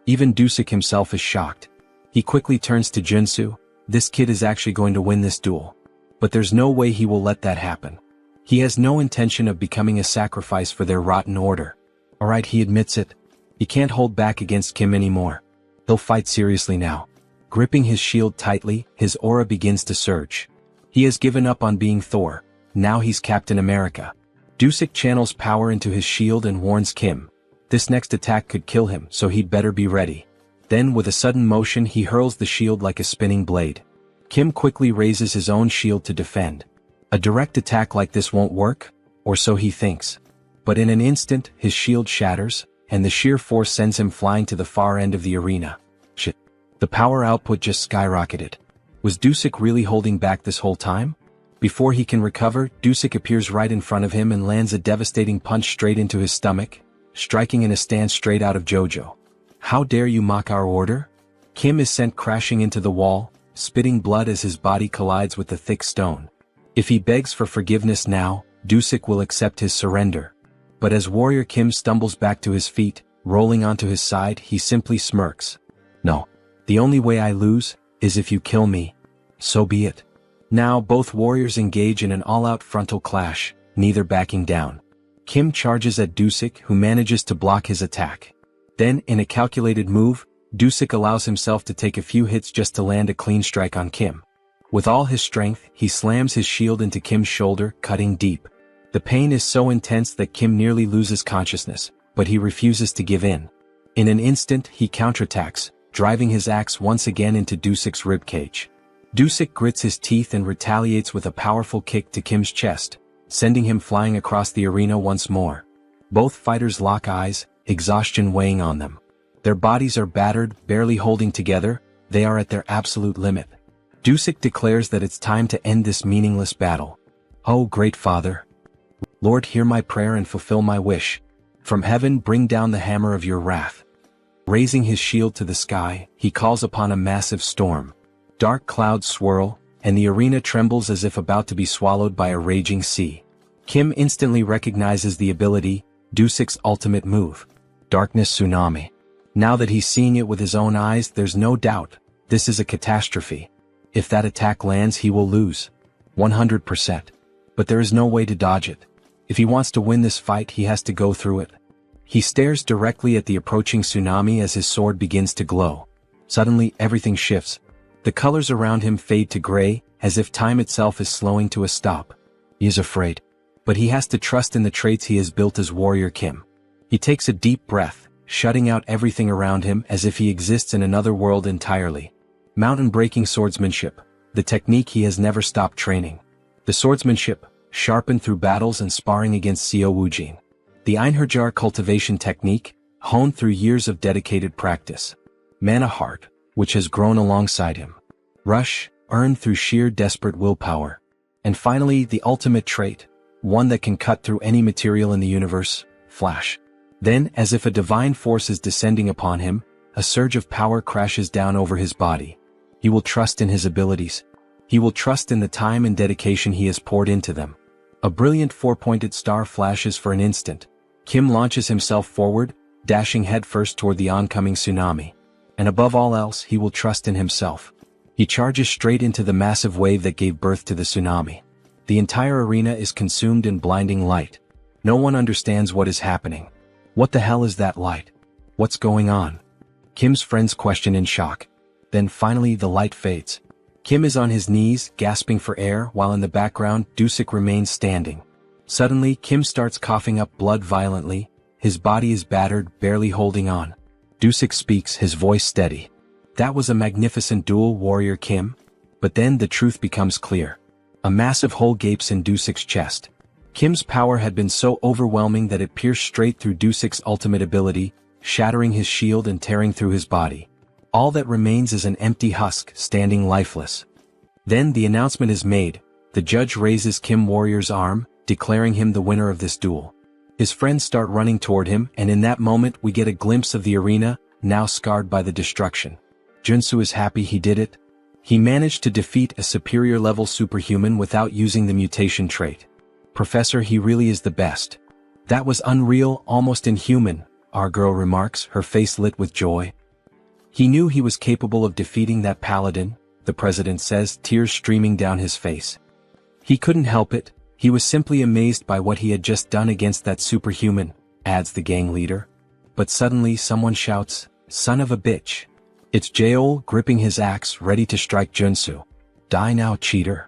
Even Dusik himself is shocked. He quickly turns to Junsu. This kid is actually going to win this duel. But there's no way he will let that happen. He has no intention of becoming a sacrifice for their rotten order. Alright, he admits it. He can't hold back against Kim anymore. He'll fight seriously now. Gripping his shield tightly, his aura begins to surge. He has given up on being Thor. Now he's Captain America. Dusik channels power into his shield and warns Kim. This next attack could kill him, so he'd better be ready. Then with a sudden motion he hurls the shield like a spinning blade. Kim quickly raises his own shield to defend. A direct attack like this won't work, or so he thinks. But in an instant, his shield shatters, and the sheer force sends him flying to the far end of the arena. Shit. The power output just skyrocketed. Was Dusik really holding back this whole time? Before he can recover, Dusik appears right in front of him and lands a devastating punch straight into his stomach, striking in a stance straight out of JoJo. How dare you mock our order? Kim is sent crashing into the wall, spitting blood as his body collides with the thick stone. If he begs for forgiveness now, Dusik will accept his surrender. But as Warrior Kim stumbles back to his feet, rolling onto his side, he simply smirks. No. The only way I lose is if you kill me. So be it. Now both warriors engage in an all-out frontal clash, neither backing down. Kim charges at Dusik, who manages to block his attack. Then, in a calculated move, Dusik allows himself to take a few hits just to land a clean strike on Kim. With all his strength, he slams his shield into Kim's shoulder, cutting deep. The pain is so intense that Kim nearly loses consciousness, but he refuses to give in. In an instant, he counterattacks, driving his axe once again into Dusik's ribcage. Dusik grits his teeth and retaliates with a powerful kick to Kim's chest, sending him flying across the arena once more. Both fighters lock eyes, exhaustion weighing on them. Their bodies are battered, barely holding together, they are at their absolute limit. Dusik declares that it's time to end this meaningless battle. Oh, great Father! Lord, hear my prayer and fulfill my wish. From heaven bring down the hammer of your wrath. Raising his shield to the sky, he calls upon a massive storm. Dark clouds swirl, and the arena trembles as if about to be swallowed by a raging sea. Kim instantly recognizes the ability, Dusik's ultimate move. Darkness Tsunami. Now that he's seeing it with his own eyes, there's no doubt, this is a catastrophe. If that attack lands, he will lose. 100%. But there is no way to dodge it. If he wants to win this fight, he has to go through it. He stares directly at the approaching tsunami as his sword begins to glow. Suddenly, everything shifts. The colors around him fade to gray, as if time itself is slowing to a stop. He is afraid. But he has to trust in the traits he has built as Warrior Kim. He takes a deep breath, shutting out everything around him as if he exists in another world entirely. Mountain-breaking swordsmanship, the technique he has never stopped training. The swordsmanship, sharpened through battles and sparring against Seo Woojin. The Einherjar cultivation technique, honed through years of dedicated practice. Mana heart, which has grown alongside him. Rush, earned through sheer desperate willpower. And finally, the ultimate trait, one that can cut through any material in the universe, flash. Then, as if a divine force is descending upon him, a surge of power crashes down over his body. He will trust in his abilities. He will trust in the time and dedication he has poured into them. A brilliant four-pointed star flashes for an instant. Kim launches himself forward, dashing headfirst toward the oncoming tsunami. And above all else, he will trust in himself. He charges straight into the massive wave that gave birth to the tsunami. The entire arena is consumed in blinding light. No one understands what is happening. What the hell is that light? What's going on? Kim's friends question in shock. Then finally the light fades. Kim is on his knees, gasping for air, while in the background, Dusik remains standing. Suddenly, Kim starts coughing up blood violently. His body is battered, barely holding on. Dusik speaks, his voice steady. That was a magnificent duel, warrior Kim. But then the truth becomes clear. A massive hole gapes in Dusik's chest. Kim's power had been so overwhelming that it pierced straight through Dusik's ultimate ability, shattering his shield and tearing through his body. All that remains is an empty husk, standing lifeless. Then the announcement is made. The judge raises Kim Warrior's arm, declaring him the winner of this duel. His friends start running toward him, and in that moment we get a glimpse of the arena, now scarred by the destruction. Junsu is happy he did it. He managed to defeat a superior-level superhuman without using the mutation trait. Professor, he really is the best. That was unreal, almost inhuman, our girl remarks, her face lit with joy. He knew he was capable of defeating that paladin, the president says, tears streaming down his face. He couldn't help it, he was simply amazed by what he had just done against that superhuman, adds the gang leader. But suddenly someone shouts, "Son of a bitch." It's Jaeol gripping his axe, ready to strike Junsu. Die now, cheater.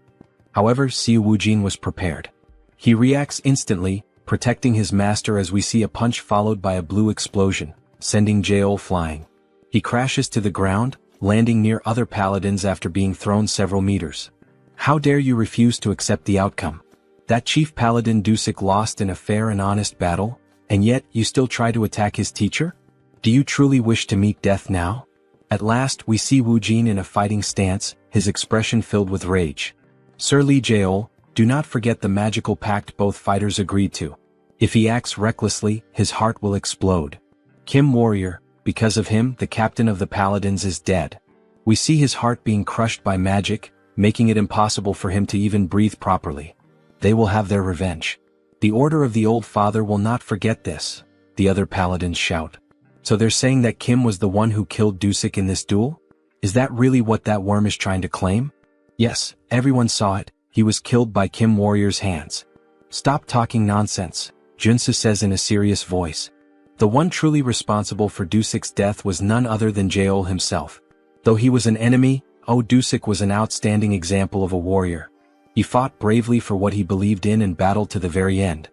However, Seo Woojin was prepared. He reacts instantly, protecting his master as we see a punch followed by a blue explosion, sending Jaeol flying. He crashes to the ground, landing near other paladins after being thrown several meters. How dare you refuse to accept the outcome? That chief paladin Dusik lost in a fair and honest battle, and yet you still try to attack his teacher? Do you truly wish to meet death now? At last we see Woojin in a fighting stance, his expression filled with rage. Sir Lee Jaeol, do not forget the magical pact both fighters agreed to. If he acts recklessly, his heart will explode. Kim Warrior, because of him, the captain of the paladins is dead. We see his heart being crushed by magic, making it impossible for him to even breathe properly. They will have their revenge. The Order of the Old Father will not forget this, the other paladins shout. So they're saying that Kim was the one who killed Dusik in this duel? Is that really what that worm is trying to claim? Yes, everyone saw it, he was killed by Kim Warrior's hands. Stop talking nonsense, Junsu says in a serious voice. The one truly responsible for Dusik's death was none other than Jaeol himself. Though he was an enemy, Dusik was an outstanding example of a warrior. He fought bravely for what he believed in and battled to the very end.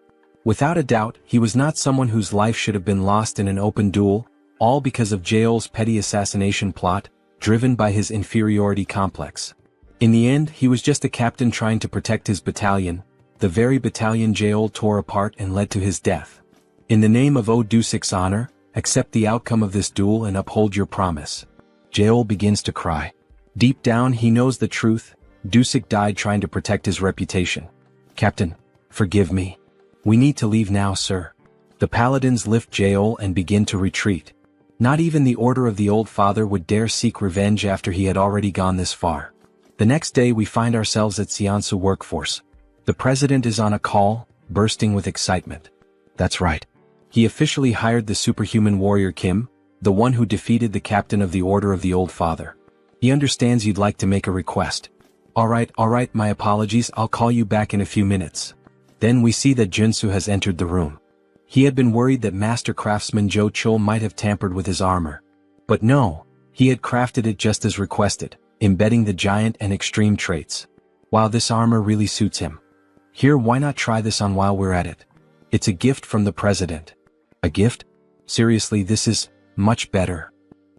Without a doubt, he was not someone whose life should have been lost in an open duel, all because of Jaeol's petty assassination plot, driven by his inferiority complex. In the end, he was just a captain trying to protect his battalion, the very battalion Jaeol tore apart and led to his death. In the name of Dusik's honor, accept the outcome of this duel and uphold your promise. Jaeol begins to cry. Deep down he knows the truth, Dusik died trying to protect his reputation. Captain, forgive me. We need to leave now, sir. The paladins lift Jaeol and begin to retreat. Not even the Order of the Old Father would dare seek revenge after he had already gone this far. The next day we find ourselves at Seonsu Workforce. The president is on a call, bursting with excitement. That's right. He officially hired the superhuman warrior Kim, the one who defeated the captain of the Order of the Old Father. He understands you'd like to make a request. All right, my apologies, I'll call you back in a few minutes. Then we see that Junsu has entered the room. He had been worried that master craftsman Jo Chul might have tampered with his armor. But no, he had crafted it just as requested, embedding the giant and extreme traits. Wow, this armor really suits him. Here, why not try this on while we're at it? It's a gift from the president. A gift? Seriously, this is much better.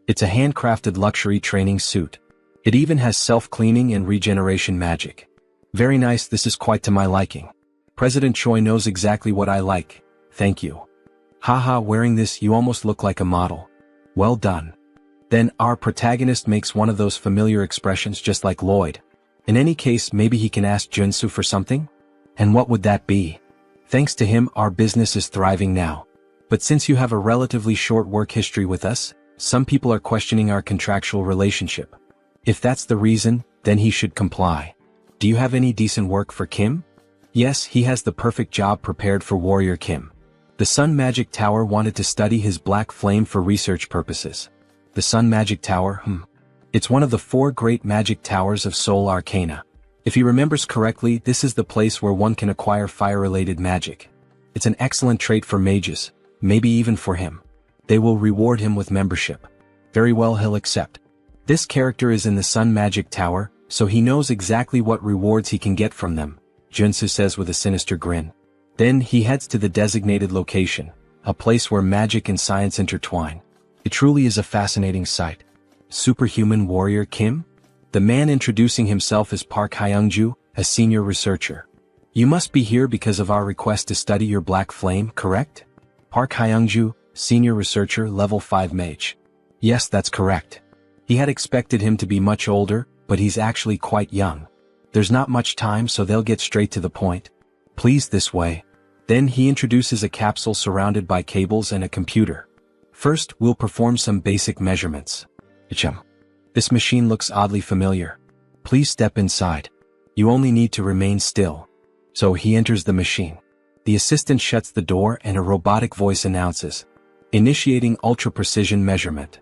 It's a handcrafted luxury training suit. It even has self-cleaning and regeneration magic. Very nice, this is quite to my liking. President Choi knows exactly what I like. Thank you. Haha, wearing this you almost look like a model. Well done. Then our protagonist makes one of those familiar expressions just like Lloyd. In any case, maybe he can ask Junsu for something? And what would that be? Thanks to him, our business is thriving now. But since you have a relatively short work history with us, some people are questioning our contractual relationship. If that's the reason, then he should comply. Do you have any decent work for Kim? Yes, he has the perfect job prepared for Warrior Kim. The Sun Magic Tower wanted to study his black flame for research purposes. The Sun Magic Tower, It's one of the 4 great magic towers of Soul Arcana. If he remembers correctly, this is the place where one can acquire fire-related magic. It's an excellent trait for mages, maybe even for him. They will reward him with membership. Very well, he'll accept. This character is in the Sun Magic Tower, so he knows exactly what rewards he can get from them, Junsu says with a sinister grin. Then he heads to the designated location, a place where magic and science intertwine. It truly is a fascinating sight. Superhuman Warrior Kim? The man introducing himself is Park Hyungju, a senior researcher. You must be here because of our request to study your black flame, correct? Park Hyungju, senior researcher, level 5 mage. Yes, that's correct. He had expected him to be much older, but he's actually quite young. There's not much time, so they'll get straight to the point. Please, this way. Then he introduces a capsule surrounded by cables and a computer. First, we'll perform some basic measurements. This machine looks oddly familiar. Please step inside. You only need to remain still. So he enters the machine. The assistant shuts the door and a robotic voice announces, initiating ultra-precision measurement.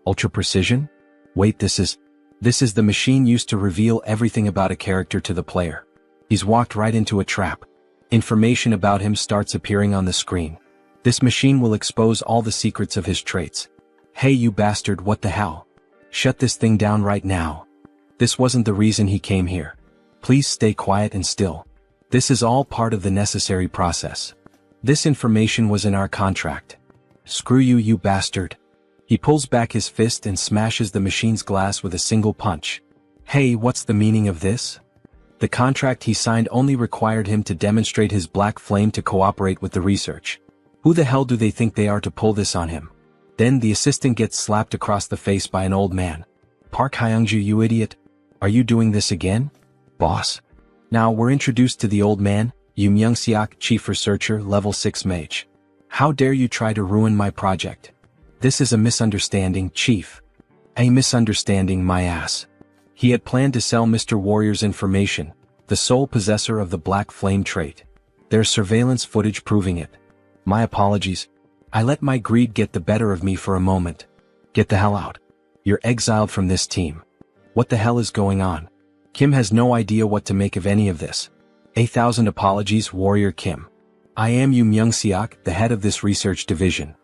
Ultra-precision? Wait, this is the machine used to reveal everything about a character to the player. He's walked right into a trap. Information about him starts appearing on the screen. This machine will expose all the secrets of his traits. Hey you bastard, what the hell? Shut this thing down right now. This wasn't the reason he came here. Please stay quiet and still. This is all part of the necessary process. This information was in our contract. Screw you, you bastard. He pulls back his fist and smashes the machine's glass with a single punch. Hey, what's the meaning of this? The contract he signed only required him to demonstrate his black flame to cooperate with the research. Who the hell do they think they are to pull this on him? Then the assistant gets slapped across the face by an old man. Park Hyungju, you idiot. Are you doing this again? Boss. Now we're introduced to the old man, Yoon Myung-seok, chief researcher, level 6 mage. How dare you try to ruin my project? This is a misunderstanding, chief. A misunderstanding, my ass. He had planned to sell Mr. Warrior's information, the sole possessor of the black flame trait. There's surveillance footage proving it. My apologies. I let my greed get the better of me for a moment. Get the hell out. You're exiled from this team. What the hell is going on? Kim has no idea what to make of any of this. 1,000 apologies, Warrior Kim. I am Yoon Myung-seok, the head of this research division.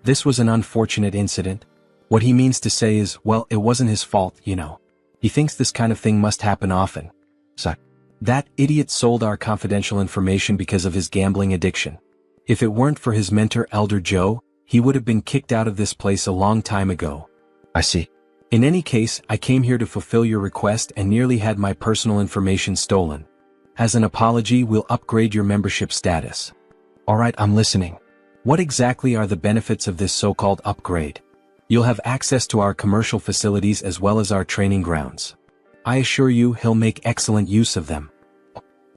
This was an unfortunate incident. What he means to say is, well, it wasn't his fault, you know. He thinks this kind of thing must happen often. So, that idiot sold our confidential information because of his gambling addiction. If it weren't for his mentor Elder Joe, he would have been kicked out of this place a long time ago. I see. In any case, I came here to fulfill your request and nearly had my personal information stolen. As an apology, we'll upgrade your membership status. Alright, I'm listening. What exactly are the benefits of this so-called upgrade? You'll have access to our commercial facilities as well as our training grounds. I assure you he'll make excellent use of them.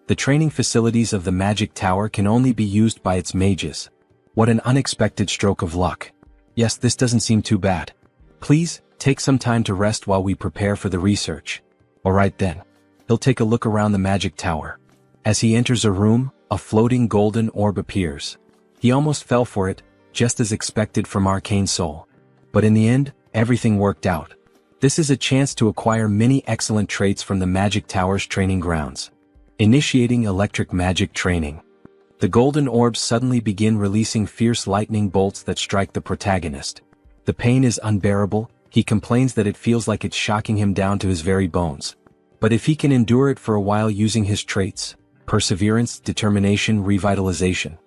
The training facilities of the Magic Tower can only be used by its mages. What an unexpected stroke of luck. Yes, this doesn't seem too bad. Please, take some time to rest while we prepare for the research. Alright then. He'll take a look around the Magic Tower. As he enters a room, a floating golden orb appears. He almost fell for it, just as expected from Arcane Soul. But in the end, everything worked out. This is a chance to acquire many excellent traits from the Magic Tower's training grounds. Initiating electric magic training. The golden orbs suddenly begin releasing fierce lightning bolts that strike the protagonist. The pain is unbearable. He complains that it feels like it's shocking him down to his very bones. But if he can endure it for a while using his traits, perseverance, determination, revitalization,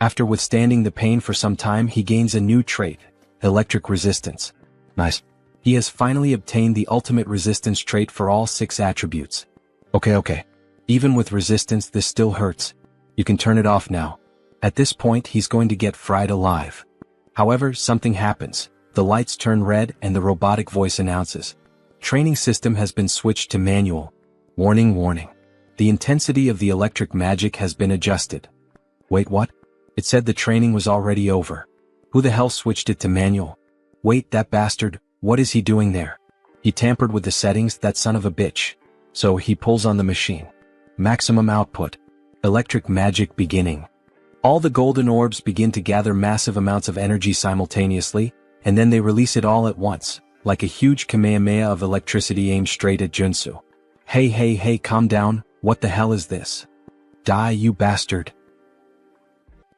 After withstanding the pain for some time, he gains a new trait, electric resistance. Nice. He has finally obtained the ultimate resistance trait for all 6 attributes. Okay. Even with resistance, this still hurts. You can turn it off now. At this point, he's going to get fried alive. However, something happens. The lights turn red and the robotic voice announces, "Training system has been switched to manual. Warning. The intensity of the electric magic has been adjusted." Wait, what? It said the training was already over. Who the hell switched it to manual? Wait, that bastard, what is he doing there? He tampered with the settings, that son of a bitch. So he pulls on the machine. Maximum output. Electric magic beginning. All the golden orbs begin to gather massive amounts of energy simultaneously, and then they release it all at once, like a huge kamehameha of electricity aimed straight at Junsu. Hey, calm down, what the hell is this? Die, you bastard.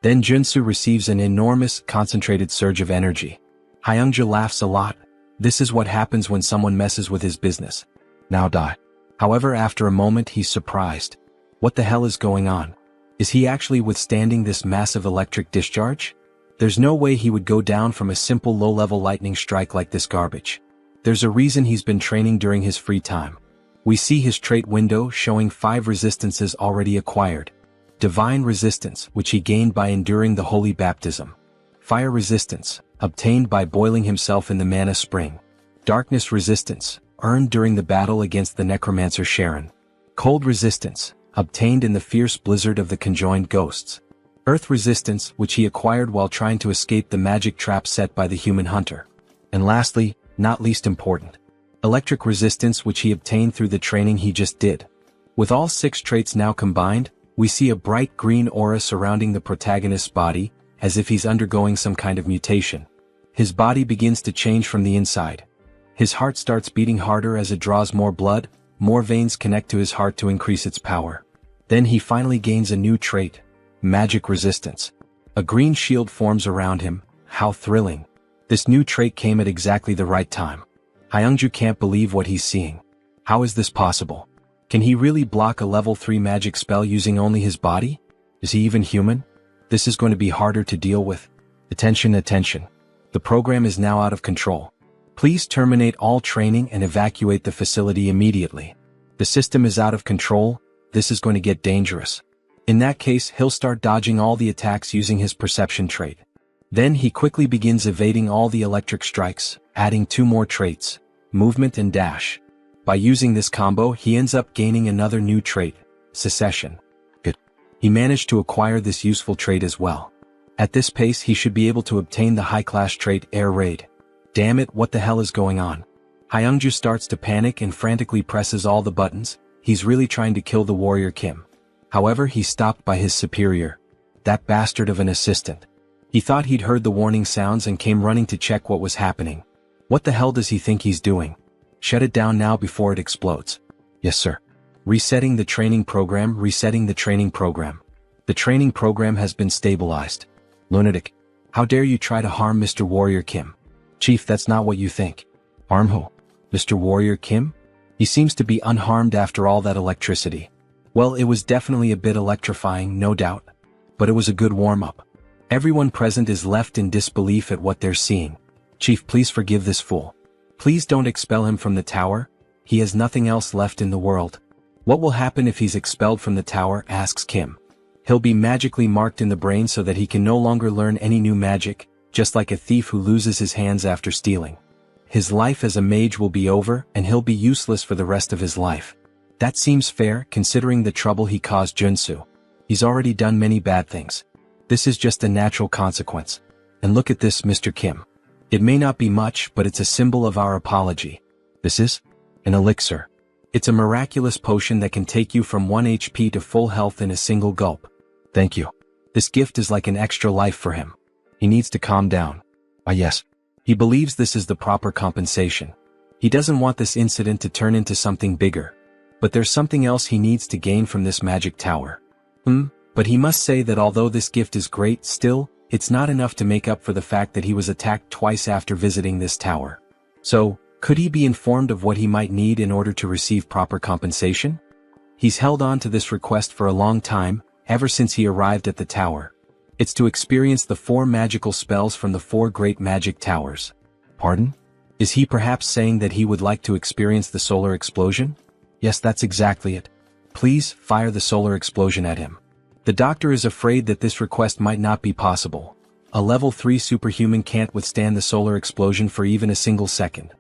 Then Junsu receives an enormous, concentrated surge of energy. Hyungja laughs a lot. This is what happens when someone messes with his business. Now die. However, after a moment he's surprised. What the hell is going on? Is he actually withstanding this massive electric discharge? There's no way he would go down from a simple low-level lightning strike like this garbage. There's a reason he's been training during his free time. We see his trait window showing 5 resistances already acquired. Divine resistance, which he gained by enduring the holy baptism. Fire resistance, obtained by boiling himself in the mana spring. Darkness resistance, earned during the battle against the necromancer Sharon. Cold resistance, obtained in the fierce blizzard of the conjoined ghosts. Earth resistance, which he acquired while trying to escape the magic trap set by the human hunter. And lastly, not least important, electric resistance, which he obtained through the training he just did. With all 6 traits now combined, we see a bright green aura surrounding the protagonist's body, as if he's undergoing some kind of mutation. His body begins to change from the inside. His heart starts beating harder as it draws more blood, more veins connect to his heart to increase its power. Then he finally gains a new trait, magic resistance. A green shield forms around him. How thrilling. This new trait came at exactly the right time. Hyungju can't believe what he's seeing. How is this possible? Can he really block a level 3 magic spell using only his body? Is he even human? This is going to be harder to deal with. Attention. The program is now out of control. Please terminate all training and evacuate the facility immediately. The system is out of control. This is going to get dangerous. In that case, he'll start dodging all the attacks using his perception trait. Then he quickly begins evading all the electric strikes, adding 2 more traits, movement and dash. By using this combo, he ends up gaining another new trait, secession. Good. He managed to acquire this useful trait as well. At this pace, he should be able to obtain the high-class trait, air raid. Damn it, what the hell is going on? Hyungju starts to panic and frantically presses all the buttons. He's really trying to kill the warrior Kim. However, he's stopped by his superior. That bastard of an assistant. He thought he'd heard the warning sounds and came running to check what was happening. What the hell does he think he's doing? Shut it down now before it explodes. Yes, sir. Resetting the training program. The training program has been stabilized. Lunatic. How dare you try to harm Mr. Warrior Kim? Chief, that's not what you think. Harm who? Mr. Warrior Kim? He seems to be unharmed after all that electricity. Well, it was definitely a bit electrifying, no doubt. But it was a good warm-up. Everyone present is left in disbelief at what they're seeing. Chief, please forgive this fool. Please don't expel him from the tower. He has nothing else left in the world. What will happen if he's expelled from the tower, asks Kim. He'll be magically marked in the brain so that he can no longer learn any new magic, just like a thief who loses his hands after stealing. His life as a mage will be over, and he'll be useless for the rest of his life. That seems fair, considering the trouble he caused Junsu. He's already done many bad things. This is just a natural consequence. And look at this, Mr. Kim. It may not be much, but it's a symbol of our apology. This is an elixir. It's a miraculous potion that can take you from 1 HP to full health in a single gulp. Thank you. This gift is like an extra life for him. He needs to calm down. Ah yes. He believes this is the proper compensation. He doesn't want this incident to turn into something bigger. But there's something else he needs to gain from this magic tower. But he must say that although this gift is great, still, it's not enough to make up for the fact that he was attacked twice after visiting this tower. So, could he be informed of what he might need in order to receive proper compensation? He's held on to this request for a long time, ever since he arrived at the tower. It's to experience the 4 magical spells from the 4 great magic towers. Pardon? Is he perhaps saying that he would like to experience the solar explosion? Yes, that's exactly it. Please, fire the solar explosion at him. The doctor is afraid that this request might not be possible. A level 3 superhuman can't withstand the solar explosion for even a single second.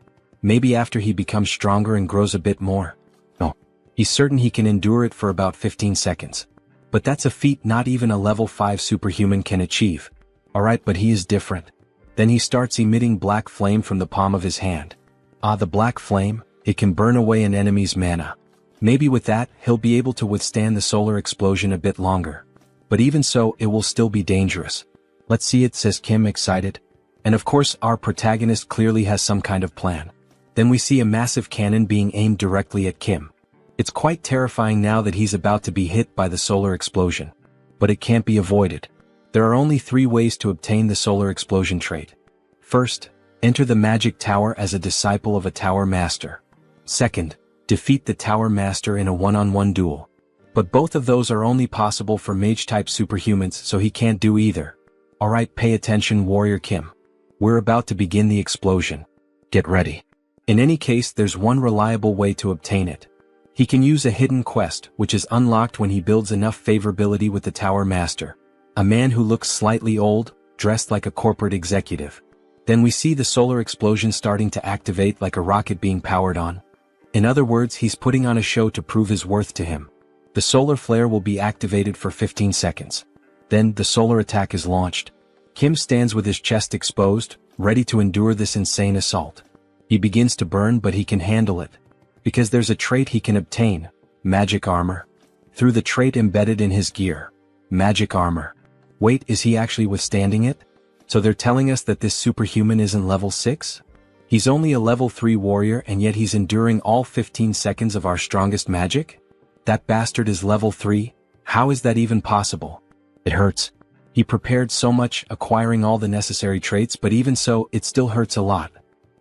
Maybe after he becomes stronger and grows a bit more. No. He's certain he can endure it for about 15 seconds. But that's a feat not even a level 5 superhuman can achieve. Alright, but he is different. Then he starts emitting black flame from the palm of his hand. The black flame, it can burn away an enemy's mana. Maybe with that, he'll be able to withstand the solar explosion a bit longer. But even so, it will still be dangerous. Let's see it, says Kim, excited. And of course, our protagonist clearly has some kind of plan. Then we see a massive cannon being aimed directly at Kim. It's quite terrifying now that he's about to be hit by the solar explosion. But it can't be avoided. There are only 3 ways to obtain the solar explosion trait. First, enter the magic tower as a disciple of a tower master. Second, defeat the tower master in a one-on-one duel. But both of those are only possible for mage-type superhumans, so he can't do either. Alright, pay attention, Warrior Kim. We're about to begin the explosion. Get ready. In any case, there's one reliable way to obtain it. He can use a hidden quest, which is unlocked when he builds enough favorability with the tower master. A man who looks slightly old, dressed like a corporate executive. Then we see the solar explosion starting to activate like a rocket being powered on. In other words, he's putting on a show to prove his worth to him. The solar flare will be activated for 15 seconds. Then, the solar attack is launched. Kim stands with his chest exposed, ready to endure this insane assault. He begins to burn, but he can handle it. Because there's a trait he can obtain, magic armor. Through the trait embedded in his gear. Magic armor. Wait, is he actually withstanding it? So they're telling us that this superhuman isn't level 6? He's only a level 3 warrior and yet he's enduring all 15 seconds of our strongest magic? That bastard is level 3? How is that even possible? It hurts. He prepared so much, acquiring all the necessary traits, but even so, it still hurts a lot.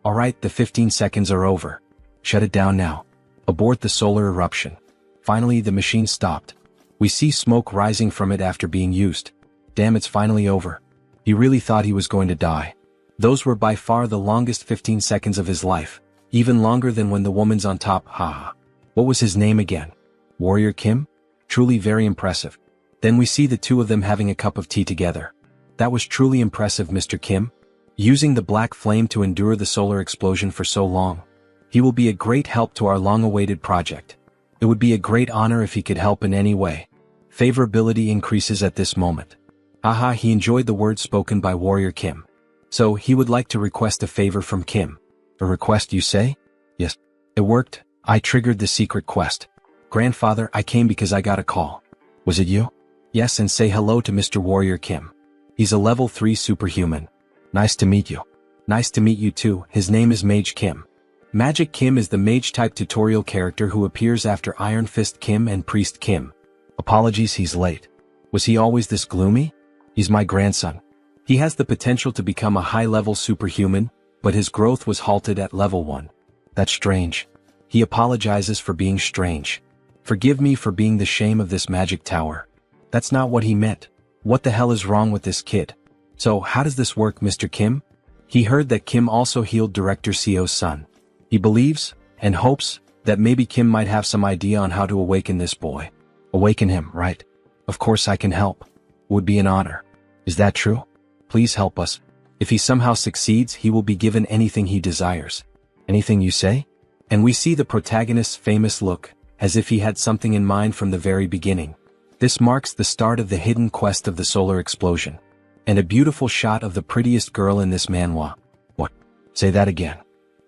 Alright, the 15 seconds are over. Shut it down now. Abort the solar eruption. Finally, the machine stopped. We see smoke rising from it after being used. Damn, it's finally over. He really thought he was going to die. Those were by far the longest 15 seconds of his life. Even longer than when the woman's on top, haha. What was his name again? Warrior Kim? Truly very impressive. Then we see the two of them having a cup of tea together. That was truly impressive, Mr. Kim. Using the black flame to endure the solar explosion for so long. He will be a great help to our long-awaited project. It would be a great honor if he could help in any way. Favorability increases at this moment. Haha, he enjoyed the words spoken by Warrior Kim. So, he would like to request a favor from Kim. A request, you say? Yes. It worked. I triggered the secret quest. Grandfather, I came because I got a call. Was it you? Yes, and say hello to Mr. Warrior Kim. He's a level 3 superhuman. Nice to meet you. Nice to meet you too. His name is Mage Kim. Magic Kim is the mage-type tutorial character who appears after Iron Fist Kim and Priest Kim. Apologies, he's late. Was he always this gloomy? He's my grandson. He has the potential to become a high-level superhuman, but his growth was halted at level 1. That's strange. He apologizes for being strange. Forgive me for being the shame of this magic tower. That's not what he meant. What the hell is wrong with this kid? So, how does this work, Mr. Kim? He heard that Kim also healed Director Seo's son. He believes, and hopes, that maybe Kim might have some idea on how to awaken this boy. Awaken him, right? Of course I can help. Would be an honor. Is that true? Please help us. If he somehow succeeds, he will be given anything he desires. Anything you say? And we see the protagonist's famous look, as if he had something in mind from the very beginning. This marks the start of the hidden quest of the solar explosion. And a beautiful shot of the prettiest girl in this manhwa. What? Say that again.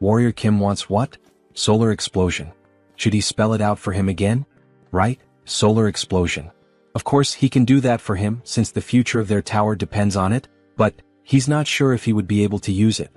Warrior Kim wants what? Solar explosion. Should he spell it out for him again? Right? Solar explosion. Of course, he can do that for him, since the future of their tower depends on it, but he's not sure if he would be able to use it.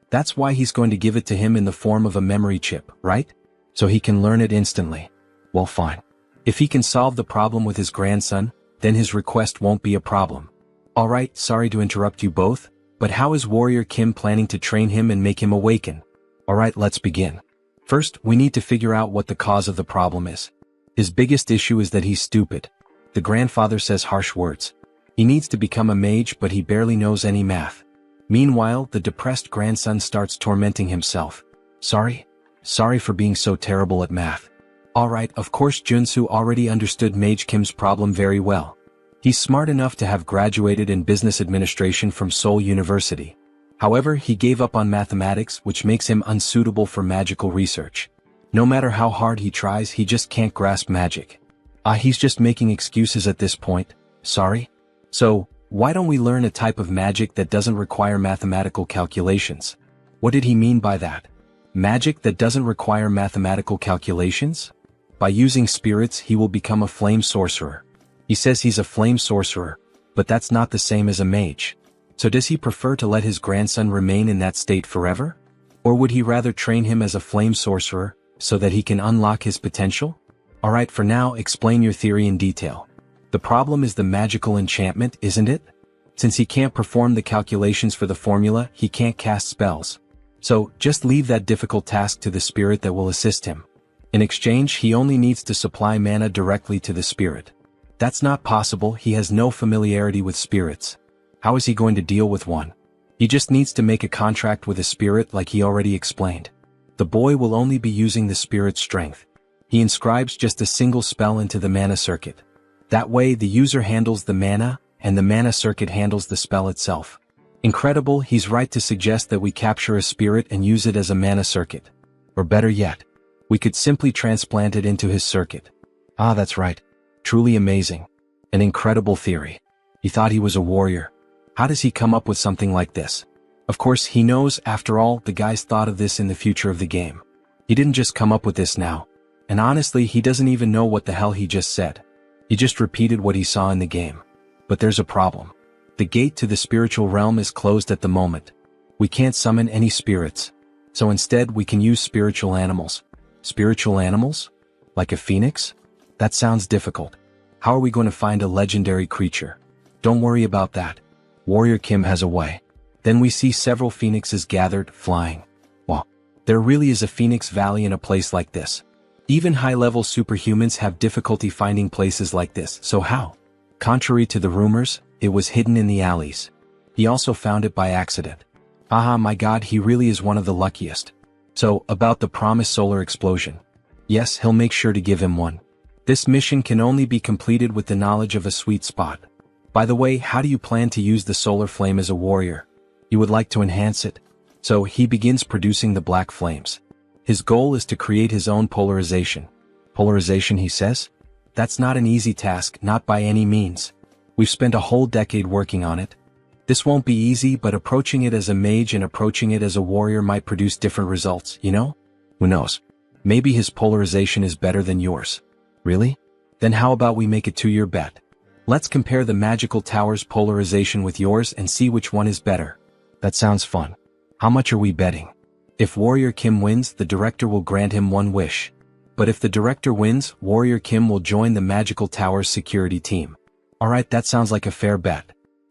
That's why he's going to give it to him in the form of a memory chip, right? So he can learn it instantly. Well, fine. If he can solve the problem with his grandson, then his request won't be a problem. Alright, sorry to interrupt you both, but how is Warrior Kim planning to train him and make him awaken? Alright, let's begin. First, we need to figure out what the cause of the problem is. His biggest issue is that he's stupid. The grandfather says harsh words. He needs to become a mage, but he barely knows any math. Meanwhile, the depressed grandson starts tormenting himself. Sorry for being so terrible at math. Alright, of course Junsu already understood Mage Kim's problem very well. He's smart enough to have graduated in business administration from Seoul University. However, he gave up on mathematics, which makes him unsuitable for magical research. No matter how hard he tries, he just can't grasp magic. He's just making excuses at this point. Sorry? So, why don't we learn a type of magic that doesn't require mathematical calculations? What did he mean by that? Magic that doesn't require mathematical calculations? By using spirits, he will become a flame sorcerer. He says he's a flame sorcerer, but that's not the same as a mage. So does he prefer to let his grandson remain in that state forever? Or would he rather train him as a flame sorcerer, so that he can unlock his potential? Alright, for now, explain your theory in detail. The problem is the magical enchantment, isn't it? Since he can't perform the calculations for the formula, he can't cast spells. So, just leave that difficult task to the spirit that will assist him. In exchange, he only needs to supply mana directly to the spirit. That's not possible, he has no familiarity with spirits. How is he going to deal with one? He just needs to make a contract with a spirit like he already explained. The boy will only be using the spirit's strength. He inscribes just a single spell into the mana circuit. That way the user handles the mana, and the mana circuit handles the spell itself. Incredible, he's right to suggest that we capture a spirit and use it as a mana circuit. Or better yet, we could simply transplant it into his circuit. That's right. Truly amazing. An incredible theory. He thought he was a warrior. How does he come up with something like this? Of course, he knows, after all, the guys thought of this in the future of the game. He didn't just come up with this now. And honestly, he doesn't even know what the hell he just said. He just repeated what he saw in the game. But there's a problem. The gate to the spiritual realm is closed at the moment. We can't summon any spirits. So instead, we can use spiritual animals. Spiritual animals? Like a phoenix? That sounds difficult. How are we going to find a legendary creature? Don't worry about that. Warrior Kim has a way. Then we see several phoenixes gathered, flying. Wow. There really is a phoenix valley in a place like this. Even high-level superhumans have difficulty finding places like this, so how? Contrary to the rumors, it was hidden in the alleys. He also found it by accident. My god, he really is one of the luckiest. So, about the promised solar explosion. Yes, he'll make sure to give him one. This mission can only be completed with the knowledge of a sweet spot. By the way, how do you plan to use the solar flame as a warrior? You would like to enhance it? So, he begins producing the black flames. His goal is to create his own polarization. Polarization, he says? That's not an easy task, not by any means. We've spent a whole decade working on it. This won't be easy, but approaching it as a mage and approaching it as a warrior might produce different results, you know? Who knows? Maybe his polarization is better than yours. Really? Then how about we make a 2-year bet? Let's compare the magical tower's polarization with yours and see which one is better. That sounds fun. How much are we betting? If Warrior Kim wins, the director will grant him one wish. But if the director wins, Warrior Kim will join the magical tower's security team. Alright, that sounds like a fair bet.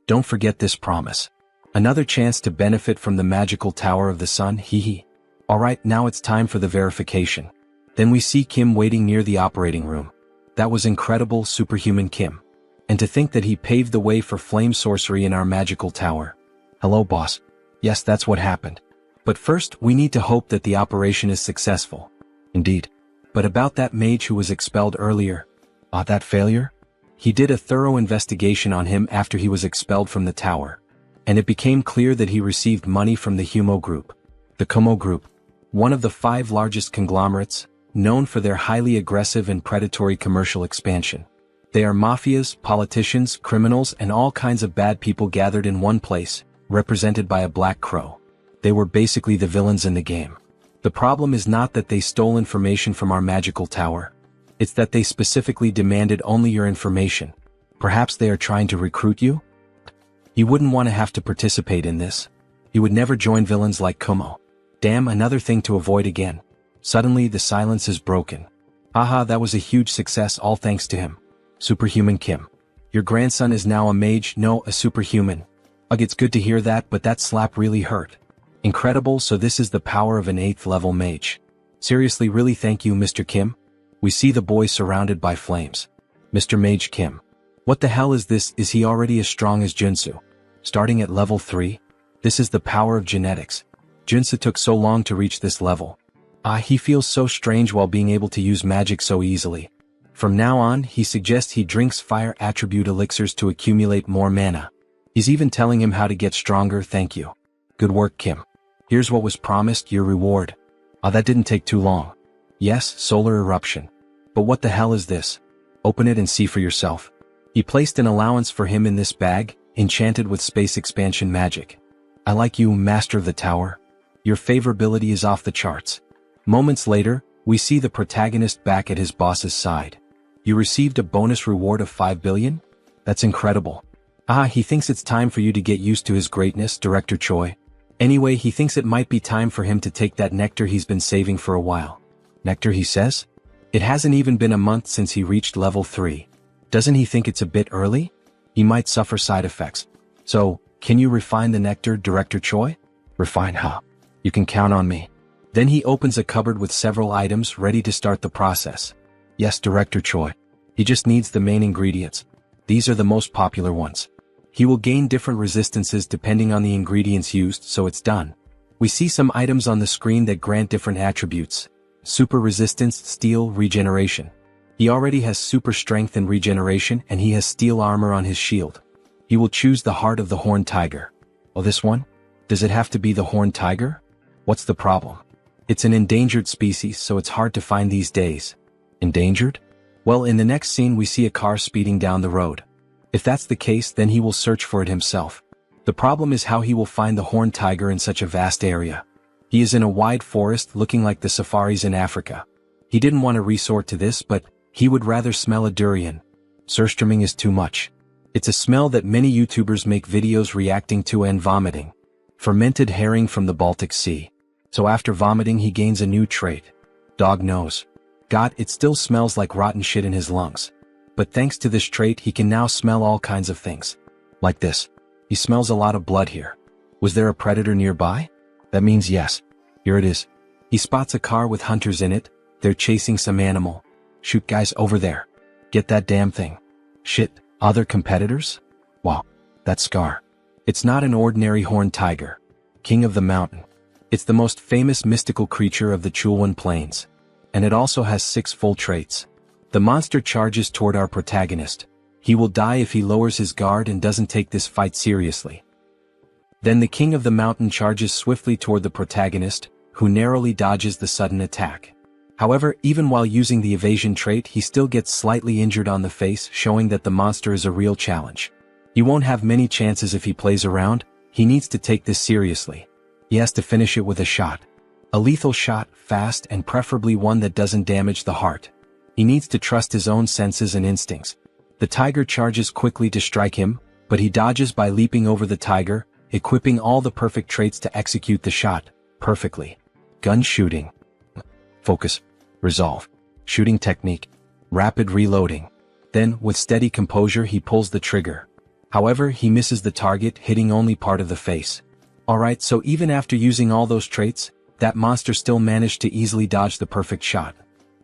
Don't forget this promise. Another chance to benefit from the magical tower of the sun, hehe. Alright, now it's time for the verification. Then we see Kim waiting near the operating room. That was incredible, superhuman Kim. And to think that he paved the way for flame sorcery in our magical tower. Hello, boss. Yes, that's what happened. But first, we need to hope that the operation is successful. Indeed. But about that mage who was expelled earlier. That failure? He did a thorough investigation on him after he was expelled from the tower. And it became clear that he received money from the Humo Group. The Kumo Group. One of the 5 largest conglomerates, known for their highly aggressive and predatory commercial expansion. They are mafias, politicians, criminals, and all kinds of bad people gathered in one place, represented by a black crow. They were basically the villains in the game. The problem is not that they stole information from our magical tower. It's that they specifically demanded only your information. Perhaps they are trying to recruit you? You wouldn't want to have to participate in this. You would never join villains like Kumo. Damn, another thing to avoid again. Suddenly the silence is broken. That was a huge success, all thanks to him. Superhuman Kim. Your grandson is now a mage, no, a superhuman. Ugh, it's good to hear that, but that slap really hurt. Incredible, so this is the power of an 8th level mage. Seriously, really thank you, Mr. Kim. We see the boy surrounded by flames. Mr. Mage Kim. What the hell is this? Is he already as strong as Junsu? Starting at level 3? This is the power of genetics. Junsu took so long to reach this level. He feels so strange while being able to use magic so easily. From now on, he suggests he drinks fire attribute elixirs to accumulate more mana. He's even telling him how to get stronger. Thank you. Good work, Kim. Here's what was promised, your reward. That didn't take too long. Yes, solar eruption. But what the hell is this? Open it and see for yourself. He placed an allowance for him in this bag, enchanted with space expansion magic. I like you, Master of the Tower. Your favorability is off the charts. Moments later, we see the protagonist back at his boss's side. You received a bonus reward of 5 billion? That's incredible. He thinks it's time for you to get used to his greatness, Director Choi. Anyway, he thinks it might be time for him to take that nectar he's been saving for a while. Nectar, he says? It hasn't even been a month since he reached level 3. Doesn't he think it's a bit early? He might suffer side effects. So, can you refine the nectar, Director Choi? Refine, huh? You can count on me. Then he opens a cupboard with several items ready to start the process. Yes, Director Choi. He just needs the main ingredients. These are the most popular ones. He will gain different resistances depending on the ingredients used, so it's done. We see some items on the screen that grant different attributes. Super resistance, steel, regeneration. He already has super strength and regeneration, and he has steel armor on his shield. He will choose the heart of the horned tiger. Oh, this one? Does it have to be the horned tiger? What's the problem? It's an endangered species, so it's hard to find these days. Endangered? Well, in the next scene we see a car speeding down the road. If that's the case, then he will search for it himself. The problem is how he will find the horned tiger in such a vast area. He is in a wide forest looking like the safaris in Africa. He didn't want to resort to this, but he would rather smell a durian. Surströmming is too much. It's a smell that many YouTubers make videos reacting to and vomiting. Fermented herring from the Baltic Sea. So after vomiting he gains a new trait. Dog nose. God, it still smells like rotten shit in his lungs. But thanks to this trait he can now smell all kinds of things. Like this. He smells a lot of blood here. Was there a predator nearby? That means yes. Here it is. He spots a car with hunters in it. They're chasing some animal. Shoot, guys, over there. Get that damn thing. Shit, other competitors? Wow, that's Scar. It's not an ordinary horned tiger. King of the mountain. It's the most famous mystical creature of the Chulwan Plains. And it also has 6 full traits. The monster charges toward our protagonist. He will die if he lowers his guard and doesn't take this fight seriously. Then the king of the mountain charges swiftly toward the protagonist, who narrowly dodges the sudden attack. However, even while using the evasion trait, he still gets slightly injured on the face, showing that the monster is a real challenge. He won't have many chances if he plays around. He needs to take this seriously. He has to finish it with a shot. A lethal shot, fast, and preferably one that doesn't damage the heart. He needs to trust his own senses and instincts. The tiger charges quickly to strike him, but he dodges by leaping over the tiger, equipping all the perfect traits to execute the shot perfectly. Gun shooting. Focus. Resolve. Shooting technique. Rapid reloading. Then, with steady composure, he pulls the trigger. However, he misses the target, hitting only part of the face. Alright, so even after using all those traits, that monster still managed to easily dodge the perfect shot.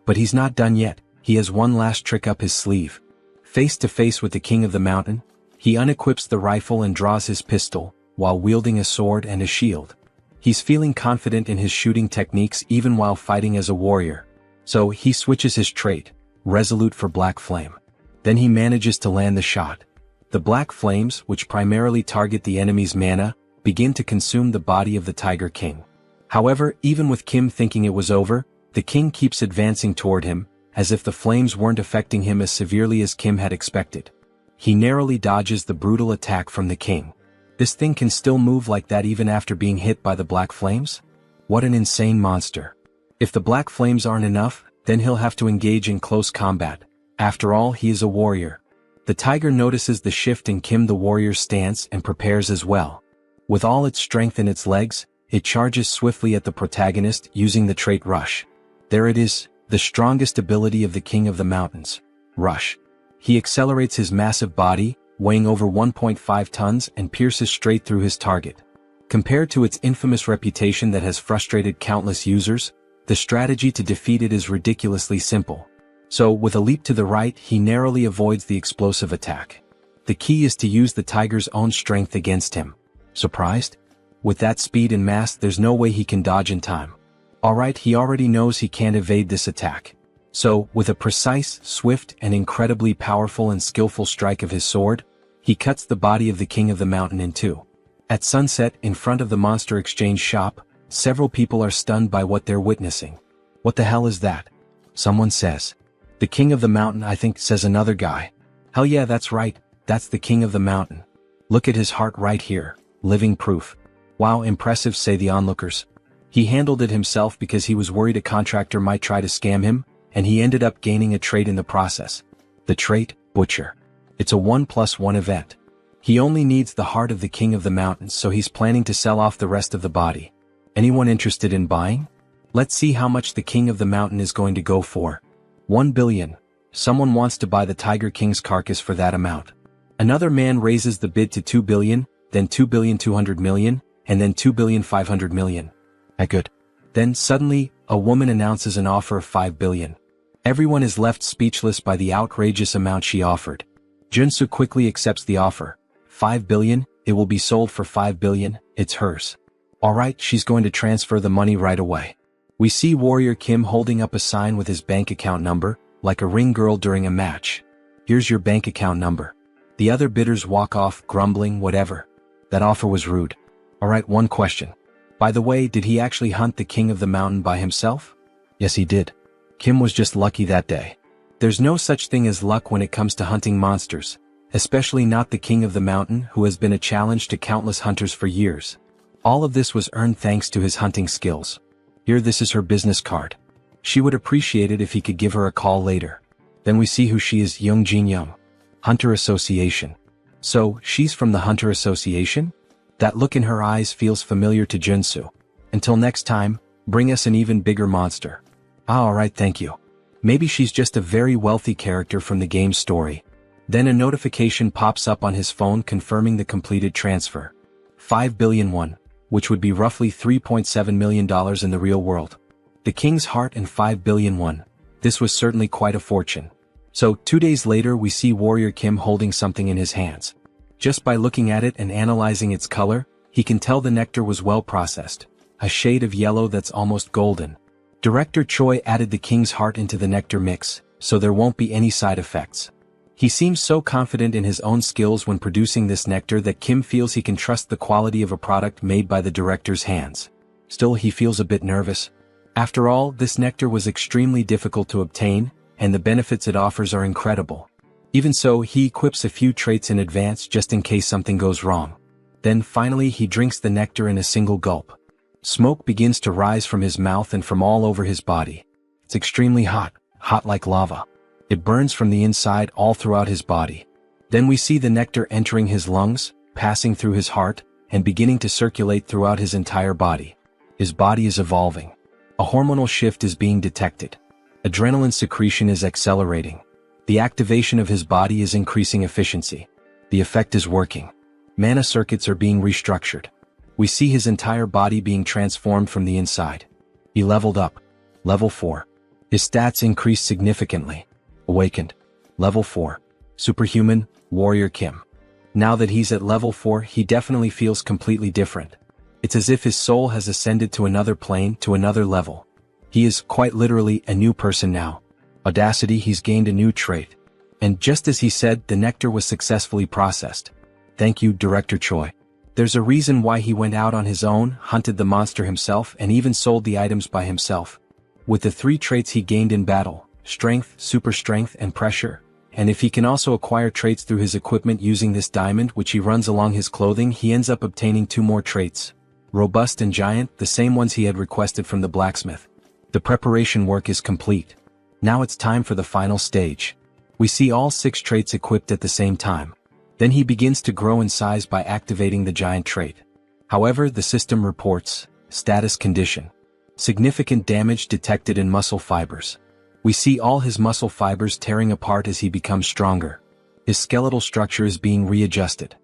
But he's not done yet. He has one last trick up his sleeve. Face to face with the king of the mountain, he unequips the rifle and draws his pistol, while wielding a sword and a shield. He's feeling confident in his shooting techniques even while fighting as a warrior. So he switches his trait, resolute for black flame. Then he manages to land the shot. The black flames, which primarily target the enemy's mana, begin to consume the body of the Tiger King. However, even with Kim thinking it was over, the king keeps advancing toward him, as if the flames weren't affecting him as severely as Kim had expected. He narrowly dodges the brutal attack from the king. This thing can still move like that even after being hit by the black flames? What an insane monster. If the black flames aren't enough, then he'll have to engage in close combat. After all, he is a warrior. The tiger notices the shift in Kim the warrior's stance and prepares as well. With all its strength in its legs, it charges swiftly at the protagonist using the trait Rush. There it is, the strongest ability of the King of the Mountains. Rush. He accelerates his massive body, weighing over 1.5 tons, and pierces straight through his target. Compared to its infamous reputation that has frustrated countless users, the strategy to defeat it is ridiculously simple. So, with a leap to the right, he narrowly avoids the explosive attack. The key is to use the tiger's own strength against him. Surprised? With that speed and mass, there's no way he can dodge in time. Alright, he already knows he can't evade this attack. So, with a precise, swift, and incredibly powerful and skillful strike of his sword, he cuts the body of the king of the mountain in two. At sunset, in front of the monster exchange shop, several people are stunned by what they're witnessing. What the hell is that? Someone says. The king of the mountain, I think, says another guy. Hell yeah, that's right, that's the king of the mountain. Look at his heart right here, living proof. Wow, impressive, say the onlookers. He handled it himself because he was worried a contractor might try to scam him, and he ended up gaining a trait in the process. The trait, Butcher. It's a 1+1 event. He only needs the heart of the king of the mountains, so he's planning to sell off the rest of the body. Anyone interested in buying? Let's see how much the king of the mountain is going to go for. 1 billion. Someone wants to buy the Tiger King's carcass for that amount. Another man raises the bid to 2 billion, then 2,200 million, and then 2,500 million. Good. Then suddenly, a woman announces an offer of 5 billion. Everyone is left speechless by the outrageous amount she offered. Junsu quickly accepts the offer. 5 billion, it will be sold for 5 billion, it's hers. Alright, she's going to transfer the money right away. We see Warrior Kim holding up a sign with his bank account number, like a ring girl during a match. Here's your bank account number. The other bidders walk off, grumbling, whatever. That offer was rude. Alright, one question. By the way, did he actually hunt the king of the mountain by himself? Yes, he did. Kim was just lucky that day. There's no such thing as luck when it comes to hunting monsters, especially not the king of the mountain, who has been a challenge to countless hunters for years. All of this was earned thanks to his hunting skills. Here, this is her business card. She would appreciate it if he could give her a call later. Then we see who she is, Young Jin Young. Hunter Association. So, she's from the Hunter Association? That look in her eyes feels familiar to Junsu. Until next time, bring us an even bigger monster. Alright, thank you. Maybe she's just a very wealthy character from the game's story. Then a notification pops up on his phone confirming the completed transfer. 5 billion won, which would be roughly $3.7 million in the real world. The king's heart and 5 billion won. This was certainly quite a fortune. So, 2 days later we see Warrior Kim holding something in his hands. Just by looking at it and analyzing its color, he can tell the nectar was well processed. A shade of yellow that's almost golden. Director Choi added the king's heart into the nectar mix, so there won't be any side effects. He seems so confident in his own skills when producing this nectar that Kim feels he can trust the quality of a product made by the director's hands. Still, he feels a bit nervous. After all, this nectar was extremely difficult to obtain, and the benefits it offers are incredible. Even so, he equips a few traits in advance just in case something goes wrong. Then finally he drinks the nectar in a single gulp. Smoke begins to rise from his mouth and from all over his body. It's extremely hot, hot like lava. It burns from the inside all throughout his body. Then we see the nectar entering his lungs, passing through his heart, and beginning to circulate throughout his entire body. His body is evolving. A hormonal shift is being detected. Adrenaline secretion is accelerating. The activation of his body is increasing efficiency. The effect is working. Mana circuits are being restructured. We see his entire body being transformed from the inside. He leveled up. Level 4. His stats increased significantly. Awakened. Level 4. Superhuman, Warrior Kim. Now that he's at level 4, he definitely feels completely different. It's as if his soul has ascended to another plane, to another level. He is, quite literally, a new person now. Audacity, he's gained a new trait. And just as he said, the nectar was successfully processed. Thank you, Director Choi. There's a reason why he went out on his own, hunted the monster himself, and even sold the items by himself. With the 3 traits he gained in battle, strength, super strength, and pressure, and if he can also acquire traits through his equipment using this diamond which he runs along his clothing, he ends up obtaining 2 more traits. Robust and giant, the same ones he had requested from the blacksmith. The preparation work is complete. Now it's time for the final stage. We see all 6 traits equipped at the same time. Then he begins to grow in size by activating the giant trait. However, the system reports, status condition. Significant damage detected in muscle fibers. We see all his muscle fibers tearing apart as he becomes stronger. His skeletal structure is being readjusted.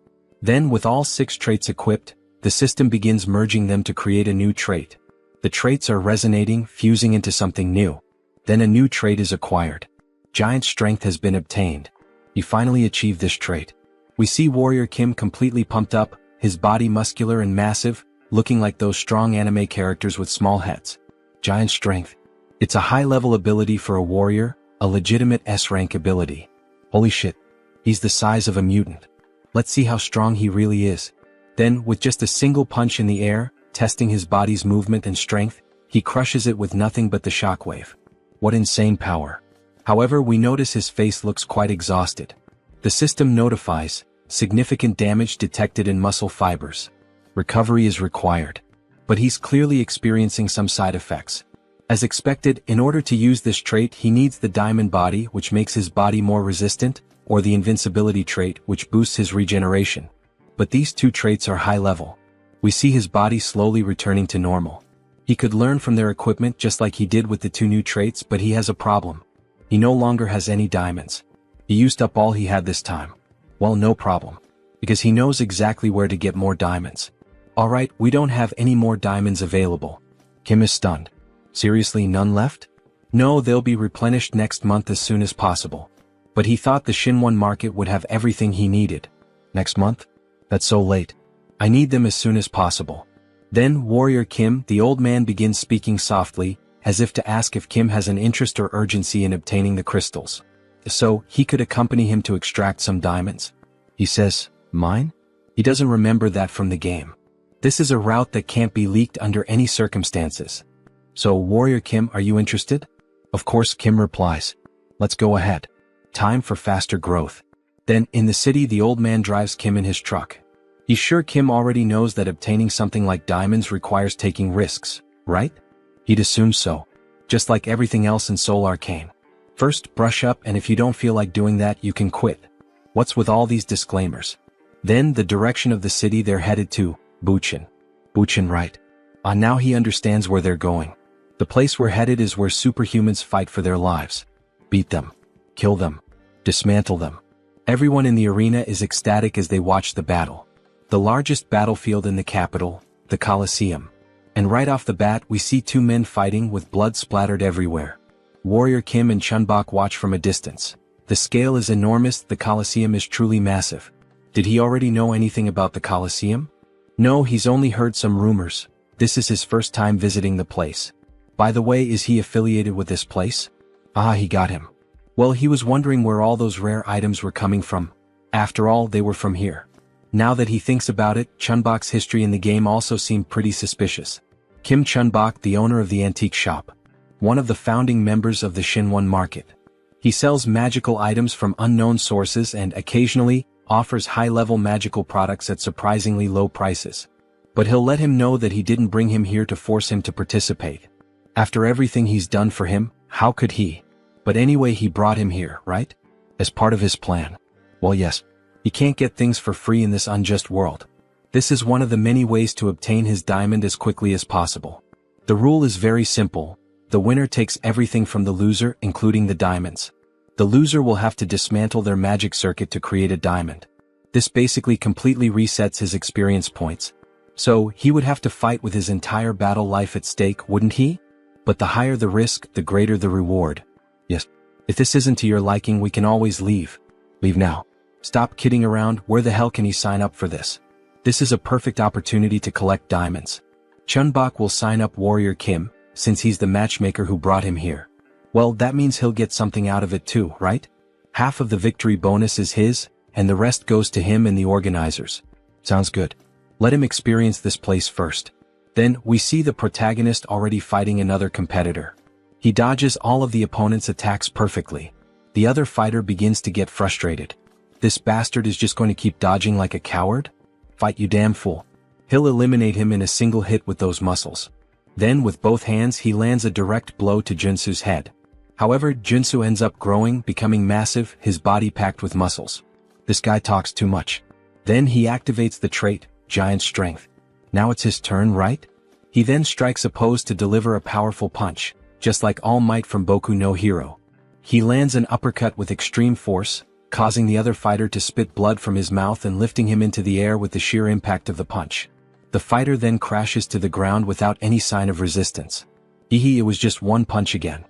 Then, with all 6 traits equipped, the system begins merging them to create a new trait. The traits are resonating, fusing into something new. Then a new trait is acquired. Giant strength has been obtained. He finally achieved this trait. We see Warrior Kim completely pumped up, his body muscular and massive, looking like those strong anime characters with small heads. Giant strength. It's a high-level ability for a warrior, a legitimate S-rank ability. Holy shit. He's the size of a mutant. Let's see how strong he really is. Then, with just a single punch in the air, testing his body's movement and strength, he crushes it with nothing but the shockwave. What insane power. However, we notice his face looks quite exhausted. The system notifies, significant damage detected in muscle fibers. Recovery is required. But he's clearly experiencing some side effects. As expected, in order to use this trait he needs the diamond body, which makes his body more resistant, or the invincibility trait, which boosts his regeneration. But these two traits are high level. We see his body slowly returning to normal. He could learn from their equipment just like he did with the two new traits, but he has a problem. He no longer has any diamonds. He used up all he had this time. Well, no problem. Because he knows exactly where to get more diamonds. Alright, we don't have any more diamonds available. Kim is stunned. Seriously, none left? No, they'll be replenished next month as soon as possible. But he thought the Shinwon market would have everything he needed. Next month? That's so late. I need them as soon as possible. Then Warrior Kim, the old man, begins speaking softly, as if to ask if Kim has an interest or urgency in obtaining the crystals. So, he could accompany him to extract some diamonds. He says, "Mine?" He doesn't remember that from the game. This is a route that can't be leaked under any circumstances. So, Warrior Kim, are you interested? Of course, Kim replies. Let's go ahead. Time for faster growth. Then, in the city, the old man drives Kim in his truck. He's sure Kim already knows that obtaining something like diamonds requires taking risks, right? He'd assume so. Just like everything else in Soul Arcane. First, brush up, and if you don't feel like doing that, you can quit. What's with all these disclaimers? Then, the direction of the city they're headed to, Buchin. Buchin, right. Now he understands where they're going. The place we're headed is where superhumans fight for their lives. Beat them. Kill them. Dismantle them. Everyone in the arena is ecstatic as they watch the battle. The largest battlefield in the capital, the Colosseum. And right off the bat we see two men fighting with blood splattered everywhere. Warrior Kim and Chunbok watch from a distance. The scale is enormous, the Colosseum is truly massive. Did he already know anything about the Colosseum? No, he's only heard some rumors. This is his first time visiting the place. By the way, is he affiliated with this place? He got him. Well, he was wondering where all those rare items were coming from. After all, they were from here. Now that he thinks about it, Chunbok's history in the game also seemed pretty suspicious. Kim Chunbok, the owner of the antique shop. One of the founding members of the Shinwon market. He sells magical items from unknown sources and occasionally offers high-level magical products at surprisingly low prices. But he'll let him know that he didn't bring him here to force him to participate. After everything he's done for him, how could he? But anyway, he brought him here, right? As part of his plan. Well, yes. You can't get things for free in this unjust world. This is one of the many ways to obtain his diamond as quickly as possible. The rule is very simple. The winner takes everything from the loser, including the diamonds. The loser will have to dismantle their magic circuit to create a diamond. This basically completely resets his experience points. So, he would have to fight with his entire battle life at stake, wouldn't he? But the higher the risk, the greater the reward. Yes. If this isn't to your liking, we can always leave. Leave now. Stop kidding around, where the hell can he sign up for this? This is a perfect opportunity to collect diamonds. Chunbok will sign up Warrior Kim, since he's the matchmaker who brought him here. Well, that means he'll get something out of it too, right? Half of the victory bonus is his, and the rest goes to him and the organizers. Sounds good. Let him experience this place first. Then, we see the protagonist already fighting another competitor. He dodges all of the opponent's attacks perfectly. The other fighter begins to get frustrated. This bastard is just going to keep dodging like a coward? Fight, you damn fool. He'll eliminate him in a single hit with those muscles. Then, with both hands, he lands a direct blow to Junsu's head. However, Junsu ends up growing, becoming massive, his body packed with muscles. This guy talks too much. Then he activates the trait, Giant Strength. Now it's his turn, right? He then strikes a pose to deliver a powerful punch, just like All Might from Boku no Hero. He lands an uppercut with extreme force, causing the other fighter to spit blood from his mouth and lifting him into the air with the sheer impact of the punch. The fighter then crashes to the ground without any sign of resistance. It was just one punch again.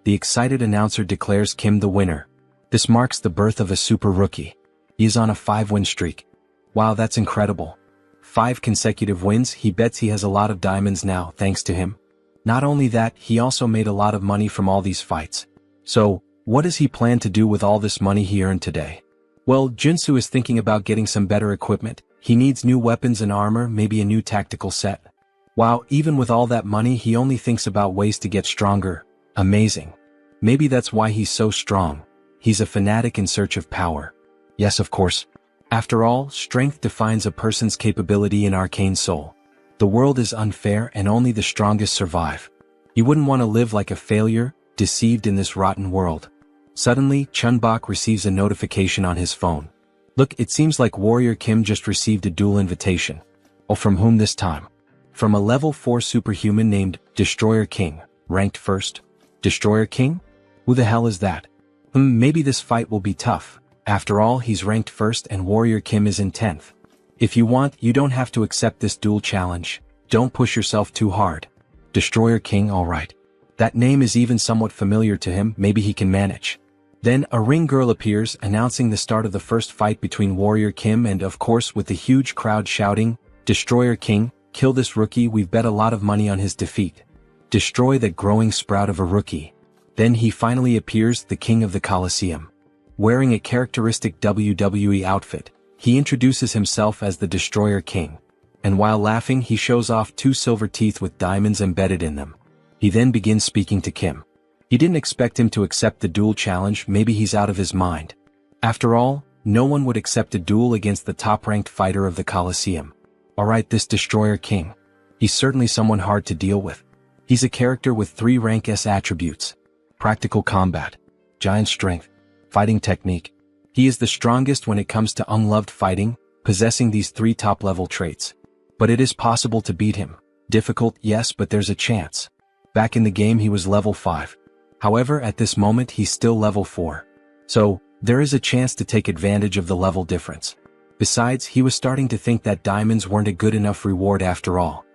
The excited announcer declares Kim the winner. This marks the birth of a super rookie. He is on a 5-win streak. Wow, that's incredible. 5 consecutive wins. He bets he has a lot of diamonds now, thanks to him. Not only that, he also made a lot of money from all these fights. So, what does he plan to do with all this money he earned today? Well, Junsu is thinking about getting some better equipment. He needs new weapons and armor, maybe a new tactical set. Wow, even with all that money, he only thinks about ways to get stronger. Amazing. Maybe that's why he's so strong. He's a fanatic in search of power. Yes, of course. After all, strength defines a person's capability in Arcane Soul. The world is unfair and only the strongest survive. You wouldn't want to live like a failure, deceived in this rotten world. Suddenly, Chunbok receives a notification on his phone. Look, it seems like Warrior Kim just received a duel invitation. Oh, from whom this time? From a level 4 superhuman named Destroyer King, ranked first. Destroyer King? Who the hell is that? Maybe this fight will be tough. After all, he's ranked first and Warrior Kim is in 10th. If you want, you don't have to accept this duel challenge. Don't push yourself too hard. Destroyer King, alright. That name is even somewhat familiar to him, maybe he can manage. Then a ring girl appears, announcing the start of the first fight between Warrior Kim and, of course, with the huge crowd shouting, Destroyer King, kill this rookie, we've bet a lot of money on his defeat. Destroy that growing sprout of a rookie. Then he finally appears, the King of the Colosseum. Wearing a characteristic WWE outfit, he introduces himself as the Destroyer King. And while laughing, he shows off 2 silver teeth with diamonds embedded in them. He then begins speaking to Kim. He didn't expect him to accept the duel challenge, maybe he's out of his mind. After all, no one would accept a duel against the top-ranked fighter of the Colosseum. Alright, this Destroyer King. He's certainly someone hard to deal with. He's a character with 3 rank S attributes. Practical combat, giant strength, fighting technique. He is the strongest when it comes to unloved fighting, possessing these 3 top-level traits. But it is possible to beat him. Difficult, yes, but there's a chance. Back in the game he was level 5. However, at this moment he's still level 4. So, there is a chance to take advantage of the level difference. Besides, he was starting to think that diamonds weren't a good enough reward after all.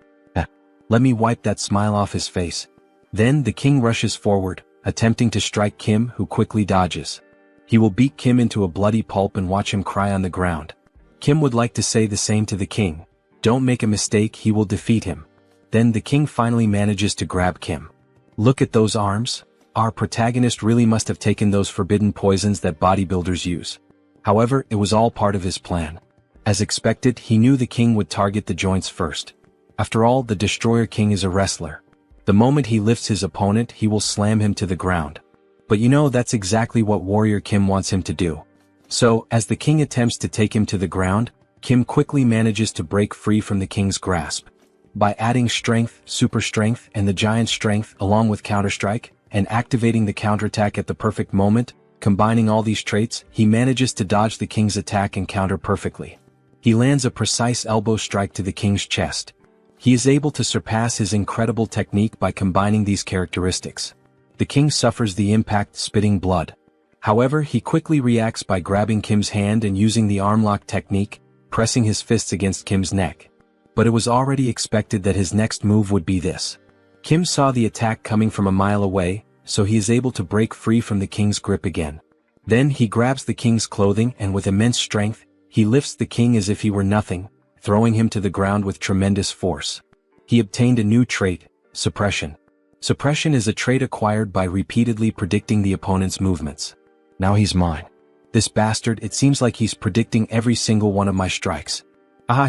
Let me wipe that smile off his face. Then the king rushes forward, attempting to strike Kim, who quickly dodges. He will beat Kim into a bloody pulp and watch him cry on the ground. Kim would like to say the same to the king. Don't make a mistake, he will defeat him. Then the king finally manages to grab Kim. Look at those arms. Our protagonist really must have taken those forbidden poisons that bodybuilders use. However, it was all part of his plan. As expected, he knew the king would target the joints first. After all, the Destroyer King is a wrestler. The moment he lifts his opponent, he will slam him to the ground. But you know, that's exactly what Warrior Kim wants him to do. So, as the king attempts to take him to the ground, Kim quickly manages to break free from the king's grasp. By adding strength, super strength, and the giant strength along with counterstrike, and activating the counterattack at the perfect moment, combining all these traits, he manages to dodge the king's attack and counter perfectly. He lands a precise elbow strike to the king's chest. He is able to surpass his incredible technique by combining these characteristics. The king suffers the impact, spitting blood. However, he quickly reacts by grabbing Kim's hand and using the arm lock technique, pressing his fists against Kim's neck. But it was already expected that his next move would be this. Kim saw the attack coming from a mile away, so he is able to break free from the king's grip again. Then he grabs the king's clothing and with immense strength, he lifts the king as if he were nothing, throwing him to the ground with tremendous force. He obtained a new trait, suppression. Suppression is a trait acquired by repeatedly predicting the opponent's movements. Now he's mine. This bastard, it seems like he's predicting every single one of my strikes.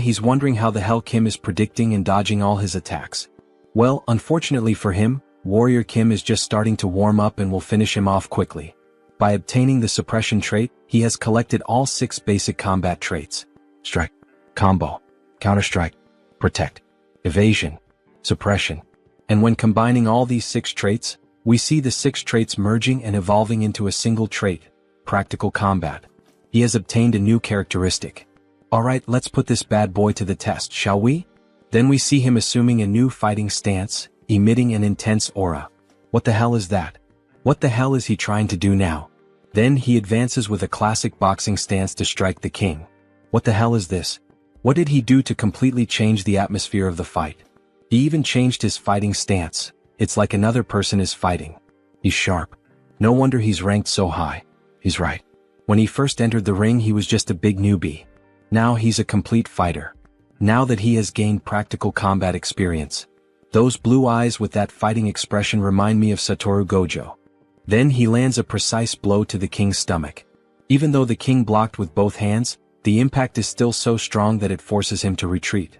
He's wondering how the hell Kim is predicting and dodging all his attacks. Well, unfortunately for him, Warrior Kim is just starting to warm up and will finish him off quickly. By obtaining the suppression trait, he has collected all 6 basic combat traits. Strike, combo, counterstrike, protect, evasion, suppression. And when combining all these 6 traits, we see the 6 traits merging and evolving into a single trait, practical combat. He has obtained a new characteristic. Alright, let's put this bad boy to the test, shall we? Then we see him assuming a new fighting stance, emitting an intense aura. What the hell is that? What the hell is he trying to do now? Then he advances with a classic boxing stance to strike the king. What the hell is this? What did he do to completely change the atmosphere of the fight? He even changed his fighting stance. It's like another person is fighting. He's sharp. No wonder he's ranked so high. He's right. When he first entered the ring he was just a big newbie. Now he's a complete fighter. Now that he has gained practical combat experience. Those blue eyes with that fighting expression remind me of Satoru Gojo. Then he lands a precise blow to the king's stomach. Even though the king blocked with both hands, the impact is still so strong that it forces him to retreat.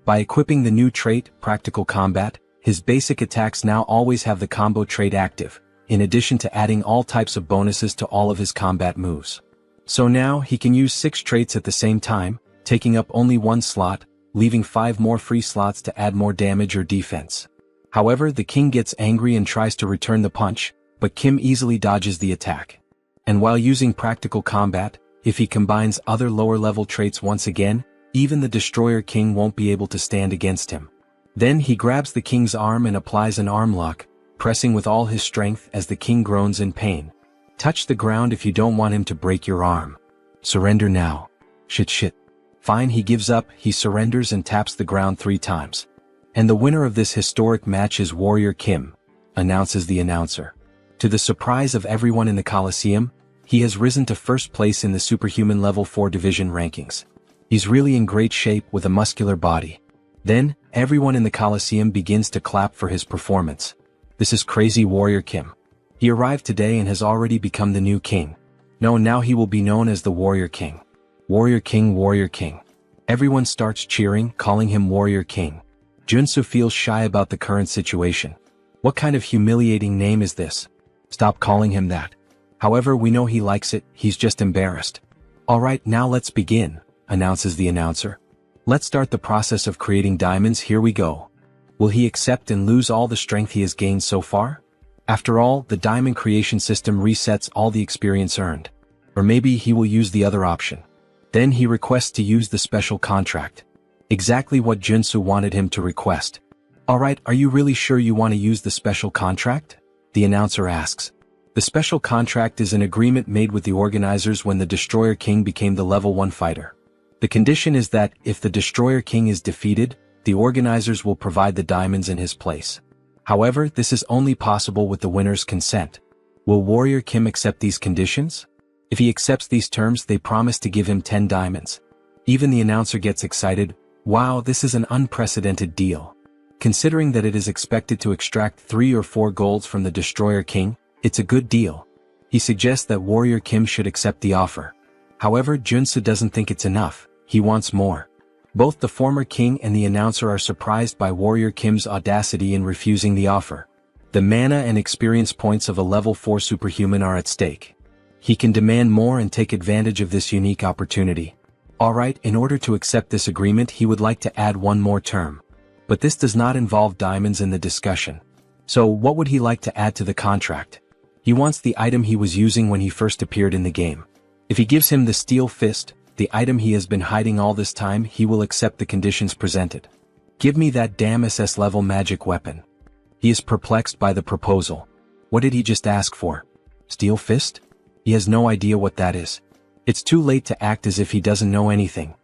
By equipping the new trait, Practical Combat, his basic attacks now always have the combo trait active, in addition to adding all types of bonuses to all of his combat moves. So now he can use 6 traits at the same time, taking up only 1 slot, leaving 5 more free slots to add more damage or defense. However, the king gets angry and tries to return the punch, but Kim easily dodges the attack. And while using Practical Combat, if he combines other lower-level traits once again, even the Destroyer King won't be able to stand against him. Then he grabs the king's arm and applies an arm lock, pressing with all his strength as the king groans in pain. Touch the ground if you don't want him to break your arm. Surrender now. Shit. Fine, he gives up, he surrenders and taps the ground 3 times. And the winner of this historic match is Warrior Kim, announces the announcer. To the surprise of everyone in the Coliseum, he has risen to first place in the Superhuman Level 4 division rankings. He's really in great shape with a muscular body. Then, everyone in the Coliseum begins to clap for his performance. This is crazy Warrior Kim. He arrived today and has already become the new king. No, now he will be known as the Warrior King. Warrior King, Warrior King. Everyone starts cheering, calling him Warrior King. Junsu feels shy about the current situation. What kind of humiliating name is this? Stop calling him that. However, we know he likes it, he's just embarrassed. Alright, now let's begin, announces the announcer. Let's start the process of creating diamonds, here we go. Will he accept and lose all the strength he has gained so far? After all, the diamond creation system resets all the experience earned. Or maybe he will use the other option. Then he requests to use the special contract. Exactly what Junsu wanted him to request. Alright, are you really sure you want to use the special contract? The announcer asks. The special contract is an agreement made with the organizers when the Destroyer King became the level 1 fighter. The condition is that, if the Destroyer King is defeated, the organizers will provide the diamonds in his place. However, this is only possible with the winner's consent. Will Warrior Kim accept these conditions? If he accepts these terms, they promise to give him 10 diamonds. Even the announcer gets excited. Wow, this is an unprecedented deal. Considering that it is expected to extract 3 or 4 golds from the Destroyer King, it's a good deal. He suggests that Warrior Kim should accept the offer. However, Junsu doesn't think it's enough, he wants more. Both the former king and the announcer are surprised by Warrior Kim's audacity in refusing the offer. The mana and experience points of a level 4 superhuman are at stake. He can demand more and take advantage of this unique opportunity. Alright, in order to accept this agreement he would like to add one more term. But this does not involve diamonds in the discussion. So what would he like to add to the contract? He wants the item he was using when he first appeared in the game. If he gives him the Steel Fist, the item he has been hiding all this time, he will accept the conditions presented. Give me that damn SS level magic weapon. He is perplexed by the proposal. What did he just ask for? Steel Fist? He has no idea what that is. It's too late to act as if he doesn't know anything.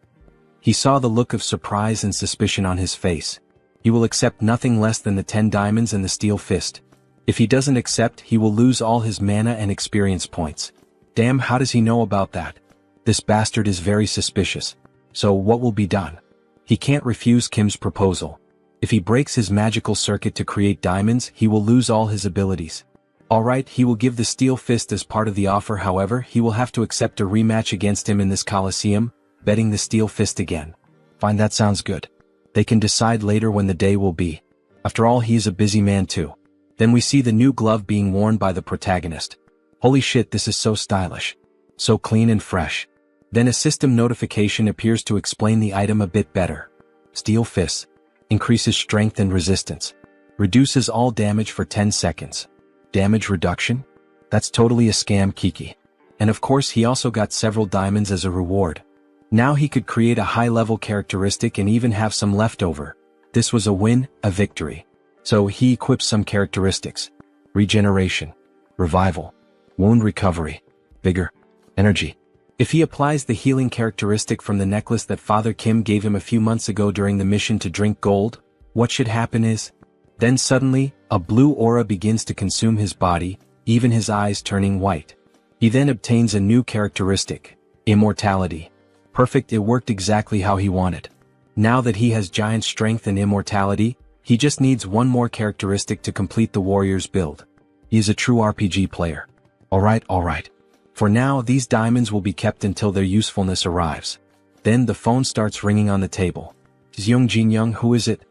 He saw the look of surprise and suspicion on his face. He will accept nothing less than the 10 diamonds and the Steel Fist. If he doesn't accept, he will lose all his mana and experience points. Damn, how does he know about that? This bastard is very suspicious. So what will be done? He can't refuse Kim's proposal. If he breaks his magical circuit to create diamonds, he will lose all his abilities. Alright, he will give the Steel Fist as part of the offer, however, he will have to accept a rematch against him in this Coliseum, betting the Steel Fist again. Fine, that sounds good. They can decide later when the day will be. After all, he is a busy man too. Then we see the new glove being worn by the protagonist. Holy shit, this is so stylish. So clean and fresh. Then a system notification appears to explain the item a bit better. Steel Fist. Increases strength and resistance. Reduces all damage for 10 seconds. Damage reduction? That's totally a scam, Kiki. And of course he also got several diamonds as a reward. Now he could create a high-level characteristic and even have some left over. This was a win, a victory. So he equips some characteristics. Regeneration. Revival. Wound recovery. Vigor. Energy. If he applies the healing characteristic from the necklace that Father Kim gave him a few months ago during the mission to drink gold, what should happen is, then suddenly, a blue aura begins to consume his body, even his eyes turning white. He then obtains a new characteristic, immortality. Perfect, it worked exactly how he wanted. Now that he has giant strength and immortality, he just needs one more characteristic to complete the warrior's build. He is a true RPG player. Alright. For now, these diamonds will be kept until their usefulness arrives. Then the phone starts ringing on the table. Xiong Jinyoung, who is it?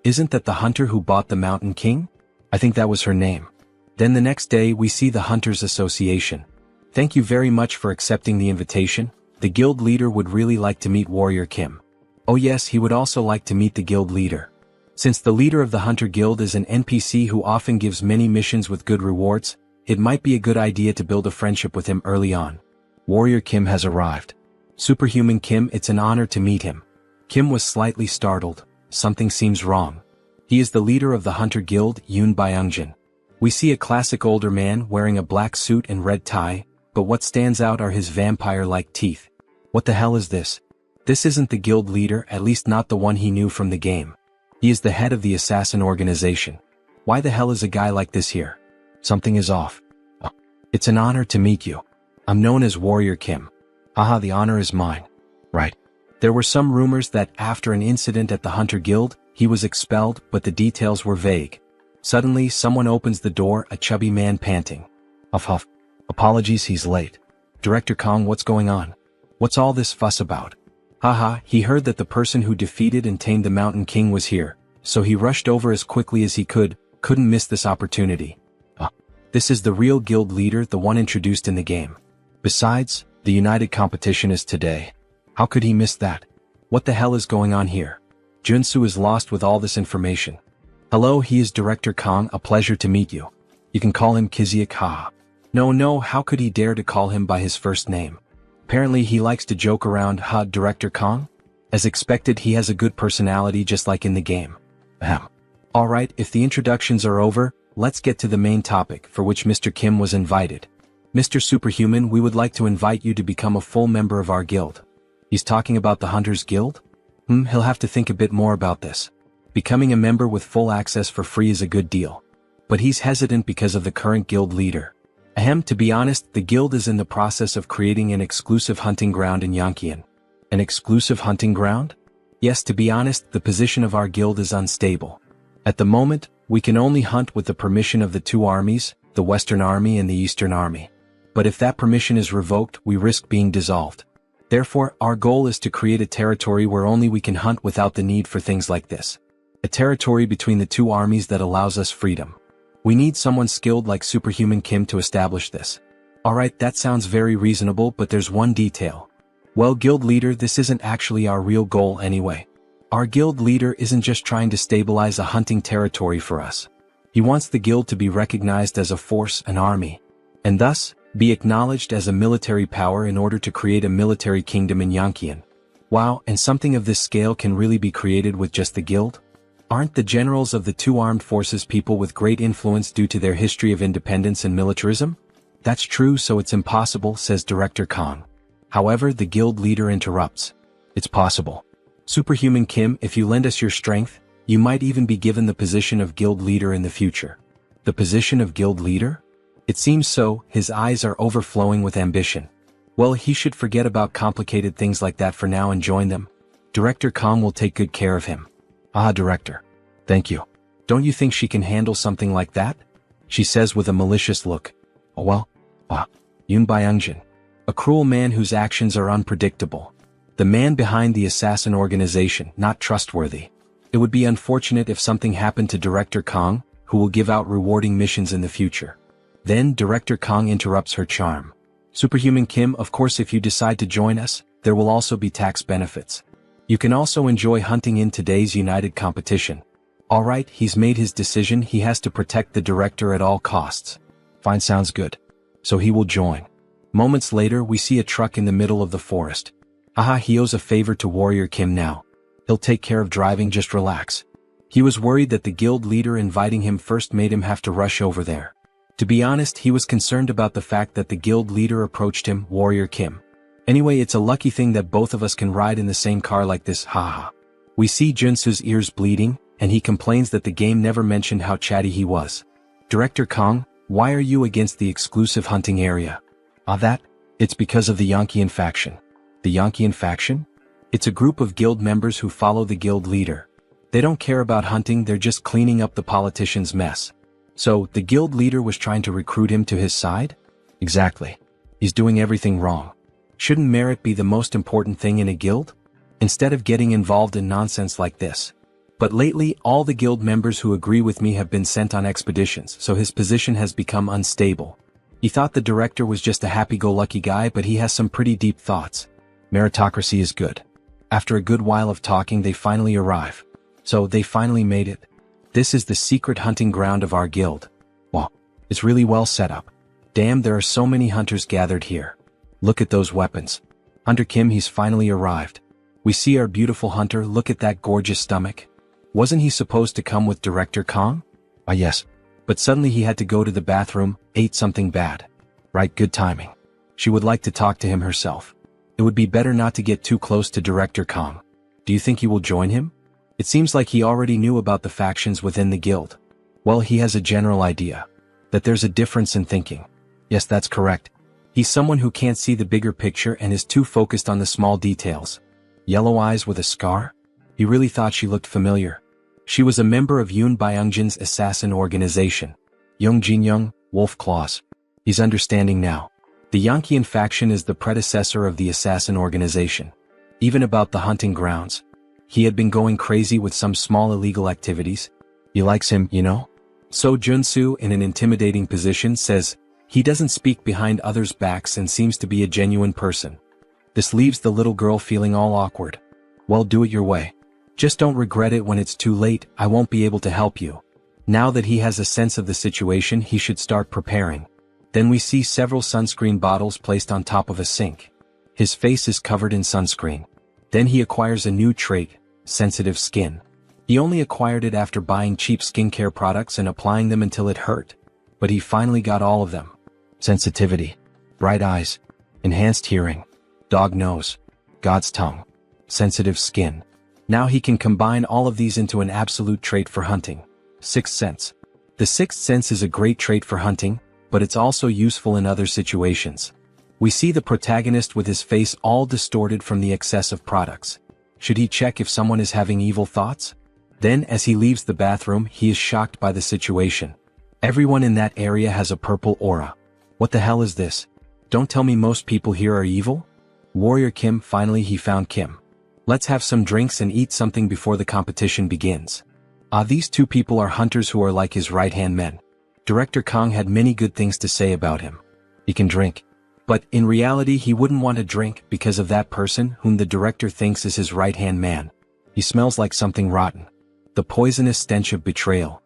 Isn't that the hunter who bought the Mountain King? I think that was her name. Then the next day we see the Hunters Association. Thank you very much for accepting the invitation. The guild leader would really like to meet Warrior Kim. Oh yes, he would also like to meet the guild leader. Since the leader of the Hunter Guild is an NPC who often gives many missions with good rewards, it might be a good idea to build a friendship with him early on. Warrior Kim has arrived. Superhuman Kim, it's an honor to meet him. Kim was slightly startled. Something seems wrong. He is the leader of the Hunter Guild, Yoon Byungjin. We see a classic older man wearing a black suit and red tie, but what stands out are his vampire-like teeth. What the hell is this? This isn't the guild leader, at least not the one he knew from the game. He is the head of the assassin organization. Why the hell is a guy like this here? Something is off. Oh, it's an honor to meet you. I'm known as Warrior Kim. Haha, the honor is mine. Right. There were some rumors that after an incident at the Hunter Guild, he was expelled, but the details were vague. Suddenly, someone opens the door, a chubby man panting. Huff. Apologies, he's late. Director Kong, what's going on? What's all this fuss about? Haha, he heard that the person who defeated and tamed the Mountain King was here, so he rushed over as quickly as he couldn't miss this opportunity. This is the real guild leader, the one introduced in the game. Besides, the United competition is today. How could he miss that? What the hell is going on here? Junsu is lost with all this information. Hello, he is Director Kong, a pleasure to meet you. You can call him Kiziak, haha. No, how could he dare to call him by his first name? Apparently he likes to joke around, Director Kong? As expected, he has a good personality just like in the game. Alright, if the introductions are over, let's get to the main topic for which Mr. Kim was invited. Mr. Superhuman, we would like to invite you to become a full member of our guild. He's talking about the Hunters Guild? He'll have to think a bit more about this. Becoming a member with full access for free is a good deal. But he's hesitant because of the current guild leader. To be honest, the guild is in the process of creating an exclusive hunting ground in Yangqian. An exclusive hunting ground? Yes, to be honest, the position of our guild is unstable. At the moment, we can only hunt with the permission of the two armies, the Western Army and the Eastern Army. But if that permission is revoked, we risk being dissolved. Therefore, our goal is to create a territory where only we can hunt without the need for things like this. A territory between the two armies that allows us freedom. We need someone skilled like Superhuman Kim to establish this. Alright, that sounds very reasonable, but there's one detail. Well, guild leader, this isn't actually our real goal anyway. Our guild leader isn't just trying to stabilize a hunting territory for us. He wants the guild to be recognized as a force, an army, and thus, be acknowledged as a military power in order to create a military kingdom in Yangqian. Wow, and something of this scale can really be created with just the guild? Aren't the generals of the two armed forces people with great influence due to their history of independence and militarism? That's true, so it's impossible, says Director Kong. However, the guild leader interrupts. It's possible. Superhuman Kim, if you lend us your strength, you might even be given the position of guild leader in the future. The position of guild leader? It seems so, his eyes are overflowing with ambition. Well, he should forget about complicated things like that for now and join them. Director Kong will take good care of him. Director. Thank you. Don't you think she can handle something like that? She says with a malicious look. Yoon Byungjin. A cruel man whose actions are unpredictable. The man behind the assassin organization, not trustworthy. It would be unfortunate if something happened to Director Kong, who will give out rewarding missions in the future. Then Director Kong interrupts her charm. Superhuman Kim, of course if you decide to join us, there will also be tax benefits. You can also enjoy hunting in today's United competition. Alright, he's made his decision, he has to protect the director at all costs. Fine, sounds good. So he will join. Moments later we see a truck in the middle of the forest. He owes a favor to Warrior Kim now. He'll take care of driving, just relax. He was worried that the guild leader inviting him first made him have to rush over there. To be honest, he was concerned about the fact that the guild leader approached him, Warrior Kim. Anyway, it's a lucky thing that both of us can ride in the same car like this, haha. We see Junsu's ears bleeding, and he complains that the game never mentioned how chatty he was. Director Kong, Why are you against the exclusive hunting area? It's because of the Yankian faction. The Yankian faction? It's a group of guild members who follow the guild leader. They don't care about hunting, they're just cleaning up the politician's mess. So, the guild leader was trying to recruit him to his side? Exactly. He's doing everything wrong. Shouldn't merit be the most important thing in a guild? Instead of getting involved in nonsense like this. But lately, all the guild members who agree with me have been sent on expeditions, so his position has become unstable. He thought the director was just a happy-go-lucky guy, but he has some pretty deep thoughts. Meritocracy is good. After a good while of talking, they finally arrive. So, they finally made it. This is the secret hunting ground of our guild. Wow, it's really well set up. Damn, there are so many hunters gathered here. Look at those weapons. Hunter Kim, he's finally arrived. We see our beautiful hunter, look at that gorgeous stomach. Wasn't he supposed to come with Director Kong? Yes. But suddenly he had to go to the bathroom, ate something bad. Right, good timing. She would like to talk to him herself. It would be better not to get too close to Director Kong. Do you think he will join him? It seems like he already knew about the factions within the guild. Well, he has a general idea. That there's a difference in thinking. Yes, that's correct. He's someone who can't see the bigger picture and is too focused on the small details. Yellow eyes with a scar? He really thought she looked familiar. She was a member of Yoon Byung-jin's assassin organization. Young Jin-young, Wolf Claws. He's understanding now. The Yankian faction is the predecessor of the assassin organization. Even about the hunting grounds. He had been going crazy with some small illegal activities. He likes him, you know? So Junsu, in an intimidating position, says, he doesn't speak behind others' backs and seems to be a genuine person. This leaves the little girl feeling all awkward. Well, do it your way. Just don't regret it when it's too late, I won't be able to help you. Now that he has a sense of the situation, he should start preparing. Then we see several sunscreen bottles placed on top of a sink. His face is covered in sunscreen. Then he acquires a new trait, sensitive skin. He only acquired it after buying cheap skincare products and applying them until it hurt. But he finally got all of them. Sensitivity, bright eyes, enhanced hearing, dog nose, God's tongue, sensitive skin. Now he can combine all of these into an absolute trait for hunting. Sixth sense. The sixth sense is a great trait for hunting, but it's also useful in other situations. We see the protagonist with his face all distorted from the excess of products. Should he check if someone is having evil thoughts? Then, as he leaves the bathroom, he is shocked by the situation. Everyone in that area has a purple aura. What the hell is this? Don't tell me most people here are evil? Warrior Kim, finally he found Kim. Let's have some drinks and eat something before the competition begins. These two people are hunters who are like his right-hand men. Director Kong had many good things to say about him. He can drink. But in reality he wouldn't want to drink because of that person whom the director thinks is his right-hand man. He smells like something rotten. The poisonous stench of betrayal.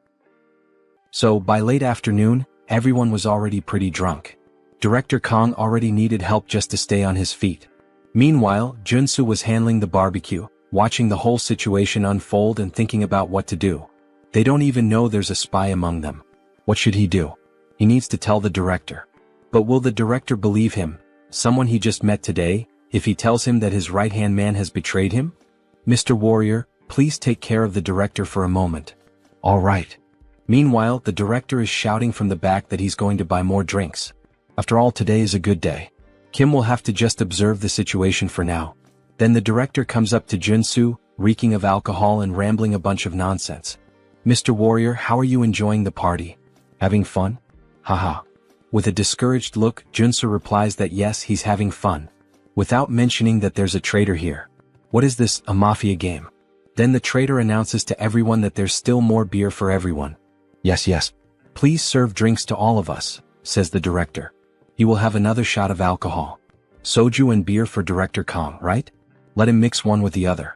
So, by late afternoon, everyone was already pretty drunk. Director Kong already needed help just to stay on his feet. Meanwhile, Junsu was handling the barbecue, watching the whole situation unfold and thinking about what to do. They don't even know there's a spy among them. What should he do? He needs to tell the director. But will the director believe him, someone he just met today, if he tells him that his right-hand man has betrayed him? Mr. Warrior, please take care of the director for a moment. All right. Meanwhile, the director is shouting from the back that he's going to buy more drinks. After all, today is a good day. Kim will have to just observe the situation for now. Then the director comes up to Junsu, reeking of alcohol and rambling a bunch of nonsense. Mr. Warrior, how are you enjoying the party? Having fun? Haha. With a discouraged look, Junsu replies that yes, he's having fun. Without mentioning that there's a traitor here. What is this, a mafia game? Then the traitor announces to everyone that there's still more beer for everyone. Yes. Please serve drinks to all of us, says the director. He will have another shot of alcohol. Soju and beer for Director Kong, right? Let him mix one with the other.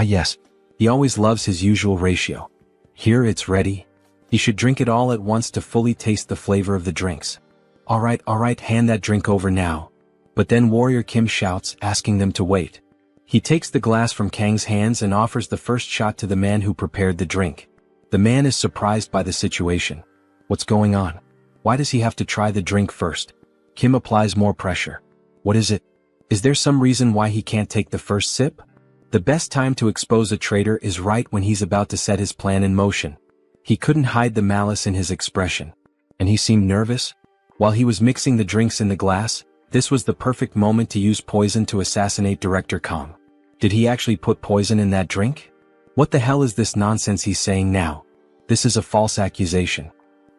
Yes. He always loves his usual ratio. Here it's ready. He should drink it all at once to fully taste the flavor of the drinks. All right, hand that drink over now. But then Warrior Kim shouts, asking them to wait. He takes the glass from Kang's hands and offers the first shot to the man who prepared the drink. The man is surprised by the situation. What's going on? Why does he have to try the drink first? Kim applies more pressure. What is it? Is there some reason why he can't take the first sip? The best time to expose a traitor is right when he's about to set his plan in motion. He couldn't hide the malice in his expression. And he seemed nervous? While he was mixing the drinks in the glass, this was the perfect moment to use poison to assassinate Director Kong. Did he actually put poison in that drink? What the hell is this nonsense he's saying now? This is a false accusation.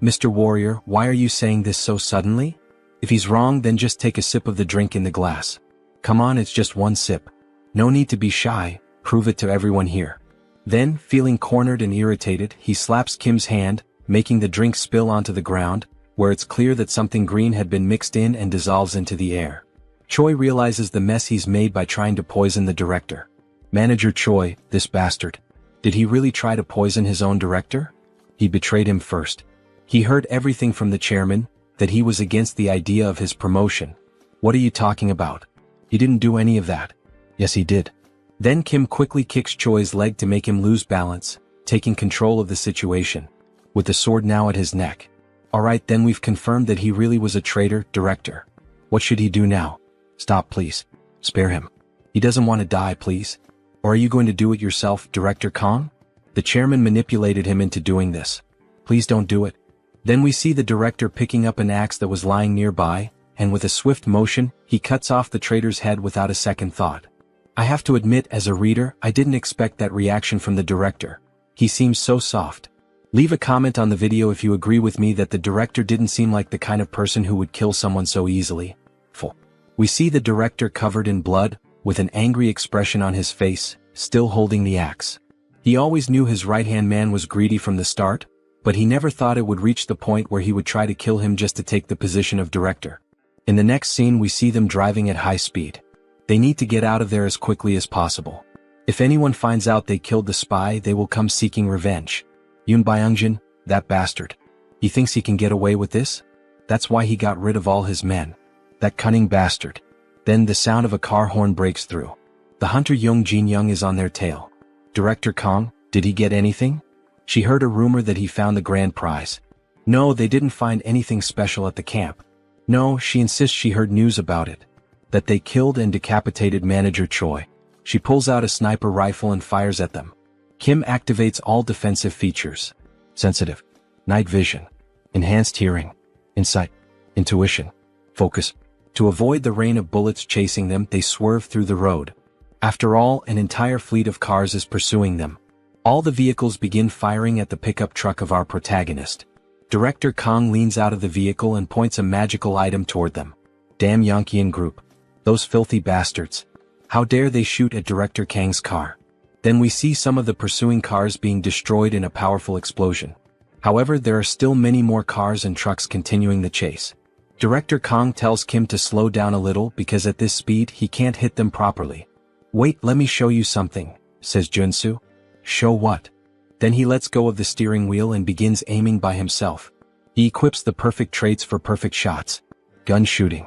Mr. Warrior, why are you saying this so suddenly? If he's wrong, then just take a sip of the drink in the glass. Come on, it's just one sip. No need to be shy, prove it to everyone here. Then, feeling cornered and irritated, he slaps Kim's hand, making the drink spill onto the ground, where it's clear that something green had been mixed in and dissolves into the air. Choi realizes the mess he's made by trying to poison the director. Manager Choi, this bastard. Did he really try to poison his own director? He betrayed him first. He heard everything from the chairman, that he was against the idea of his promotion. What are you talking about? He didn't do any of that. Yes, he did. Then Kim quickly kicks Choi's leg to make him lose balance, taking control of the situation, with the sword now at his neck. Alright, then we've confirmed that he really was a traitor, director. What should he do now? Stop, please. Spare him. He doesn't want to die, please. Or are you going to do it yourself, Director Kong? The chairman manipulated him into doing this. Please don't do it. Then we see the director picking up an axe that was lying nearby, and with a swift motion, he cuts off the traitor's head without a second thought. I have to admit, as a reader, I didn't expect that reaction from the director. He seems so soft. Leave a comment on the video if you agree with me that the director didn't seem like the kind of person who would kill someone so easily. We see the director covered in blood, with an angry expression on his face, still holding the axe. He always knew his right-hand man was greedy from the start, but he never thought it would reach the point where he would try to kill him just to take the position of director. In the next scene we see them driving at high speed. They need to get out of there as quickly as possible. If anyone finds out they killed the spy, they will come seeking revenge. Yoon Byung-jin, that bastard. He thinks he can get away with this? That's why he got rid of all his men. That cunning bastard. Then the sound of a car horn breaks through. The hunter Young Jin-young is on their tail. Director Kong, did he get anything? She heard a rumor that he found the grand prize. No, they didn't find anything special at the camp. No, she insists she heard news about it. That they killed and decapitated Manager Choi. She pulls out a sniper rifle and fires at them. Kim activates all defensive features. Sensitive. Night vision. Enhanced hearing. Insight. Intuition. Focus. To avoid the rain of bullets chasing them, they swerve through the road. After all, an entire fleet of cars is pursuing them. All the vehicles begin firing at the pickup truck of our protagonist. Director Kong leans out of the vehicle and points a magical item toward them. Damn Yankeean group. Those filthy bastards. How dare they shoot at Director Kang's car. Then we see some of the pursuing cars being destroyed in a powerful explosion. However, there are still many more cars and trucks continuing the chase. Director Kong tells Kim to slow down a little because at this speed he can't hit them properly. Wait, let me show you something, says Junsu. Show what? Then he lets go of the steering wheel and begins aiming by himself. He equips the perfect traits for perfect shots. Gun shooting.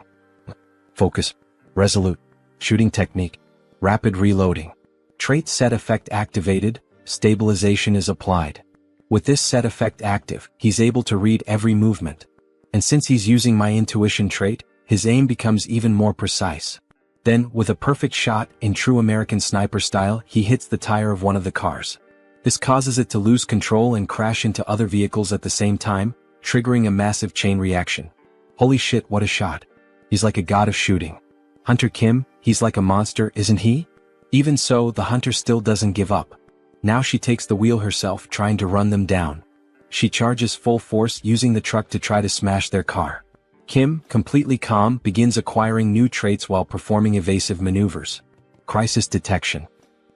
Focus. Resolute. Shooting technique. Rapid reloading. Trait set effect activated, stabilization is applied. With this set effect active, he's able to read every movement. And since he's using my intuition trait, his aim becomes even more precise. Then, with a perfect shot, in true American sniper style, he hits the tire of one of the cars. This causes it to lose control and crash into other vehicles at the same time, triggering a massive chain reaction. Holy shit, what a shot. He's like a god of shooting. Hunter Kim, he's like a monster, isn't he? Even so, the hunter still doesn't give up. Now she takes the wheel herself, trying to run them down. She charges full force, using the truck to try to smash their car. Kim, completely calm, begins acquiring new traits while performing evasive maneuvers. Crisis detection.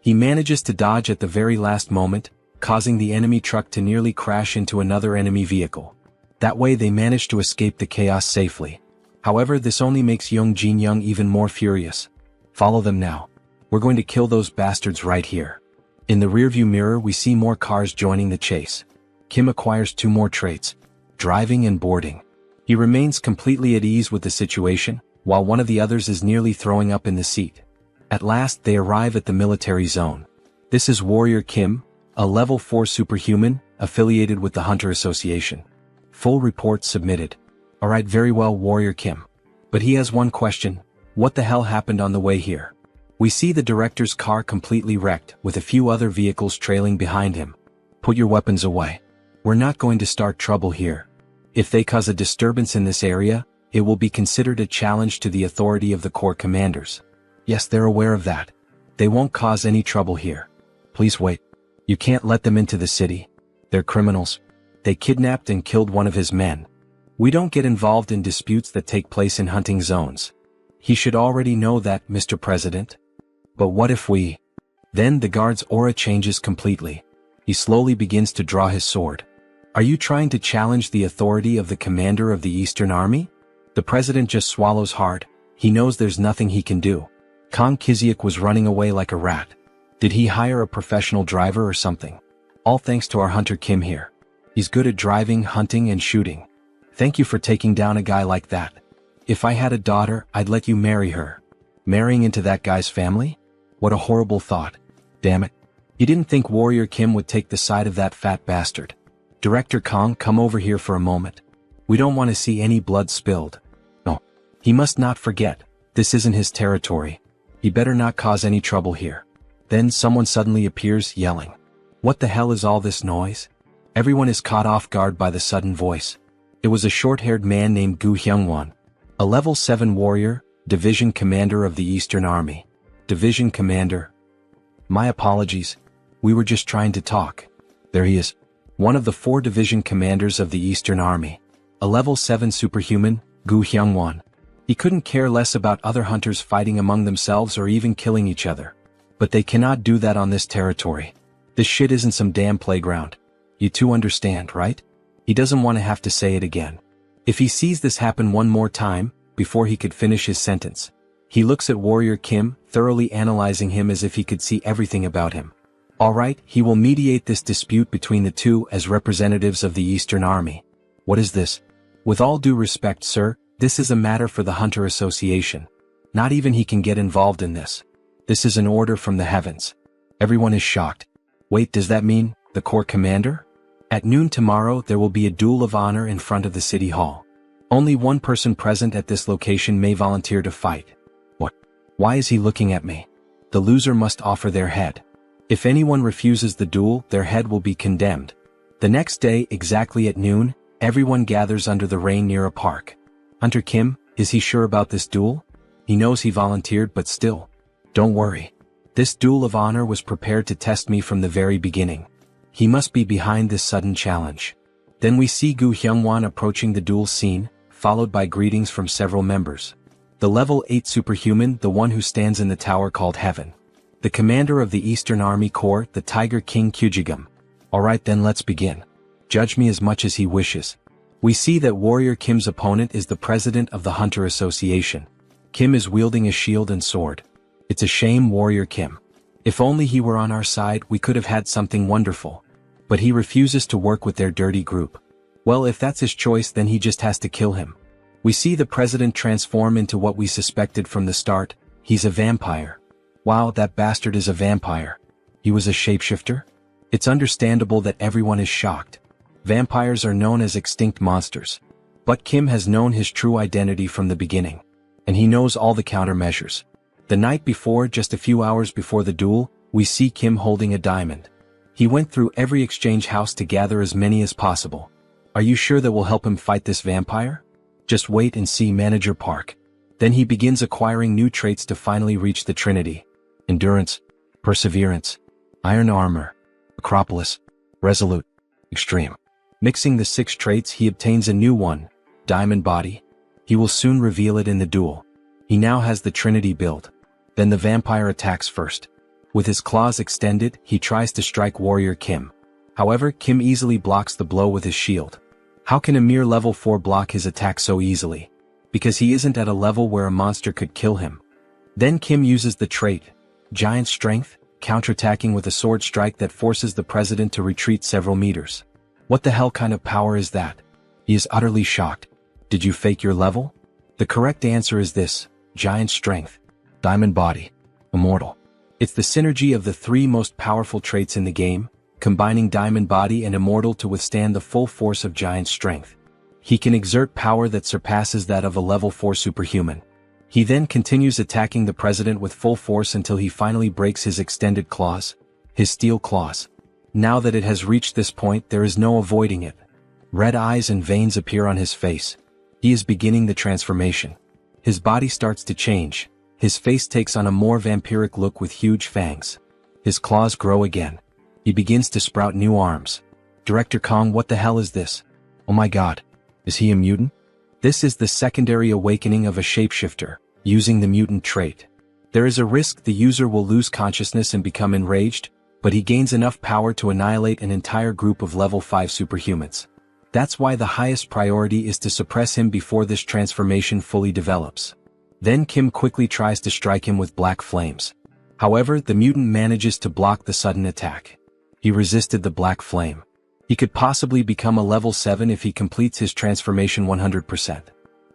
He manages to dodge at the very last moment, causing the enemy truck to nearly crash into another enemy vehicle. That way they manage to escape the chaos safely. However, this only makes Young Jin-young even more furious. Follow them now. We're going to kill those bastards right here. In the rearview mirror we see more cars joining the chase. Kim acquires 2 more traits. Driving and boarding. He remains completely at ease with the situation, while one of the others is nearly throwing up in the seat. At last they arrive at the military zone. This is Warrior Kim, a level 4 superhuman, affiliated with the Hunter Association. Full report submitted. Alright, very well, Warrior Kim. But he has one question. What the hell happened on the way here? We see the director's car completely wrecked, with a few other vehicles trailing behind him. Put your weapons away. We're not going to start trouble here. If they cause a disturbance in this area, it will be considered a challenge to the authority of the Corps commanders. Yes, they're aware of that. They won't cause any trouble here. Please wait. You can't let them into the city. They're criminals. They kidnapped and killed one of his men. We don't get involved in disputes that take place in hunting zones. He should already know that, Mr. President. But what if we... Then the guard's aura changes completely. He slowly begins to draw his sword. Are you trying to challenge the authority of the commander of the Eastern Army? The president just swallows hard. He knows there's nothing he can do. Kang Kiziak was running away like a rat. Did he hire a professional driver or something? All thanks to our hunter Kim here. He's good at driving, hunting, and shooting. Thank you for taking down a guy like that. If I had a daughter, I'd let you marry her. Marrying into that guy's family? What a horrible thought. Damn it. You didn't think Warrior Kim would take the side of that fat bastard. Director Kang, come over here for a moment. We don't want to see any blood spilled. No. He must not forget, this isn't his territory. He better not cause any trouble here. Then someone suddenly appears, yelling. What the hell is all this noise? Everyone is caught off guard by the sudden voice. It was a short-haired man named Gu Hyungwon, a level 7 warrior, division commander of the Eastern Army. Division commander. My apologies. We were just trying to talk. There he is. One of the 4 division commanders of the Eastern Army. A level 7 superhuman, Gu Hyungwon. He couldn't care less about other hunters fighting among themselves or even killing each other. But they cannot do that on this territory. This shit isn't some damn playground. You two understand, right? He doesn't want to have to say it again. If he sees this happen one more time, before he could finish his sentence, he looks at Warrior Kim, thoroughly analyzing him as if he could see everything about him. Alright, he will mediate this dispute between the two as representatives of the Eastern Army. What is this? With all due respect, sir, this is a matter for the Hunter Association. Not even he can get involved in this. This is an order from the heavens. Everyone is shocked. Wait, does that mean the Corps commander? At noon tomorrow there will be a duel of honor in front of the city hall. Only one person present at this location may volunteer to fight. What? Why is he looking at me? The loser must offer their head. If anyone refuses the duel, their head will be condemned. The next day, exactly at noon, everyone gathers under the rain near a park. Hunter Kim, is he sure about this duel? He knows he volunteered, but still. Don't worry. This duel of honor was prepared to test me from the very beginning. He must be behind this sudden challenge. Then we see Gu Hyungwon approaching the duel scene, followed by greetings from several members. The level 8 superhuman, the one who stands in the tower called Heaven. The commander of the Eastern Army Corps, the Tiger King Kyujigam. Alright then, let's begin. Judge me as much as he wishes. We see that Warrior Kim's opponent is the president of the Hunter Association. Kim is wielding a shield and sword. It's a shame, Warrior Kim. If only he were on our side, we could have had something wonderful. But he refuses to work with their dirty group. Well, if that's his choice, then he just has to kill him. We see the president transform into what we suspected from the start. He's a vampire. Wow, that bastard is a vampire. He was a shapeshifter? It's understandable that everyone is shocked. Vampires are known as extinct monsters. But Kim has known his true identity from the beginning. And he knows all the countermeasures. The night before, just a few hours before the duel, we see Kim holding a diamond. He went through every exchange house to gather as many as possible. Are you sure that will help him fight this vampire? Just wait and see, Manager Park. Then he begins acquiring new traits to finally reach the Trinity. Endurance, perseverance, iron armor, acropolis, resolute, extreme. Mixing the 6 traits, he obtains a new one, diamond body. He will soon reveal it in the duel. He now has the Trinity build. Then the vampire attacks first. With his claws extended, he tries to strike Warrior Kim. However, Kim easily blocks the blow with his shield. How can a mere level 4 block his attack so easily? Because he isn't at a level where a monster could kill him. Then Kim uses the trait, Giant Strength, counterattacking with a sword strike that forces the president to retreat several meters. What the hell kind of power is that? He is utterly shocked. Did you fake your level? The correct answer is this, Giant Strength, Diamond Body, Immortal. It's the synergy of the 3 most powerful traits in the game, combining Diamond Body and Immortal to withstand the full force of Giant Strength. He can exert power that surpasses that of a level 4 superhuman. He then continues attacking the president with full force until he finally breaks his extended claws, his steel claws. Now that it has reached this point, there is no avoiding it. Red eyes and veins appear on his face. He is beginning the transformation. His body starts to change. His face takes on a more vampiric look with huge fangs. His claws grow again. He begins to sprout new arms. Director Kong, what the hell is this? Oh my god. Is he a mutant? This is the secondary awakening of a shapeshifter, using the mutant trait. There is a risk the user will lose consciousness and become enraged, but he gains enough power to annihilate an entire group of level 5 superhumans. That's why the highest priority is to suppress him before this transformation fully develops. Then Kim quickly tries to strike him with black flames. However, the mutant manages to block the sudden attack. He resisted the black flame. He could possibly become a level 7 if he completes his transformation 100%.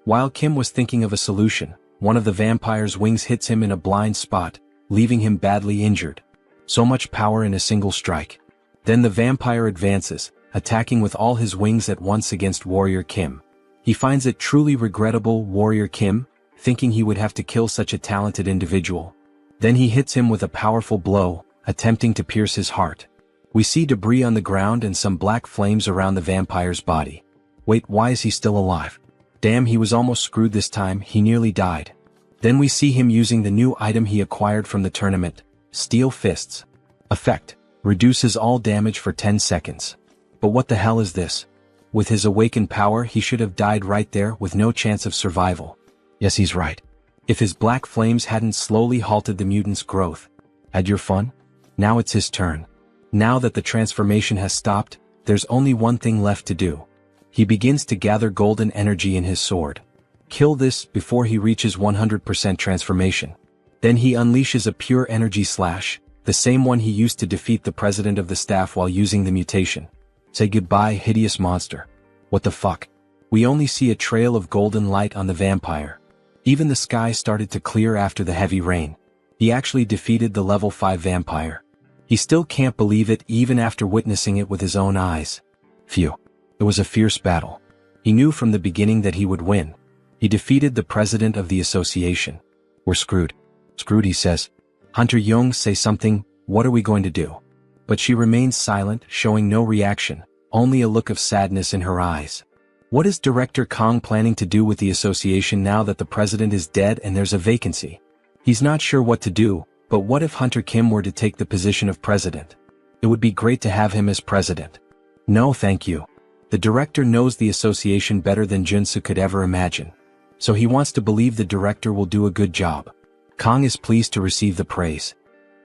While Kim was thinking of a solution, one of the vampire's wings hits him in a blind spot, leaving him badly injured. So much power in a single strike. Then the vampire advances, attacking with all his wings at once against Warrior Kim. He finds it truly regrettable, Warrior Kim, thinking he would have to kill such a talented individual. Then he hits him with a powerful blow, attempting to pierce his heart. We see debris on the ground and some black flames around the vampire's body. Wait, why is he still alive? Damn, he was almost screwed this time, he nearly died. Then we see him using the new item he acquired from the tournament, Steel Fists. Effect: reduces all damage for 10 seconds. But what the hell is this? With his awakened power he should have died right there with no chance of survival. Yes, he's right. If his black flames hadn't slowly halted the mutant's growth. Had your fun? Now it's his turn. Now that the transformation has stopped, there's only one thing left to do. He begins to gather golden energy in his sword. Kill this before he reaches 100% transformation. Then he unleashes a pure energy slash, the same one he used to defeat the president of the staff while using the mutation. Say goodbye, hideous monster. What the fuck? We only see a trail of golden light on the vampire. Even the sky started to clear after the heavy rain. He actually defeated the level 5 vampire. He still can't believe it even after witnessing it with his own eyes. Phew. It was a fierce battle. He knew from the beginning that he would win. He defeated the president of the association. We're screwed. Screwed, he says. Hunter Young, say something, what are we going to do? But she remains silent, showing no reaction, only a look of sadness in her eyes. What is Director Kong planning to do with the association now that the president is dead and there's a vacancy? He's not sure what to do, but what if Hunter Kim were to take the position of president? It would be great to have him as president. No, thank you. The director knows the association better than Junsu could ever imagine. So he wants to believe the director will do a good job. Kong is pleased to receive the praise.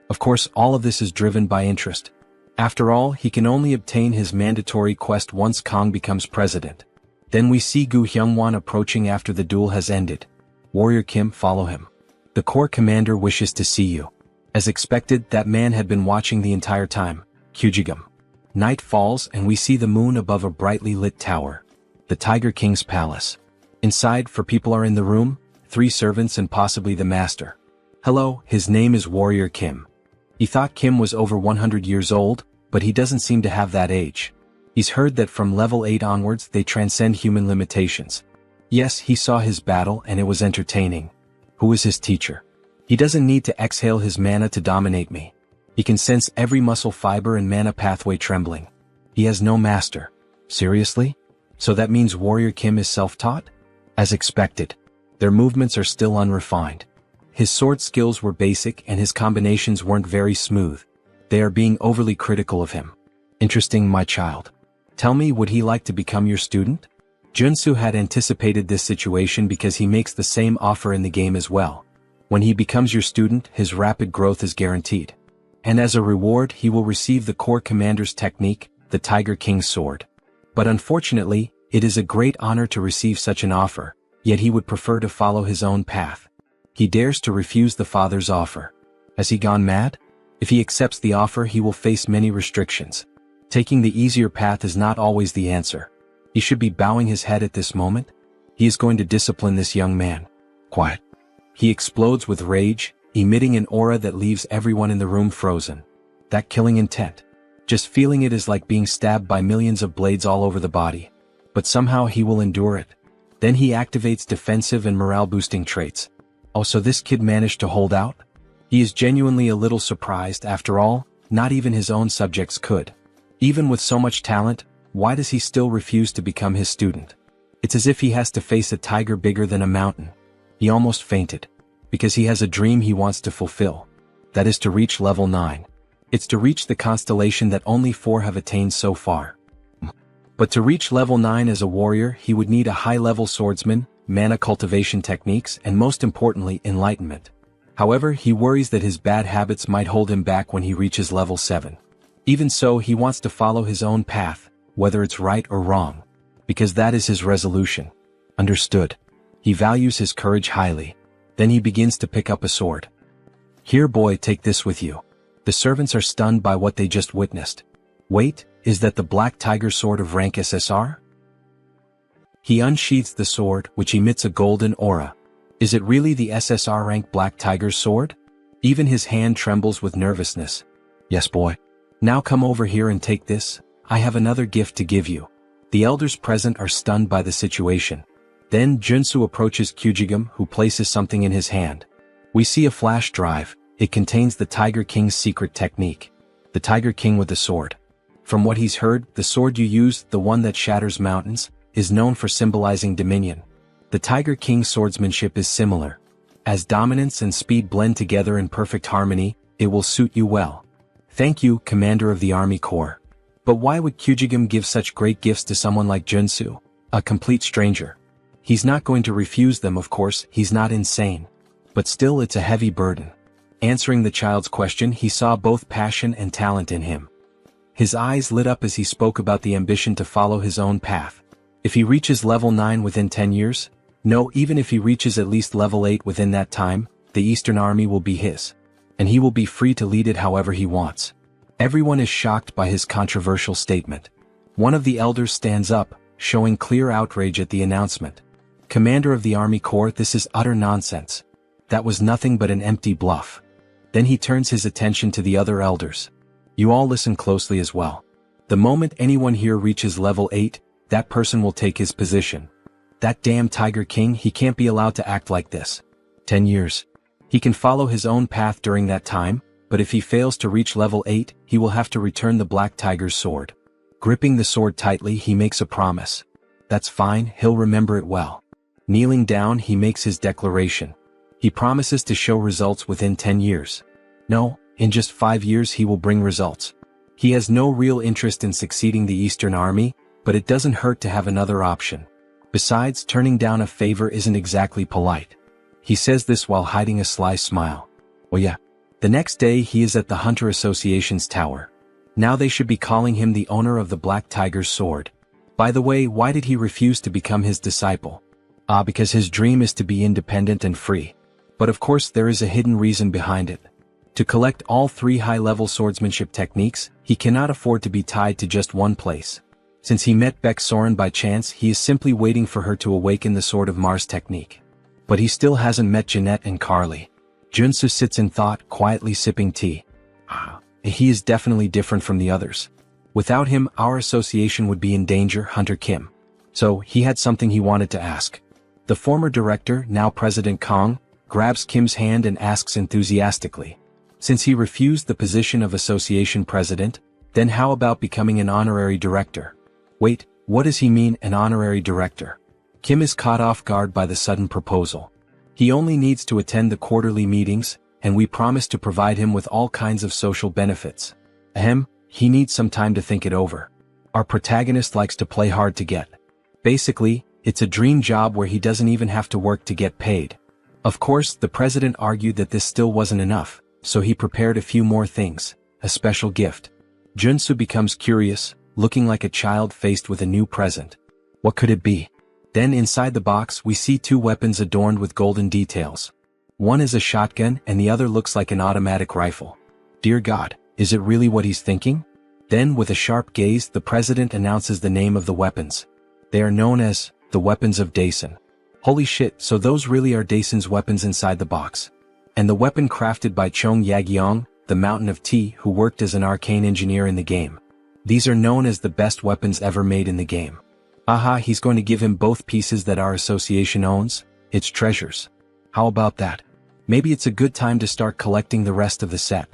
Of course, all of this is driven by interest. After all, he can only obtain his mandatory quest once Kong becomes president. Then we see Gu Hyungwon approaching after the duel has ended. Warrior Kim, follow him. The Corps commander wishes to see you. As expected, that man had been watching the entire time. Kyujigum. Night falls and we see the moon above a brightly lit tower. The Tiger King's palace. Inside, 4 people are in the room, 3 servants and possibly the master. Hello, his name is Warrior Kim. He thought Kim was over 100 years old, but he doesn't seem to have that age. He's heard that from level 8 onwards they transcend human limitations. Yes, he saw his battle and it was entertaining. Who is his teacher? He doesn't need to exhale his mana to dominate me. He can sense every muscle fiber and mana pathway trembling. He has no master. Seriously? So that means Warrior Kim is self-taught? As expected. Their movements are still unrefined. His sword skills were basic and his combinations weren't very smooth. They are being overly critical of him. Interesting, my child. Tell me, would he like to become your student? Junsu had anticipated this situation because he makes the same offer in the game as well. When he becomes your student, his rapid growth is guaranteed. And as a reward, he will receive the Corps Commander's technique, the Tiger King's sword. But unfortunately, it is a great honor to receive such an offer, yet he would prefer to follow his own path. He dares to refuse the father's offer. Has he gone mad? If he accepts the offer, he will face many restrictions. Taking the easier path is not always the answer. He should be bowing his head at this moment. He is going to discipline this young man. Quiet. He explodes with rage, emitting an aura that leaves everyone in the room frozen. That killing intent. Just feeling it is like being stabbed by millions of blades all over the body. But somehow he will endure it. Then he activates defensive and morale-boosting traits. Oh, so this kid managed to hold out? He is genuinely a little surprised. After all, not even his own subjects could. Even with so much talent, why does he still refuse to become his student? It's as if he has to face a tiger bigger than a mountain. He almost fainted. Because he has a dream he wants to fulfill. That is to reach level 9. It's to reach the constellation that only 4 have attained so far. But to reach level 9 as a warrior, he would need a high-level swordsman, mana cultivation techniques, and most importantly, enlightenment. However, he worries that his bad habits might hold him back when he reaches level 7. Even so, he wants to follow his own path, whether it's right or wrong. Because that is his resolution. Understood. He values his courage highly. Then he begins to pick up a sword. Here, boy, take this with you. The servants are stunned by what they just witnessed. Wait, is that the Black Tiger sword of rank SSR? He unsheathes the sword, which emits a golden aura. Is it really the SSR rank Black Tiger's sword? Even his hand trembles with nervousness. Yes, boy. Now come over here and take this. I have another gift to give you. The elders present are stunned by the situation. Then Junsu approaches Kyujigam, who places something in his hand. We see a flash drive. It contains the Tiger King's secret technique. The Tiger King with the sword. From what he's heard, the sword you use, the one that shatters mountains, is known for symbolizing dominion. The Tiger King's swordsmanship is similar. As dominance and speed blend together in perfect harmony, it will suit you well. Thank you, Commander of the Army Corps. But why would Kyujigam give such great gifts to someone like Junsu, a complete stranger? He's not going to refuse them, of course, he's not insane. But still, it's a heavy burden. Answering the child's question, he saw both passion and talent in him. His eyes lit up as he spoke about the ambition to follow his own path. If he reaches level 9 within 10 years, no, even if he reaches at least level 8 within that time, the Eastern Army will be his. And he will be free to lead it however he wants. Everyone is shocked by his controversial statement. One of the elders stands up, showing clear outrage at the announcement. Commander of the Army Corps, this is utter nonsense. That was nothing but an empty bluff. Then he turns his attention to the other elders. You all listen closely as well. The moment anyone here reaches level 8, that person will take his position. That damn Tiger King, he can't be allowed to act like this. 10 years. He can follow his own path during that time, but if he fails to reach level 8, he will have to return the Black Tiger's sword. Gripping the sword tightly, he makes a promise. That's fine, he'll remember it well. Kneeling down, he makes his declaration. He promises to show results within 10 years. No, in just 5 years he will bring results. He has no real interest in succeeding the Eastern Army, but it doesn't hurt to have another option. Besides, turning down a favor isn't exactly polite. He says this while hiding a sly smile. Oh yeah. The next day he is at the Hunter Association's tower. Now they should be calling him the owner of the Black Tiger's sword. By the way, why did he refuse to become his disciple? Because his dream is to be independent and free. But of course there is a hidden reason behind it. To collect all 3 high-level swordsmanship techniques, he cannot afford to be tied to just one place. Since he met Beck Soren by chance, he is simply waiting for her to awaken the Sword of Mars technique. But he still hasn't met Jeanette and Carly. Junsu sits in thought, quietly sipping tea. He is definitely different from the others. Without him, our association would be in danger, Hunter Kim. So, he had something he wanted to ask. The former director, now President Kong, grabs Kim's hand and asks enthusiastically. Since he refused the position of association president, then how about becoming an honorary director? Wait, what does he mean, an honorary director? Kim is caught off guard by the sudden proposal. He only needs to attend the quarterly meetings, and we promise to provide him with all kinds of social benefits. He needs some time to think it over. Our protagonist likes to play hard to get. Basically, it's a dream job where he doesn't even have to work to get paid. Of course, the president argued that this still wasn't enough, so he prepared a few more things, a special gift. Junsu becomes curious, looking like a child faced with a new present. What could it be? Then inside the box we see 2 weapons adorned with golden details. One is a shotgun and the other looks like an automatic rifle. Dear God, is it really what he's thinking? Then with a sharp gaze the president announces the name of the weapons. They are known as the weapons of Daesun. Holy shit, so those really are Daesun's weapons inside the box. And the weapon crafted by Chong Yagyeong, the Mountain of Tea, who worked as an arcane engineer in the game. These are known as the best weapons ever made in the game. He's going to give him both pieces that our association owns, its treasures. How about that? Maybe it's a good time to start collecting the rest of the set.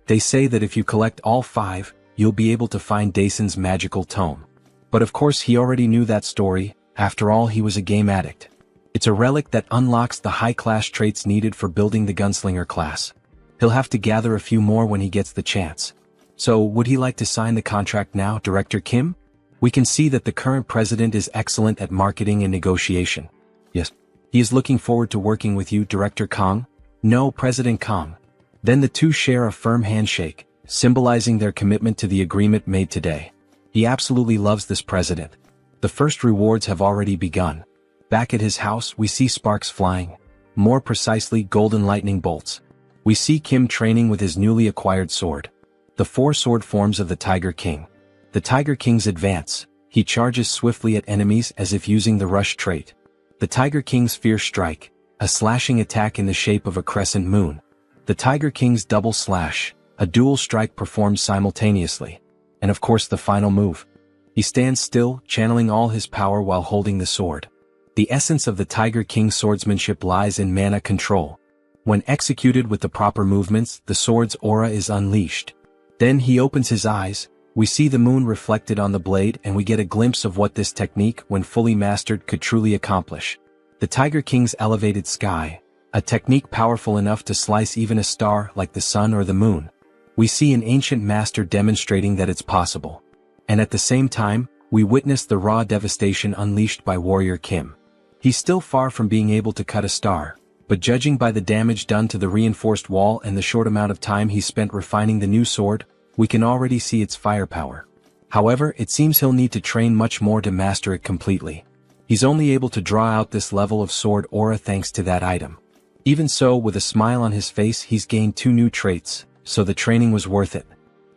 They say that if you collect all 5, you'll be able to find Daesun's magical tome. But of course he already knew that story, after all he was a game addict. It's a relic that unlocks the high-class traits needed for building the gunslinger class. He'll have to gather a few more when he gets the chance. So, would he like to sign the contract now, Director Kim? We can see that the current president is excellent at marketing and negotiation. Yes. He is looking forward to working with you, Director Kong. No, President Kong. Then the two share a firm handshake, symbolizing their commitment to the agreement made today. He absolutely loves this president. The first rewards have already begun. Back at his house, we see sparks flying. More precisely, golden lightning bolts. We see Kim training with his newly acquired sword. The four sword forms of the Tiger King. The Tiger King's advance. He charges swiftly at enemies as if using the rush trait. The Tiger King's fierce strike. A slashing attack in the shape of a crescent moon. The Tiger King's double slash. A dual strike performed simultaneously. And of course the final move. He stands still, channeling all his power while holding the sword. The essence of the Tiger King's swordsmanship lies in mana control. When executed with the proper movements, the sword's aura is unleashed. Then he opens his eyes, we see the moon reflected on the blade and we get a glimpse of what this technique, when fully mastered, could truly accomplish. The Tiger King's elevated sky, a technique powerful enough to slice even a star like the sun or the moon. We see an ancient master demonstrating that it's possible. And at the same time, we witness the raw devastation unleashed by Warrior Kim. He's still far from being able to cut a star, but judging by the damage done to the reinforced wall and the short amount of time he spent refining the new sword, we can already see its firepower. However, it seems he'll need to train much more to master it completely. He's only able to draw out this level of sword aura thanks to that item. Even so, with a smile on his face, he's gained 2 new traits, so the training was worth it.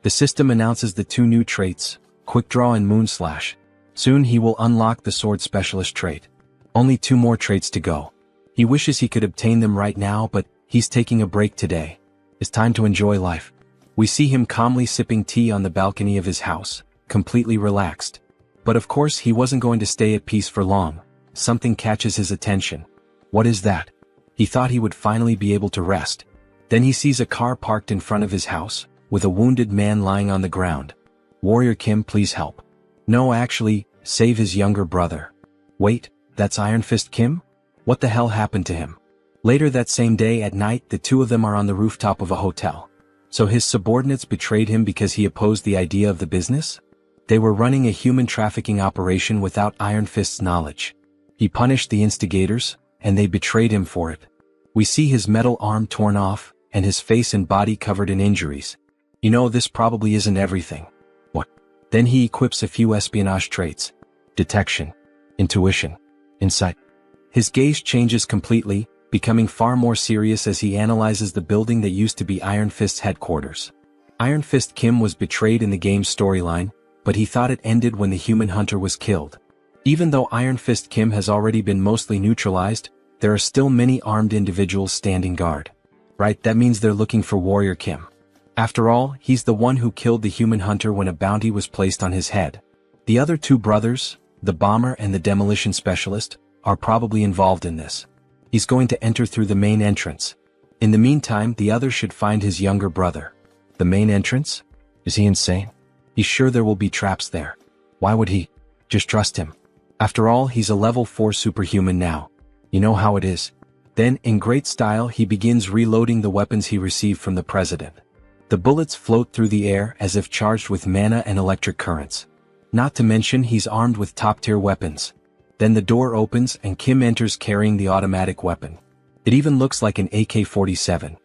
The system announces the 2 new traits, Quick Draw and Moonslash. Soon he will unlock the Sword Specialist trait. Only 2 more traits to go. He wishes he could obtain them right now, but he's taking a break today. It's time to enjoy life. We see him calmly sipping tea on the balcony of his house, completely relaxed. But of course he wasn't going to stay at peace for long. Something catches his attention. What is that? He thought he would finally be able to rest. Then he sees a car parked in front of his house, with a wounded man lying on the ground. Warrior Kim, please help. No, actually, save his younger brother. Wait, that's Iron Fist Kim? What the hell happened to him? Later that same day at night, the two of them are on the rooftop of a hotel. So his subordinates betrayed him because he opposed the idea of the business? They were running a human trafficking operation without Iron Fist's knowledge. He punished the instigators, and they betrayed him for it. We see his metal arm torn off, and his face and body covered in injuries. You know, this probably isn't everything. What? Then he equips a few espionage traits. Detection. Intuition. Incite. His gaze changes completely, becoming far more serious as he analyzes the building that used to be Iron Fist's headquarters. Iron Fist Kim was betrayed in the game's storyline, but he thought it ended when the human hunter was killed. Even though Iron Fist Kim has already been mostly neutralized, there are still many armed individuals standing guard. Right, that means they're looking for Warrior Kim. After all, he's the one who killed the human hunter when a bounty was placed on his head. The other 2 brothers, the bomber and the demolition specialist, are probably involved in this. He's going to enter through the main entrance. In the meantime, the other should find his younger brother. The main entrance? Is he insane? He's sure there will be traps there. Why would he? Just trust him. After all, he's a level 4 superhuman now. You know how it is. Then, in great style, he begins reloading the weapons he received from the president. The bullets float through the air as if charged with mana and electric currents. Not to mention he's armed with top-tier weapons. Then the door opens and Kim enters carrying the automatic weapon. It even looks like an AK-47.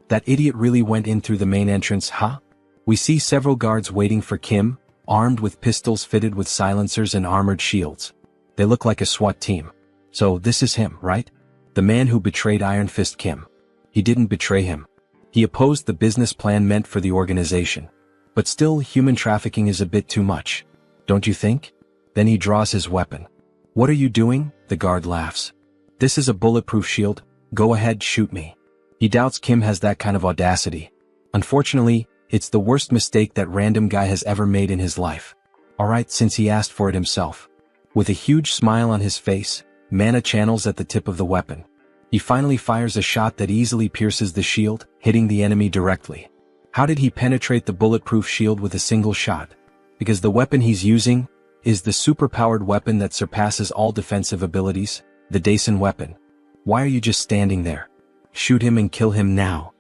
That idiot really went in through the main entrance, huh? We see several guards waiting for Kim, armed with pistols fitted with silencers and armored shields. They look like a SWAT team. So this is him, right? The man who betrayed Iron Fist Kim. He didn't betray him. He opposed the business plan meant for the organization. But still, human trafficking is a bit too much. Don't you think? Then he draws his weapon. What are you doing? The guard laughs. This is a bulletproof shield. Go ahead, shoot me. He doubts Kim has that kind of audacity. Unfortunately, it's the worst mistake that random guy has ever made in his life. Alright, since he asked for it himself. With a huge smile on his face, mana channels at the tip of the weapon. He finally fires a shot that easily pierces the shield, hitting the enemy directly. How did he penetrate the bulletproof shield with a single shot? Because the weapon he's using, is the superpowered weapon that surpasses all defensive abilities, the Daisen weapon. Why are you just standing there? Shoot him and kill him now.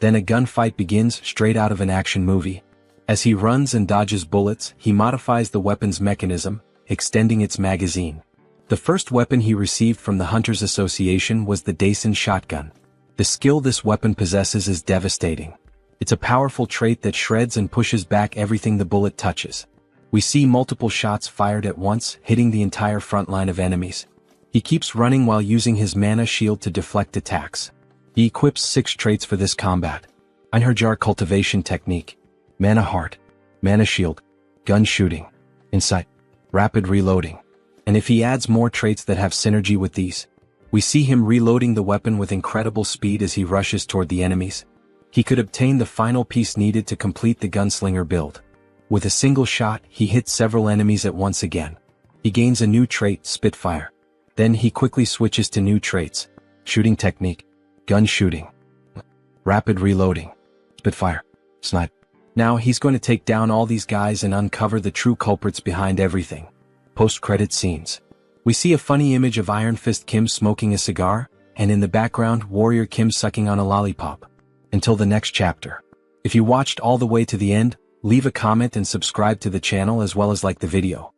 Then a gunfight begins straight out of an action movie. As he runs and dodges bullets, he modifies the weapon's mechanism, extending its magazine. The first weapon he received from the Hunters Association was the Daisen shotgun. The skill this weapon possesses is devastating. It's a powerful trait that shreds and pushes back everything the bullet touches. We see multiple shots fired at once, hitting the entire front line of enemies. He keeps running while using his mana shield to deflect attacks. He equips 6 traits for this combat. Einherjar cultivation technique, mana heart, mana shield, gun shooting, incite, rapid reloading. And if he adds more traits that have synergy with these, we see him reloading the weapon with incredible speed as he rushes toward the enemies. He could obtain the final piece needed to complete the gunslinger build. With a single shot, he hits several enemies at once again. He gains a new trait, Spitfire. Then he quickly switches to new traits, shooting technique, gun shooting, rapid reloading, Spitfire, snipe. Now he's going to take down all these guys and uncover the true culprits behind everything. Post-credit scenes. We see a funny image of Iron Fist Kim smoking a cigar, and in the background Warrior Kim sucking on a lollipop. Until the next chapter. If you watched all the way to the end, leave a comment and subscribe to the channel as well as like the video.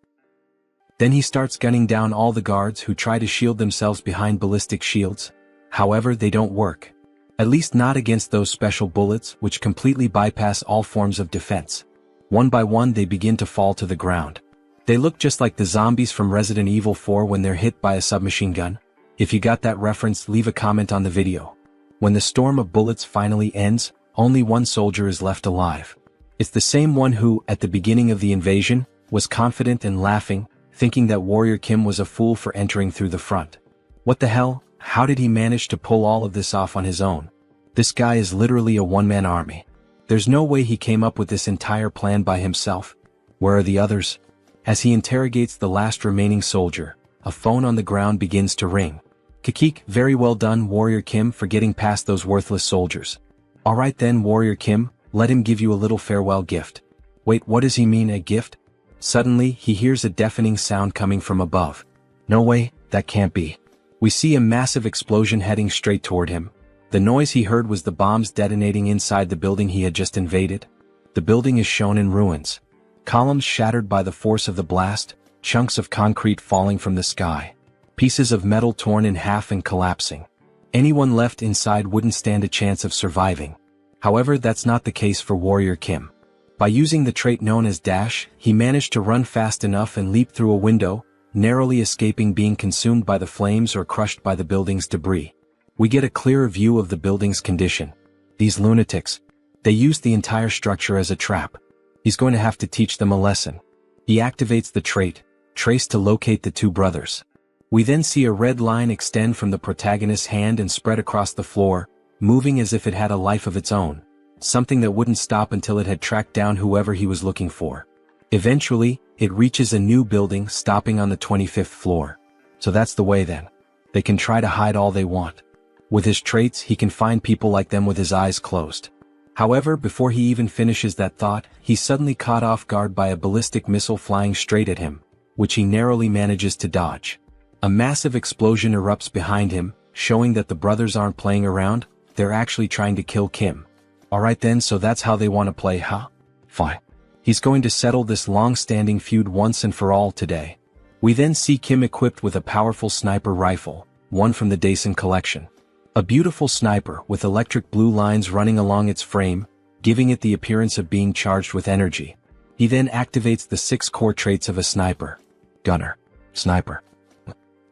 Then he starts gunning down all the guards who try to shield themselves behind ballistic shields. However, they don't work. At least not against those special bullets which completely bypass all forms of defense. One by one they begin to fall to the ground. They look just like the zombies from Resident Evil 4 when they're hit by a submachine gun. If you got that reference, leave a comment on the video. When the storm of bullets finally ends, only one soldier is left alive. It's the same one who, at the beginning of the invasion, was confident and laughing, thinking that Warrior Kim was a fool for entering through the front. What the hell? How did he manage to pull all of this off on his own? This guy is literally a one-man army. There's no way he came up with this entire plan by himself. Where are the others? As he interrogates the last remaining soldier, a phone on the ground begins to ring. Kikik, very well done, Warrior Kim, for getting past those worthless soldiers. Alright then, Warrior Kim, let him give you a little farewell gift. Wait, what does he mean, a gift? Suddenly, he hears a deafening sound coming from above. No way, that can't be. We see a massive explosion heading straight toward him. The noise he heard was the bombs detonating inside the building he had just invaded. The building is shown in ruins. Columns shattered by the force of the blast, chunks of concrete falling from the sky. Pieces of metal torn in half and collapsing. Anyone left inside wouldn't stand a chance of surviving. However, that's not the case for Warrior Kim. By using the trait known as dash, he managed to run fast enough and leap through a window, narrowly escaping being consumed by the flames or crushed by the building's debris. We get a clearer view of the building's condition. These lunatics. They used the entire structure as a trap. He's going to have to teach them a lesson. He activates the trait, trace, to locate the two brothers. We then see a red line extend from the protagonist's hand and spread across the floor, moving as if it had a life of its own, something that wouldn't stop until it had tracked down whoever he was looking for. Eventually, it reaches a new building, stopping on the 25th floor. So that's the way then. They can try to hide all they want. With his traits, he can find people like them with his eyes closed. However, before he even finishes that thought, he's suddenly caught off guard by a ballistic missile flying straight at him, which he narrowly manages to dodge. A massive explosion erupts behind him, showing that the brothers aren't playing around, they're actually trying to kill Kim. Alright then, so that's how they want to play, huh? Fine. He's going to settle this long-standing feud once and for all today. We then see Kim equipped with a powerful sniper rifle, one from the Daisen collection. A beautiful sniper with electric blue lines running along its frame, giving it the appearance of being charged with energy. He then activates the 6 core traits of a sniper. Gunner. Sniper.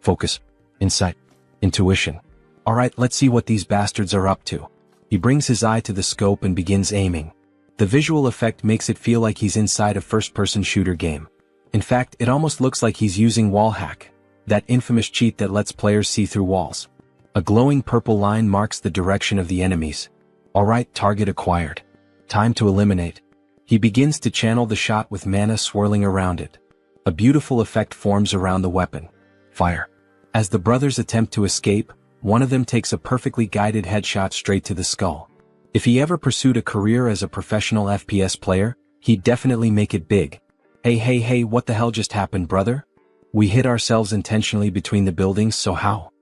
Focus. Insight. Intuition. Alright, let's see what these bastards are up to. He brings his eye to the scope and begins aiming. The visual effect makes it feel like he's inside a first-person shooter game. In fact, it almost looks like he's using wall hack, that infamous cheat that lets players see through walls. A glowing purple line marks the direction of the enemies. Alright, target acquired. Time to eliminate. He begins to channel the shot with mana swirling around it. A beautiful effect forms around the weapon. Fire. As the brothers attempt to escape, one of them takes a perfectly guided headshot straight to the skull. If he ever pursued a career as a professional FPS player, he'd definitely make it big. Hey, what the hell just happened, brother? We hit ourselves intentionally between the buildings, so how?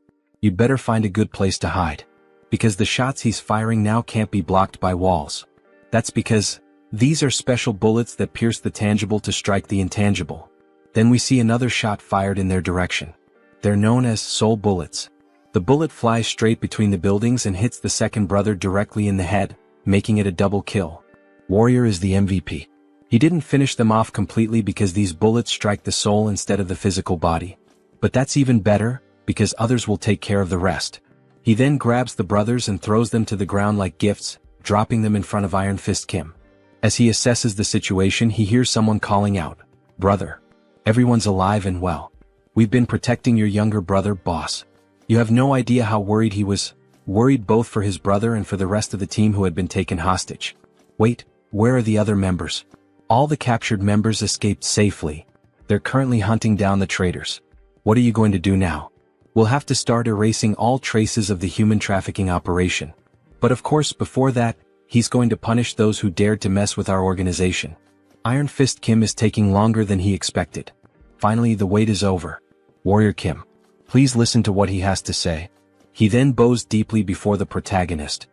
You'd better find a good place to hide. Because the shots he's firing now can't be blocked by walls. That's because these are special bullets that pierce the tangible to strike the intangible. Then we see another shot fired in their direction. They're known as soul bullets. The bullet flies straight between the buildings and hits the second brother directly in the head, making it a double kill. Warrior is the MVP. He didn't finish them off completely because these bullets strike the soul instead of the physical body. But that's even better, because others will take care of the rest. He then grabs the brothers and throws them to the ground like gifts, dropping them in front of Iron Fist Kim. As he assesses the situation, he hears someone calling out, "Brother. Everyone's alive and well. We've been protecting your younger brother, boss." You have no idea how worried he was. Worried both for his brother and for the rest of the team who had been taken hostage. Wait, where are the other members? All the captured members escaped safely. They're currently hunting down the traitors. What are you going to do now? We'll have to start erasing all traces of the human trafficking operation. But of course, before that, he's going to punish those who dared to mess with our organization. Iron Fist Kim is taking longer than he expected. Finally, the wait is over. Warrior Kim, please listen to what he has to say. He then bows deeply before the protagonist.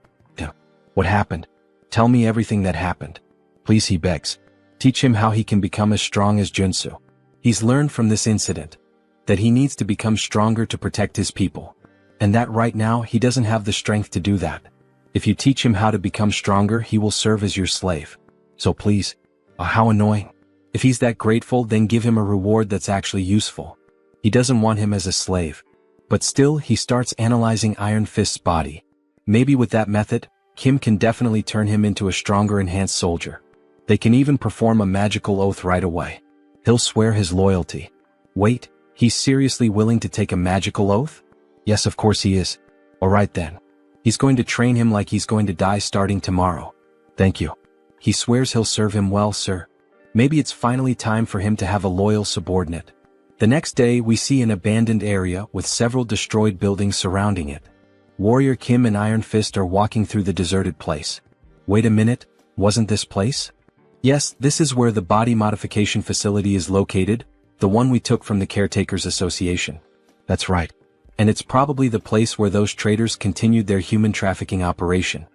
What happened? Tell me everything that happened. Please, he begs. Teach him how he can become as strong as Junsu. He's learned from this incident that he needs to become stronger to protect his people. And that right now he doesn't have the strength to do that. If you teach him how to become stronger, he will serve as your slave. So please. How annoying. If he's that grateful, then give him a reward that's actually useful. He doesn't want him as a slave. But still, he starts analyzing Iron Fist's body. Maybe with that method, Kim can definitely turn him into a stronger enhanced soldier. They can even perform a magical oath right away. He'll swear his loyalty. Wait, he's seriously willing to take a magical oath? Yes, of course he is. Alright then. He's going to train him like he's going to die starting tomorrow. Thank you. He swears he'll serve him well, sir. Maybe it's finally time for him to have a loyal subordinate. The next day, we see an abandoned area with several destroyed buildings surrounding it. Warrior Kim and Iron Fist are walking through the deserted place. Wait a minute, wasn't this place? Yes, this is where the body modification facility is located, the one we took from the Caretakers Association. That's right. And it's probably the place where those traitors continued their human trafficking operation.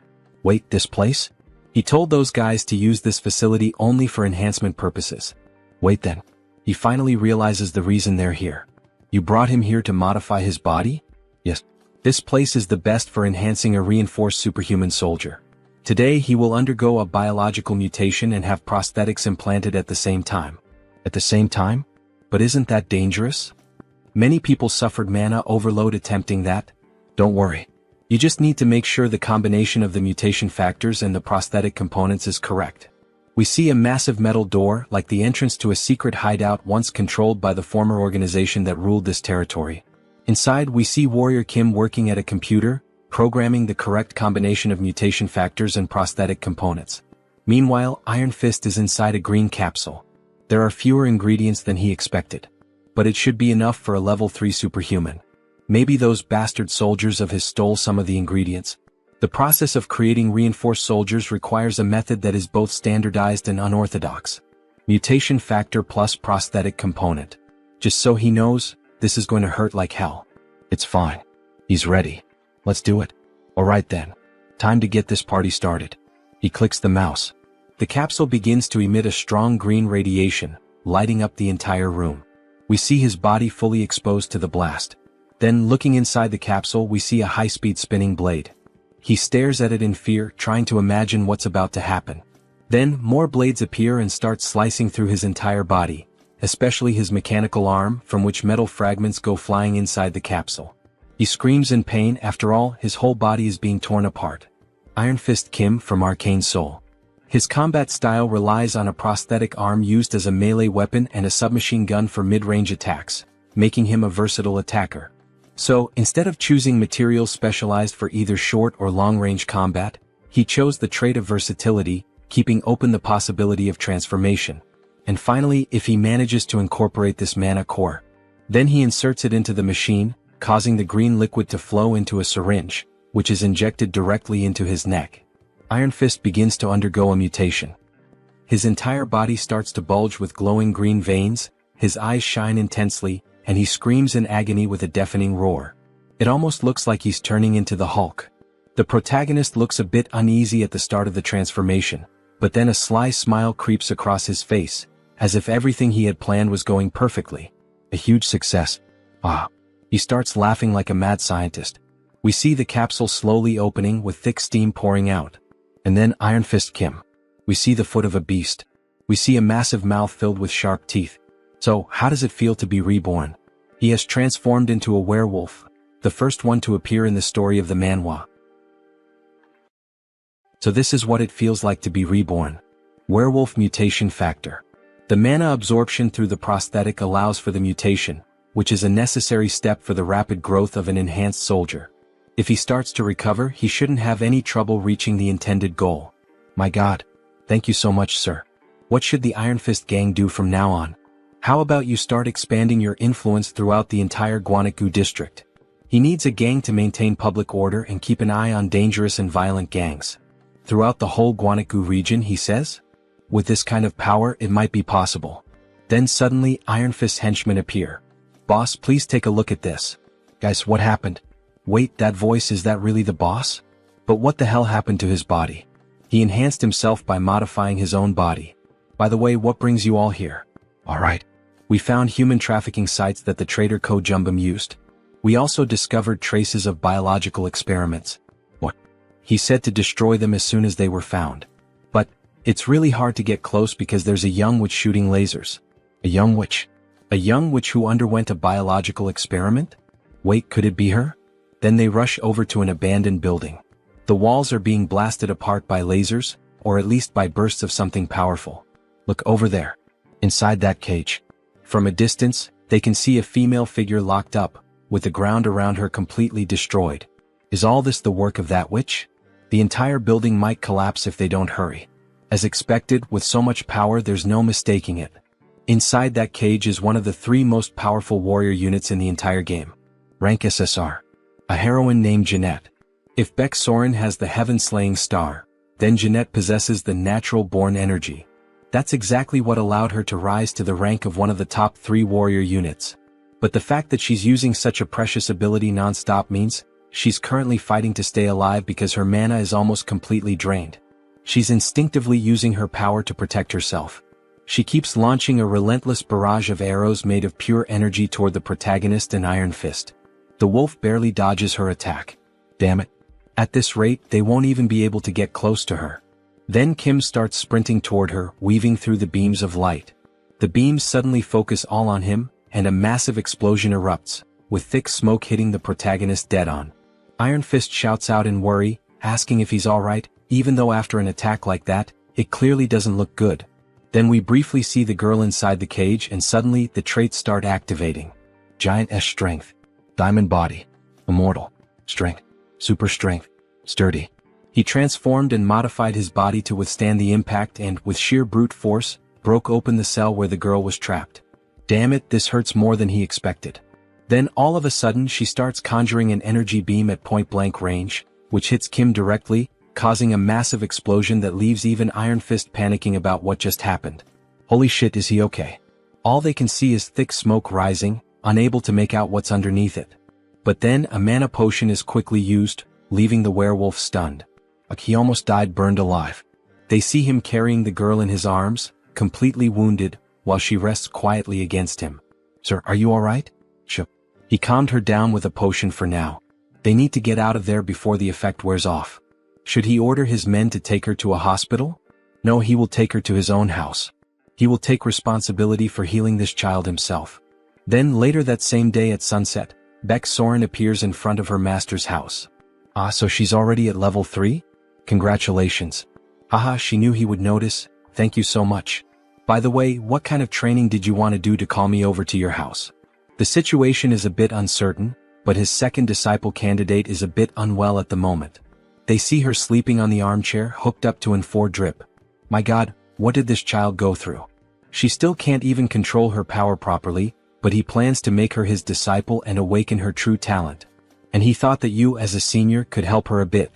Wait, this place? He told those guys to use this facility only for enhancement purposes. Wait then. He finally realizes the reason they're here. You brought him here to modify his body? Yes. This place is the best for enhancing a reinforced superhuman soldier. Today he will undergo a biological mutation and have prosthetics implanted at the same time. At the same time? But isn't that dangerous? Many people suffered mana overload attempting that. Don't worry. You just need to make sure the combination of the mutation factors and the prosthetic components is correct. We see a massive metal door like the entrance to a secret hideout once controlled by the former organization that ruled this territory. Inside we see Warrior Kim working at a computer, programming the correct combination of mutation factors and prosthetic components. Meanwhile, Iron Fist is inside a green capsule. There are fewer ingredients than he expected. But it should be enough for a level 3 superhuman. Maybe those bastard soldiers of his stole some of the ingredients. The process of creating reinforced soldiers requires a method that is both standardized and unorthodox. Mutation factor plus prosthetic component. Just so he knows, this is going to hurt like hell. It's fine. He's ready. Let's do it. Alright then. Time to get this party started. He clicks the mouse. The capsule begins to emit a strong green radiation, lighting up the entire room. We see his body fully exposed to the blast. Then, looking inside the capsule, we see a high-speed spinning blade. He stares at it in fear, trying to imagine what's about to happen. Then, more blades appear and start slicing through his entire body, especially his mechanical arm, from which metal fragments go flying inside the capsule. He screams in pain. After all, his whole body is being torn apart. Iron Fist Kim from Arcane Soul. His combat style relies on a prosthetic arm used as a melee weapon and a submachine gun for mid-range attacks, making him a versatile attacker. So, instead of choosing materials specialized for either short or long-range combat, he chose the trait of versatility, keeping open the possibility of transformation. And finally, if he manages to incorporate this mana core, then he inserts it into the machine, causing the green liquid to flow into a syringe, which is injected directly into his neck. Iron Fist begins to undergo a mutation. His entire body starts to bulge with glowing green veins, his eyes shine intensely, and he screams in agony with a deafening roar. It almost looks like he's turning into the Hulk. The protagonist looks a bit uneasy at the start of the transformation, but then a sly smile creeps across his face, as if everything he had planned was going perfectly. A huge success. He starts laughing like a mad scientist. We see the capsule slowly opening with thick steam pouring out. And then Iron Fist Kim. We see the foot of a beast. We see a massive mouth filled with sharp teeth. So, how does it feel to be reborn? He has transformed into a werewolf, the first one to appear in the story of the manhwa. So this is what it feels like to be reborn. Werewolf mutation factor. The mana absorption through the prosthetic allows for the mutation, which is a necessary step for the rapid growth of an enhanced soldier. If he starts to recover, he shouldn't have any trouble reaching the intended goal. My God. Thank you so much, sir. What should the Iron Fist gang do from now on? How about you start expanding your influence throughout the entire Guanacu district? He needs a gang to maintain public order and keep an eye on dangerous and violent gangs. Throughout the whole Guanacu region, he says? With this kind of power, it might be possible. Then suddenly, Iron Fist's henchmen appear. Boss, please take a look at this. Guys, what happened? Wait, that voice, is that really the boss? But what the hell happened to his body? He enhanced himself by modifying his own body. By the way, what brings you all here? Alright. We found human trafficking sites that the traitor Ko Jumbum used. We also discovered traces of biological experiments. What? He said to destroy them as soon as they were found. But, it's really hard to get close because there's a young witch shooting lasers. A young witch? A young witch who underwent a biological experiment? Wait, could it be her? Then they rush over to an abandoned building. The walls are being blasted apart by lasers, or at least by bursts of something powerful. Look over there. Inside that cage. From a distance, they can see a female figure locked up, with the ground around her completely destroyed. Is all this the work of that witch? The entire building might collapse if they don't hurry. As expected, with so much power there's no mistaking it. Inside that cage is one of the 3 most powerful warrior units in the entire game. Rank SSR. A heroine named Jeanette. If Beck Soren has the heaven-slaying star, then Jeanette possesses the natural-born energy. That's exactly what allowed her to rise to the rank of one of the top 3 warrior units. But the fact that she's using such a precious ability non-stop means she's currently fighting to stay alive because her mana is almost completely drained. She's instinctively using her power to protect herself. She keeps launching a relentless barrage of arrows made of pure energy toward the protagonist and Iron Fist. The wolf barely dodges her attack. Damn it. At this rate, they won't even be able to get close to her. Then Kim starts sprinting toward her, weaving through the beams of light. The beams suddenly focus all on him, and a massive explosion erupts, with thick smoke hitting the protagonist dead on. Iron Fist shouts out in worry, asking if he's alright, even though after an attack like that, it clearly doesn't look good. Then we briefly see the girl inside the cage and suddenly the traits start activating. Giant S strength. Diamond body. Immortal. Strength. Super strength. Sturdy. He transformed and modified his body to withstand the impact and, with sheer brute force, broke open the cell where the girl was trapped. Damn it, this hurts more than he expected. Then all of a sudden she starts conjuring an energy beam at point-blank range, which hits Kim directly, causing a massive explosion that leaves even Iron Fist panicking about what just happened. Holy shit, is he okay? All they can see is thick smoke rising, unable to make out what's underneath it. But then a mana potion is quickly used, leaving the werewolf stunned. Like he almost died burned alive. They see him carrying the girl in his arms, completely wounded, while she rests quietly against him. Sir, are you alright? Sure. He calmed her down with a potion for now. They need to get out of there before the effect wears off. Should he order his men to take her to a hospital? No, he will take her to his own house. He will take responsibility for healing this child himself. Then later that same day at sunset, Beck Soren appears in front of her master's house. Ah, so she's already at level 3? Congratulations. Haha, she knew he would notice, thank you so much. By the way, what kind of training did you want to do to call me over to your house? The situation is a bit uncertain, but his second disciple candidate is a bit unwell at the moment. They see her sleeping on the armchair hooked up to an 4 drip. My God, what did this child go through? She still can't even control her power properly, but he plans to make her his disciple and awaken her true talent. And he thought that you as a senior could help her a bit.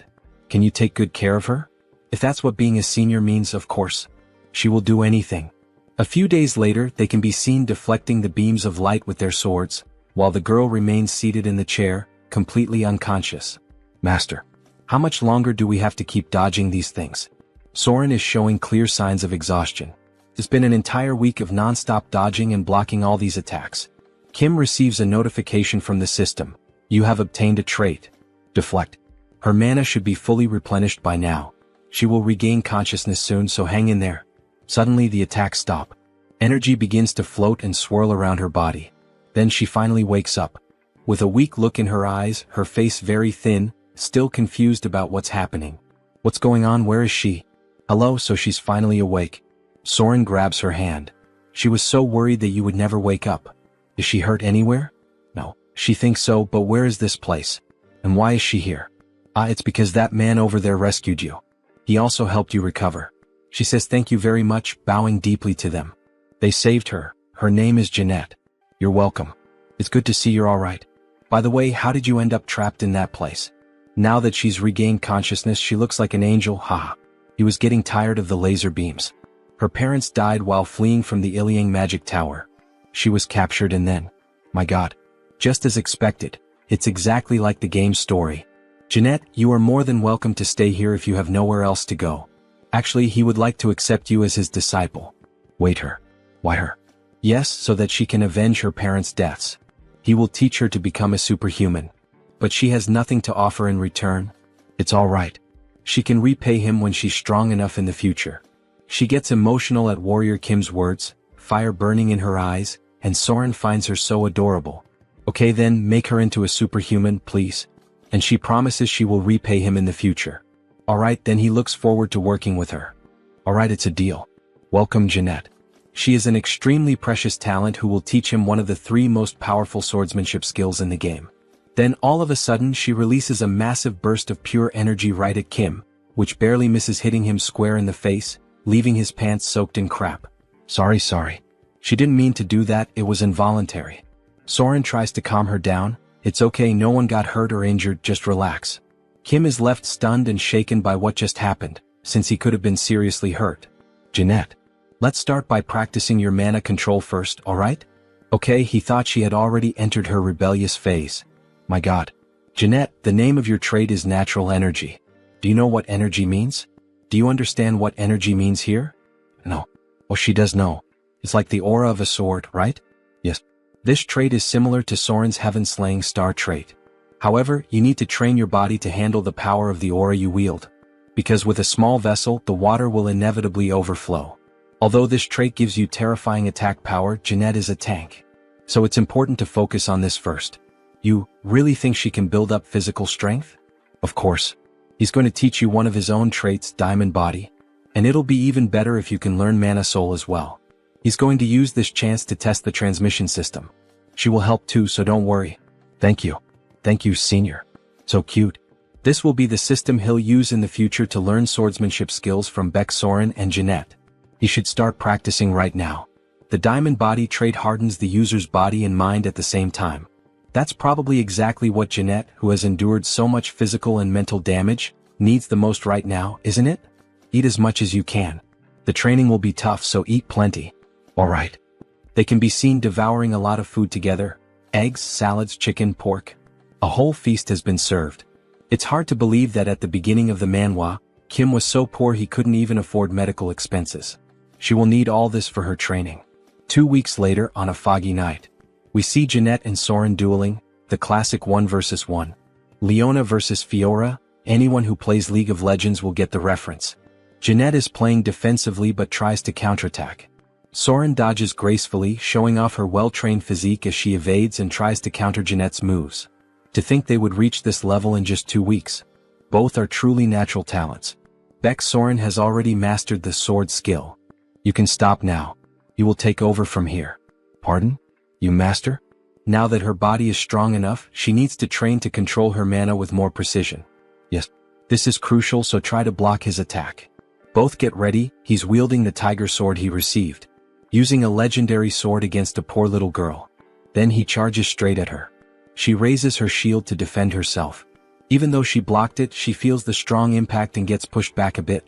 Can you take good care of her? If that's what being a senior means, of course. She will do anything. A few days later, they can be seen deflecting the beams of light with their swords, while the girl remains seated in the chair, completely unconscious. Master, how much longer do we have to keep dodging these things? Soren is showing clear signs of exhaustion. It's been an entire week of non-stop dodging and blocking all these attacks. Kim receives a notification from the system. You have obtained a trait. Deflect. Her mana should be fully replenished by now. She will regain consciousness soon, so hang in there. Suddenly the attacks stop. Energy begins to float and swirl around her body. Then she finally wakes up. With a weak look in her eyes, her face very thin, still confused about what's happening. What's going on? Where is she? Hello, so she's finally awake. Soren grabs her hand. She was so worried that you would never wake up. Is she hurt anywhere? No, she thinks so, but where is this place? And why is she here? It's because that man over there rescued you. He also helped you recover. She says thank you very much, bowing deeply to them. They saved her. Her name is Jeanette. You're welcome. It's good to see you're alright. By the way, how did you end up trapped in that place? Now that she's regained consciousness, she looks like an angel, haha. He was getting tired of the laser beams. Her parents died while fleeing from the Iliang magic tower. She was captured and then... My god. Just as expected. It's exactly like the game story. Jeanette, you are more than welcome to stay here if you have nowhere else to go. Actually, he would like to accept you as his disciple. Wait, her. Why her? Yes, so that she can avenge her parents' deaths. He will teach her to become a superhuman. But she has nothing to offer in return. It's all right. She can repay him when she's strong enough in the future. She gets emotional at Warrior Kim's words, fire burning in her eyes, and Soren finds her so adorable. Okay then, make her into a superhuman, please. And she promises she will repay him in the future. Alright, then he looks forward to working with her. Alright, it's a deal. Welcome, Jeanette. She is an extremely precious talent who will teach him one of the 3 most powerful swordsmanship skills in the game. Then all of a sudden she releases a massive burst of pure energy right at Kim, which barely misses hitting him square in the face, leaving his pants soaked in crap. Sorry. She didn't mean to do that, it was involuntary. Soren tries to calm her down. It's okay, no one got hurt or injured, just relax. Kim is left stunned and shaken by what just happened, since he could have been seriously hurt. Jeanette, let's start by practicing your mana control first, alright? Okay, he thought she had already entered her rebellious phase. My god. Jeanette, the name of your trait is natural energy. Do you know what energy means? Do you understand what energy means here? No. Oh, she does know. It's like the aura of a sword, right? Yes. This trait is similar to Soren's heaven-slaying star trait. However, you need to train your body to handle the power of the aura you wield. Because with a small vessel, the water will inevitably overflow. Although this trait gives you terrifying attack power, Jeanette is a tank. So it's important to focus on this first. You really think she can build up physical strength? Of course. He's going to teach you one of his own traits, Diamond Body. And it'll be even better if you can learn Mana Soul as well. He's going to use this chance to test the transmission system. She will help too, so don't worry. Thank you. Thank you, Senior. So cute. This will be the system he'll use in the future to learn swordsmanship skills from Beck, Soren, and Jeanette. He should start practicing right now. The Diamond Body trait hardens the user's body and mind at the same time. That's probably exactly what Jeanette, who has endured so much physical and mental damage, needs the most right now, isn't it? Eat as much as you can. The training will be tough, so eat plenty. Alright. They can be seen devouring a lot of food together. Eggs, salads, chicken, pork. A whole feast has been served. It's hard to believe that at the beginning of the manhwa, Kim was so poor he couldn't even afford medical expenses. She will need all this for her training. 2 weeks later, on a foggy night, we see Jeanette and Soren dueling, the classic 1 versus 1. Leona versus Fiora. Anyone who plays League of Legends will get the reference. Jeanette is playing defensively but tries to counterattack. Soren dodges gracefully, showing off her well-trained physique as she evades and tries to counter Jeanette's moves. To think they would reach this level in just 2 weeks. Both are truly natural talents. Beck, Soren has already mastered the sword skill. You can stop now. You will take over from here. Pardon? You master? Now that her body is strong enough, she needs to train to control her mana with more precision. Yes. This is crucial, so try to block his attack. Both get ready. He's wielding the tiger sword he received. Using a legendary sword against a poor little girl. Then he charges straight at her. She raises her shield to defend herself. Even though she blocked it, she feels the strong impact and gets pushed back a bit.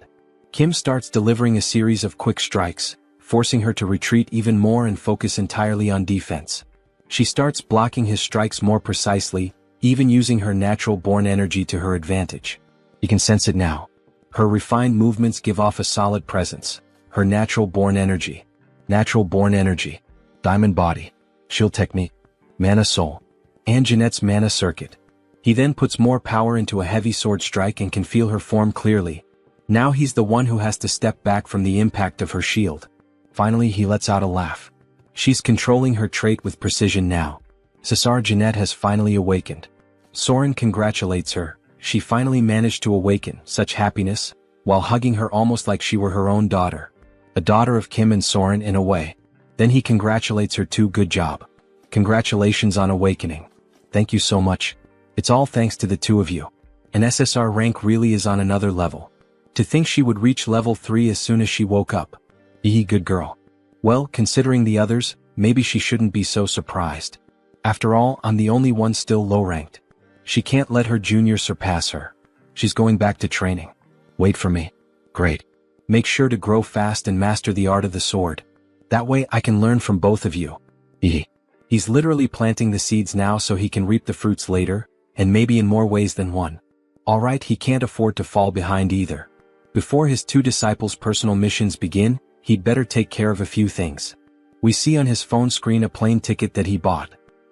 Kim starts delivering a series of quick strikes, forcing her to retreat even more and focus entirely on defense. She starts blocking his strikes more precisely, even using her natural-born energy to her advantage. You can sense it now. Her refined movements give off a solid presence. Her natural-born energy. Natural-born energy. Diamond body. Shield technique. Mana soul. And Jeanette's mana circuit. He then puts more power into a heavy sword strike and can feel her form clearly. Now he's the one who has to step back from the impact of her shield. Finally he lets out a laugh. She's controlling her trait with precision now. Cesar Jeanette has finally awakened. Soren congratulates her. She finally managed to awaken, such happiness, while hugging her almost like she were her own daughter. A daughter of Kim and Soren in a way. Then he congratulates her too. Good job. Congratulations on awakening. Thank you so much. It's all thanks to the two of you. An SSR rank really is on another level. To think she would reach level 3 as soon as she woke up. Good girl. Well, considering the others, maybe she shouldn't be so surprised. After all, I'm the only one still low-ranked. She can't let her junior surpass her. She's going back to training. Wait for me. Great. Make sure to grow fast and master the art of the sword. That way I can learn from both of you. He's literally planting the seeds now so he can reap the fruits later, and maybe in more ways than one. Alright, he can't afford to fall behind either. Before his two disciples' personal missions begin, he'd better take care of a few things. We see on his phone screen a plane ticket that he bought.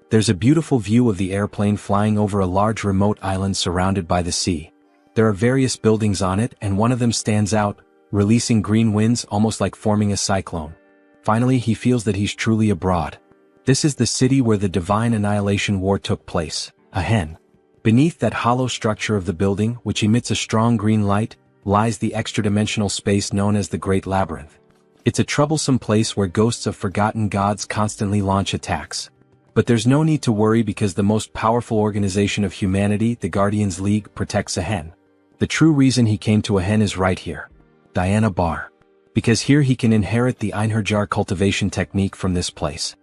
There's a beautiful view of the airplane flying over a large remote island surrounded by the sea. There are various buildings on it and one of them stands out, releasing green winds almost like forming a cyclone. Finally he feels that he's truly abroad. This is the city where the Divine Annihilation War took place, a hen. Beneath that hollow structure of the building, which emits a strong green light, lies the extra-dimensional space known as the Great Labyrinth. It's a troublesome place where ghosts of forgotten gods constantly launch attacks. But there's no need to worry because the most powerful organization of humanity, the Guardians League, protects a hen. The true reason he came to a hen is right here. Diana Bar. Because here he can inherit the Einherjar cultivation technique from this place.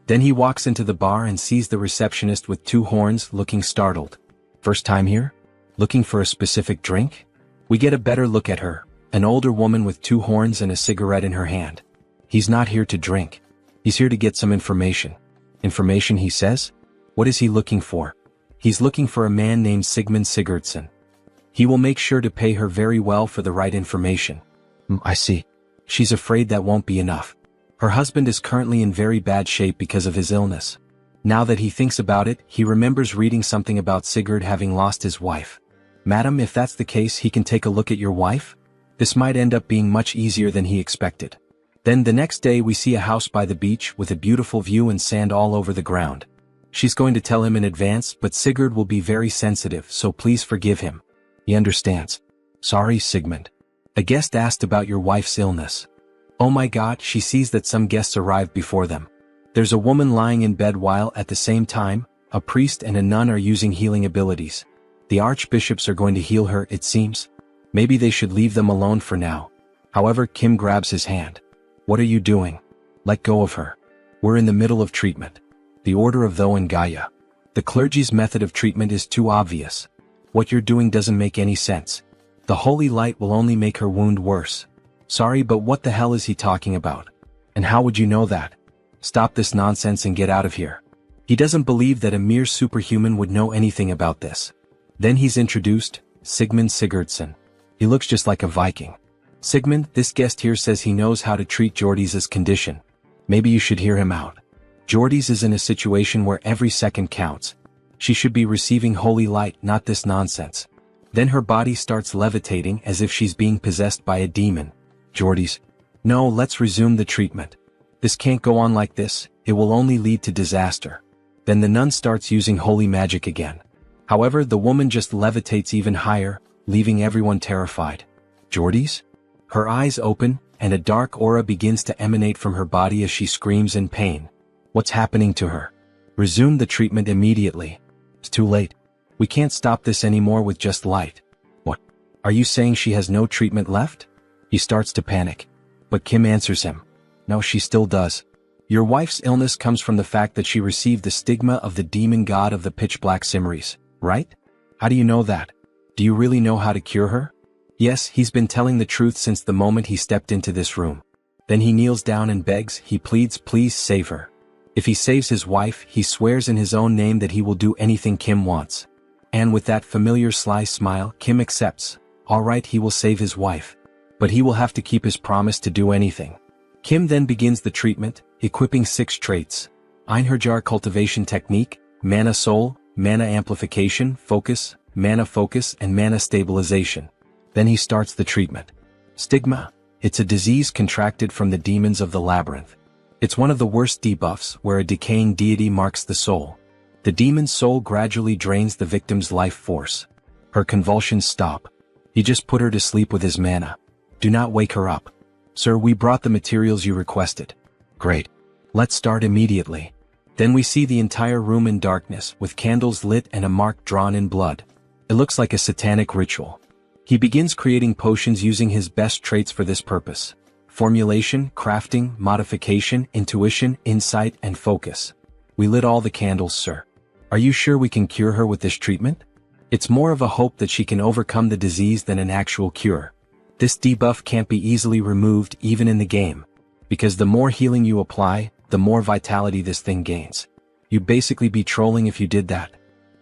Then he walks into the bar and sees the receptionist with two horns looking startled. First time here? Looking for a specific drink? We get a better look at her, an older woman with two horns and a cigarette in her hand. He's not here to drink. He's here to get some information. Information, he says? What is he looking for? He's looking for a man named Sigmund Sigurdsson. He will make sure to pay her very well for the right information. I see. She's afraid that won't be enough. Her husband is currently in very bad shape because of his illness. Now that he thinks about it, he remembers reading something about Sigurd having lost his wife. Madam, if that's the case, he can take a look at your wife? This might end up being much easier than he expected. Then the next day we see a house by the beach with a beautiful view and sand all over the ground. She's going to tell him in advance, but Sigurd will be very sensitive, so please forgive him. He understands. Sorry, Sigmund. A guest asked about your wife's illness. Oh my God, she sees that some guests arrived before them. There's a woman lying in bed while, at the same time, a priest and a nun are using healing abilities. The archbishops are going to heal her, it seems. Maybe they should leave them alone for now. However, Kim grabs his hand. What are you doing? Let go of her. We're in the middle of treatment. The order of Tho and Gaia. The clergy's method of treatment is too obvious. What you're doing doesn't make any sense. The holy light will only make her wound worse. Sorry, but what the hell is he talking about? And how would you know that? Stop this nonsense and get out of here. He doesn't believe that a mere superhuman would know anything about this. Then he's introduced, Sigmund Sigurdsson. He looks just like a Viking. Sigmund, this guest here says he knows how to treat Jordy's condition. Maybe you should hear him out. Jordy's is in a situation where every second counts. She should be receiving holy light, not this nonsense. Then her body starts levitating as if she's being possessed by a demon. Jordy's. No, let's resume the treatment. This can't go on like this, it will only lead to disaster. Then the nun starts using holy magic again. However, the woman just levitates even higher, leaving everyone terrified. Jordy's? Her eyes open, and a dark aura begins to emanate from her body as she screams in pain. What's happening to her? Resume the treatment immediately. It's too late. We can't stop this anymore with just light. What? Are you saying she has no treatment left? He starts to panic. But Kim answers him. No, she still does. Your wife's illness comes from the fact that she received the stigma of the demon god of the pitch black Simris, right? How do you know that? Do you really know how to cure her? Yes, he's been telling the truth since the moment he stepped into this room. Then he kneels down and begs, he pleads, please save her. If he saves his wife, he swears in his own name that he will do anything Kim wants. And with that familiar sly smile, Kim accepts. Alright, he will save his wife. But he will have to keep his promise to do anything. Kim then begins the treatment, equipping 6 traits. Einherjar cultivation technique, mana soul, mana amplification, focus, mana focus, and mana stabilization. Then he starts the treatment. Stigma. It's a disease contracted from the demons of the labyrinth. It's one of the worst debuffs where a decaying deity marks the soul. The demon's soul gradually drains the victim's life force. Her convulsions stop. He just put her to sleep with his mana. Do not wake her up. Sir, we brought the materials you requested. Great. Let's start immediately. Then we see the entire room in darkness with candles lit and a mark drawn in blood. It looks like a satanic ritual. He begins creating potions using his best traits for this purpose. Formulation, crafting, modification, intuition, insight, and focus. We lit all the candles, sir. Are you sure we can cure her with this treatment? It's more of a hope that she can overcome the disease than an actual cure. This debuff can't be easily removed even in the game. Because the more healing you apply, the more vitality this thing gains. You'd basically be trolling if you did that.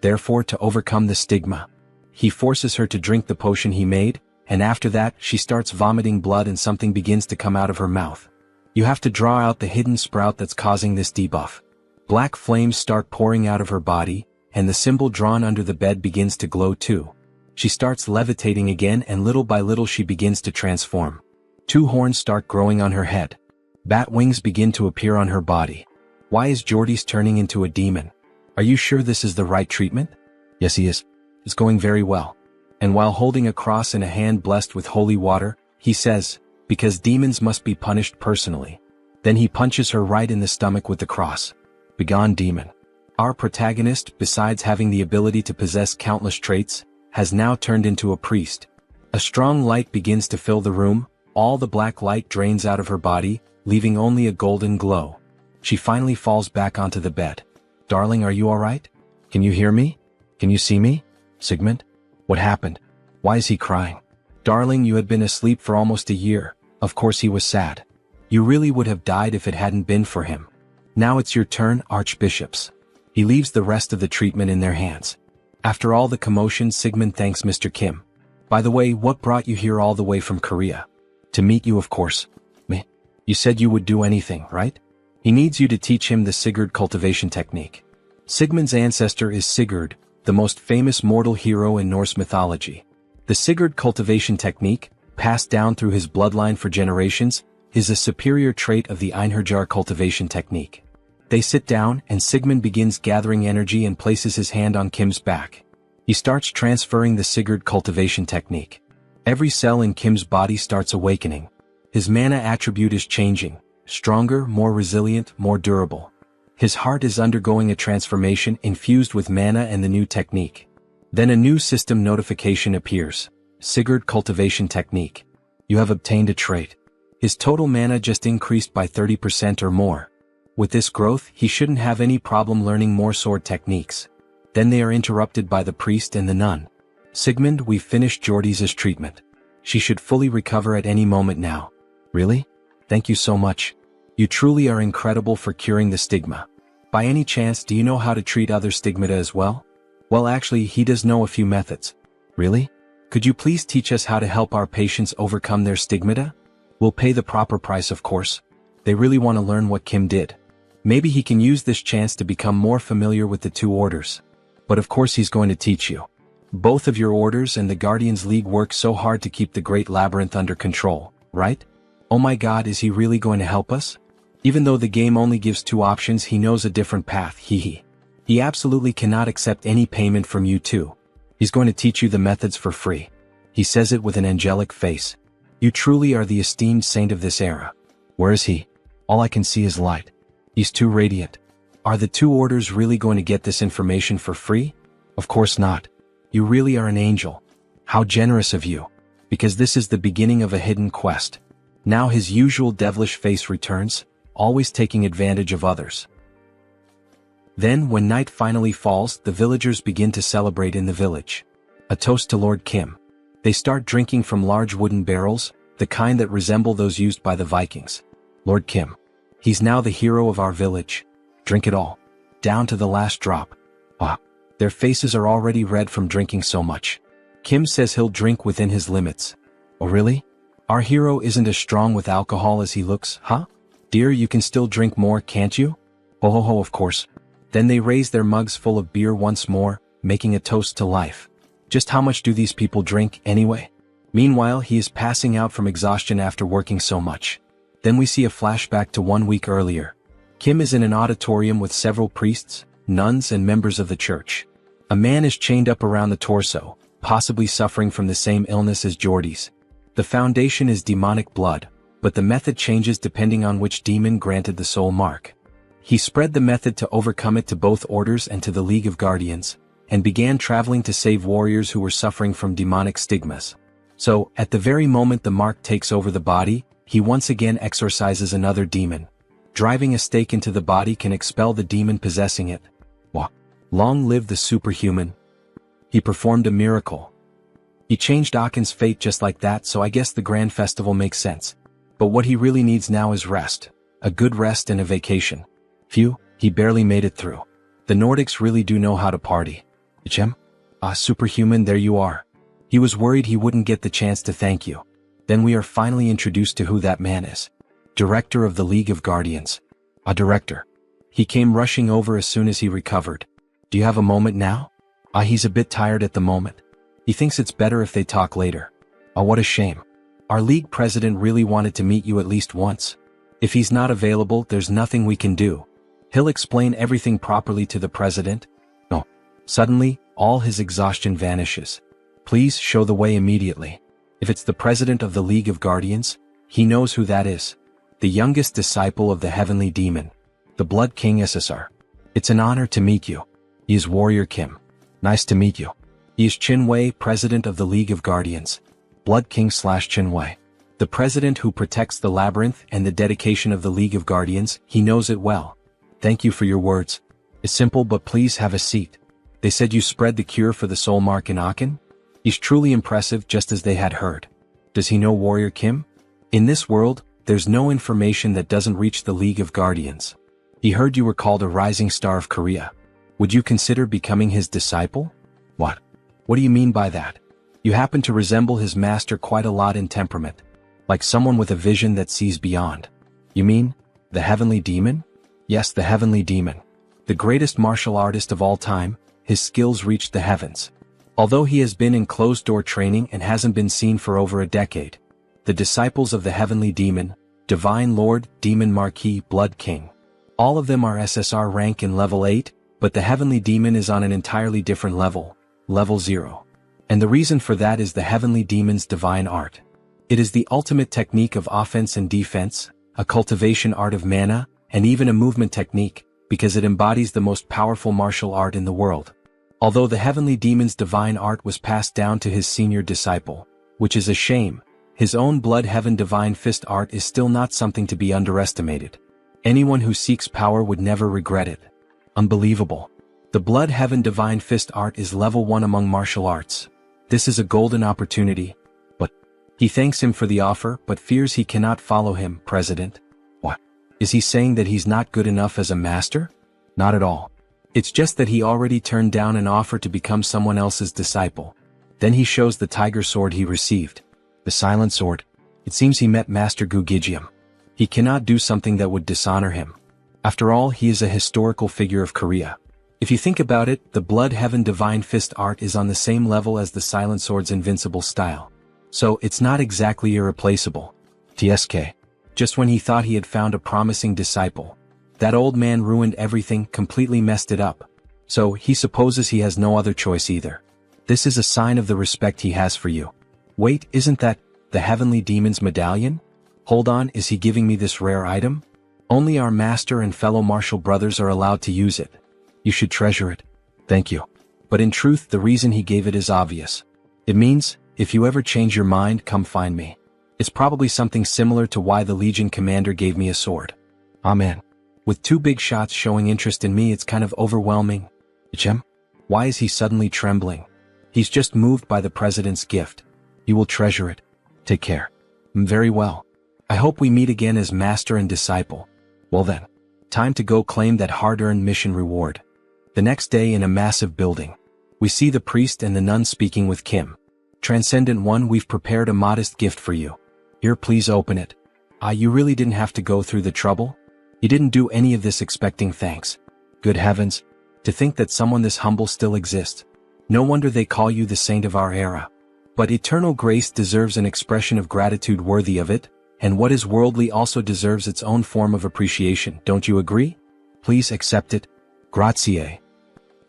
Therefore, to overcome the stigma, he forces her to drink the potion he made, and after that, she starts vomiting blood and something begins to come out of her mouth. You have to draw out the hidden sprout that's causing this debuff. Black flames start pouring out of her body, and the symbol drawn under the bed begins to glow too. She starts levitating again, and little by little she begins to transform. 2 horns start growing on her head. Bat wings begin to appear on her body. Why is Jordy's turning into a demon? Are you sure this is the right treatment? Yes, he is. It's going very well. And while holding a cross in a hand blessed with holy water, he says, because demons must be punished personally. Then he punches her right in the stomach with the cross. Begone, demon. Our protagonist, besides having the ability to possess countless traits, has now turned into a priest. A strong light begins to fill the room, all the black light drains out of her body, leaving only a golden glow. She finally falls back onto the bed. Darling, are you alright? Can you hear me? Can you see me? Sigmund? What happened? Why is he crying? Darling, you had been asleep for almost a year. Of course he was sad. You really would have died if it hadn't been for him. Now it's your turn, archbishops. He leaves the rest of the treatment in their hands. After all the commotion, Sigmund thanks Mr. Kim. By the way, what brought you here all the way from Korea? To meet you, of course. Me? You said you would do anything, right? He needs you to teach him the Sigurd cultivation technique. Sigmund's ancestor is Sigurd, the most famous mortal hero in Norse mythology. The Sigurd cultivation technique, passed down through his bloodline for generations, is a superior trait of the Einherjar cultivation technique. They sit down and Sigmund begins gathering energy and places his hand on Kim's back. He starts transferring the Sigurd cultivation technique. Every cell in Kim's body starts awakening. His mana attribute is changing, stronger, more resilient, more durable. His heart is undergoing a transformation infused with mana and the new technique. Then a new system notification appears. Sigurd cultivation technique. You have obtained a trait. His total mana just increased by 30% or more. With this growth, he shouldn't have any problem learning more sword techniques. Then they are interrupted by the priest and the nun. Sigmund, we've finished Jordy's treatment. She should fully recover at any moment now. Really? Thank you so much. You truly are incredible for curing the stigma. By any chance, do you know how to treat other stigmata as well? Well, actually, he does know a few methods. Really? Could you please teach us how to help our patients overcome their stigmata? We'll pay the proper price, of course. They really want to learn what Kim did. Maybe he can use this chance to become more familiar with the 2 orders. But of course he's going to teach you. Both of your orders and the Guardians League work so hard to keep the Great Labyrinth under control, right? Oh my god, is he really going to help us? Even though the game only gives 2 options, he knows a different path, He absolutely cannot accept any payment from you too. He's going to teach you the methods for free. He says it with an angelic face. You truly are the esteemed saint of this era. Where is he? All I can see is light. He's too radiant. Are the 2 orders really going to get this information for free? Of course not. You really are an angel. How generous of you. Because this is the beginning of a hidden quest. Now his usual devilish face returns, always taking advantage of others. Then, when night finally falls, the villagers begin to celebrate in the village. A toast to Lord Kim. They start drinking from large wooden barrels, the kind that resemble those used by the Vikings. Lord Kim. He's now the hero of our village. Drink it all. Down to the last drop. Ah. Their faces are already red from drinking so much. Kim says he'll drink within his limits. Oh really? Our hero isn't as strong with alcohol as he looks, huh? Dear, you can still drink more, can't you? Ho ho ho, of course. Then they raise their mugs full of beer once more, making a toast to life. Just how much do these people drink, anyway? Meanwhile, he is passing out from exhaustion after working so much. Then we see a flashback to 1 week earlier. Kim is in an auditorium with several priests, nuns and members of the church. A man is chained up around the torso, possibly suffering from the same illness as Jordy's. The foundation is demonic blood, but the method changes depending on which demon granted the soul mark. He spread the method to overcome it to both orders and to the League of Guardians, and began traveling to save warriors who were suffering from demonic stigmas. So, at the very moment the mark takes over the body, he once again exorcises another demon. Driving a stake into the body can expel the demon possessing it. Wah. Long live the superhuman. He performed a miracle. He changed Akin's fate just like that, so I guess the grand festival makes sense. But what he really needs now is rest. A good rest and a vacation. Phew, he barely made it through. The Nordics really do know how to party. Ichem? Ah, superhuman, there you are. He was worried he wouldn't get the chance to thank you. Then we are finally introduced to who that man is. Director of the League of Guardians. A director. He came rushing over as soon as he recovered. Do you have a moment now? Ah, he's a bit tired at the moment. He thinks it's better if they talk later. Ah, what a shame. Our league president really wanted to meet you at least once. If he's not available, there's nothing we can do. He'll explain everything properly to the president. No. Suddenly, all his exhaustion vanishes. Please show the way immediately. If it's the president of the League of Guardians, he knows who that is. The youngest disciple of the heavenly demon. The Blood King SSR. It's an honor to meet you. He is Warrior Kim. Nice to meet you. He is Chinwei, president of the League of Guardians. Blood King / Chinwei. The president who protects the labyrinth and the dedication of the League of Guardians, he knows it well. Thank you for your words. It's simple, but please have a seat. They said you spread the cure for the soul mark in Akin? He's truly impressive, just as they had heard. Does he know Warrior Kim? In this world, there's no information that doesn't reach the League of Guardians. He heard you were called a rising star of Korea. Would you consider becoming his disciple? What? What do you mean by that? You happen to resemble his master quite a lot in temperament. Like someone with a vision that sees beyond. You mean, the heavenly demon? Yes, the heavenly demon. The greatest martial artist of all time, his skills reached the heavens. Although he has been in closed-door training and hasn't been seen for over a decade. The disciples of the heavenly demon, Divine Lord, Demon Marquis, Blood King. All of them are SSR rank in level 8, but the heavenly demon is on an entirely different level, level 0. And the reason for that is the heavenly demon's divine art. It is the ultimate technique of offense and defense, a cultivation art of mana, and even a movement technique, because it embodies the most powerful martial art in the world. Although the heavenly demon's divine art was passed down to his senior disciple, which is a shame, his own blood heaven divine fist art is still not something to be underestimated. Anyone who seeks power would never regret it. Unbelievable. The blood heaven divine fist art is level 1 among martial arts. This is a golden opportunity. But he thanks him for the offer, but fears he cannot follow him, President. What? Is he saying that he's not good enough as a master? Not at all. It's just that he already turned down an offer to become someone else's disciple. Then he shows the tiger sword he received. The silent sword. It seems he met Master Gu Gijium. He cannot do something that would dishonor him. After all, he is a historical figure of Korea. If you think about it, the blood heaven divine fist art is on the same level as the silent sword's invincible style. So it's not exactly irreplaceable. TSK. Just when he thought he had found a promising disciple, that old man ruined everything, completely messed it up. So he supposes he has no other choice either. This is a sign of the respect he has for you. Wait, isn't that the heavenly demon's medallion? Hold on, is he giving me this rare item? Only our master and fellow martial brothers are allowed to use it. You should treasure it. Thank you. But in truth, the reason he gave it is obvious. It means, if you ever change your mind, come find me. It's probably something similar to why the Legion commander gave me a sword. Amen. With 2 big shots showing interest in me, it's kind of overwhelming. Ichem? Why is he suddenly trembling? He's just moved by the president's gift. You will treasure it. Take care. Very well. I hope we meet again as master and disciple. Well then. Time to go claim that hard-earned mission reward. The next day in a massive building. We see the priest and the nun speaking with Kim. Transcendent One, we've prepared a modest gift for you. Here, please open it. You really didn't have to go through the trouble? You didn't do any of this expecting thanks. Good heavens. To think that someone this humble still exists. No wonder they call you the saint of our era. But eternal grace deserves an expression of gratitude worthy of it, and what is worldly also deserves its own form of appreciation, don't you agree? Please accept it. Grazie.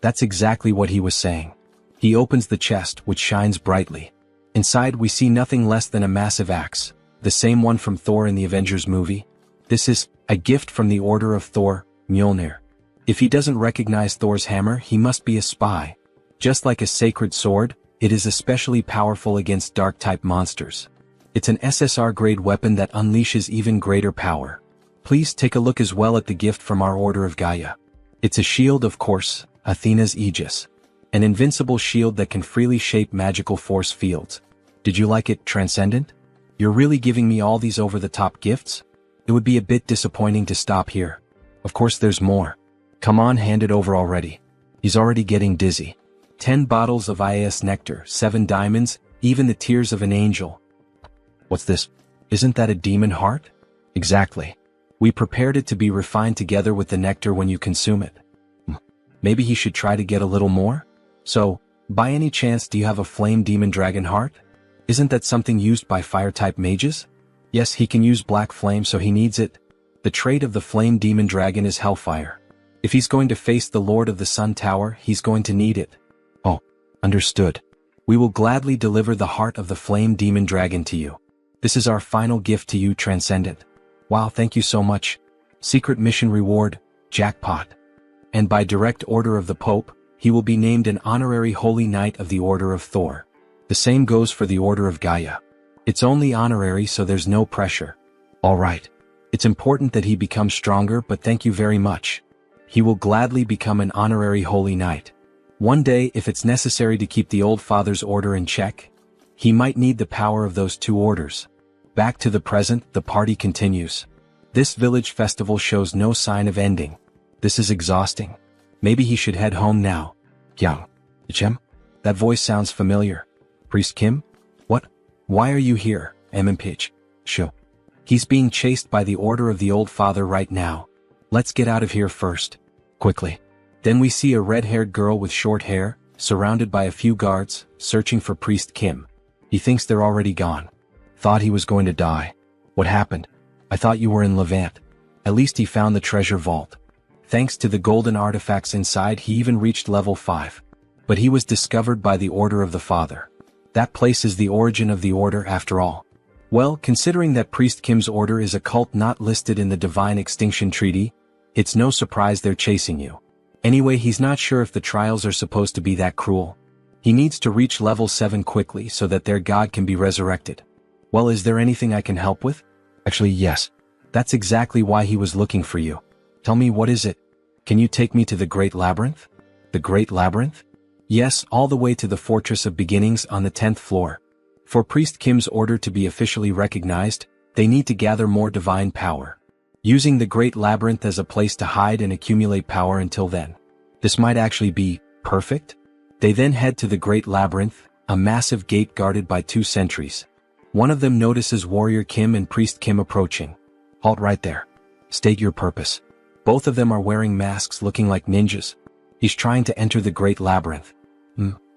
That's exactly what he was saying. He opens the chest, which shines brightly. Inside we see nothing less than a massive axe, the same one from Thor in the Avengers movie. This is a gift from the Order of Thor, Mjolnir. If he doesn't recognize Thor's hammer, he must be a spy. Just like a sacred sword, it is especially powerful against dark-type monsters. It's an SSR-grade weapon that unleashes even greater power. Please take a look as well at the gift from our Order of Gaia. It's a shield, of course, Athena's Aegis. An invincible shield that can freely shape magical force fields. Did you like it, Transcendent? You're really giving me all these over-the-top gifts? It would be a bit disappointing to stop here. Of course there's more. Come on, hand it over already. He's already getting dizzy. 10 bottles of IAS nectar, 7 diamonds, even the tears of an angel. What's this? Isn't that a demon heart? Exactly. We prepared it to be refined together with the nectar when you consume it. Maybe he should try to get a little more? So, by any chance do you have a flame demon dragon heart? Isn't that something used by fire-type mages? Yes, he can use black flame, so he needs it. The trait of the flame demon dragon is hellfire. If he's going to face the Lord of the Sun Tower, he's going to need it. Oh, understood. We will gladly deliver the heart of the flame demon dragon to you. This is our final gift to you, Transcendent. Wow, thank you so much. Secret mission reward, jackpot. And by direct order of the Pope, he will be named an honorary Holy Knight of the Order of Thor. The same goes for the Order of Gaia. It's only honorary, so there's no pressure. All right. It's important that he becomes stronger, but thank you very much. He will gladly become an honorary Holy Knight. One day, if it's necessary to keep the Old Father's order in check, he might need the power of those two orders. Back to the present, the party continues. This village festival shows no sign of ending. This is exhausting. Maybe he should head home now. Yang. Chem? That voice sounds familiar. Priest Kim? What? Why are you here, MMPH? Sho. He's being chased by the order of the Old Father right now. Let's get out of here first. Quickly. Then we see a red-haired girl with short hair, surrounded by a few guards, searching for Priest Kim. He thinks they're already gone. Thought he was going to die. What happened? I thought you were in Levant. At least he found the treasure vault. Thanks to the golden artifacts inside, he even reached level 5. But he was discovered by the Order of the Father. That place is the origin of the Order after all. Well, considering that Priest Kim's order is a cult not listed in the Divine Extinction Treaty, it's no surprise they're chasing you. Anyway, he's not sure if the trials are supposed to be that cruel. He needs to reach level 7 quickly so that their god can be resurrected. Well, is there anything I can help with? Actually, yes. That's exactly why he was looking for you. Tell me, what is it? Can you take me to the Great Labyrinth? The Great Labyrinth? Yes, all the way to the Fortress of Beginnings on the 10th floor. For Priest Kim's order to be officially recognized, they need to gather more divine power. Using the Great Labyrinth as a place to hide and accumulate power until then. This might actually be perfect? They then head to the Great Labyrinth, a massive gate guarded by 2 sentries. One of them notices Warrior Kim and Priest Kim approaching. Halt right there. State your purpose. Both of them are wearing masks looking like ninjas. He's trying to enter the Great Labyrinth.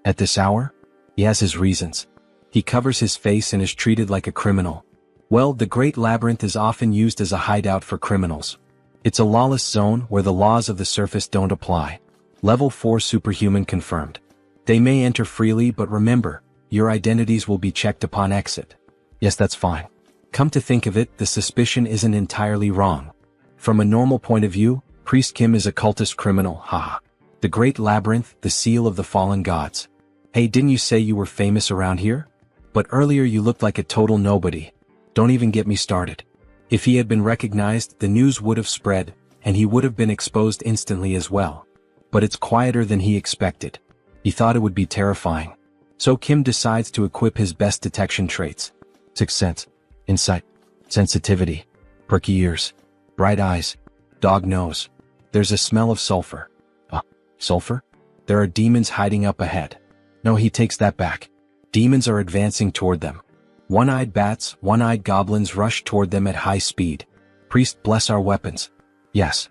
At this hour? He has his reasons. He covers his face and is treated like a criminal. Well, the Great Labyrinth is often used as a hideout for criminals. It's a lawless zone where the laws of the surface don't apply. Level 4 superhuman confirmed. They may enter freely, but remember, your identities will be checked upon exit. Yes, that's fine. Come to think of it, the suspicion isn't entirely wrong. From a normal point of view, Priest Kim is a cultist criminal, haha. The Great Labyrinth, the seal of the fallen gods. Hey, didn't you say you were famous around here? But earlier you looked like a total nobody. Don't even get me started. If he had been recognized, the news would have spread, and he would have been exposed instantly as well. But it's quieter than he expected. He thought it would be terrifying. So Kim decides to equip his best detection traits. Sixth sense, incite, sensitivity, perky ears, bright eyes, dog nose. There's a smell of sulfur. Sulfur? There are demons hiding up ahead. No, he takes that back. Demons are advancing toward them. One-eyed bats, one-eyed goblins rush toward them at high speed. Priest, bless our weapons. Yes.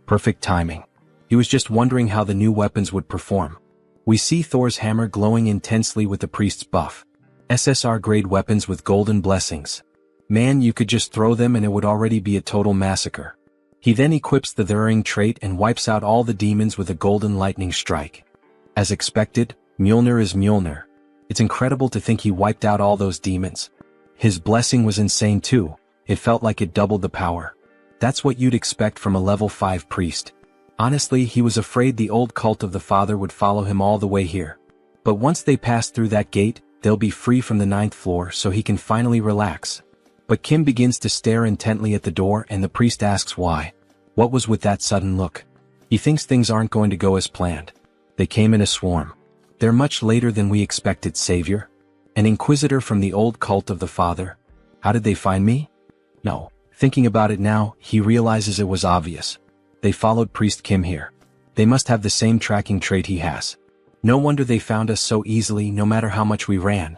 Perfect timing. He was just wondering how the new weapons would perform. We see Thor's hammer glowing intensely with the priest's buff. SSR-grade weapons with golden blessings. Man, you could just throw them and it would already be a total massacre. He then equips the Thurring trait and wipes out all the demons with a golden lightning strike. As expected, Mjolnir is Mjolnir. It's incredible to think he wiped out all those demons. His blessing was insane too. It felt like it doubled the power. That's what you'd expect from a level 5 priest. Honestly, he was afraid the old cult of the father would follow him all the way here. But once they pass through that gate, they'll be free from the 9th floor so he can finally relax. But Kim begins to stare intently at the door and the priest asks why. What was with that sudden look? He thinks things aren't going to go as planned. They came in a swarm. They're much later than we expected, Savior. An inquisitor from the old cult of the father. How did they find me? No. Thinking about it now, he realizes it was obvious. They followed Priest Kim here. They must have the same tracking trait he has. No wonder they found us so easily no matter how much we ran.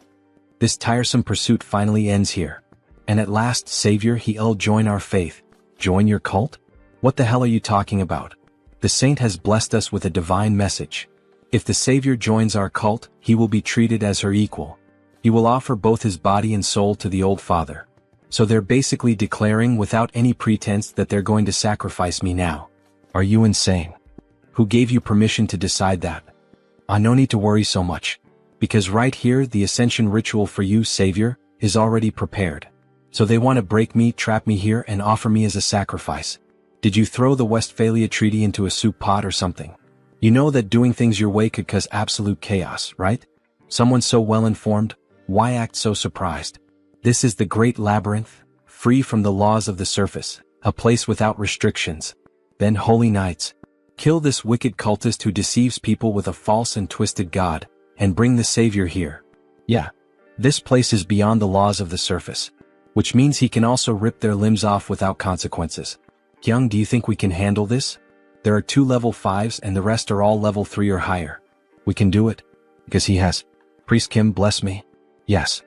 This tiresome pursuit finally ends here. And at last, Savior, he'll join our faith. Join your cult? What the hell are you talking about? The saint has blessed us with a divine message. If the Savior joins our cult, he will be treated as her equal. He will offer both his body and soul to the old father. So they're basically declaring without any pretense that they're going to sacrifice me now. Are you insane? Who gave you permission to decide that? No need to worry so much. Because right here, the ascension ritual for you, Savior, is already prepared. So they want to break me, trap me here, and offer me as a sacrifice. Did you throw the Westphalia Treaty into a soup pot or something? You know that doing things your way could cause absolute chaos, right? Someone so well-informed, why act so surprised? This is the great labyrinth, free from the laws of the surface, a place without restrictions. Then, holy knights, kill this wicked cultist who deceives people with a false and twisted god, and bring the Savior here. Yeah, this place is beyond the laws of the surface, which means he can also rip their limbs off without consequences. Kyung, do you think we can handle this? There are 2 level 5s and the rest are all level 3 or higher. We can do it. Because he has. Priest Kim, bless me. Yes.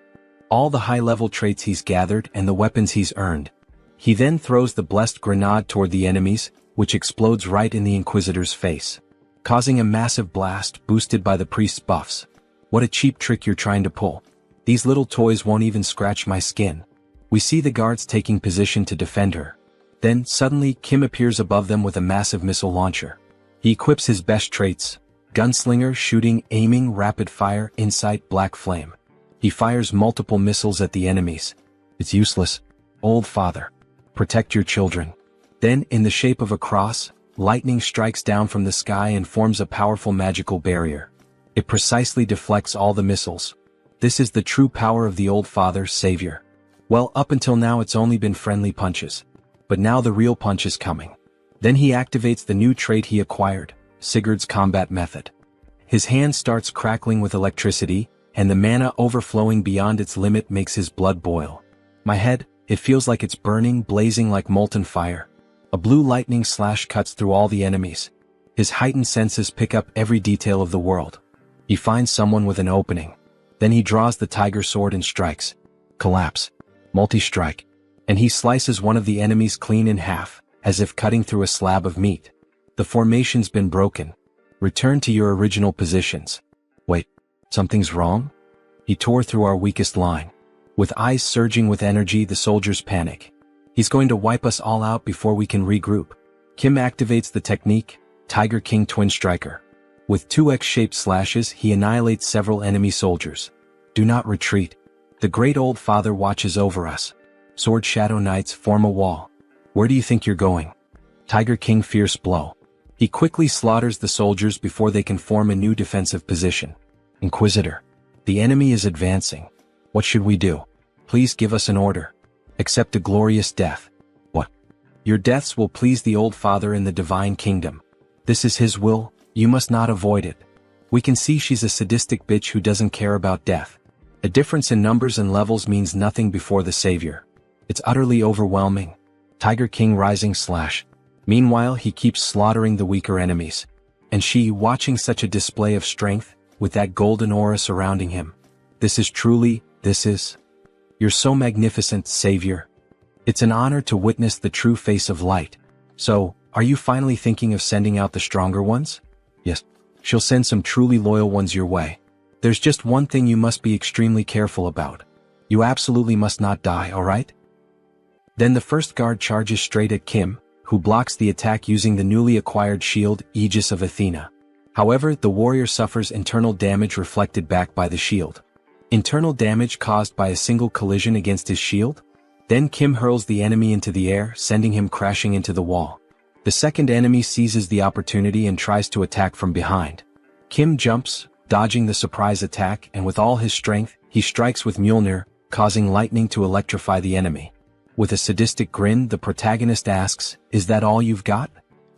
All the high-level traits he's gathered and the weapons he's earned. He then throws the blessed grenade toward the enemies, which explodes right in the Inquisitor's face, causing a massive blast boosted by the priest's buffs. What a cheap trick you're trying to pull. These little toys won't even scratch my skin. We see the guards taking position to defend her. Then, suddenly, Kim appears above them with a massive missile launcher. He equips his best traits: gunslinger, shooting, aiming, rapid fire, incite, black flame. He fires multiple missiles at the enemies. It's useless. Old father. Protect your children. Then, in the shape of a cross, lightning strikes down from the sky and forms a powerful magical barrier. It precisely deflects all the missiles. This is the true power of the old father, Savior. Well, up until now it's only been friendly punches. But now the real punch is coming. Then he activates the new trait he acquired, Sigurd's combat method. His hand starts crackling with electricity, and the mana overflowing beyond its limit makes his blood boil. My head, it feels like it's burning, blazing like molten fire. A blue lightning slash cuts through all the enemies. His heightened senses pick up every detail of the world. He finds someone with an opening. Then he draws the tiger sword and strikes. Collapse. Multi-strike. And he slices one of the enemies clean in half, as if cutting through a slab of meat. The formation's been broken. Return to your original positions. Wait, something's wrong? He tore through our weakest line. With eyes surging with energy, the soldiers panic. He's going to wipe us all out before we can regroup. Kim activates the technique, Tiger King Twin Striker. With 2 X-shaped slashes, he annihilates several enemy soldiers. Do not retreat. The great old father watches over us. Sword Shadow Knights form a wall. Where do you think you're going? Tiger King Fierce Blow. He quickly slaughters the soldiers before they can form a new defensive position. Inquisitor. The enemy is advancing. What should we do? Please give us an order. Accept a glorious death. What? Your deaths will please the old father in the divine kingdom. This is his will, you must not avoid it. We can see she's a sadistic bitch who doesn't care about death. A difference in numbers and levels means nothing before the savior. It's utterly overwhelming. Tiger King rising /. Meanwhile, he keeps slaughtering the weaker enemies. And she, watching such a display of strength, with that golden aura surrounding him. This is. You're so magnificent, savior. It's an honor to witness the true face of light. So, are you finally thinking of sending out the stronger ones? Yes. She'll send some truly loyal ones your way. There's just one thing you must be extremely careful about. You absolutely must not die, alright? Then the first guard charges straight at Kim, who blocks the attack using the newly acquired shield, Aegis of Athena. However, the warrior suffers internal damage reflected back by the shield. Internal damage caused by a single collision against his shield? Then Kim hurls the enemy into the air, sending him crashing into the wall. The second enemy seizes the opportunity and tries to attack from behind. Kim jumps, dodging the surprise attack, and with all his strength, he strikes with Mjolnir, causing lightning to electrify the enemy. With a sadistic grin, the protagonist asks, "Is that all you've got?"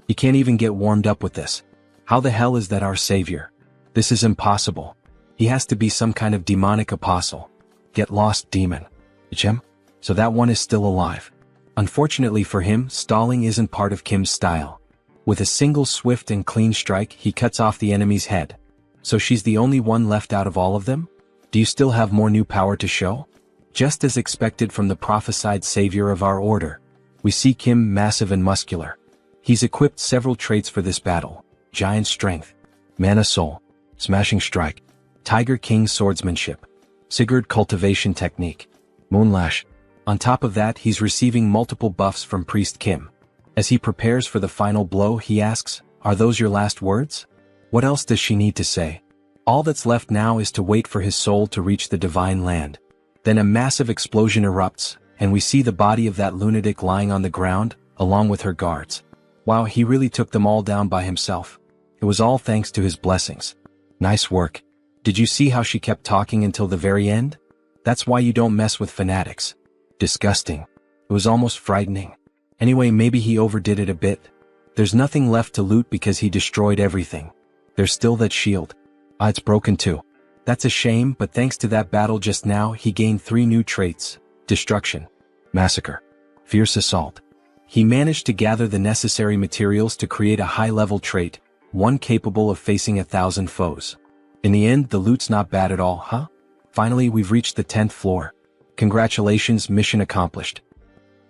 He can't even get warmed up with this. How the hell is that our savior? This is impossible. He has to be some kind of demonic apostle. Get lost, demon. Him? So that one is still alive. Unfortunately for him, stalling isn't part of Kim's style. With a single swift and clean strike, he cuts off the enemy's head. So she's the only one left out of all of them? Do you still have more new power to show? Just as expected from the prophesied savior of our order, we see Kim massive and muscular. He's equipped several traits for this battle: giant strength, mana soul, smashing strike, Tiger King swordsmanship, Sigurd cultivation technique, moonlash. On top of that, he's receiving multiple buffs from Priest Kim. As he prepares for the final blow, he asks, "Are those your last words?" What else does she need to say? All that's left now is to wait for his soul to reach the divine land. Then a massive explosion erupts, and we see the body of that lunatic lying on the ground, along with her guards. Wow, he really took them all down by himself. It was all thanks to his blessings. Nice work. Did you see how she kept talking until the very end? That's why you don't mess with fanatics. Disgusting. It was almost frightening. Anyway, maybe he overdid it a bit. There's nothing left to loot because he destroyed everything. There's still that shield. It's broken too. That's a shame, but thanks to that battle just now, he gained 3 new traits: destruction, massacre, fierce assault. He managed to gather the necessary materials to create a high-level trait, one capable of facing 1,000 foes. In the end, the loot's not bad at all, huh? Finally, we've reached the 10th floor. Congratulations, mission accomplished.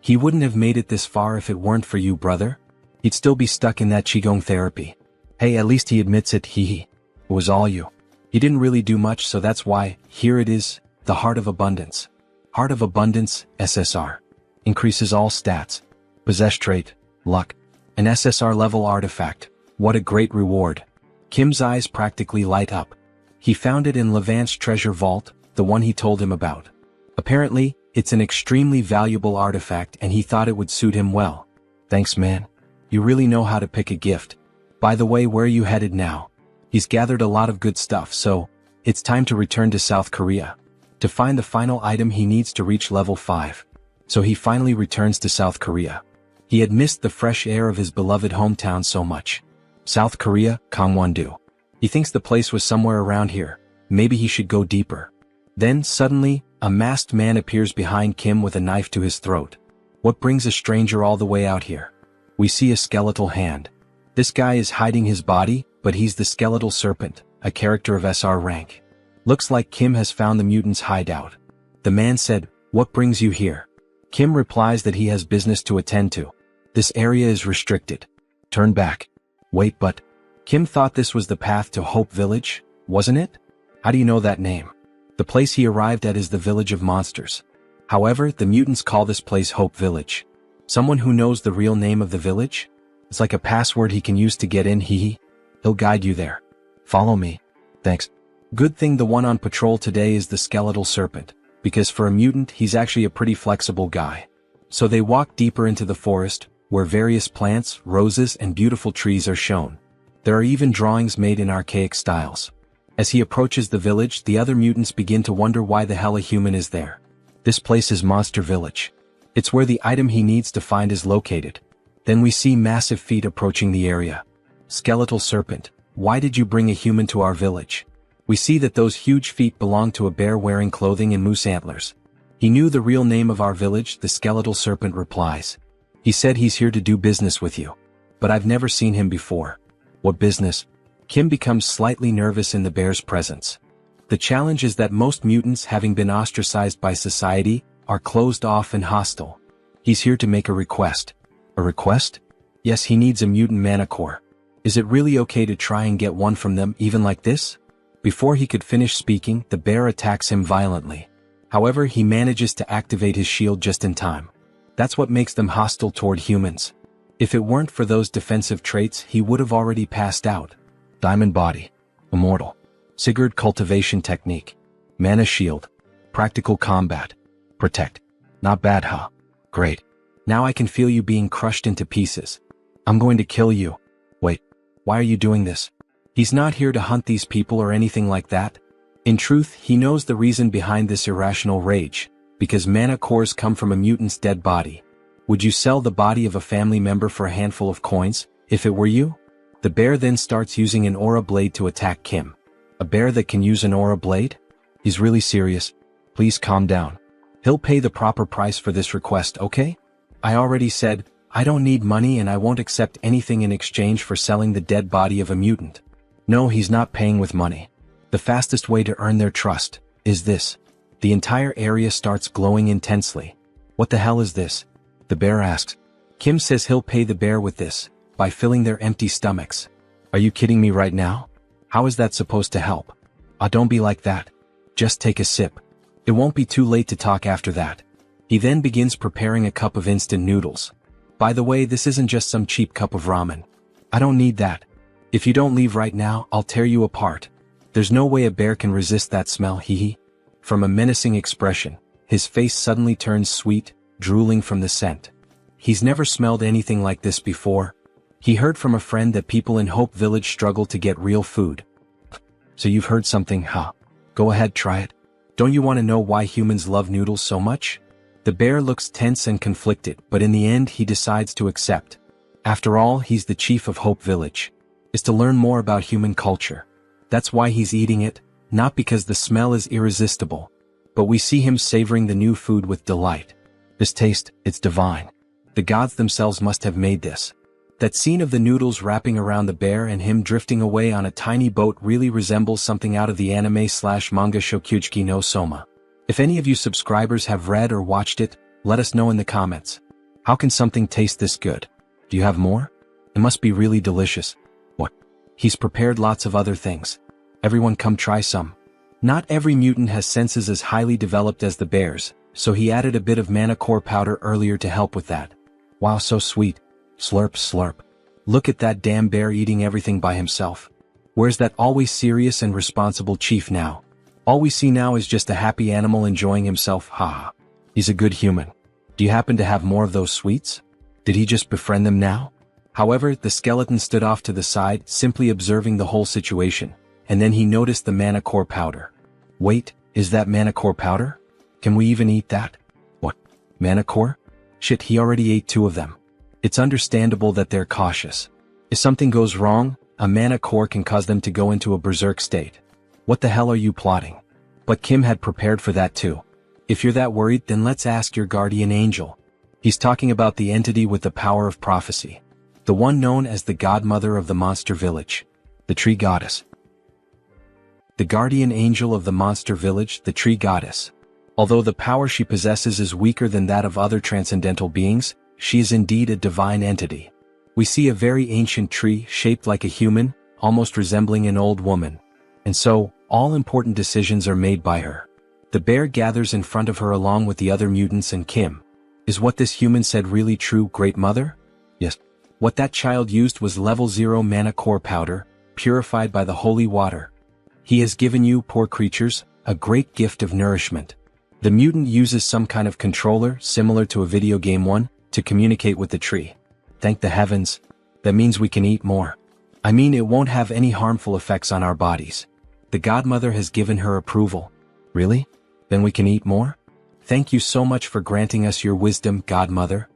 He wouldn't have made it this far if it weren't for you, brother. He'd still be stuck in that Qigong therapy. Hey, at least he admits it, It was all you. He didn't really do much, so that's why, here it is, the Heart of Abundance. Heart of Abundance, SSR. Increases all stats. Possess trait, luck. An SSR level artifact. What a great reward. Kim's eyes practically light up. He found it in Levant's treasure vault, the one he told him about. Apparently, it's an extremely valuable artifact and he thought it would suit him well. Thanks, man. You really know how to pick a gift. By the way, where are you headed now? He's gathered a lot of good stuff, so it's time to return to South Korea. To find the final item he needs to reach level 5. So he finally returns to South Korea. He had missed the fresh air of his beloved hometown so much. South Korea, Gangwon-do. He thinks the place was somewhere around here. Maybe he should go deeper. Then, suddenly, a masked man appears behind Kim with a knife to his throat. What brings a stranger all the way out here? We see a skeletal hand. This guy is hiding his body, but he's the skeletal serpent, a character of SR rank. Looks like Kim has found the mutant's hideout. The man said, "What brings you here?" Kim replies that he has business to attend to. This area is restricted. Turn back. Wait, but Kim thought this was the path to Hope Village, wasn't it? How do you know that name? The place he arrived at is the Village of Monsters. However, the mutants call this place Hope Village. Someone who knows the real name of the village? It's like a password he can use to get in, He'll guide you there. Follow me. Thanks. Good thing the one on patrol today is the skeletal serpent, because for a mutant he's actually a pretty flexible guy. So they walk deeper into the forest, where various plants, roses, and beautiful trees are shown. There are even drawings made in archaic styles. As he approaches the village, the other mutants begin to wonder why the hell a human is there. This place is Monster Village. It's where the item he needs to find is located. Then we see massive feet approaching the area. Skeletal serpent. Why did you bring a human to our village? We see that those huge feet belong to a bear wearing clothing and moose antlers. He knew the real name of our village, the skeletal serpent replies. He said he's here to do business with you. But I've never seen him before. What business? Kim becomes slightly nervous in the bear's presence. The challenge is that most mutants, having been ostracized by society, are closed off and hostile. He's here to make a request. A request? Yes, he needs a mutant manticore. Is it really okay to try and get one from them even like this? Before he could finish speaking, the bear attacks him violently. However, he manages to activate his shield just in time. That's what makes them hostile toward humans. If it weren't for those defensive traits, he would have already passed out. Diamond body. Immortal. Sigurd cultivation technique. Mana shield. Practical combat. Protect. Not bad, huh? Great. Now I can feel you being crushed into pieces. I'm going to kill you. Wait. Why are you doing this? He's not here to hunt these people or anything like that. In truth, he knows the reason behind this irrational rage, because mana cores come from a mutant's dead body. Would you sell the body of a family member for a handful of coins, if it were you? The bear then starts using an aura blade to attack Kim. A bear that can use an aura blade? He's really serious. Please calm down. He'll pay the proper price for this request, okay? I already said, I don't need money and I won't accept anything in exchange for selling the dead body of a mutant. No, he's not paying with money. The fastest way to earn their trust is this. The entire area starts glowing intensely. What the hell is this? The bear asks. Kim says he'll pay the bear with this, by filling their empty stomachs. Are you kidding me right now? How is that supposed to help? Don't be like that. Just take a sip. It won't be too late to talk after that. He then begins preparing a cup of instant noodles. By the way, this isn't just some cheap cup of ramen. I don't need that. If you don't leave right now, I'll tear you apart. There's no way a bear can resist that smell, hee. From a menacing expression, his face suddenly turns sweet, drooling from the scent. He's never smelled anything like this before. He heard from a friend that people in Hope Village struggle to get real food. So you've heard something, huh? Go ahead, try it. Don't you want to know why humans love noodles so much? The bear looks tense and conflicted, but in the end he decides to accept. After all, he's the chief of Hope Village. Is to learn more about human culture. That's why he's eating it, not because the smell is irresistible. But we see him savoring the new food with delight. This taste, it's divine. The gods themselves must have made this. That scene of the noodles wrapping around the bear and him drifting away on a tiny boat really resembles something out of the anime/manga Shokugeki no Soma. If any of you subscribers have read or watched it, let us know in the comments. How can something taste this good? Do you have more? It must be really delicious. What? He's prepared lots of other things. Everyone come try some. Not every mutant has senses as highly developed as the bear's, so he added a bit of mana core powder earlier to help with that. Wow, so sweet. Slurp, slurp. Look at that damn bear eating everything by himself. Where's that always serious and responsible chief now? All we see now is just a happy animal enjoying himself, haha. He's a good human. Do you happen to have more of those sweets? Did he just befriend them now? However, the skeleton stood off to the side, simply observing the whole situation, and then he noticed the mana core powder. Wait, is that mana core powder? Can we even eat that? What? Mana core? Shit, he already ate 2 of them. It's understandable that they're cautious. If something goes wrong, a mana core can cause them to go into a berserk state. What the hell are you plotting? But Kim had prepared for that too. If you're that worried, then let's ask your guardian angel. He's talking about the entity with the power of prophecy. The one known as the godmother of the monster village. The tree goddess. The guardian angel of the monster village, the tree goddess. Although the power she possesses is weaker than that of other transcendental beings, she is indeed a divine entity. We see a very ancient tree shaped like a human, almost resembling an old woman. And so, all important decisions are made by her. The bear gathers in front of her along with the other mutants and Kim. Is what this human said really true, Great Mother? Yes. What that child used was level 0 mana core powder, purified by the holy water. He has given you, poor creatures, a great gift of nourishment. The mutant uses some kind of controller, similar to a video game one, to communicate with the tree. Thank the heavens. That means we can eat more. I mean, it won't have any harmful effects on our bodies. The godmother has given her approval. Really? Then we can eat more? Thank you so much for granting us your wisdom, godmother.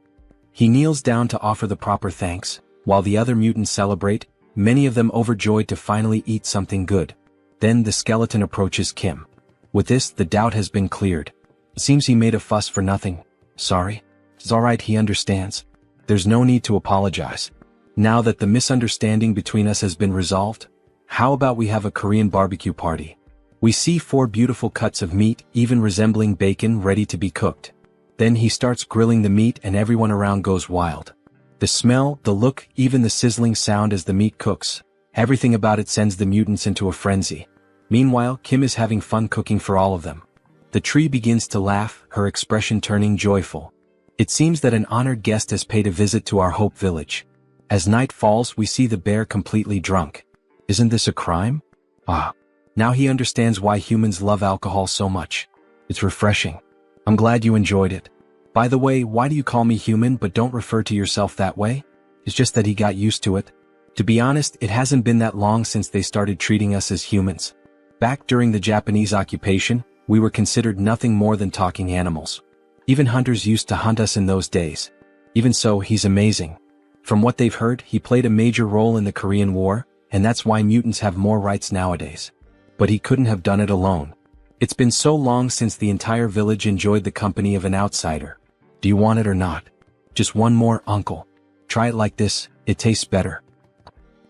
He kneels down to offer the proper thanks, while the other mutants celebrate. many of them overjoyed to finally eat something good. Then the skeleton approaches Kim. With this, the doubt has been cleared. It seems he made a fuss for nothing. Sorry. It's alright, he understands. There's no need to apologize. Now that the misunderstanding between us has been resolved, how about we have a Korean barbecue party? We see 4 beautiful cuts of meat, even resembling bacon, ready to be cooked. Then he starts grilling the meat and everyone around goes wild. The smell, the look, even the sizzling sound as the meat cooks, everything about it sends the mutants into a frenzy. Meanwhile, Kim is having fun cooking for all of them. The tree begins to laugh, her expression turning joyful. It seems that an honored guest has paid a visit to our Hope Village. As night falls, we see the bear completely drunk. Isn't this a crime? Ah. Now he understands why humans love alcohol so much. It's refreshing. I'm glad you enjoyed it. By the way, why do you call me human but don't refer to yourself that way? It's just that he got used to it. To be honest, it hasn't been that long since they started treating us as humans. Back during the Japanese occupation, we were considered nothing more than talking animals. Even hunters used to hunt us in those days. Even so, he's amazing. From what they've heard, he played a major role in the Korean War, and that's why mutants have more rights nowadays. But he couldn't have done it alone. It's been so long since the entire village enjoyed the company of an outsider. Do you want it or not? Just one more, uncle. Try it like this, it tastes better.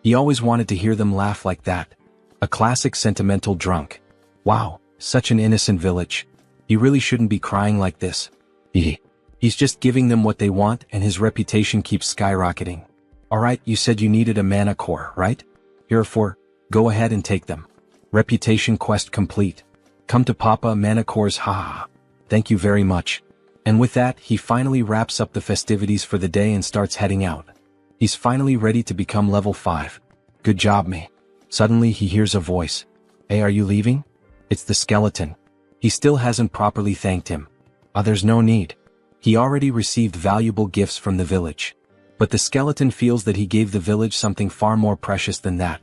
He always wanted to hear them laugh like that. A classic sentimental drunk. Wow, such an innocent village. He really shouldn't be crying like this. He's just giving them what they want and his reputation keeps skyrocketing. Alright, you said you needed a mana core, right? Here are 4. Go ahead and take them. Reputation quest complete. Come to Papa mana cores, haha. Thank you very much. And with that, he finally wraps up the festivities for the day and starts heading out. He's finally ready to become level 5. Good job, me. Suddenly he hears a voice. Hey, are you leaving? It's the skeleton. He still hasn't properly thanked him. There's no need. He already received valuable gifts from the village. But the skeleton feels that he gave the village something far more precious than that.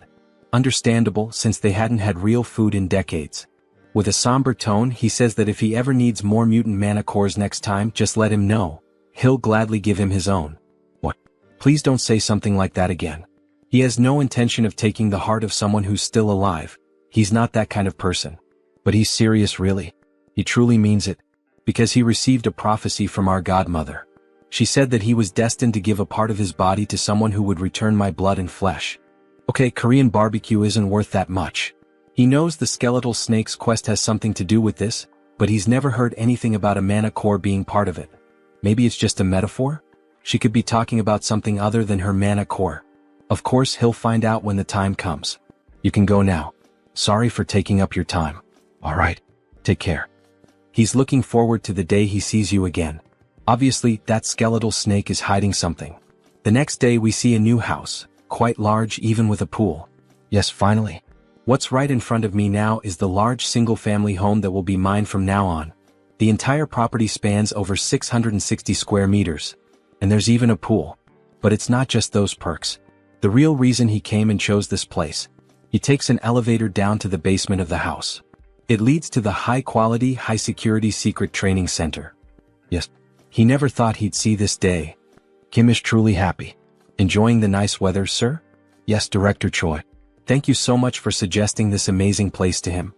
Understandable, since they hadn't had real food in decades. With a somber tone, he says that if he ever needs more mutant mana cores next time, just let him know. He'll gladly give him his own. What? Please don't say something like that again. He has no intention of taking the heart of someone who's still alive. He's not that kind of person. But he's serious, really. He truly means it. Because he received a prophecy from our godmother. She said that he was destined to give a part of his body to someone who would return my blood and flesh. Okay, Korean barbecue isn't worth that much. He knows the skeletal snake's quest has something to do with this, but he's never heard anything about a mana core being part of it. Maybe it's just a metaphor? She could be talking about something other than her mana core. Of course, he'll find out when the time comes. You can go now. Sorry for taking up your time. Alright. Take care. He's looking forward to the day he sees you again. Obviously, that skeletal snake is hiding something. The next day we see a new house, quite large even with a pool. Yes, finally. What's right in front of me now is the large single-family home that will be mine from now on. The entire property spans over 660 square meters. And there's even a pool. But it's not just those perks. The real reason he came and chose this place. He takes an elevator down to the basement of the house. It leads to the high-quality, high-security secret training center. Yes, he never thought he'd see this day. Kim is truly happy. Enjoying the nice weather, sir? Yes, Director Choi. Thank you so much for suggesting this amazing place to him.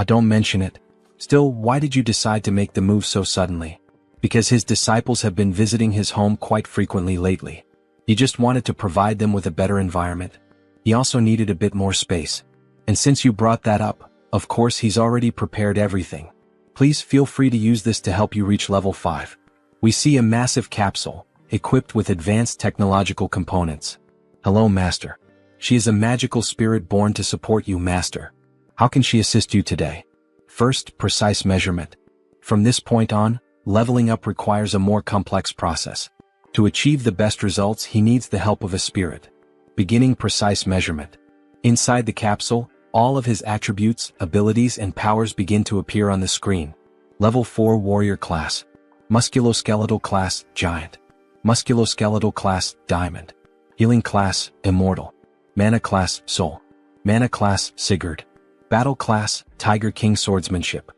Don't mention it. Still, why did you decide to make the move so suddenly? Because his disciples have been visiting his home quite frequently lately. He just wanted to provide them with a better environment. He also needed a bit more space. And since you brought that up, of course he's already prepared everything. Please feel free to use this to help you reach level 5. We see a massive capsule, equipped with advanced technological components. Hello, Master. She is a magical spirit born to support you, Master. How can she assist you today? First, precise measurement. From this point on, leveling up requires a more complex process. To achieve the best results, he needs the help of a spirit. Beginning precise measurement. Inside the capsule, all of his attributes, abilities, and powers begin to appear on the screen. Level 4 Warrior Class. Musculoskeletal Class, Giant. Musculoskeletal Class, Diamond. Healing Class, Immortal. Mana Class, Soul. Mana Class, Sigurd. Battle Class, Tiger King Swordsmanship.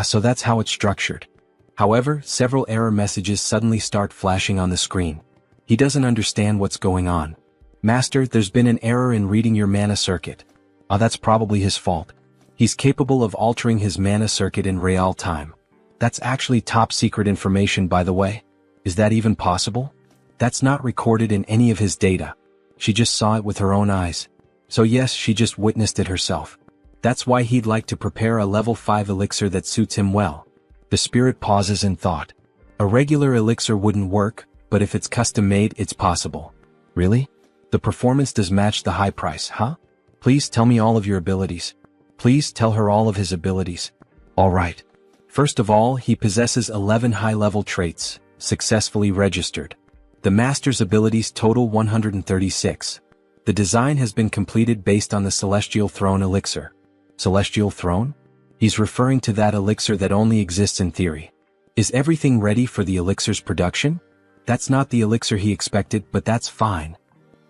So that's how it's structured. However, several error messages suddenly start flashing on the screen. He doesn't understand what's going on. Master, there's been an error in reading your mana circuit. Ah, that's probably his fault. He's capable of altering his mana circuit in real time. That's actually top secret information, by the way. Is that even possible? That's not recorded in any of his data. She just saw it with her own eyes. So yes, she just witnessed it herself. That's why he'd like to prepare a level 5 elixir that suits him well. The spirit pauses in thought. A regular elixir wouldn't work, but if it's custom made, it's possible. Really? The performance does match the high price, huh? Please tell me all of your abilities. Please tell her all of his abilities. Alright. First of all, he possesses 11 high-level traits, successfully registered. The master's abilities total 136. The design has been completed based on the Celestial Throne elixir. Celestial Throne? He's referring to that elixir that only exists in theory. Is everything ready for the elixir's production? That's not the elixir he expected, but that's fine.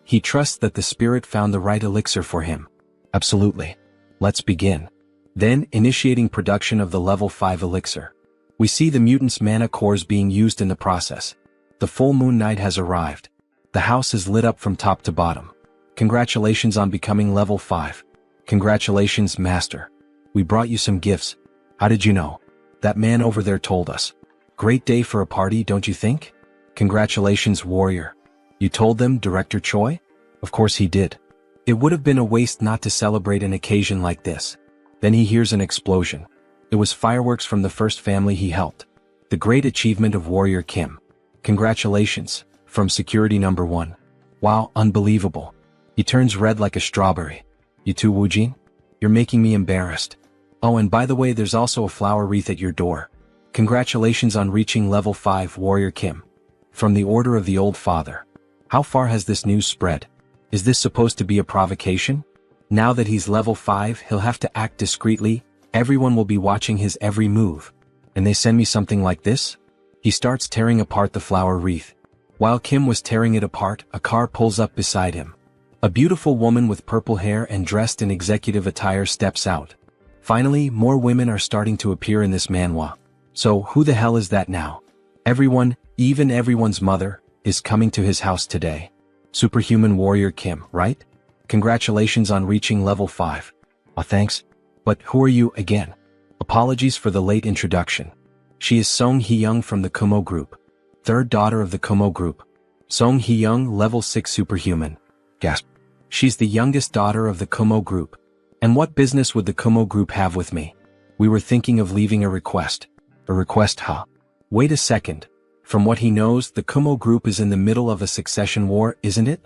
He trusts that the spirit found the right elixir for him. Absolutely. Let's begin. Then, initiating production of the level 5 elixir. We see the mutant's mana cores being used in the process. The full moon night has arrived. The house is lit up from top to bottom. Congratulations on becoming level 5. Congratulations, Master. We brought you some gifts. How did you know? That man over there told us. Great day for a party, don't you think? Congratulations, Warrior. You told them, Director Choi? Of course he did. It would have been a waste not to celebrate an occasion like this. Then he hears an explosion. It was fireworks from the first family he helped. The great achievement of Warrior Kim. Congratulations, from security number 1. Wow, unbelievable. He turns red like a strawberry. You too, Woojin? You're making me embarrassed. Oh, and by the way, there's also a flower wreath at your door. Congratulations on reaching level 5, Warrior Kim. From the Order of the Old Father. How far has this news spread? Is this supposed to be a provocation? Now that he's level 5, he'll have to act discreetly. Everyone will be watching his every move. And they send me something like this? He starts tearing apart the flower wreath. While Kim was tearing it apart, a car pulls up beside him. A beautiful woman with purple hair and dressed in executive attire steps out. Finally, more women are starting to appear in this manhwa. So, who the hell is that now? Everyone, even everyone's mother, is coming to his house today. Superhuman Warrior Kim, right? Congratulations on reaching level 5. Thanks. But who are you again? Apologies for the late introduction. She is Song Hee-young from the Kumo Group. Third daughter of the Kumo Group. Song Hee-young, level 6 superhuman. Gasp. She's the youngest daughter of the Kumo Group. And what business would the Kumo Group have with me? We were thinking of leaving a request. A request, huh? Wait a second. From what he knows, the Kumo Group is in the middle of a succession war, isn't it?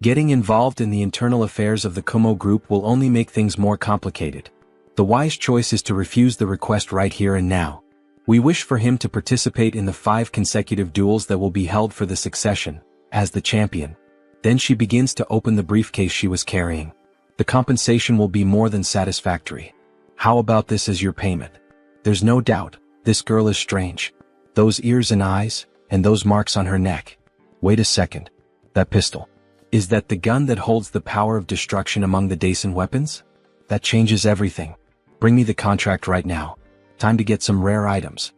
Getting involved in the internal affairs of the Kumo Group will only make things more complicated. The wise choice is to refuse the request right here and now. We wish for him to participate in the 5 consecutive duels that will be held for the succession, as the champion. Then she begins to open the briefcase she was carrying. The compensation will be more than satisfactory. How about this as your payment? There's no doubt, this girl is strange. Those ears and eyes, and those marks on her neck. Wait a second. That pistol. Is that the gun that holds the power of destruction among the Daisen weapons? That changes everything. Bring me the contract right now. Time to get some rare items.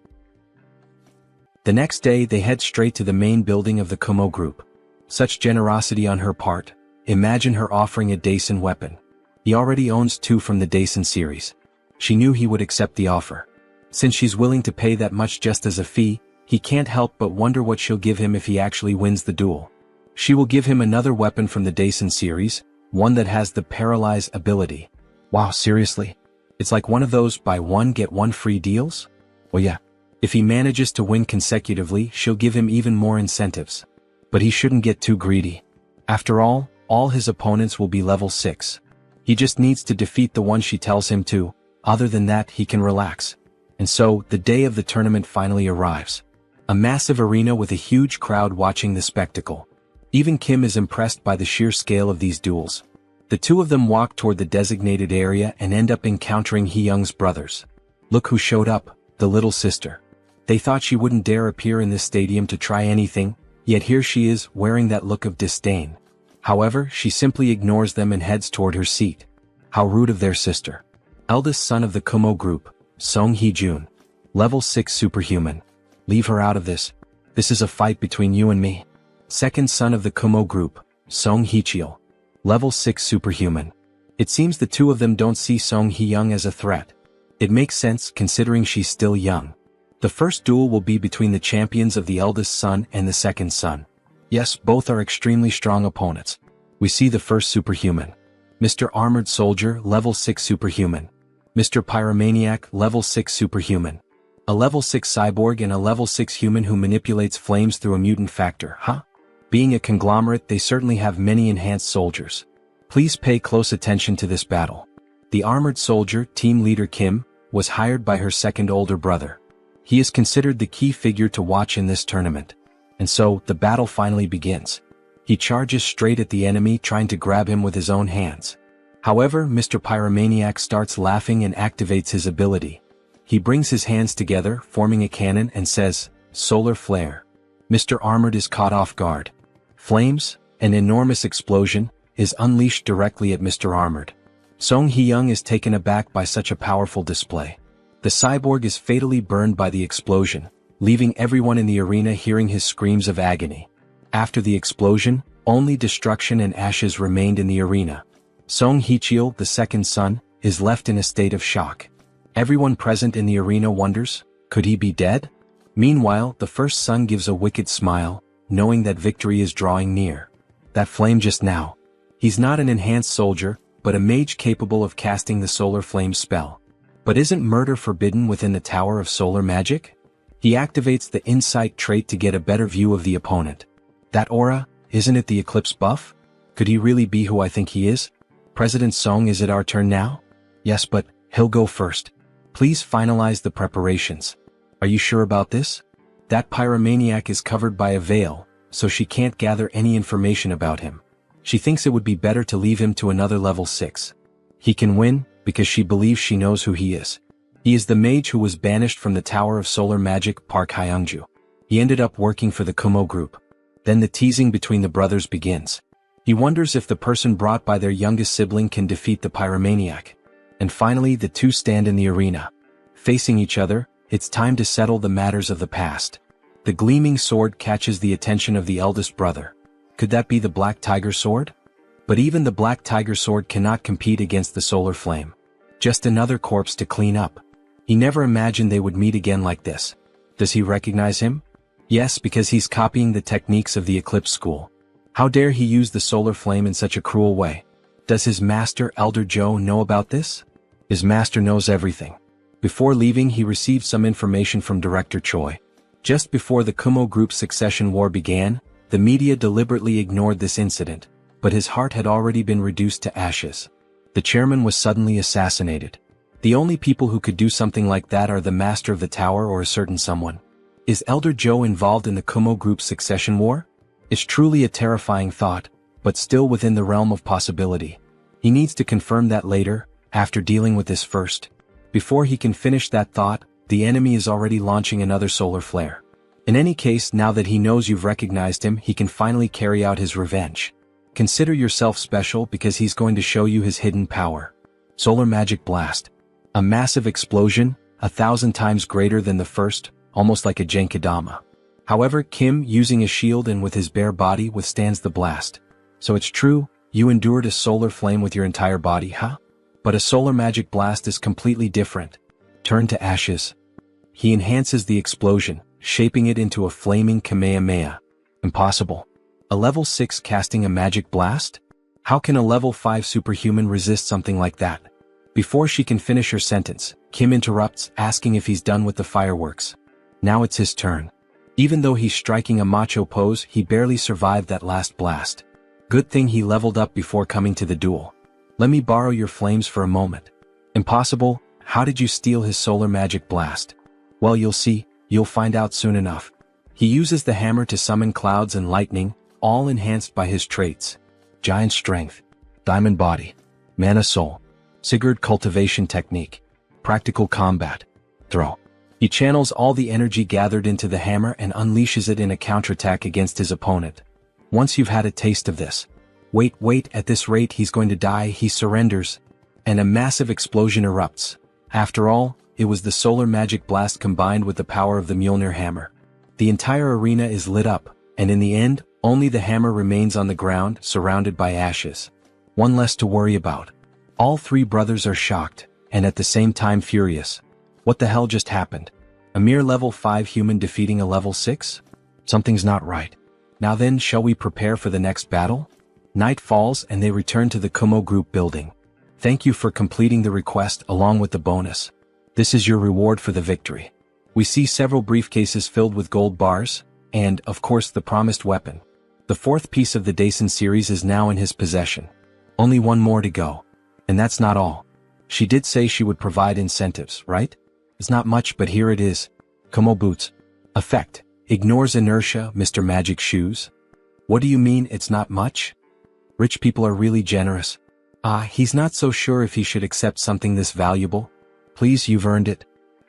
The next day they head straight to the main building of the Kumo Group. Such generosity on her part. Imagine her offering a Daisen weapon. He already owns 2 from the Daisen series. She knew he would accept the offer. Since she's willing to pay that much just as a fee, he can't help but wonder what she'll give him if he actually wins the duel. She will give him another weapon from the Daisen series, one that has the paralyze ability. Wow, seriously? It's like one of those buy one get one free deals? Well yeah. If he manages to win consecutively, she'll give him even more incentives. But he shouldn't get too greedy. After all his opponents will be level 6. He just needs to defeat the one she tells him to. Other than that, he can relax. And so, the day of the tournament finally arrives. A massive arena with a huge crowd watching the spectacle. Even Kim is impressed by the sheer scale of these duels. The two of them walk toward the designated area and end up encountering Hee-young's brothers. Look who showed up, the little sister. They thought she wouldn't dare appear in this stadium to try anything, yet here she is, wearing that look of disdain. However, she simply ignores them and heads toward her seat. How rude of their sister. Eldest son of the Kumo Group, Song Hee-jun. Level 6 superhuman. Leave her out of this. This is a fight between you and me. Second son of the Kumo Group, Song Hee-cheol. Level 6 superhuman. It seems the two of them don't see Song Hee-young as a threat. It makes sense considering she's still young. The first duel will be between the champions of the eldest son and the second son. Yes, both are extremely strong opponents. We see the first superhuman. Mr. Armored Soldier, level 6 superhuman. Mr. Pyromaniac, level 6 superhuman. A level 6 cyborg and a level 6 human who manipulates flames through a mutant factor, huh? Being a conglomerate, they certainly have many enhanced soldiers. Please pay close attention to this battle. The Armored Soldier, team leader Kim, was hired by her second older brother. He is considered the key figure to watch in this tournament. And so, the battle finally begins. He charges straight at the enemy, trying to grab him with his own hands. However, Mr. Pyromaniac starts laughing and activates his ability. He brings his hands together, forming a cannon, and says, "Solar Flare." Mr. Armored is caught off guard. Flames, an enormous explosion, is unleashed directly at Mr. Armored. Song Hee-young is taken aback by such a powerful display. The cyborg is fatally burned by the explosion, leaving everyone in the arena hearing his screams of agony. After the explosion, only destruction and ashes remained in the arena. Song Hee-cheol, the second son, is left in a state of shock. Everyone present in the arena wonders, could he be dead? Meanwhile, the first son gives a wicked smile, knowing that victory is drawing near. That flame just now. He's not an enhanced soldier, but a mage capable of casting the solar flame spell. But isn't murder forbidden within the Tower of Solar Magic? He activates the incite trait to get a better view of the opponent. That aura, isn't it the eclipse buff? Could he really be who I think he is? President Song, is it our turn now? Yes, but he'll go first. Please finalize the preparations. Are you sure about this? That pyromaniac is covered by a veil, so she can't gather any information about him. She thinks it would be better to leave him to another level 6. He can win, because she believes she knows who he is. He is the mage who was banished from the Tower of Solar Magic, Park Hyungju. He ended up working for the Kumo group. Then the teasing between the brothers begins. He wonders if the person brought by their youngest sibling can defeat the pyromaniac. And finally, the two stand in the arena. Facing each other, it's time to settle the matters of the past. The gleaming sword catches the attention of the eldest brother. Could that be the Black Tiger sword? But even the Black Tiger sword cannot compete against the solar flame. Just another corpse to clean up. He never imagined they would meet again like this. Does he recognize him? Yes, because he's copying the techniques of the Eclipse School. How dare he use the solar flame in such a cruel way? Does his master, Elder Joe, know about this? His master knows everything. Before leaving, he received some information from Director Choi. Just before the Kumo Group's succession war began, the media deliberately ignored this incident, but his heart had already been reduced to ashes. The chairman was suddenly assassinated. The only people who could do something like that are the master of the tower or a certain someone. Is Elder Joe involved in the Kumo Group's succession war? It's truly a terrifying thought, but still within the realm of possibility. He needs to confirm that later, after dealing with this first. Before he can finish that thought, the enemy is already launching another solar flare. In any case, now that he knows you've recognized him, he can finally carry out his revenge. Consider yourself special because he's going to show you his hidden power. Solar Magic Blast. A massive explosion, 1,000 times greater than the first, almost like a Genkidama. However, Kim, using a shield and with his bare body, withstands the blast. So it's true, you endured a solar flame with your entire body, huh? But a solar magic blast is completely different. Turn to ashes. He enhances the explosion, shaping it into a flaming Kamehameha. Impossible. A level 6 casting a magic blast? How can a level 5 superhuman resist something like that? Before she can finish her sentence, Kim interrupts, asking if he's done with the fireworks. Now it's his turn. Even though he's striking a macho pose, he barely survived that last blast. Good thing he leveled up before coming to the duel. Let me borrow your flames for a moment. Impossible, how did you steal his solar magic blast? Well, you'll see, you'll find out soon enough. He uses the hammer to summon clouds and lightning, all enhanced by his traits. Giant Strength, Diamond Body, Mana Soul, Sigurd Cultivation Technique, Practical Combat, Throw. He channels all the energy gathered into the hammer and unleashes it in a counterattack against his opponent. Once you've had a taste of this. Wait, at this rate he's going to die, he surrenders. And a massive explosion erupts. After all, it was the solar magic blast combined with the power of the Mjolnir hammer. The entire arena is lit up, and in the end, Only the hammer remains on the ground, surrounded by ashes. One less to worry about. All three brothers are shocked, and at the same time furious. What the hell just happened? A mere level 5 human defeating a level 6? Something's not right. Now then, shall we prepare for the next battle? Night falls and they return to the Kumo group building. Thank you for completing the request along with the bonus. This is your reward for the victory. We see several briefcases filled with gold bars, and, of course, the promised weapon. The fourth piece of the Daisen series is now in his possession. Only one more to go. And that's not all. She did say she would provide incentives, right? It's not much, but here it is. Kumo boots. Effect. Ignores inertia, Mr. Magic Shoes. What do you mean it's not much? Rich people are really generous. He's not so sure if he should accept something this valuable. Please, you've earned it.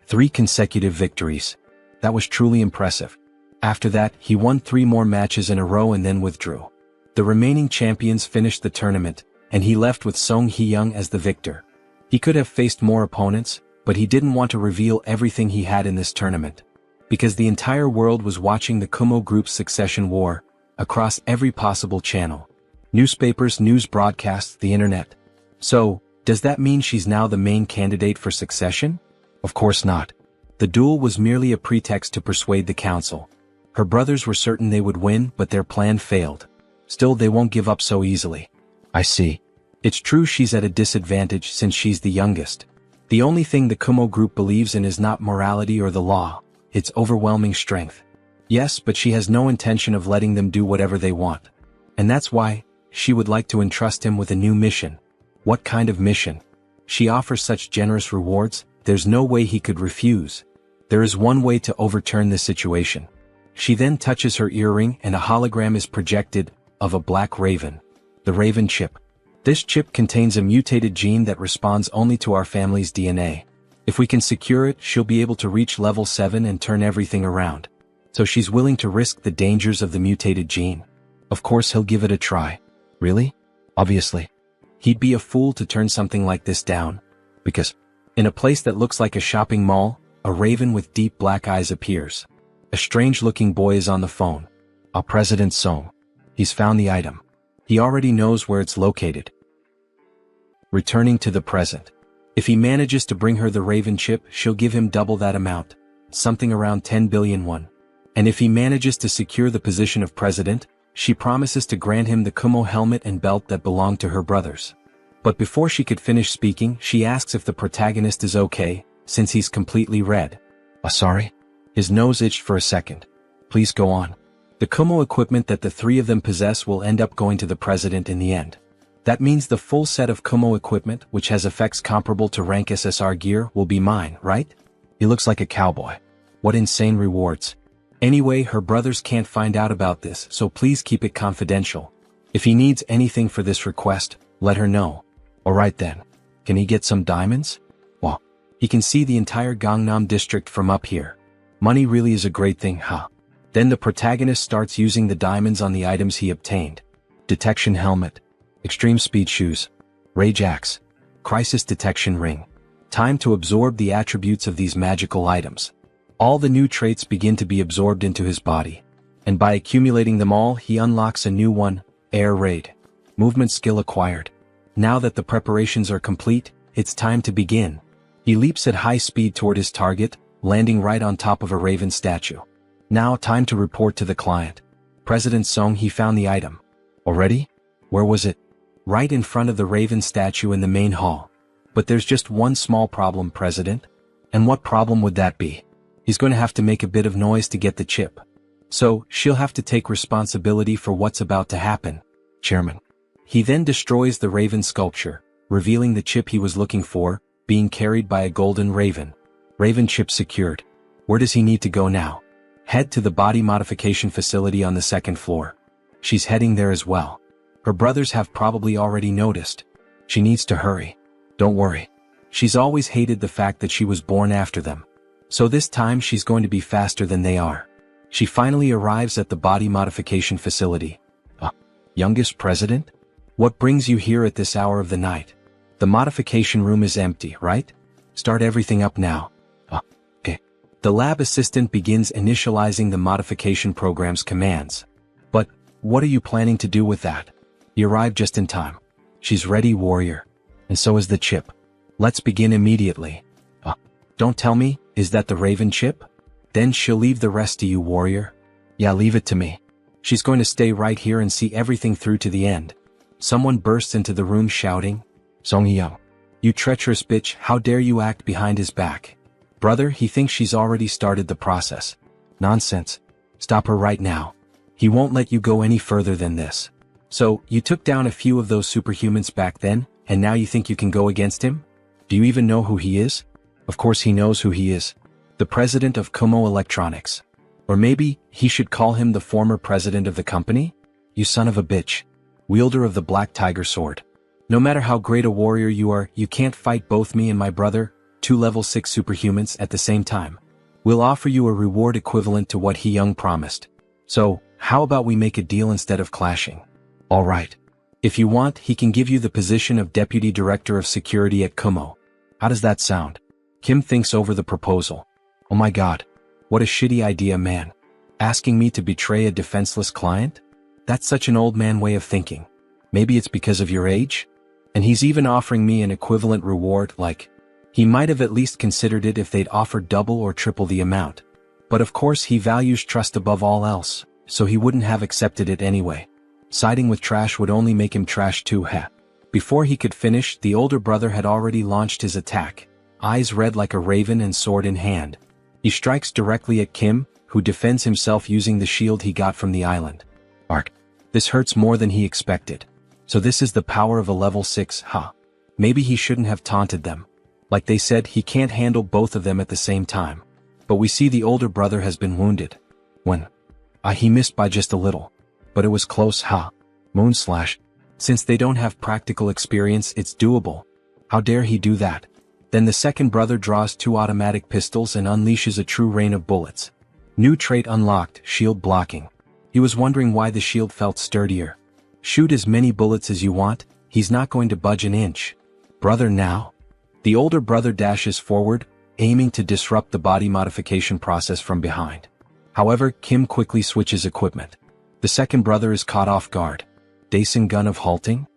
3 consecutive victories. That was truly impressive. After that, he won 3 more matches in a row and then withdrew. The remaining champions finished the tournament, and he left with Song Hee-young as the victor. He could have faced more opponents, but he didn't want to reveal everything he had in this tournament. Because the entire world was watching the Kumo group's succession war, across every possible channel. Newspapers, news broadcasts, the internet. So, does that mean she's now the main candidate for succession? Of course not. The duel was merely a pretext to persuade the council. Her brothers were certain they would win, but their plan failed. Still, they won't give up so easily. I see. It's true she's at a disadvantage since she's the youngest. The only thing the Kumo group believes in is not morality or the law, it's overwhelming strength. Yes, but she has no intention of letting them do whatever they want. And that's why she would like to entrust him with a new mission. What kind of mission? She offers such generous rewards, there's no way he could refuse. There is one way to overturn this situation. She then touches her earring and a hologram is projected, of a black raven. The raven chip. This chip contains a mutated gene that responds only to our family's DNA. If we can secure it, she'll be able to reach level 7 and turn everything around. So she's willing to risk the dangers of the mutated gene. Of course he'll give it a try. Really? Obviously. He'd be a fool to turn something like this down. Because, in a place that looks like a shopping mall, a raven with deep black eyes appears. A strange-looking boy is on the phone. President Song. He's found the item. He already knows where it's located. Returning to the present. If he manages to bring her the raven chip, she'll give him double that amount. Something around 10 billion won. And if he manages to secure the position of president, she promises to grant him the Kumo helmet and belt that belonged to her brothers. But before she could finish speaking, she asks if the protagonist is okay, since he's completely red. Sorry? His nose itched for a second. Please go on. The Kumo equipment that the 3 of them possess will end up going to the president in the end. That means the full set of Kumo equipment, which has effects comparable to rank SSR gear, will be mine, right? He looks like a cowboy. What insane rewards. Anyway, her brothers can't find out about this, so please keep it confidential. If he needs anything for this request, let her know. Alright then. Can he get some diamonds? Well, he can see the entire Gangnam district from up here. Money really is a great thing, huh? Then the protagonist starts using the diamonds on the items he obtained. Detection helmet. Extreme speed shoes. Rage axe. Crisis detection ring. Time to absorb the attributes of these magical items. All the new traits begin to be absorbed into his body. And by accumulating them all, he unlocks a new one, Air Raid. Movement skill acquired. Now that the preparations are complete, it's time to begin. He leaps at high speed toward his target, landing right on top of a raven statue. Now time to report to the client. President Song, he found the item. Already? Where was it? Right in front of the raven statue in the main hall. But there's just one small problem, President. And what problem would that be? He's going to have to make a bit of noise to get the chip. So, she'll have to take responsibility for what's about to happen. Chairman. He then destroys the raven sculpture, revealing the chip he was looking for, being carried by a golden raven. Raven chip secured. Where does he need to go now? Head to the body modification facility on the 2nd floor. She's heading there as well. Her brothers have probably already noticed. She needs to hurry. Don't worry. She's always hated the fact that she was born after them. So this time she's going to be faster than they are. She finally arrives at the body modification facility. Youngest president? What brings you here at this hour of the night? The modification room is empty, right? Start everything up now. Okay. The lab assistant begins initializing the modification program's commands. But, what are you planning to do with that? You arrived just in time. She's ready, warrior. And so is the chip. Let's begin immediately. Don't tell me, is that the Raven chip? Then she'll leave the rest to you, warrior. Yeah, leave it to me. She's going to stay right here and see everything through to the end. Someone bursts into the room shouting, Song Hee-young, you treacherous bitch, how dare you act behind his back? Brother, he thinks she's already started the process. Nonsense. Stop her right now. He won't let you go any further than this. So, you took down a few of those superhumans back then, and now you think you can go against him? Do you even know who he is? Of course he knows who he is. The president of Kumo Electronics. Or maybe, he should call him the former president of the company? You son of a bitch. Wielder of the Black Tiger Sword. No matter how great a warrior you are, you can't fight both me and my brother, 2 level 6 superhumans at the same time. We'll offer you a reward equivalent to what Hee-young promised. So, how about we make a deal instead of clashing? Alright. If you want, he can give you the position of Deputy Director of Security at Kumo. How does that sound? Kim thinks over the proposal. Oh my god. What a shitty idea, man. Asking me to betray a defenseless client? That's such an old man way of thinking. Maybe it's because of your age? And he's even offering me an equivalent reward, like, he might have at least considered it if they'd offered double or triple the amount. But of course he values trust above all else, so he wouldn't have accepted it anyway. Siding with trash would only make him trash too, heh. Before he could finish, the older brother had already launched his attack, eyes red like a raven and sword in hand. He strikes directly at Kim, who defends himself using the shield he got from the island. Ark. This hurts more than he expected. So this is the power of a level 6, huh? Maybe he shouldn't have taunted them. Like they said, he can't handle both of them at the same time. But we see the older brother has been wounded. When? He missed by just a little. But it was close, huh? Moonslash. Since they don't have practical experience, it's doable. How dare he do that? Then the second brother draws 2 automatic pistols and unleashes a true rain of bullets. New trait unlocked, shield blocking. He was wondering why the shield felt sturdier. Shoot as many bullets as you want, he's not going to budge an inch. Brother now? The older brother dashes forward, aiming to disrupt the body modification process from behind. However, Kim quickly switches equipment. The second brother is caught off guard. Dason gun of halting?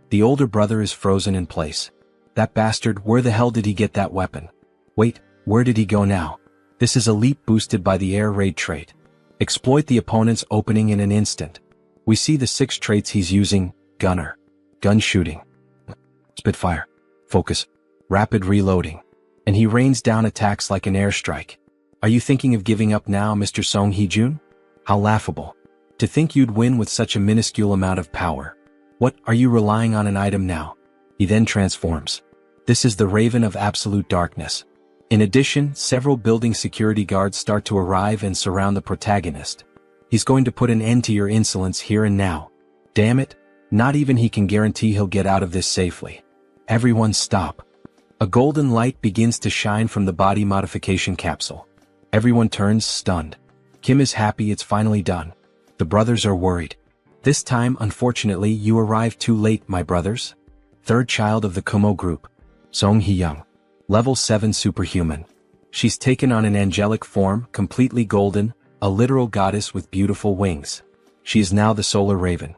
The older brother is frozen in place. That bastard, where the hell did he get that weapon? Wait, where did he go now? This is a leap boosted by the air raid trait. Exploit the opponent's opening in an instant. We see the 6 traits he's using: gunner, gun shooting, spitfire, focus, rapid reloading. And he rains down attacks like an airstrike. Are you thinking of giving up now, Mr. Song Hee-jun? How laughable. To think you'd win with such a minuscule amount of power. What, are you relying on an item now? He then transforms. This is the Raven of Absolute Darkness. In addition, several building security guards start to arrive and surround the protagonist. He's going to put an end to your insolence here and now. Damn it, not even he can guarantee he'll get out of this safely. Everyone stop. A golden light begins to shine from the body modification capsule. Everyone turns stunned. Kim is happy it's finally done. The brothers are worried. This time, unfortunately, you arrived too late, my brothers. Third child of the Kumo group. Song Hee-young. Level 7 superhuman. She's taken on an angelic form, completely golden, a literal goddess with beautiful wings. She is now the Solar Raven.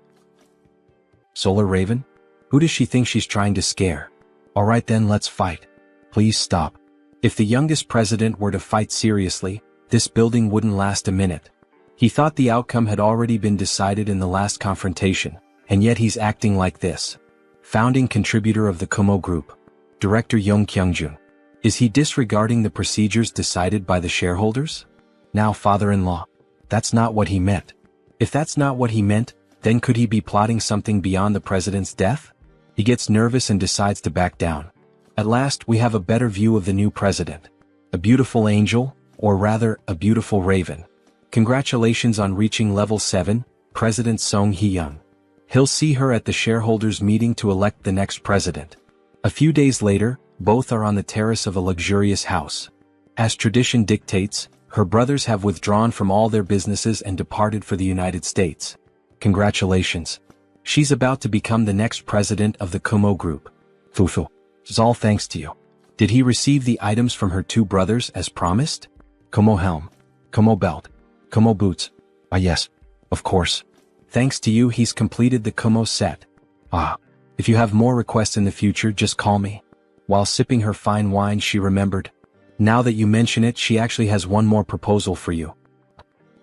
Solar Raven? Who does she think she's trying to scare? Alright then, let's fight. Please stop. If the youngest president were to fight seriously, this building wouldn't last a minute. He thought the outcome had already been decided in the last confrontation, and yet he's acting like this. Founding contributor of the Kumo Group, Director Young Kyung-jun. Is he disregarding the procedures decided by the shareholders? Now father-in-law. That's not what he meant. If that's not what he meant, then could he be plotting something beyond the president's death? He gets nervous and decides to back down. At last, we have a better view of the new president. A beautiful angel, or rather, a beautiful raven. Congratulations on reaching level 7, President Song Hee-young. He'll see her at the shareholders' meeting to elect the next president. A few days later, both are on the terrace of a luxurious house. As tradition dictates, her brothers have withdrawn from all their businesses and departed for the United States. Congratulations. She's about to become the next president of the Kumo Group. Fufu. It's all thanks to you. Did he receive the items from her 2 brothers as promised? Kumo helm, Kumo belt, Kumo boots. Ah yes, of course. Thanks to you he's completed the Kumo set. Ah. If you have more requests in the future, just call me. While sipping her fine wine she remembered. Now that you mention it, she actually has one more proposal for you.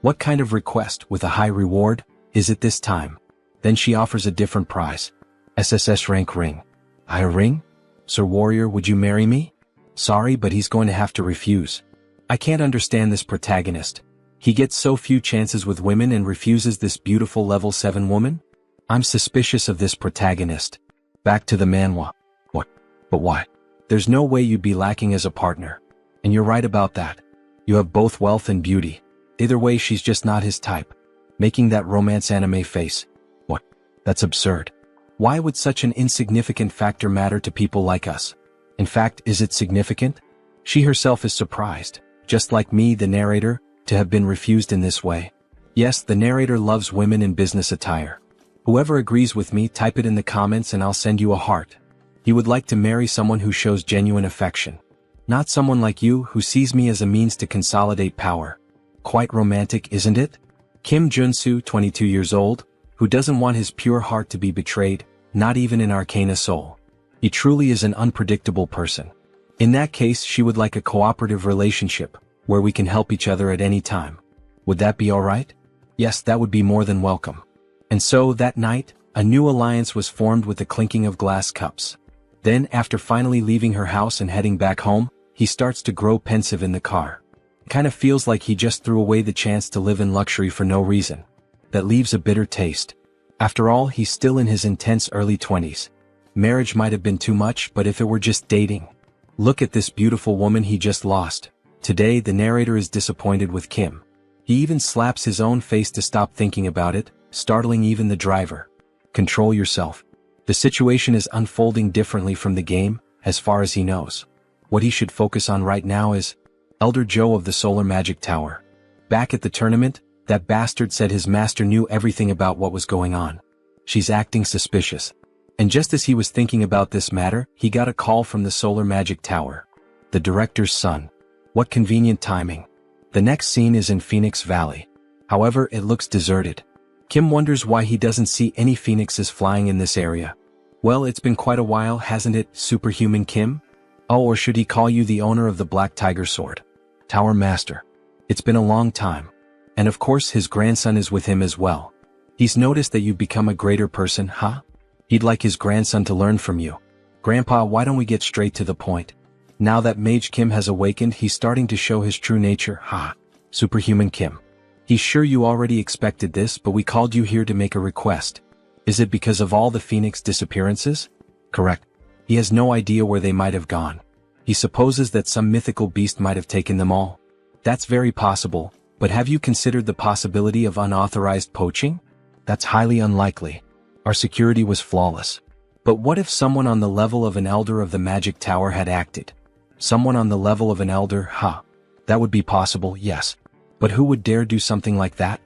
What kind of request, with a high reward, is it this time? Then she offers a different prize. SSS rank ring. A ring? Sir Warrior, would you marry me? Sorry, but he's going to have to refuse. I can't understand this protagonist. He gets so few chances with women and refuses this beautiful level 7 woman? I'm suspicious of this protagonist. Back to the manhwa. What? But why? There's no way you'd be lacking as a partner. And you're right about that. You have both wealth and beauty. Either way, she's just not his type. Making that romance anime face. What? That's absurd. Why would such an insignificant factor matter to people like us? In fact, is it significant? She herself is surprised, just like me, the narrator, to have been refused in this way. Yes, the narrator loves women in business attire. Whoever agrees with me, type it in the comments and I'll send you a heart. He would like to marry someone who shows genuine affection. Not someone like you who sees me as a means to consolidate power. Quite romantic, isn't it? Kim Junsu, 22 years old, who doesn't want his pure heart to be betrayed, not even in Arcana Soul. He truly is an unpredictable person. In that case, she would like a cooperative relationship, where we can help each other at any time. Would that be alright? Yes, that would be more than welcome. And so, that night, a new alliance was formed with the clinking of glass cups. Then, after finally leaving her house and heading back home, he starts to grow pensive in the car. It kind of feels like he just threw away the chance to live in luxury for no reason. That leaves a bitter taste. After all, he's still in his intense early 20s. Marriage might have been too much, but if it were just dating. Look at this beautiful woman he just lost. Today, the narrator is disappointed with Kim. He even slaps his own face to stop thinking about it, startling even the driver. Control yourself. The situation is unfolding differently from the game, as far as he knows. What he should focus on right now is Elder Joe of the Solar Magic Tower. Back at the tournament, that bastard said his master knew everything about what was going on. She's acting suspicious. And just as he was thinking about this matter, he got a call from the Solar Magic Tower. The director's son. What convenient timing. The next scene is in Phoenix Valley. However, it looks deserted. Kim wonders why he doesn't see any phoenixes flying in this area. Well, it's been quite a while, hasn't it, Superhuman Kim? Oh, or should he call you the owner of the Black Tiger Sword? Tower Master. It's been a long time. And of course his grandson is with him as well. He's noticed that you've become a greater person, huh? He'd like his grandson to learn from you. Grandpa, why don't we get straight to the point? Now that Mage Kim has awakened, he's starting to show his true nature, huh? Superhuman Kim. He's sure you already expected this, but we called you here to make a request. Is it because of all the Phoenix disappearances? Correct. He has no idea where they might have gone. He supposes that some mythical beast might have taken them all. That's very possible, but have you considered the possibility of unauthorized poaching? That's highly unlikely. Our security was flawless. But what if someone on the level of an elder of the Magic Tower had acted? Someone on the level of an elder, huh? That would be possible, yes. But who would dare do something like that?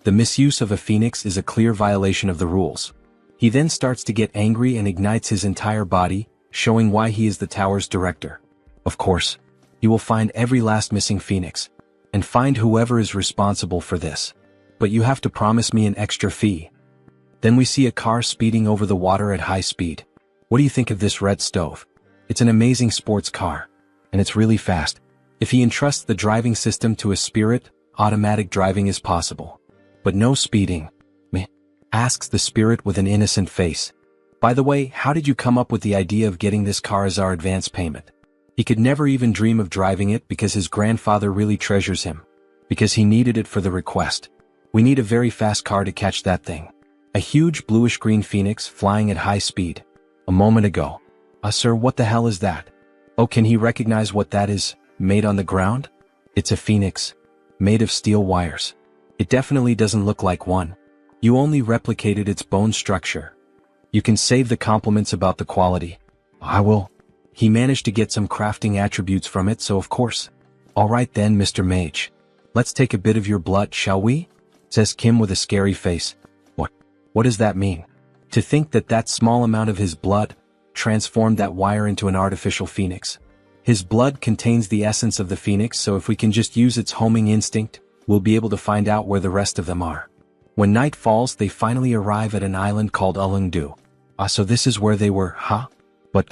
The misuse of a phoenix is a clear violation of the rules. He then starts to get angry and ignites his entire body, showing why he is the tower's director. Of course, he will find every last missing phoenix, and find whoever is responsible for this. But you have to promise me an extra fee. Then we see a car speeding over the water at high speed. What do you think of this red stove? It's an amazing sports car, and it's really fast. If he entrusts the driving system to a spirit, automatic driving is possible. But no speeding. Meh. Asks the spirit with an innocent face. By the way, how did you come up with the idea of getting this car as our advance payment? He could never even dream of driving it because his grandfather really treasures him. Because he needed it for the request. We need a very fast car to catch that thing. A huge bluish-green phoenix flying at high speed. A moment ago. Sir, what the hell is that? Oh, can he recognize what that is, made on the ground? It's a phoenix. Made of steel wires. It definitely doesn't look like one. You only replicated its bone structure. You can save the compliments about the quality. I will. He managed to get some crafting attributes from it, so of course. Alright then, Mr. Mage. Let's take a bit of your blood, shall we? Says Kim with a scary face. What does that mean? To think that that small amount of his blood transformed that wire into an artificial phoenix. His blood contains the essence of the phoenix, so if we can just use its homing instinct, we'll be able to find out where the rest of them are. When night falls, they finally arrive at an island called Ulungdu. So this is where they were, huh? But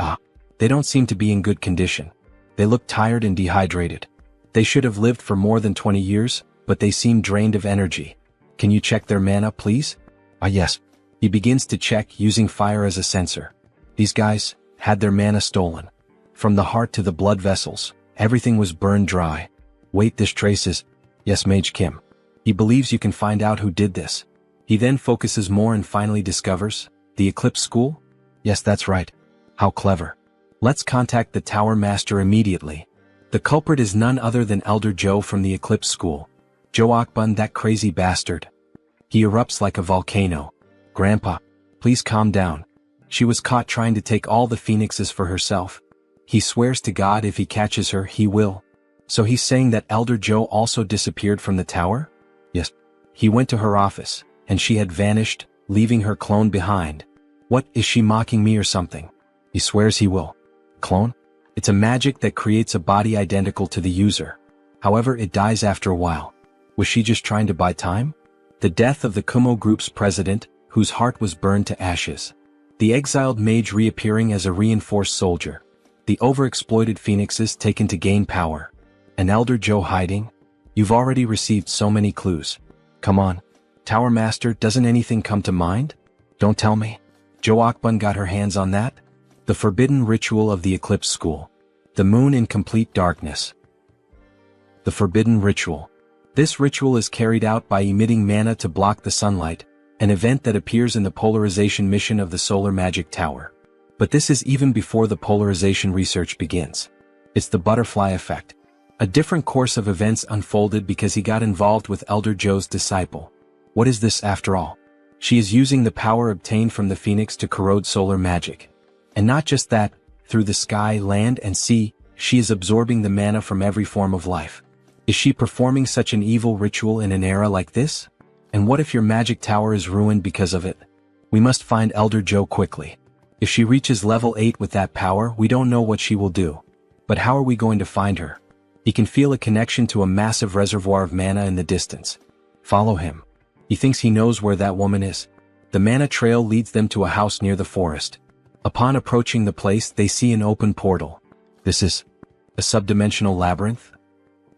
they don't seem to be in good condition. They look tired and dehydrated. They should have lived for more than 20 years, but they seem drained of energy. Can you check their mana, please? Yes. He begins to check, using fire as a sensor. These guys had their mana stolen. From the heart to the blood vessels, everything was burned dry. Wait, this traces. Yes, Mage Kim. He believes you can find out who did this. He then focuses more and finally discovers, the Eclipse School? Yes, that's right. How clever. Let's contact the Tower Master immediately. The culprit is none other than Elder Joe from the Eclipse School. Joe Akbun, that crazy bastard. He erupts like a volcano. Grandpa, please calm down. She was caught trying to take all the phoenixes for herself. He swears to God if he catches her, he will. So he's saying that Elder Joe also disappeared from the tower? Yes. He went to her office, and she had vanished, leaving her clone behind. What, is she mocking me or something? He swears he will. Clone? It's a magic that creates a body identical to the user. However, it dies after a while. Was she just trying to buy time? The death of the Kumo Group's president, whose heart was burned to ashes. The exiled mage reappearing as a reinforced soldier. The overexploited phoenixes taken to gain power. An Elder Joe hiding? You've already received so many clues. Come on. Tower Master, doesn't anything come to mind? Don't tell me. Joe Akbun got her hands on that? The forbidden ritual of the Eclipse School. The moon in complete darkness. The forbidden ritual. This ritual is carried out by emitting mana to block the sunlight, an event that appears in the polarization mission of the Solar Magic Tower. But this is even before the polarization research begins. It's the butterfly effect. A different course of events unfolded because he got involved with Elder Joe's disciple. What is this after all? She is using the power obtained from the phoenix to corrode solar magic. And not just that, through the sky, land, and sea, she is absorbing the mana from every form of life. Is she performing such an evil ritual in an era like this? And what if your magic tower is ruined because of it? We must find Elder Joe quickly. If she reaches level 8 with that power, we don't know what she will do. But how are we going to find her? He can feel a connection to a massive reservoir of mana in the distance. Follow him. He thinks he knows where that woman is. The mana trail leads them to a house near the forest. Upon approaching the place, they see an open portal. This is a subdimensional labyrinth?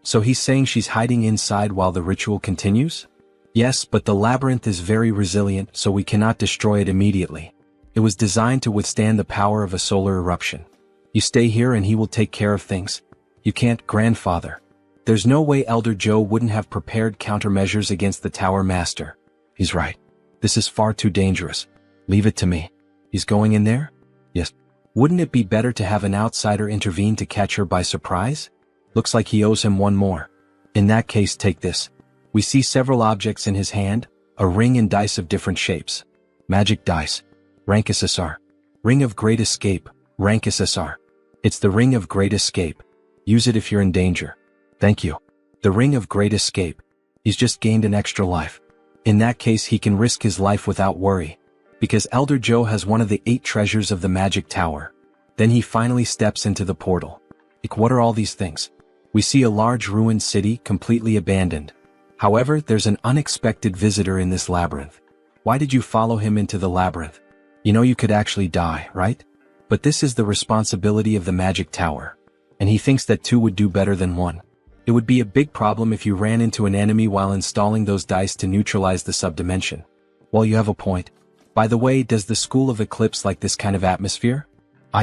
So he's saying she's hiding inside while the ritual continues? Yes, but the labyrinth is very resilient, so we cannot destroy it immediately. It was designed to withstand the power of a solar eruption. You stay here and he will take care of things. You can't, grandfather. There's no way Elder Joe wouldn't have prepared countermeasures against the Tower Master. He's right. This is far too dangerous. Leave it to me. He's going in there? Yes. Wouldn't it be better to have an outsider intervene to catch her by surprise? Looks like he owes him one more. In that case, take this. We see several objects in his hand, a ring and dice of different shapes. Magic dice. Rank SSR. Ring of Great Escape. Rank SSR. It's the Ring of Great Escape. Use it if you're in danger. Thank you. The Ring of Great Escape. He's just gained an extra life. In that case, he can risk his life without worry. Because Elder Joe has one of the 8 treasures of the Magic Tower. Then he finally steps into the portal. What are all these things? We see a large ruined city completely abandoned. However, there's an unexpected visitor in this labyrinth. Why did you follow him into the labyrinth? You know you could actually die, right? But this is the responsibility of the Magic Tower. And he thinks that 2 would do better than 1. It would be a big problem if you ran into an enemy while installing those dice to neutralize the subdimension. Well, you have a point. By the way, does the School of Eclipse like this kind of atmosphere?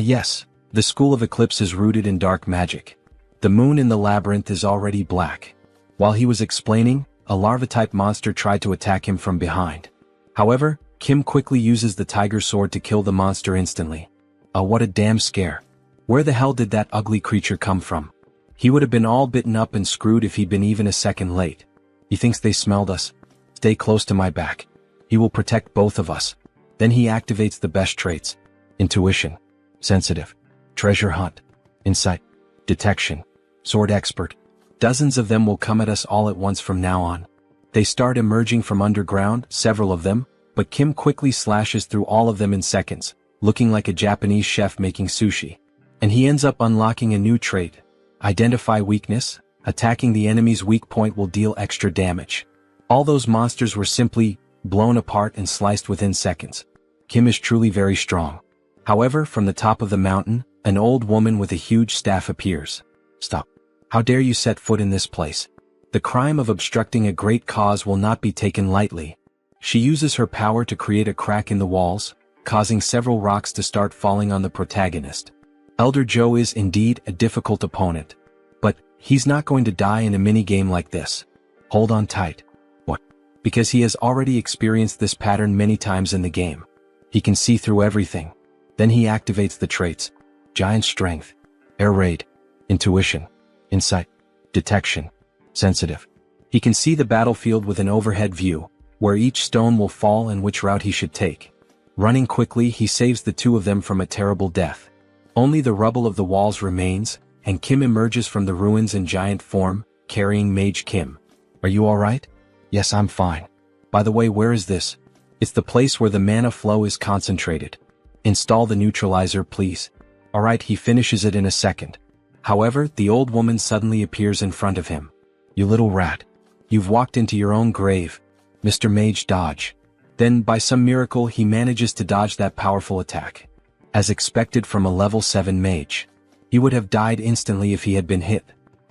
Yes. The School of Eclipse is rooted in dark magic. The moon in the labyrinth is already black. While he was explaining, a larva-type monster tried to attack him from behind. However, Kim quickly uses the tiger sword to kill the monster instantly. What a damn scare. Where the hell did that ugly creature come from? He would have been all bitten up and screwed if he'd been even a second late. He thinks they smelled us. Stay close to my back. He will protect both of us. Then he activates the best traits. Intuition. Sensitive. Treasure hunt. Insight. Detection. Sword expert. Dozens of them will come at us all at once from now on. They start emerging from underground, several of them, but Kim quickly slashes through all of them in seconds, looking like a Japanese chef making sushi. And he ends up unlocking a new trait. Identify weakness. Attacking the enemy's weak point will deal extra damage. All those monsters were simply blown apart and sliced within seconds. Kim is truly very strong. However, from the top of the mountain, an old woman with a huge staff appears. Stop. How dare you set foot in this place? The crime of obstructing a great cause will not be taken lightly. She uses her power to create a crack in the walls, causing several rocks to start falling on the protagonist. Elder Joe is indeed a difficult opponent. But he's not going to die in a minigame like this. Hold on tight. What? Because he has already experienced this pattern many times in the game. He can see through everything. Then he activates the traits: giant strength, air raid, intuition, insight, detection, sensitive. He can see the battlefield with an overhead view, where each stone will fall and which route he should take. Running quickly, he saves the two of them from a terrible death. Only the rubble of the walls remains, and Kim emerges from the ruins in giant form, carrying Mage Kim. Are you alright? Yes, I'm fine. By the way, where is this? It's the place where the mana flow is concentrated. Install the neutralizer, please. Alright, he finishes it in a second. However, the old woman suddenly appears in front of him. You little rat. You've walked into your own grave. Mr. Mage, dodge. Then, by some miracle, he manages to dodge that powerful attack. As expected from a level 7 mage. He would have died instantly if he had been hit.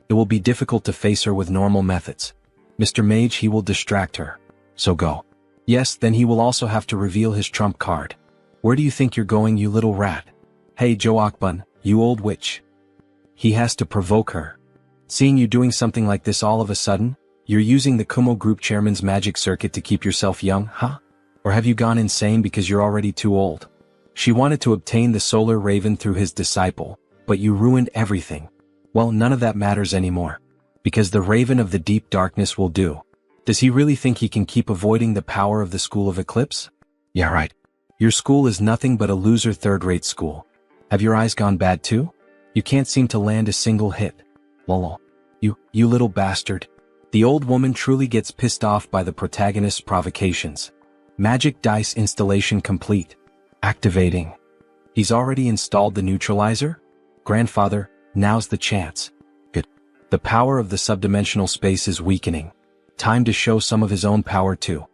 It will be difficult to face her with normal methods. Mr. Mage, he will distract her. So go. Yes, then he will also have to reveal his trump card. Where do you think you're going, you little rat? Hey Joe Akbun, you old witch. He has to provoke her. Seeing you doing something like this all of a sudden, you're using the Kumo group chairman's magic circuit to keep yourself young, huh? Or have you gone insane because you're already too old? She wanted to obtain the solar raven through his disciple, but you ruined everything. Well, none of that matters anymore. Because the raven of the deep darkness will do. Does he really think he can keep avoiding the power of the School of Eclipse? Yeah, right. Your school is nothing but a loser third-rate school. Have your eyes gone bad too? You can't seem to land a single hit. Lol. You little bastard. The old woman truly gets pissed off by the protagonist's provocations. Magic dice installation complete. Activating. He's already installed the neutralizer? Grandfather, now's the chance. Good. The power of the subdimensional space is weakening. Time to show some of his own power too.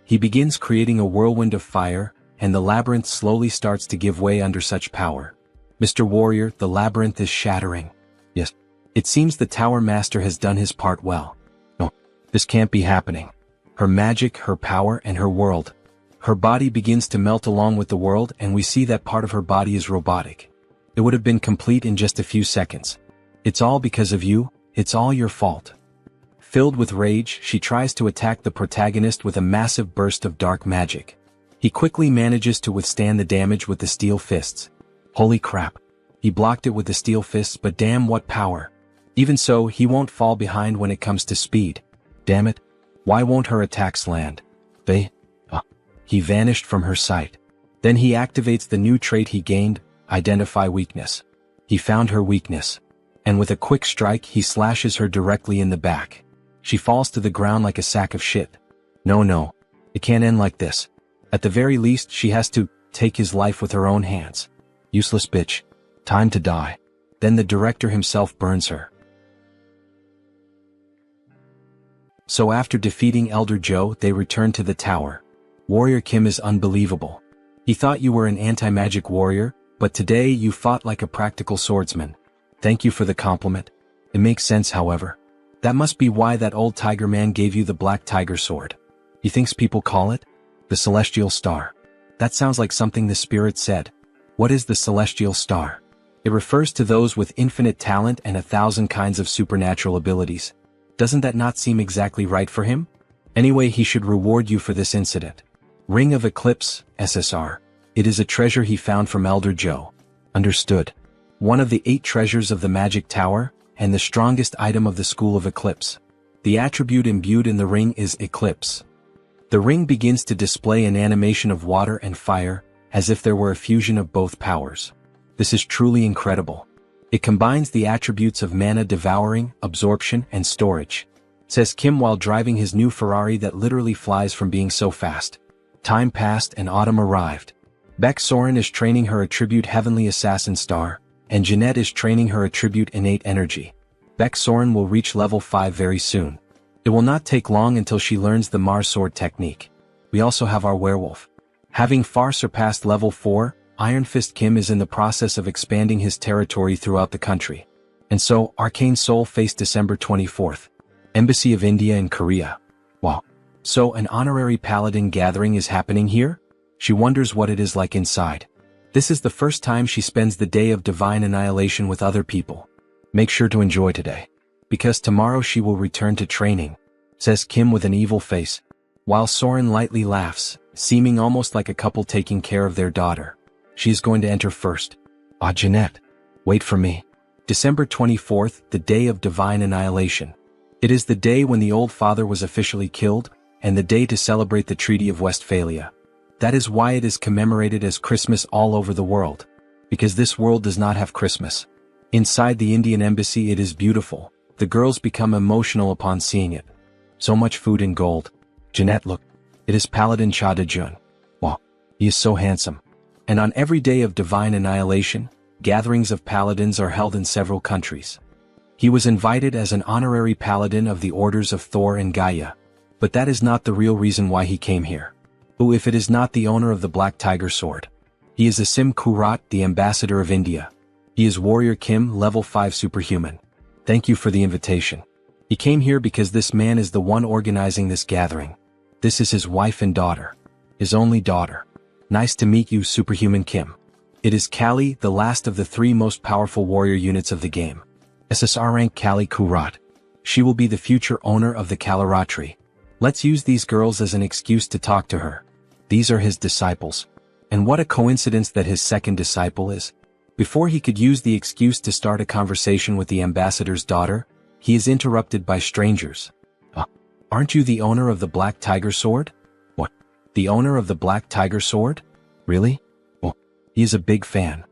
He begins creating a whirlwind of fire, and the labyrinth slowly starts to give way under such power. Mr. Warrior, the labyrinth is shattering. Yes. It seems the Tower Master has done his part well. No, this can't be happening. Her magic, her power, and her world. Her body begins to melt along with the world, and we see that part of her body is robotic. It would have been complete in just a few seconds. It's all because of you, it's all your fault. Filled with rage, she tries to attack the protagonist with a massive burst of dark magic. He quickly manages to withstand the damage with the steel fists. Holy crap. He blocked it with the steel fists, but damn, what power. Even so, he won't fall behind when it comes to speed. Damn it. Why won't her attacks land? He vanished from her sight. Then he activates the new trait he gained, Identify Weakness. He found her weakness. And with a quick strike, he slashes her directly in the back. She falls to the ground like a sack of shit. No. It can't end like this. At the very least, she has to take his life with her own hands. Useless bitch. Time to die. Then the director himself burns her. So after defeating Elder Joe, they return to the tower. Warrior Kim is unbelievable. He thought you were an anti-magic warrior, but today you fought like a practical swordsman. Thank you for the compliment. It makes sense, however. That must be why that old tiger man gave you the black tiger sword. He thinks people call it the Celestial Star. That sounds like something the spirit said. What is the Celestial Star? It refers to those with infinite talent and 1,000 kinds of supernatural abilities. Doesn't that not seem exactly right for him? Anyway, he should reward you for this incident. Ring of Eclipse, SSR. It is a treasure he found from Elder Joe. Understood. One of the 8 treasures of the Magic Tower, and the strongest item of the School of Eclipse. The attribute imbued in the ring is Eclipse. The ring begins to display an animation of water and fire, as if there were a fusion of both powers. This is truly incredible. It combines the attributes of mana devouring, absorption, and storage. Says Kim while driving his new Ferrari that literally flies from being so fast. Time passed and autumn arrived. Beck Soren is training her attribute Heavenly Assassin Star, and Jeanette is training her attribute Innate Energy. Beck Soren will reach level 5 very soon. It will not take long until she learns the Mars Sword technique. we also have our werewolf. Having far surpassed level 4, Iron Fist Kim is in the process of expanding his territory throughout the country. And so, Arcane Soul faced December 24th. Embassy of India in Korea. Wow. So an honorary paladin gathering is happening here? She wonders what it is like inside. This is the first time she spends the day of divine annihilation with other people. Make sure to enjoy today. Because tomorrow she will return to training, says Kim with an evil face, while Soren lightly laughs, seeming almost like a couple taking care of their daughter. She is going to enter first. Ah, Jeanette. Wait for me. December 24th, the day of divine annihilation. It is the day when the old father was officially killed, and the day to celebrate the Treaty of Westphalia. That is why it is commemorated as Christmas all over the world. Because this world does not have Christmas. Inside the Indian embassy it is beautiful. The girls become emotional upon seeing it. So much food and gold. Jeanette, look. It is Paladin Cha De-jun. Wow. He is so handsome. And on every day of divine annihilation, gatherings of paladins are held in several countries. He was invited as an honorary paladin of the orders of Thor and Gaia. But that is not the real reason why he came here. Who if it is not the owner of the Black Tiger Sword? He is Asim Kurat, the ambassador of India. He is Warrior Kim, level 5 superhuman. Thank you for the invitation. He came here because this man is the one organizing this gathering. This is his wife and daughter. His only daughter. Nice to meet you, Superhuman Kim. It is Kali, the last of the 3 most powerful warrior units of the game. SSR rank Kali Kurat. She will be the future owner of the Kalaratri. Let's use these girls as an excuse to talk to her. These are his disciples. And what a coincidence that his second disciple is. Before he could use the excuse to start a conversation with the ambassador's daughter, he is interrupted by strangers. Aren't you the owner of the Black Tiger Sword? What? The owner of the Black Tiger Sword? Really? Oh, he is a big fan.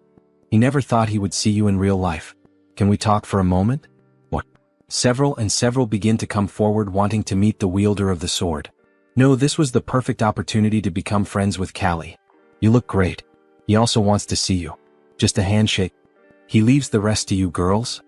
He never thought he would see you in real life. Can we talk for a moment? What? Several begin to come forward wanting to meet the wielder of the sword. No, this was the perfect opportunity to become friends with Kali. You look great. He also wants to see you. Just a handshake. He leaves the rest to you girls.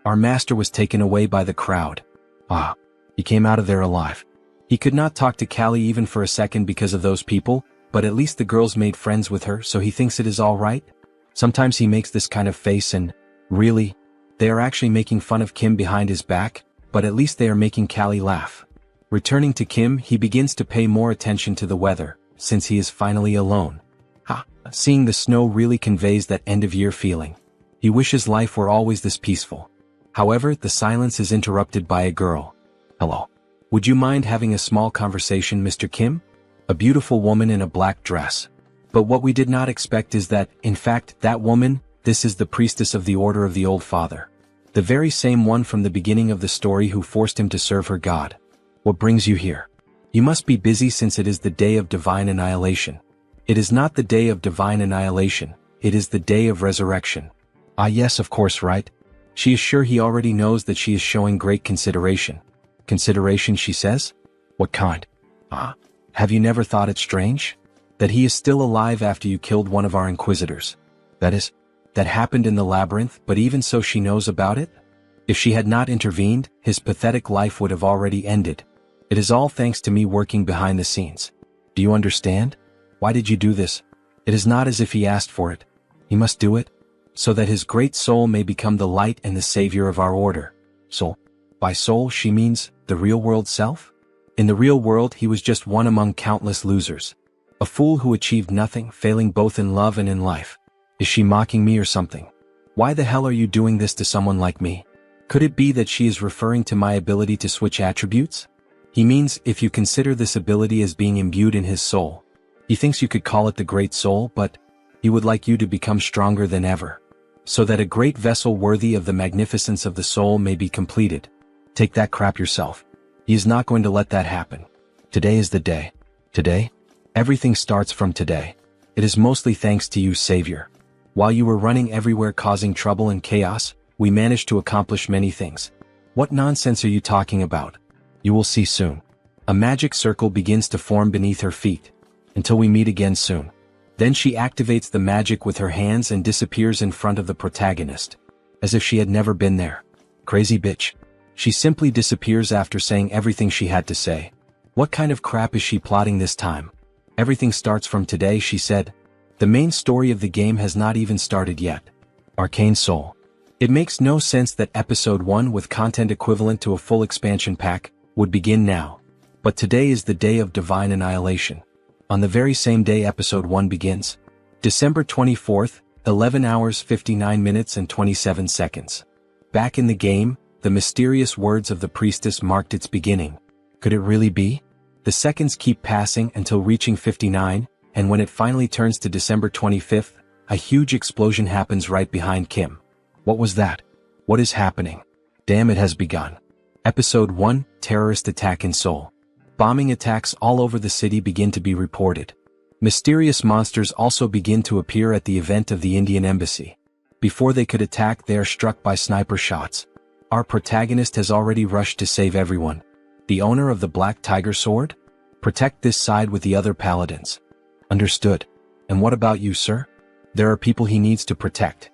Our master was taken away by the crowd. Ah, he came out of there alive. He could not talk to Kali even for a second because of those people, but at least the girls made friends with her, so he thinks it is all right. Sometimes he makes this kind of face and, really, they are actually making fun of Kim behind his back, but at least they are making Kali laugh. Returning to Kim, he begins to pay more attention to the weather, since he is finally alone. Seeing the snow really conveys that end-of-year feeling. He wishes life were always this peaceful. However, the silence is interrupted by a girl. Hello. Would you mind having a small conversation, Mr. Kim? A beautiful woman in a black dress. But what we did not expect is that, in fact, that woman, this is the priestess of the Order of the Old Father. The very same one from the beginning of the story who forced him to serve her god. What brings you here? You must be busy since it is the day of divine annihilation. It is not the day of divine annihilation, it is the day of resurrection. Ah yes, of course, right? She is sure he already knows that she is showing great consideration. Consideration, she says? What kind? Have you never thought it strange? That he is still alive after you killed one of our inquisitors. That happened in the labyrinth, but even so she knows about it? If she had not intervened, his pathetic life would have already ended. It is all thanks to me working behind the scenes. Do you understand? Why did you do this? It is not as if he asked for it. He must do it, so that his great soul may become the light and the savior of our order. Soul. By soul she means the real world self? In the real world he was just one among countless losers. A fool who achieved nothing, failing both in love and in life. Is she mocking me or something? Why the hell are you doing this to someone like me? Could it be that she is referring to my ability to switch attributes? He means if you consider this ability as being imbued in his soul. He thinks you could call it the great soul, but he would like you to become stronger than ever. So that a great vessel worthy of the magnificence of the soul may be completed. Take that crap yourself. He is not going to let that happen. Today is the day. Today? Everything starts from today. It is mostly thanks to you, Savior. While you were running everywhere causing trouble and chaos, we managed to accomplish many things. What nonsense are you talking about? You will see soon. A magic circle begins to form beneath her feet. Until we meet again soon. Then she activates the magic with her hands and disappears in front of the protagonist. As if she had never been there. Crazy bitch. She simply disappears after saying everything she had to say. What kind of crap is she plotting this time? Everything starts from today, she said. The main story of the game has not even started yet. Arcane Soul. It makes no sense that Episode 1 with content equivalent to a full expansion pack would begin now. But today is the day of divine annihilation. On the very same day Episode 1 begins. December 24th, 11 hours 59 minutes and 27 seconds. Back in the game, the mysterious words of the priestess marked its beginning. Could it really be? The seconds keep passing until reaching 59, and when it finally turns to December 25th, a huge explosion happens right behind Kim. What was that? What is happening? Damn, it has begun. Episode 1, Terrorist Attack in Seoul. Bombing attacks all over the city begin to be reported. Mysterious monsters also begin to appear at the event of the Indian embassy. Before they could attack, they are struck by sniper shots. Our protagonist has already rushed to save everyone. The owner of the Black Tiger Sword? Protect this side with the other paladins. Understood. And what about you, sir? There are people he needs to protect.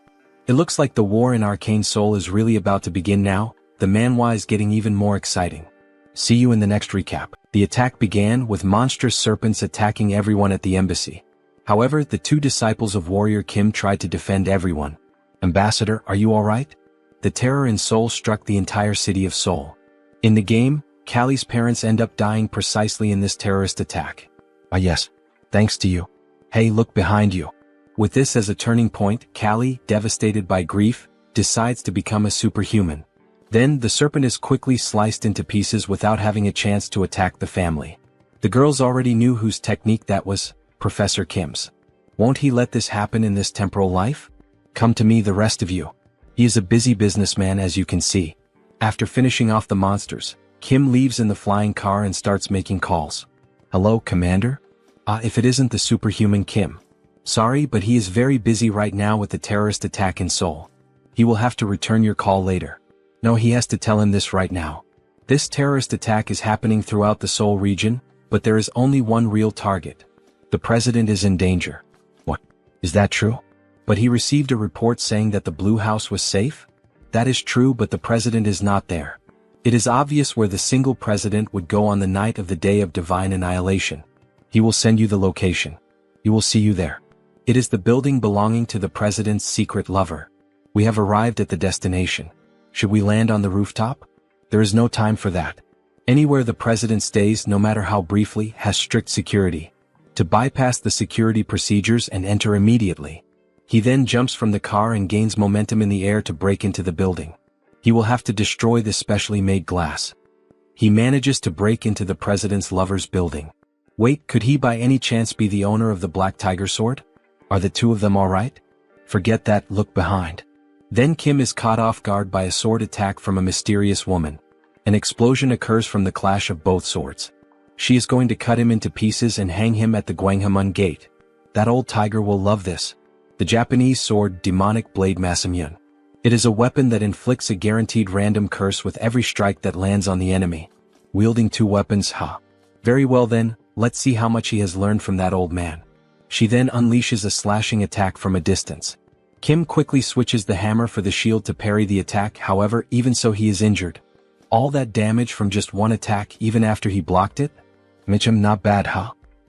It looks like the war in Arcane Soul is really about to begin now. The manhwa is getting even more exciting. See you in the next recap. The attack began with monstrous serpents attacking everyone at the embassy. However, the two disciples of warrior Kim tried to defend everyone. Ambassador, are you alright? The terror in Seoul struck the entire city of Seoul. In the game, Callie's parents end up dying precisely in this terrorist attack. Ah yes, thanks to you. Hey, look behind you. With this as a turning point, Callie, devastated by grief, decides to become a superhuman. Then, the serpent is quickly sliced into pieces without having a chance to attack the family. The girls already knew whose technique that was, Professor Kim's. Won't he let this happen in this temporal life? Come to me, the rest of you. He is a busy businessman, as you can see. After finishing off the monsters, Kim leaves in the flying car and starts making calls. Hello, Commander? If it isn't the superhuman Kim. Sorry, but he is very busy right now with the terrorist attack in Seoul. He will have to return your call later. No, he has to tell him this right now. This terrorist attack is happening throughout the Seoul region, but there is only one real target. The president is in danger. What? Is that true? But he received a report saying that the Blue House was safe? That is true, but the president is not there. It is obvious where the single president would go on the night of the day of divine annihilation. He will send you the location. He will see you there. It is the building belonging to the president's secret lover. We have arrived at the destination. Should we land on the rooftop? There is no time for that. Anywhere the president stays, no matter how briefly, has strict security. To bypass the security procedures and enter immediately. He then jumps from the car and gains momentum in the air to break into the building. He will have to destroy the specially made glass. He manages to break into the president's lover's building. Wait, could he by any chance be the owner of the Black Tiger Sword? Are the two of them alright? Forget that, look behind. Then Kim is caught off guard by a sword attack from a mysterious woman. An explosion occurs from the clash of both swords. She is going to cut him into pieces and hang him at the Gwanghwamun gate. That old tiger will love this. The Japanese sword, Demonic Blade Masamyun. It is a weapon that inflicts a guaranteed random curse with every strike that lands on the enemy. Wielding two weapons, Very well then, let's see how much he has learned from that old man. She then unleashes a slashing attack from a distance. Kim quickly switches the hammer for the shield to parry the attack, however, even so he is injured. All that damage from just one attack even after he blocked it? Mitchum, not bad,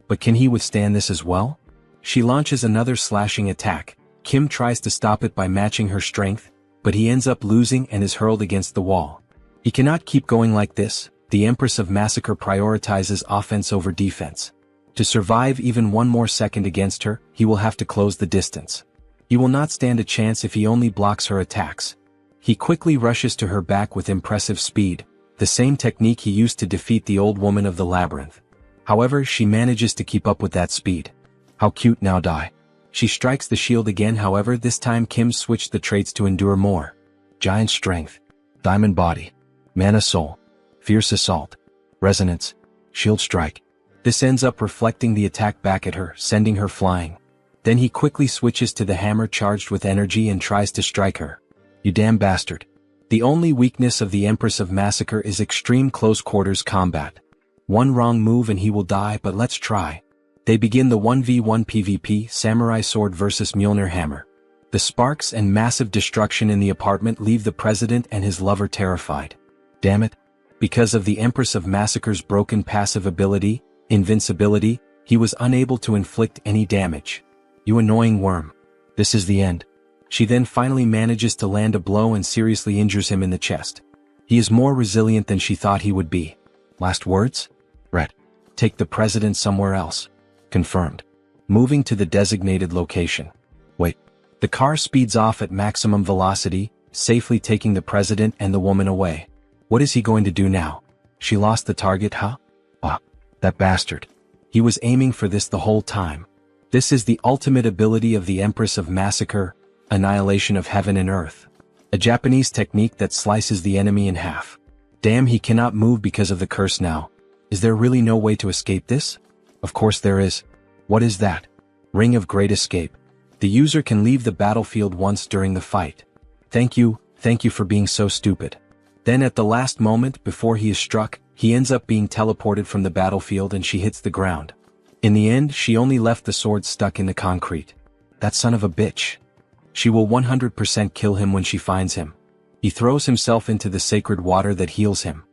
But can he withstand this as well? She launches another slashing attack. Kim tries to stop it by matching her strength, but he ends up losing and is hurled against the wall. He cannot keep going like this. The Empress of Massacre prioritizes offense over defense. To survive even one more second against her, he will have to close the distance. He will not stand a chance if he only blocks her attacks. He quickly rushes to her back with impressive speed, the same technique he used to defeat the old woman of the labyrinth. However, she manages to keep up with that speed. How cute, now die. She strikes the shield again, however this time Kim switched the traits to endure more. Giant Strength, Diamond Body, Mana Soul, Fierce Assault, Resonance, Shield Strike. This ends up reflecting the attack back at her, sending her flying. Then he quickly switches to the hammer charged with energy and tries to strike her. You damn bastard. The only weakness of the Empress of Massacre is extreme close quarters combat. One wrong move and he will die, but let's try. They begin the 1v1 PvP, Samurai Sword vs Mjolnir Hammer. The sparks and massive destruction in the apartment leave the president and his lover terrified. Damn it. Because of the Empress of Massacre's broken passive ability, invincibility, he was unable to inflict any damage. You annoying worm. This is the end. She then finally manages to land a blow and seriously injures him in the chest. He is more resilient than she thought he would be. Last words? Red. Take the president somewhere else. Confirmed. Moving to the designated location. Wait. The car speeds off at maximum velocity, safely taking the president and the woman away. What is he going to do now? She lost the target, huh? Ah, that bastard. He was aiming for this the whole time. This is the ultimate ability of the Empress of Massacre, annihilation of heaven and earth. A Japanese technique that slices the enemy in half. Damn, he cannot move because of the curse now. Is there really no way to escape this? Of course there is. What is that? Ring of Great Escape. The user can leave the battlefield once during the fight. Thank you for being so stupid. Then at the last moment before he is struck, he ends up being teleported from the battlefield and she hits the ground. In the end, she only left the sword stuck in the concrete. That son of a bitch. She will 100% kill him when she finds him. He throws himself into the sacred water that heals him.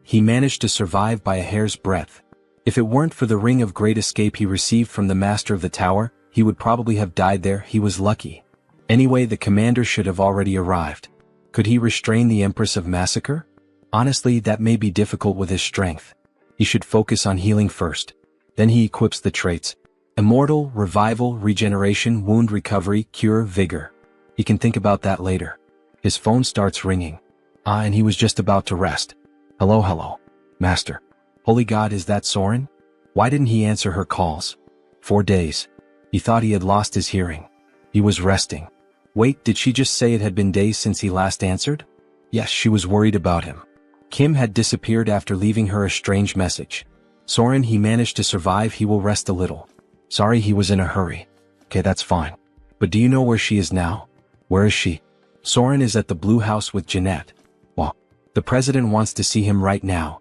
He managed to survive by a hair's breadth. If it weren't for the Ring of Great Escape he received from the Master of the Tower, he would probably have died there. He was lucky. Anyway, the commander should have already arrived. Could he restrain the Empress of Massacre? Honestly, that may be difficult with his strength. He should focus on healing first. Then he equips the traits. Immortal, Revival, Regeneration, Wound Recovery, Cure, Vigor. He can think about that later. His phone starts ringing. And he was just about to rest. Hello, Master. Holy God, is that Soren? Why didn't he answer her calls? 4 days. He thought he had lost his hearing. He was resting. Wait, did she just say it had been days since he last answered? Yes, she was worried about him. Kim had disappeared after leaving her a strange message. Soren, he managed to survive, he will rest a little. Sorry, he was in a hurry. Okay, that's fine. But do you know where she is now? Where is she? Soren is at the Blue House with Jeanette. Well, the president wants to see him right now.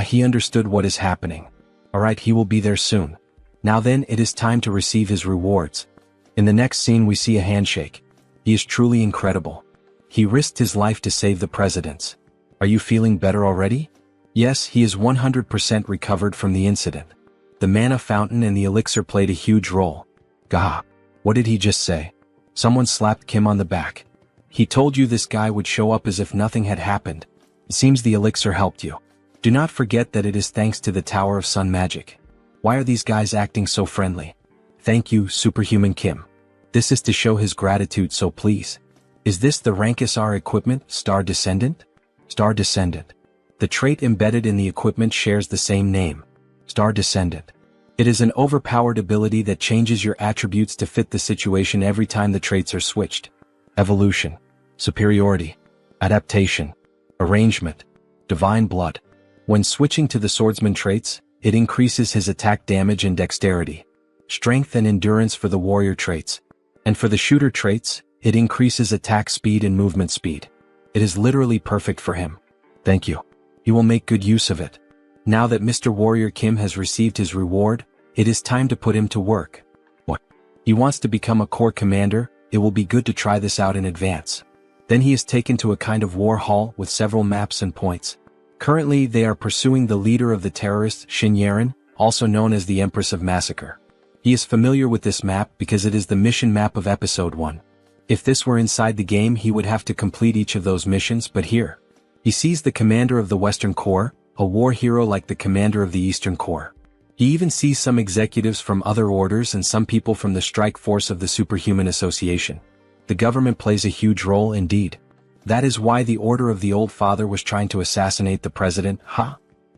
He understood what is happening. Alright, he will be there soon. Now then, it is time to receive his rewards. In the next scene we see a handshake. He is truly incredible. He risked his life to save the presidents. Are you feeling better already? Yes, he is 100% recovered from the incident. The mana fountain and the elixir played a huge role. Gah. What did he just say? Someone slapped Kim on the back. He told you this guy would show up as if nothing had happened. It seems the elixir helped you. Do not forget that it is thanks to the Tower of Sun magic. Why are these guys acting so friendly? Thank you, Superhuman Kim. This is to show his gratitude, so please. Is this the Rankisar equipment, Star Descendant? Star Descendant. The trait embedded in the equipment shares the same name. Star Descendant. It is an overpowered ability that changes your attributes to fit the situation every time the traits are switched. Evolution. Superiority. Adaptation. Arrangement. Divine Blood. When switching to the swordsman traits, it increases his attack damage and dexterity. Strength and endurance for the warrior traits. And for the shooter traits, it increases attack speed and movement speed. It is literally perfect for him. Thank you. He will make good use of it. Now that Mr. Warrior Kim has received his reward, it is time to put him to work. What? He wants to become a corps commander. It will be good to try this out in advance. Then he is taken to a kind of war hall with several maps and points. Currently, they are pursuing the leader of the terrorists, Shin Yaren, also known as the Empress of Massacre. He is familiar with this map because it is the mission map of Episode 1. If this were inside the game, he would have to complete each of those missions, but here, he sees the commander of the Western Corps, a war hero like the commander of the Eastern Corps. He even sees some executives from other orders and some people from the strike force of the Superhuman Association. The government plays a huge role indeed. That is why the Order of the Old Father was trying to assassinate the president, huh?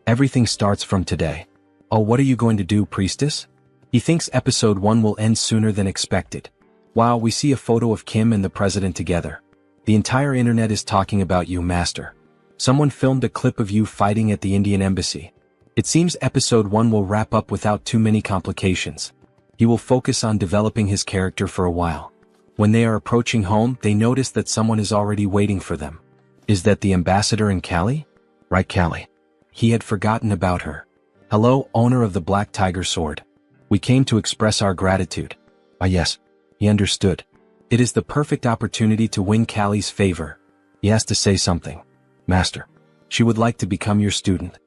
Everything starts from today. Oh, what are you going to do, priestess? He thinks Episode 1 will end sooner than expected. Wow, we see a photo of Kim and the president together. The entire internet is talking about you, Master. Someone filmed a clip of you fighting at the Indian embassy. It seems Episode 1 will wrap up without too many complications. He will focus on developing his character for a while. When they are approaching home, they notice that someone is already waiting for them. Is that the ambassador in Cali? Right, Cali. He had forgotten about her. Hello, owner of the Black Tiger Sword. We came to express our gratitude. Ah yes, he understood. It is the perfect opportunity to win Cali's favor. He has to say something. Master. She would like to become your student.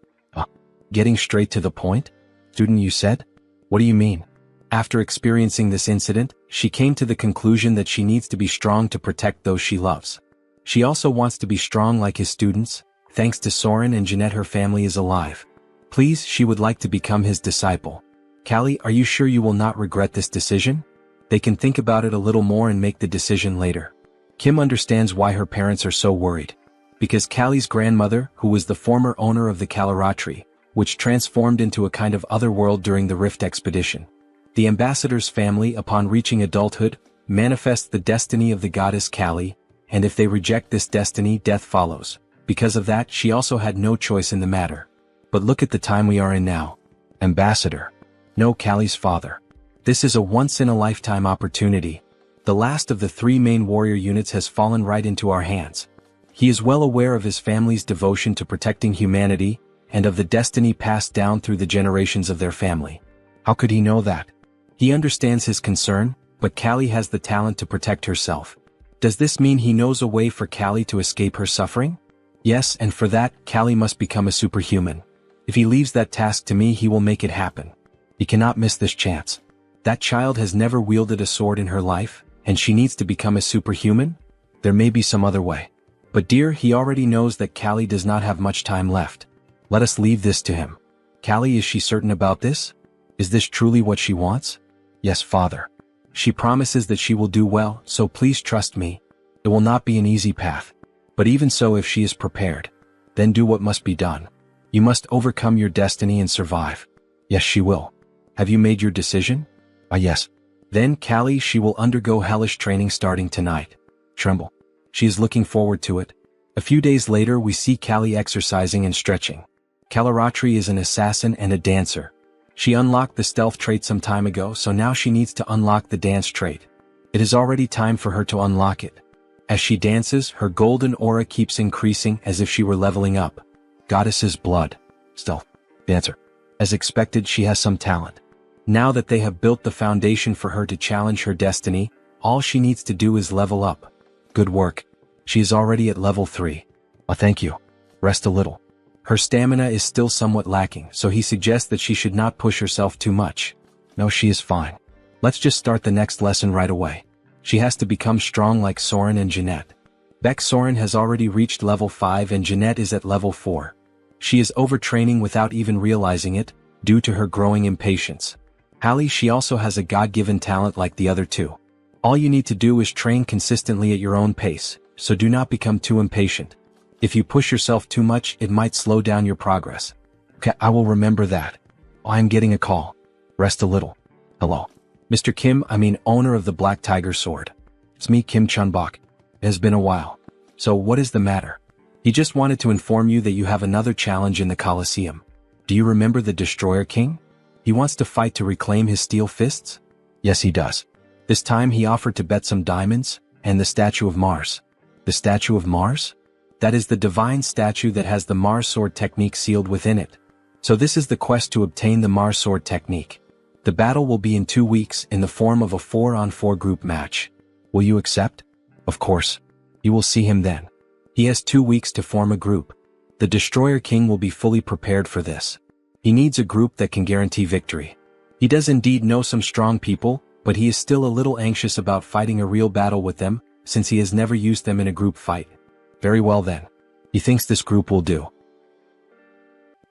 Getting straight to the point? Student, you said? What do you mean? After experiencing this incident, she came to the conclusion that she needs to be strong to protect those she loves. She also wants to be strong like his students. Thanks to Soren and Jeanette, her family is alive. Please, she would like to become his disciple. Callie, are you sure you will not regret this decision? They can think about it a little more and make the decision later. Kim understands why her parents are so worried. Because Callie's grandmother, who was the former owner of the Kalaratri, which transformed into a kind of other world during the Rift expedition. The ambassador's family, upon reaching adulthood, manifests the destiny of the goddess Callie, and if they reject this destiny, death follows. Because of that, she also had no choice in the matter. But look at the time we are in now. Ambassador. No, Callie's father. This is a once-in-a-lifetime opportunity. The last of the 3 main warrior units has fallen right into our hands. He is well aware of his family's devotion to protecting humanity, and of the destiny passed down through the generations of their family. How could he know that? He understands his concern, but Callie has the talent to protect herself. Does this mean he knows a way for Callie to escape her suffering? Yes, and for that, Callie must become a superhuman. If he leaves that task to me, he will make it happen. He cannot miss this chance. That child has never wielded a sword in her life, and she needs to become a superhuman? There may be some other way. But dear, he already knows that Callie does not have much time left. Let us leave this to him. Callie, is she certain about this? Is this truly what she wants? Yes, father. She promises that she will do well, so please trust me. It will not be an easy path. But even so, if she is prepared, then do what must be done. You must overcome your destiny and survive. Yes, she will. Have you made your decision? Yes. Then, Callie, she will undergo hellish training starting tonight. Tremble. She is looking forward to it. A few days later, we see Callie exercising and stretching. Kalaratri is an assassin and a dancer. She unlocked the stealth trait some time ago, so now she needs to unlock the dance trait. It is already time for her to unlock it. As she dances, her golden aura keeps increasing as if she were leveling up. Goddess's blood. Stealth. Dancer. As expected, she has some talent. Now that they have built the foundation for her to challenge her destiny, all she needs to do is level up. Good work. She is already at level 3. Thank you. Rest a little. Her stamina is still somewhat lacking, so he suggests that she should not push herself too much. No, she is fine. Let's just start the next lesson right away. She has to become strong like Soren and Jeanette. Soren has already reached level 5 and Jeanette is at level 4. She is overtraining without even realizing it, due to her growing impatience. Callie, she also has a God-given talent like the other 2. All you need to do is train consistently at your own pace, so do not become too impatient. If you push yourself too much, it might slow down your progress. Okay, I will remember that. I am getting a call. Rest a little. Hello. Mr. Kim, owner of the Black Tiger Sword. It's me, Kim Chunbok. It has been a while. So what is the matter? He just wanted to inform you that you have another challenge in the Colosseum. Do you remember the Destroyer King? He wants to fight to reclaim his steel fists? Yes, he does. This time he offered to bet some diamonds, and the statue of Mars. The statue of Mars? That is the divine statue that has the Mars sword technique sealed within it. So this is the quest to obtain the Mars sword technique. The battle will be in 2 weeks in the form of a 4-on-4 group match. Will you accept? Of course. You will see him then. He has 2 weeks to form a group. The Destroyer King will be fully prepared for this. He needs a group that can guarantee victory. He does indeed know some strong people, but he is still a little anxious about fighting a real battle with them, since he has never used them in a group fight. Very well then. He thinks this group will do.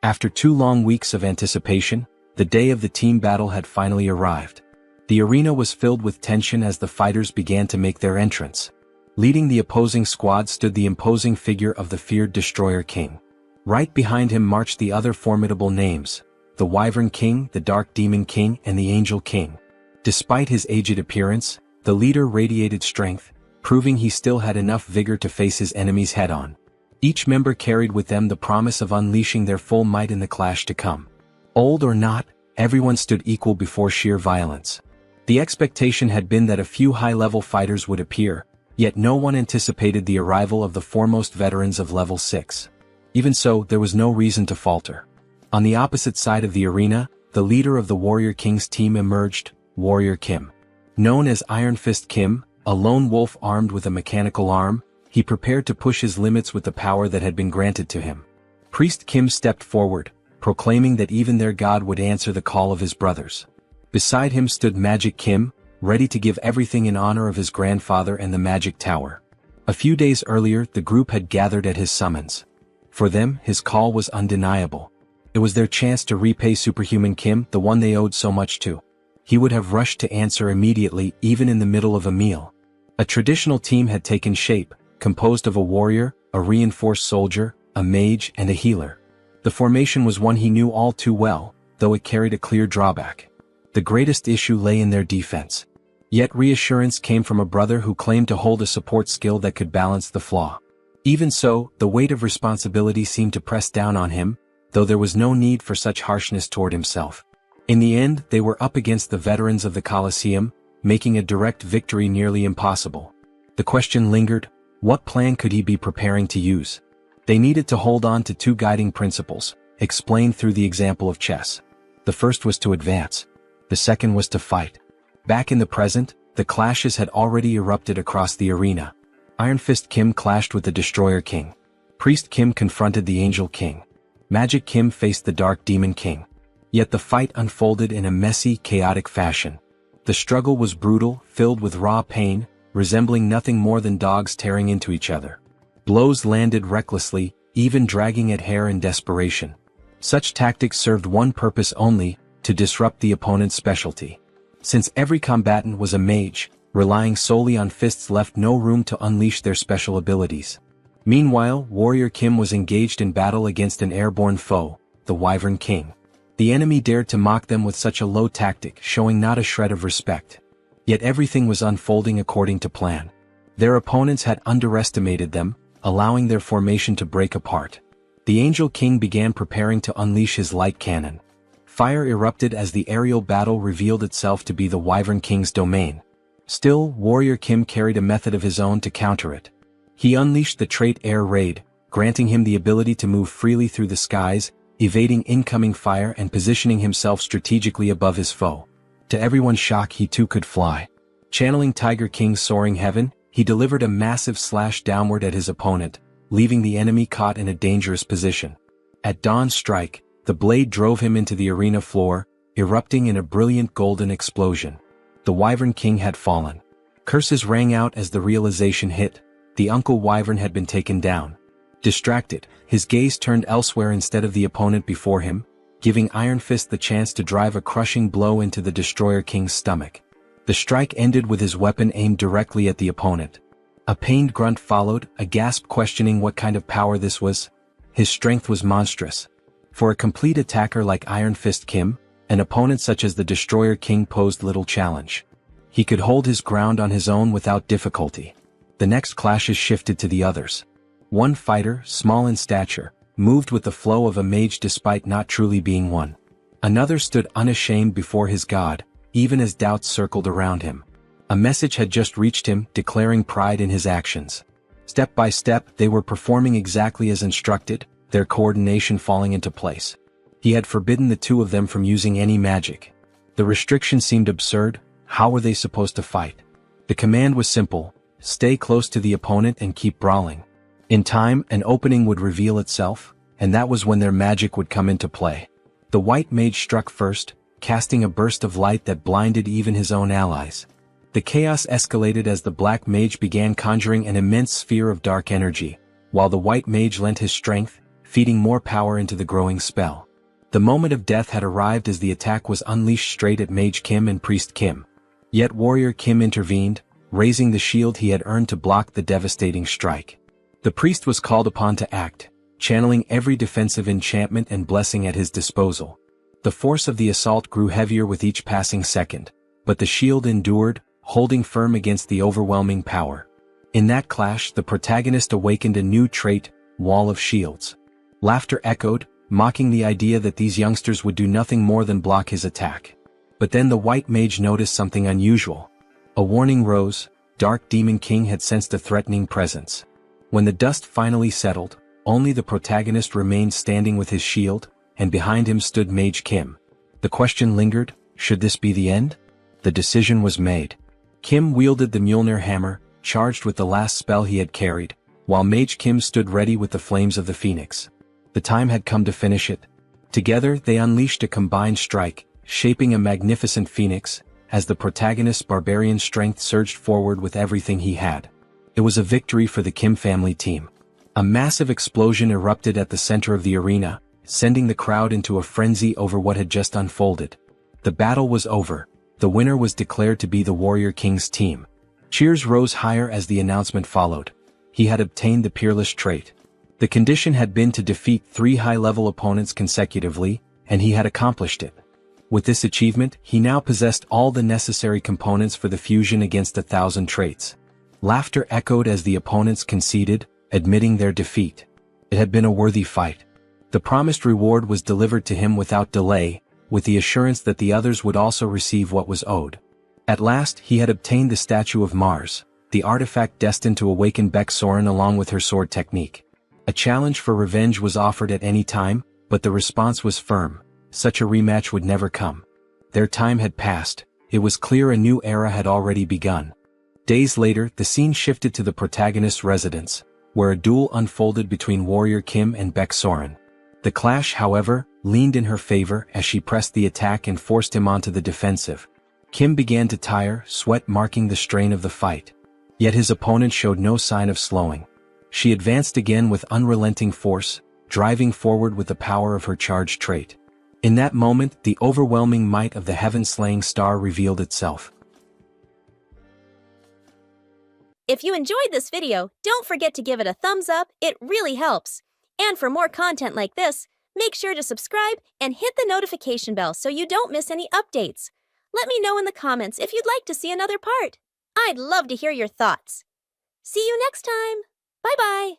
After 2 long weeks of anticipation, the day of the team battle had finally arrived. The arena was filled with tension as the fighters began to make their entrance. Leading the opposing squad stood the imposing figure of the feared Destroyer King. Right behind him marched the other formidable names, the Wyvern King, the Dark Demon King, and the Angel King. Despite his aged appearance, the leader radiated strength, proving he still had enough vigor to face his enemies head-on. Each member carried with them the promise of unleashing their full might in the clash to come. Old or not, everyone stood equal before sheer violence. The expectation had been that a few high-level fighters would appear, yet no one anticipated the arrival of the foremost veterans of level 6. Even so, there was no reason to falter. On the opposite side of the arena, the leader of the Warrior King's team emerged, Warrior Kim. Known as Iron Fist Kim, a lone wolf armed with a mechanical arm, he prepared to push his limits with the power that had been granted to him. Priest Kim stepped forward, proclaiming that even their god would answer the call of his brothers. Beside him stood Magic Kim, ready to give everything in honor of his grandfather and the Magic Tower. A few days earlier, the group had gathered at his summons. For them, his call was undeniable. It was their chance to repay Superhuman Kim, the one they owed so much to. He would have rushed to answer immediately, even in the middle of a meal. A traditional team had taken shape, composed of a warrior, a reinforced soldier, a mage, and a healer. The formation was one he knew all too well, though it carried a clear drawback. The greatest issue lay in their defense. Yet reassurance came from a brother who claimed to hold a support skill that could balance the flaw. Even so, the weight of responsibility seemed to press down on him, though there was no need for such harshness toward himself. In the end, they were up against the veterans of the Colosseum, making a direct victory nearly impossible. The question lingered, what plan could he be preparing to use? They needed to hold on to two guiding principles, explained through the example of chess. The first was to advance. The second was to fight. Back in the present, the clashes had already erupted across the arena. Iron Fist Kim clashed with the Destroyer King. Priest Kim confronted the Angel King. Magic Kim faced the Dark Demon King. Yet the fight unfolded in a messy, chaotic fashion. The struggle was brutal, filled with raw pain, resembling nothing more than dogs tearing into each other. Blows landed recklessly, even dragging at hair in desperation. Such tactics served one purpose only, to disrupt the opponent's specialty. Since every combatant was a mage, relying solely on fists left no room to unleash their special abilities. Meanwhile, Warrior Kim was engaged in battle against an airborne foe, the Wyvern King. The enemy dared to mock them with such a low tactic, showing not a shred of respect. Yet everything was unfolding according to plan. Their opponents had underestimated them, allowing their formation to break apart. The Angel King began preparing to unleash his light cannon. Fire erupted as the aerial battle revealed itself to be the Wyvern King's domain. Still, Warrior Kim carried a method of his own to counter it. He unleashed the trait Air Raid, granting him the ability to move freely through the skies, evading incoming fire and positioning himself strategically above his foe. To everyone's shock, he too could fly. Channeling Tiger King's soaring heaven, he delivered a massive slash downward at his opponent, leaving the enemy caught in a dangerous position. At Dawn's strike, the blade drove him into the arena floor, erupting in a brilliant golden explosion. The Wyvern King had fallen. Curses rang out as the realization hit. The Uncle Wyvern had been taken down. Distracted, his gaze turned elsewhere instead of the opponent before him, giving Iron Fist the chance to drive a crushing blow into the Destroyer King's stomach. The strike ended with his weapon aimed directly at the opponent. A pained grunt followed, a gasp questioning what kind of power this was. His strength was monstrous. For a complete attacker like Iron Fist Kim, an opponent such as the Destroyer King posed little challenge. He could hold his ground on his own without difficulty. The next clashes shifted to the others. One fighter, small in stature, moved with the flow of a mage despite not truly being one. Another stood unashamed before his god, even as doubts circled around him. A message had just reached him, declaring pride in his actions. Step by step, they were performing exactly as instructed, their coordination falling into place. He had forbidden the two of them from using any magic. The restriction seemed absurd. How were they supposed to fight? The command was simple: stay close to the opponent and keep brawling. In time, an opening would reveal itself, and that was when their magic would come into play. The white mage struck first, casting a burst of light that blinded even his own allies. The chaos escalated as the black mage began conjuring an immense sphere of dark energy, while the white mage lent his strength, feeding more power into the growing spell. The moment of death had arrived as the attack was unleashed straight at Mage Kim and Priest Kim. Yet Warrior Kim intervened, raising the shield he had earned to block the devastating strike. The priest was called upon to act, channeling every defensive enchantment and blessing at his disposal. The force of the assault grew heavier with each passing second, but the shield endured, holding firm against the overwhelming power. In that clash, the protagonist awakened a new trait, Wall of Shields. Laughter echoed, mocking the idea that these youngsters would do nothing more than block his attack. But then the white mage noticed something unusual. A warning rose. Dark Demon King had sensed a threatening presence. When the dust finally settled, only the protagonist remained standing with his shield, and behind him stood Mage Kim. The question lingered: should this be the end? The decision was made. Kim wielded the Mjolnir hammer, charged with the last spell he had carried, while Mage Kim stood ready with the flames of the Phoenix. The time had come to finish it. Together, they unleashed a combined strike, shaping a magnificent phoenix, as the protagonist's barbarian strength surged forward with everything he had. It was a victory for the Kim family team. A massive explosion erupted at the center of the arena, sending the crowd into a frenzy over what had just unfolded. The battle was over. The winner was declared to be the Warrior King's team. Cheers rose higher as the announcement followed. He had obtained the peerless trait. The condition had been to defeat 3 high-level opponents consecutively, and he had accomplished it. With this achievement, he now possessed all the necessary components for the fusion against 1,000 traits. Laughter echoed as the opponents conceded, admitting their defeat. It had been a worthy fight. The promised reward was delivered to him without delay, with the assurance that the others would also receive what was owed. At last, he had obtained the statue of Mars, the artifact destined to awaken Soren along with her sword technique. A challenge for revenge was offered at any time, but the response was firm. Such a rematch would never come. Their time had passed. It was clear a new era had already begun. Days later, the scene shifted to the protagonist's residence, where a duel unfolded between Warrior Kim and Soren. The clash, however, leaned in her favor as she pressed the attack and forced him onto the defensive. Kim began to tire, sweat marking the strain of the fight. Yet his opponent showed no sign of slowing. She advanced again with unrelenting force, driving forward with the power of her charged trait. In that moment, the overwhelming might of the heaven-slaying star revealed itself. If you enjoyed this video, don't forget to give it a thumbs up, it really helps. And for more content like this, make sure to subscribe and hit the notification bell so you don't miss any updates. Let me know in the comments if you'd like to see another part. I'd love to hear your thoughts. See you next time. Bye-bye.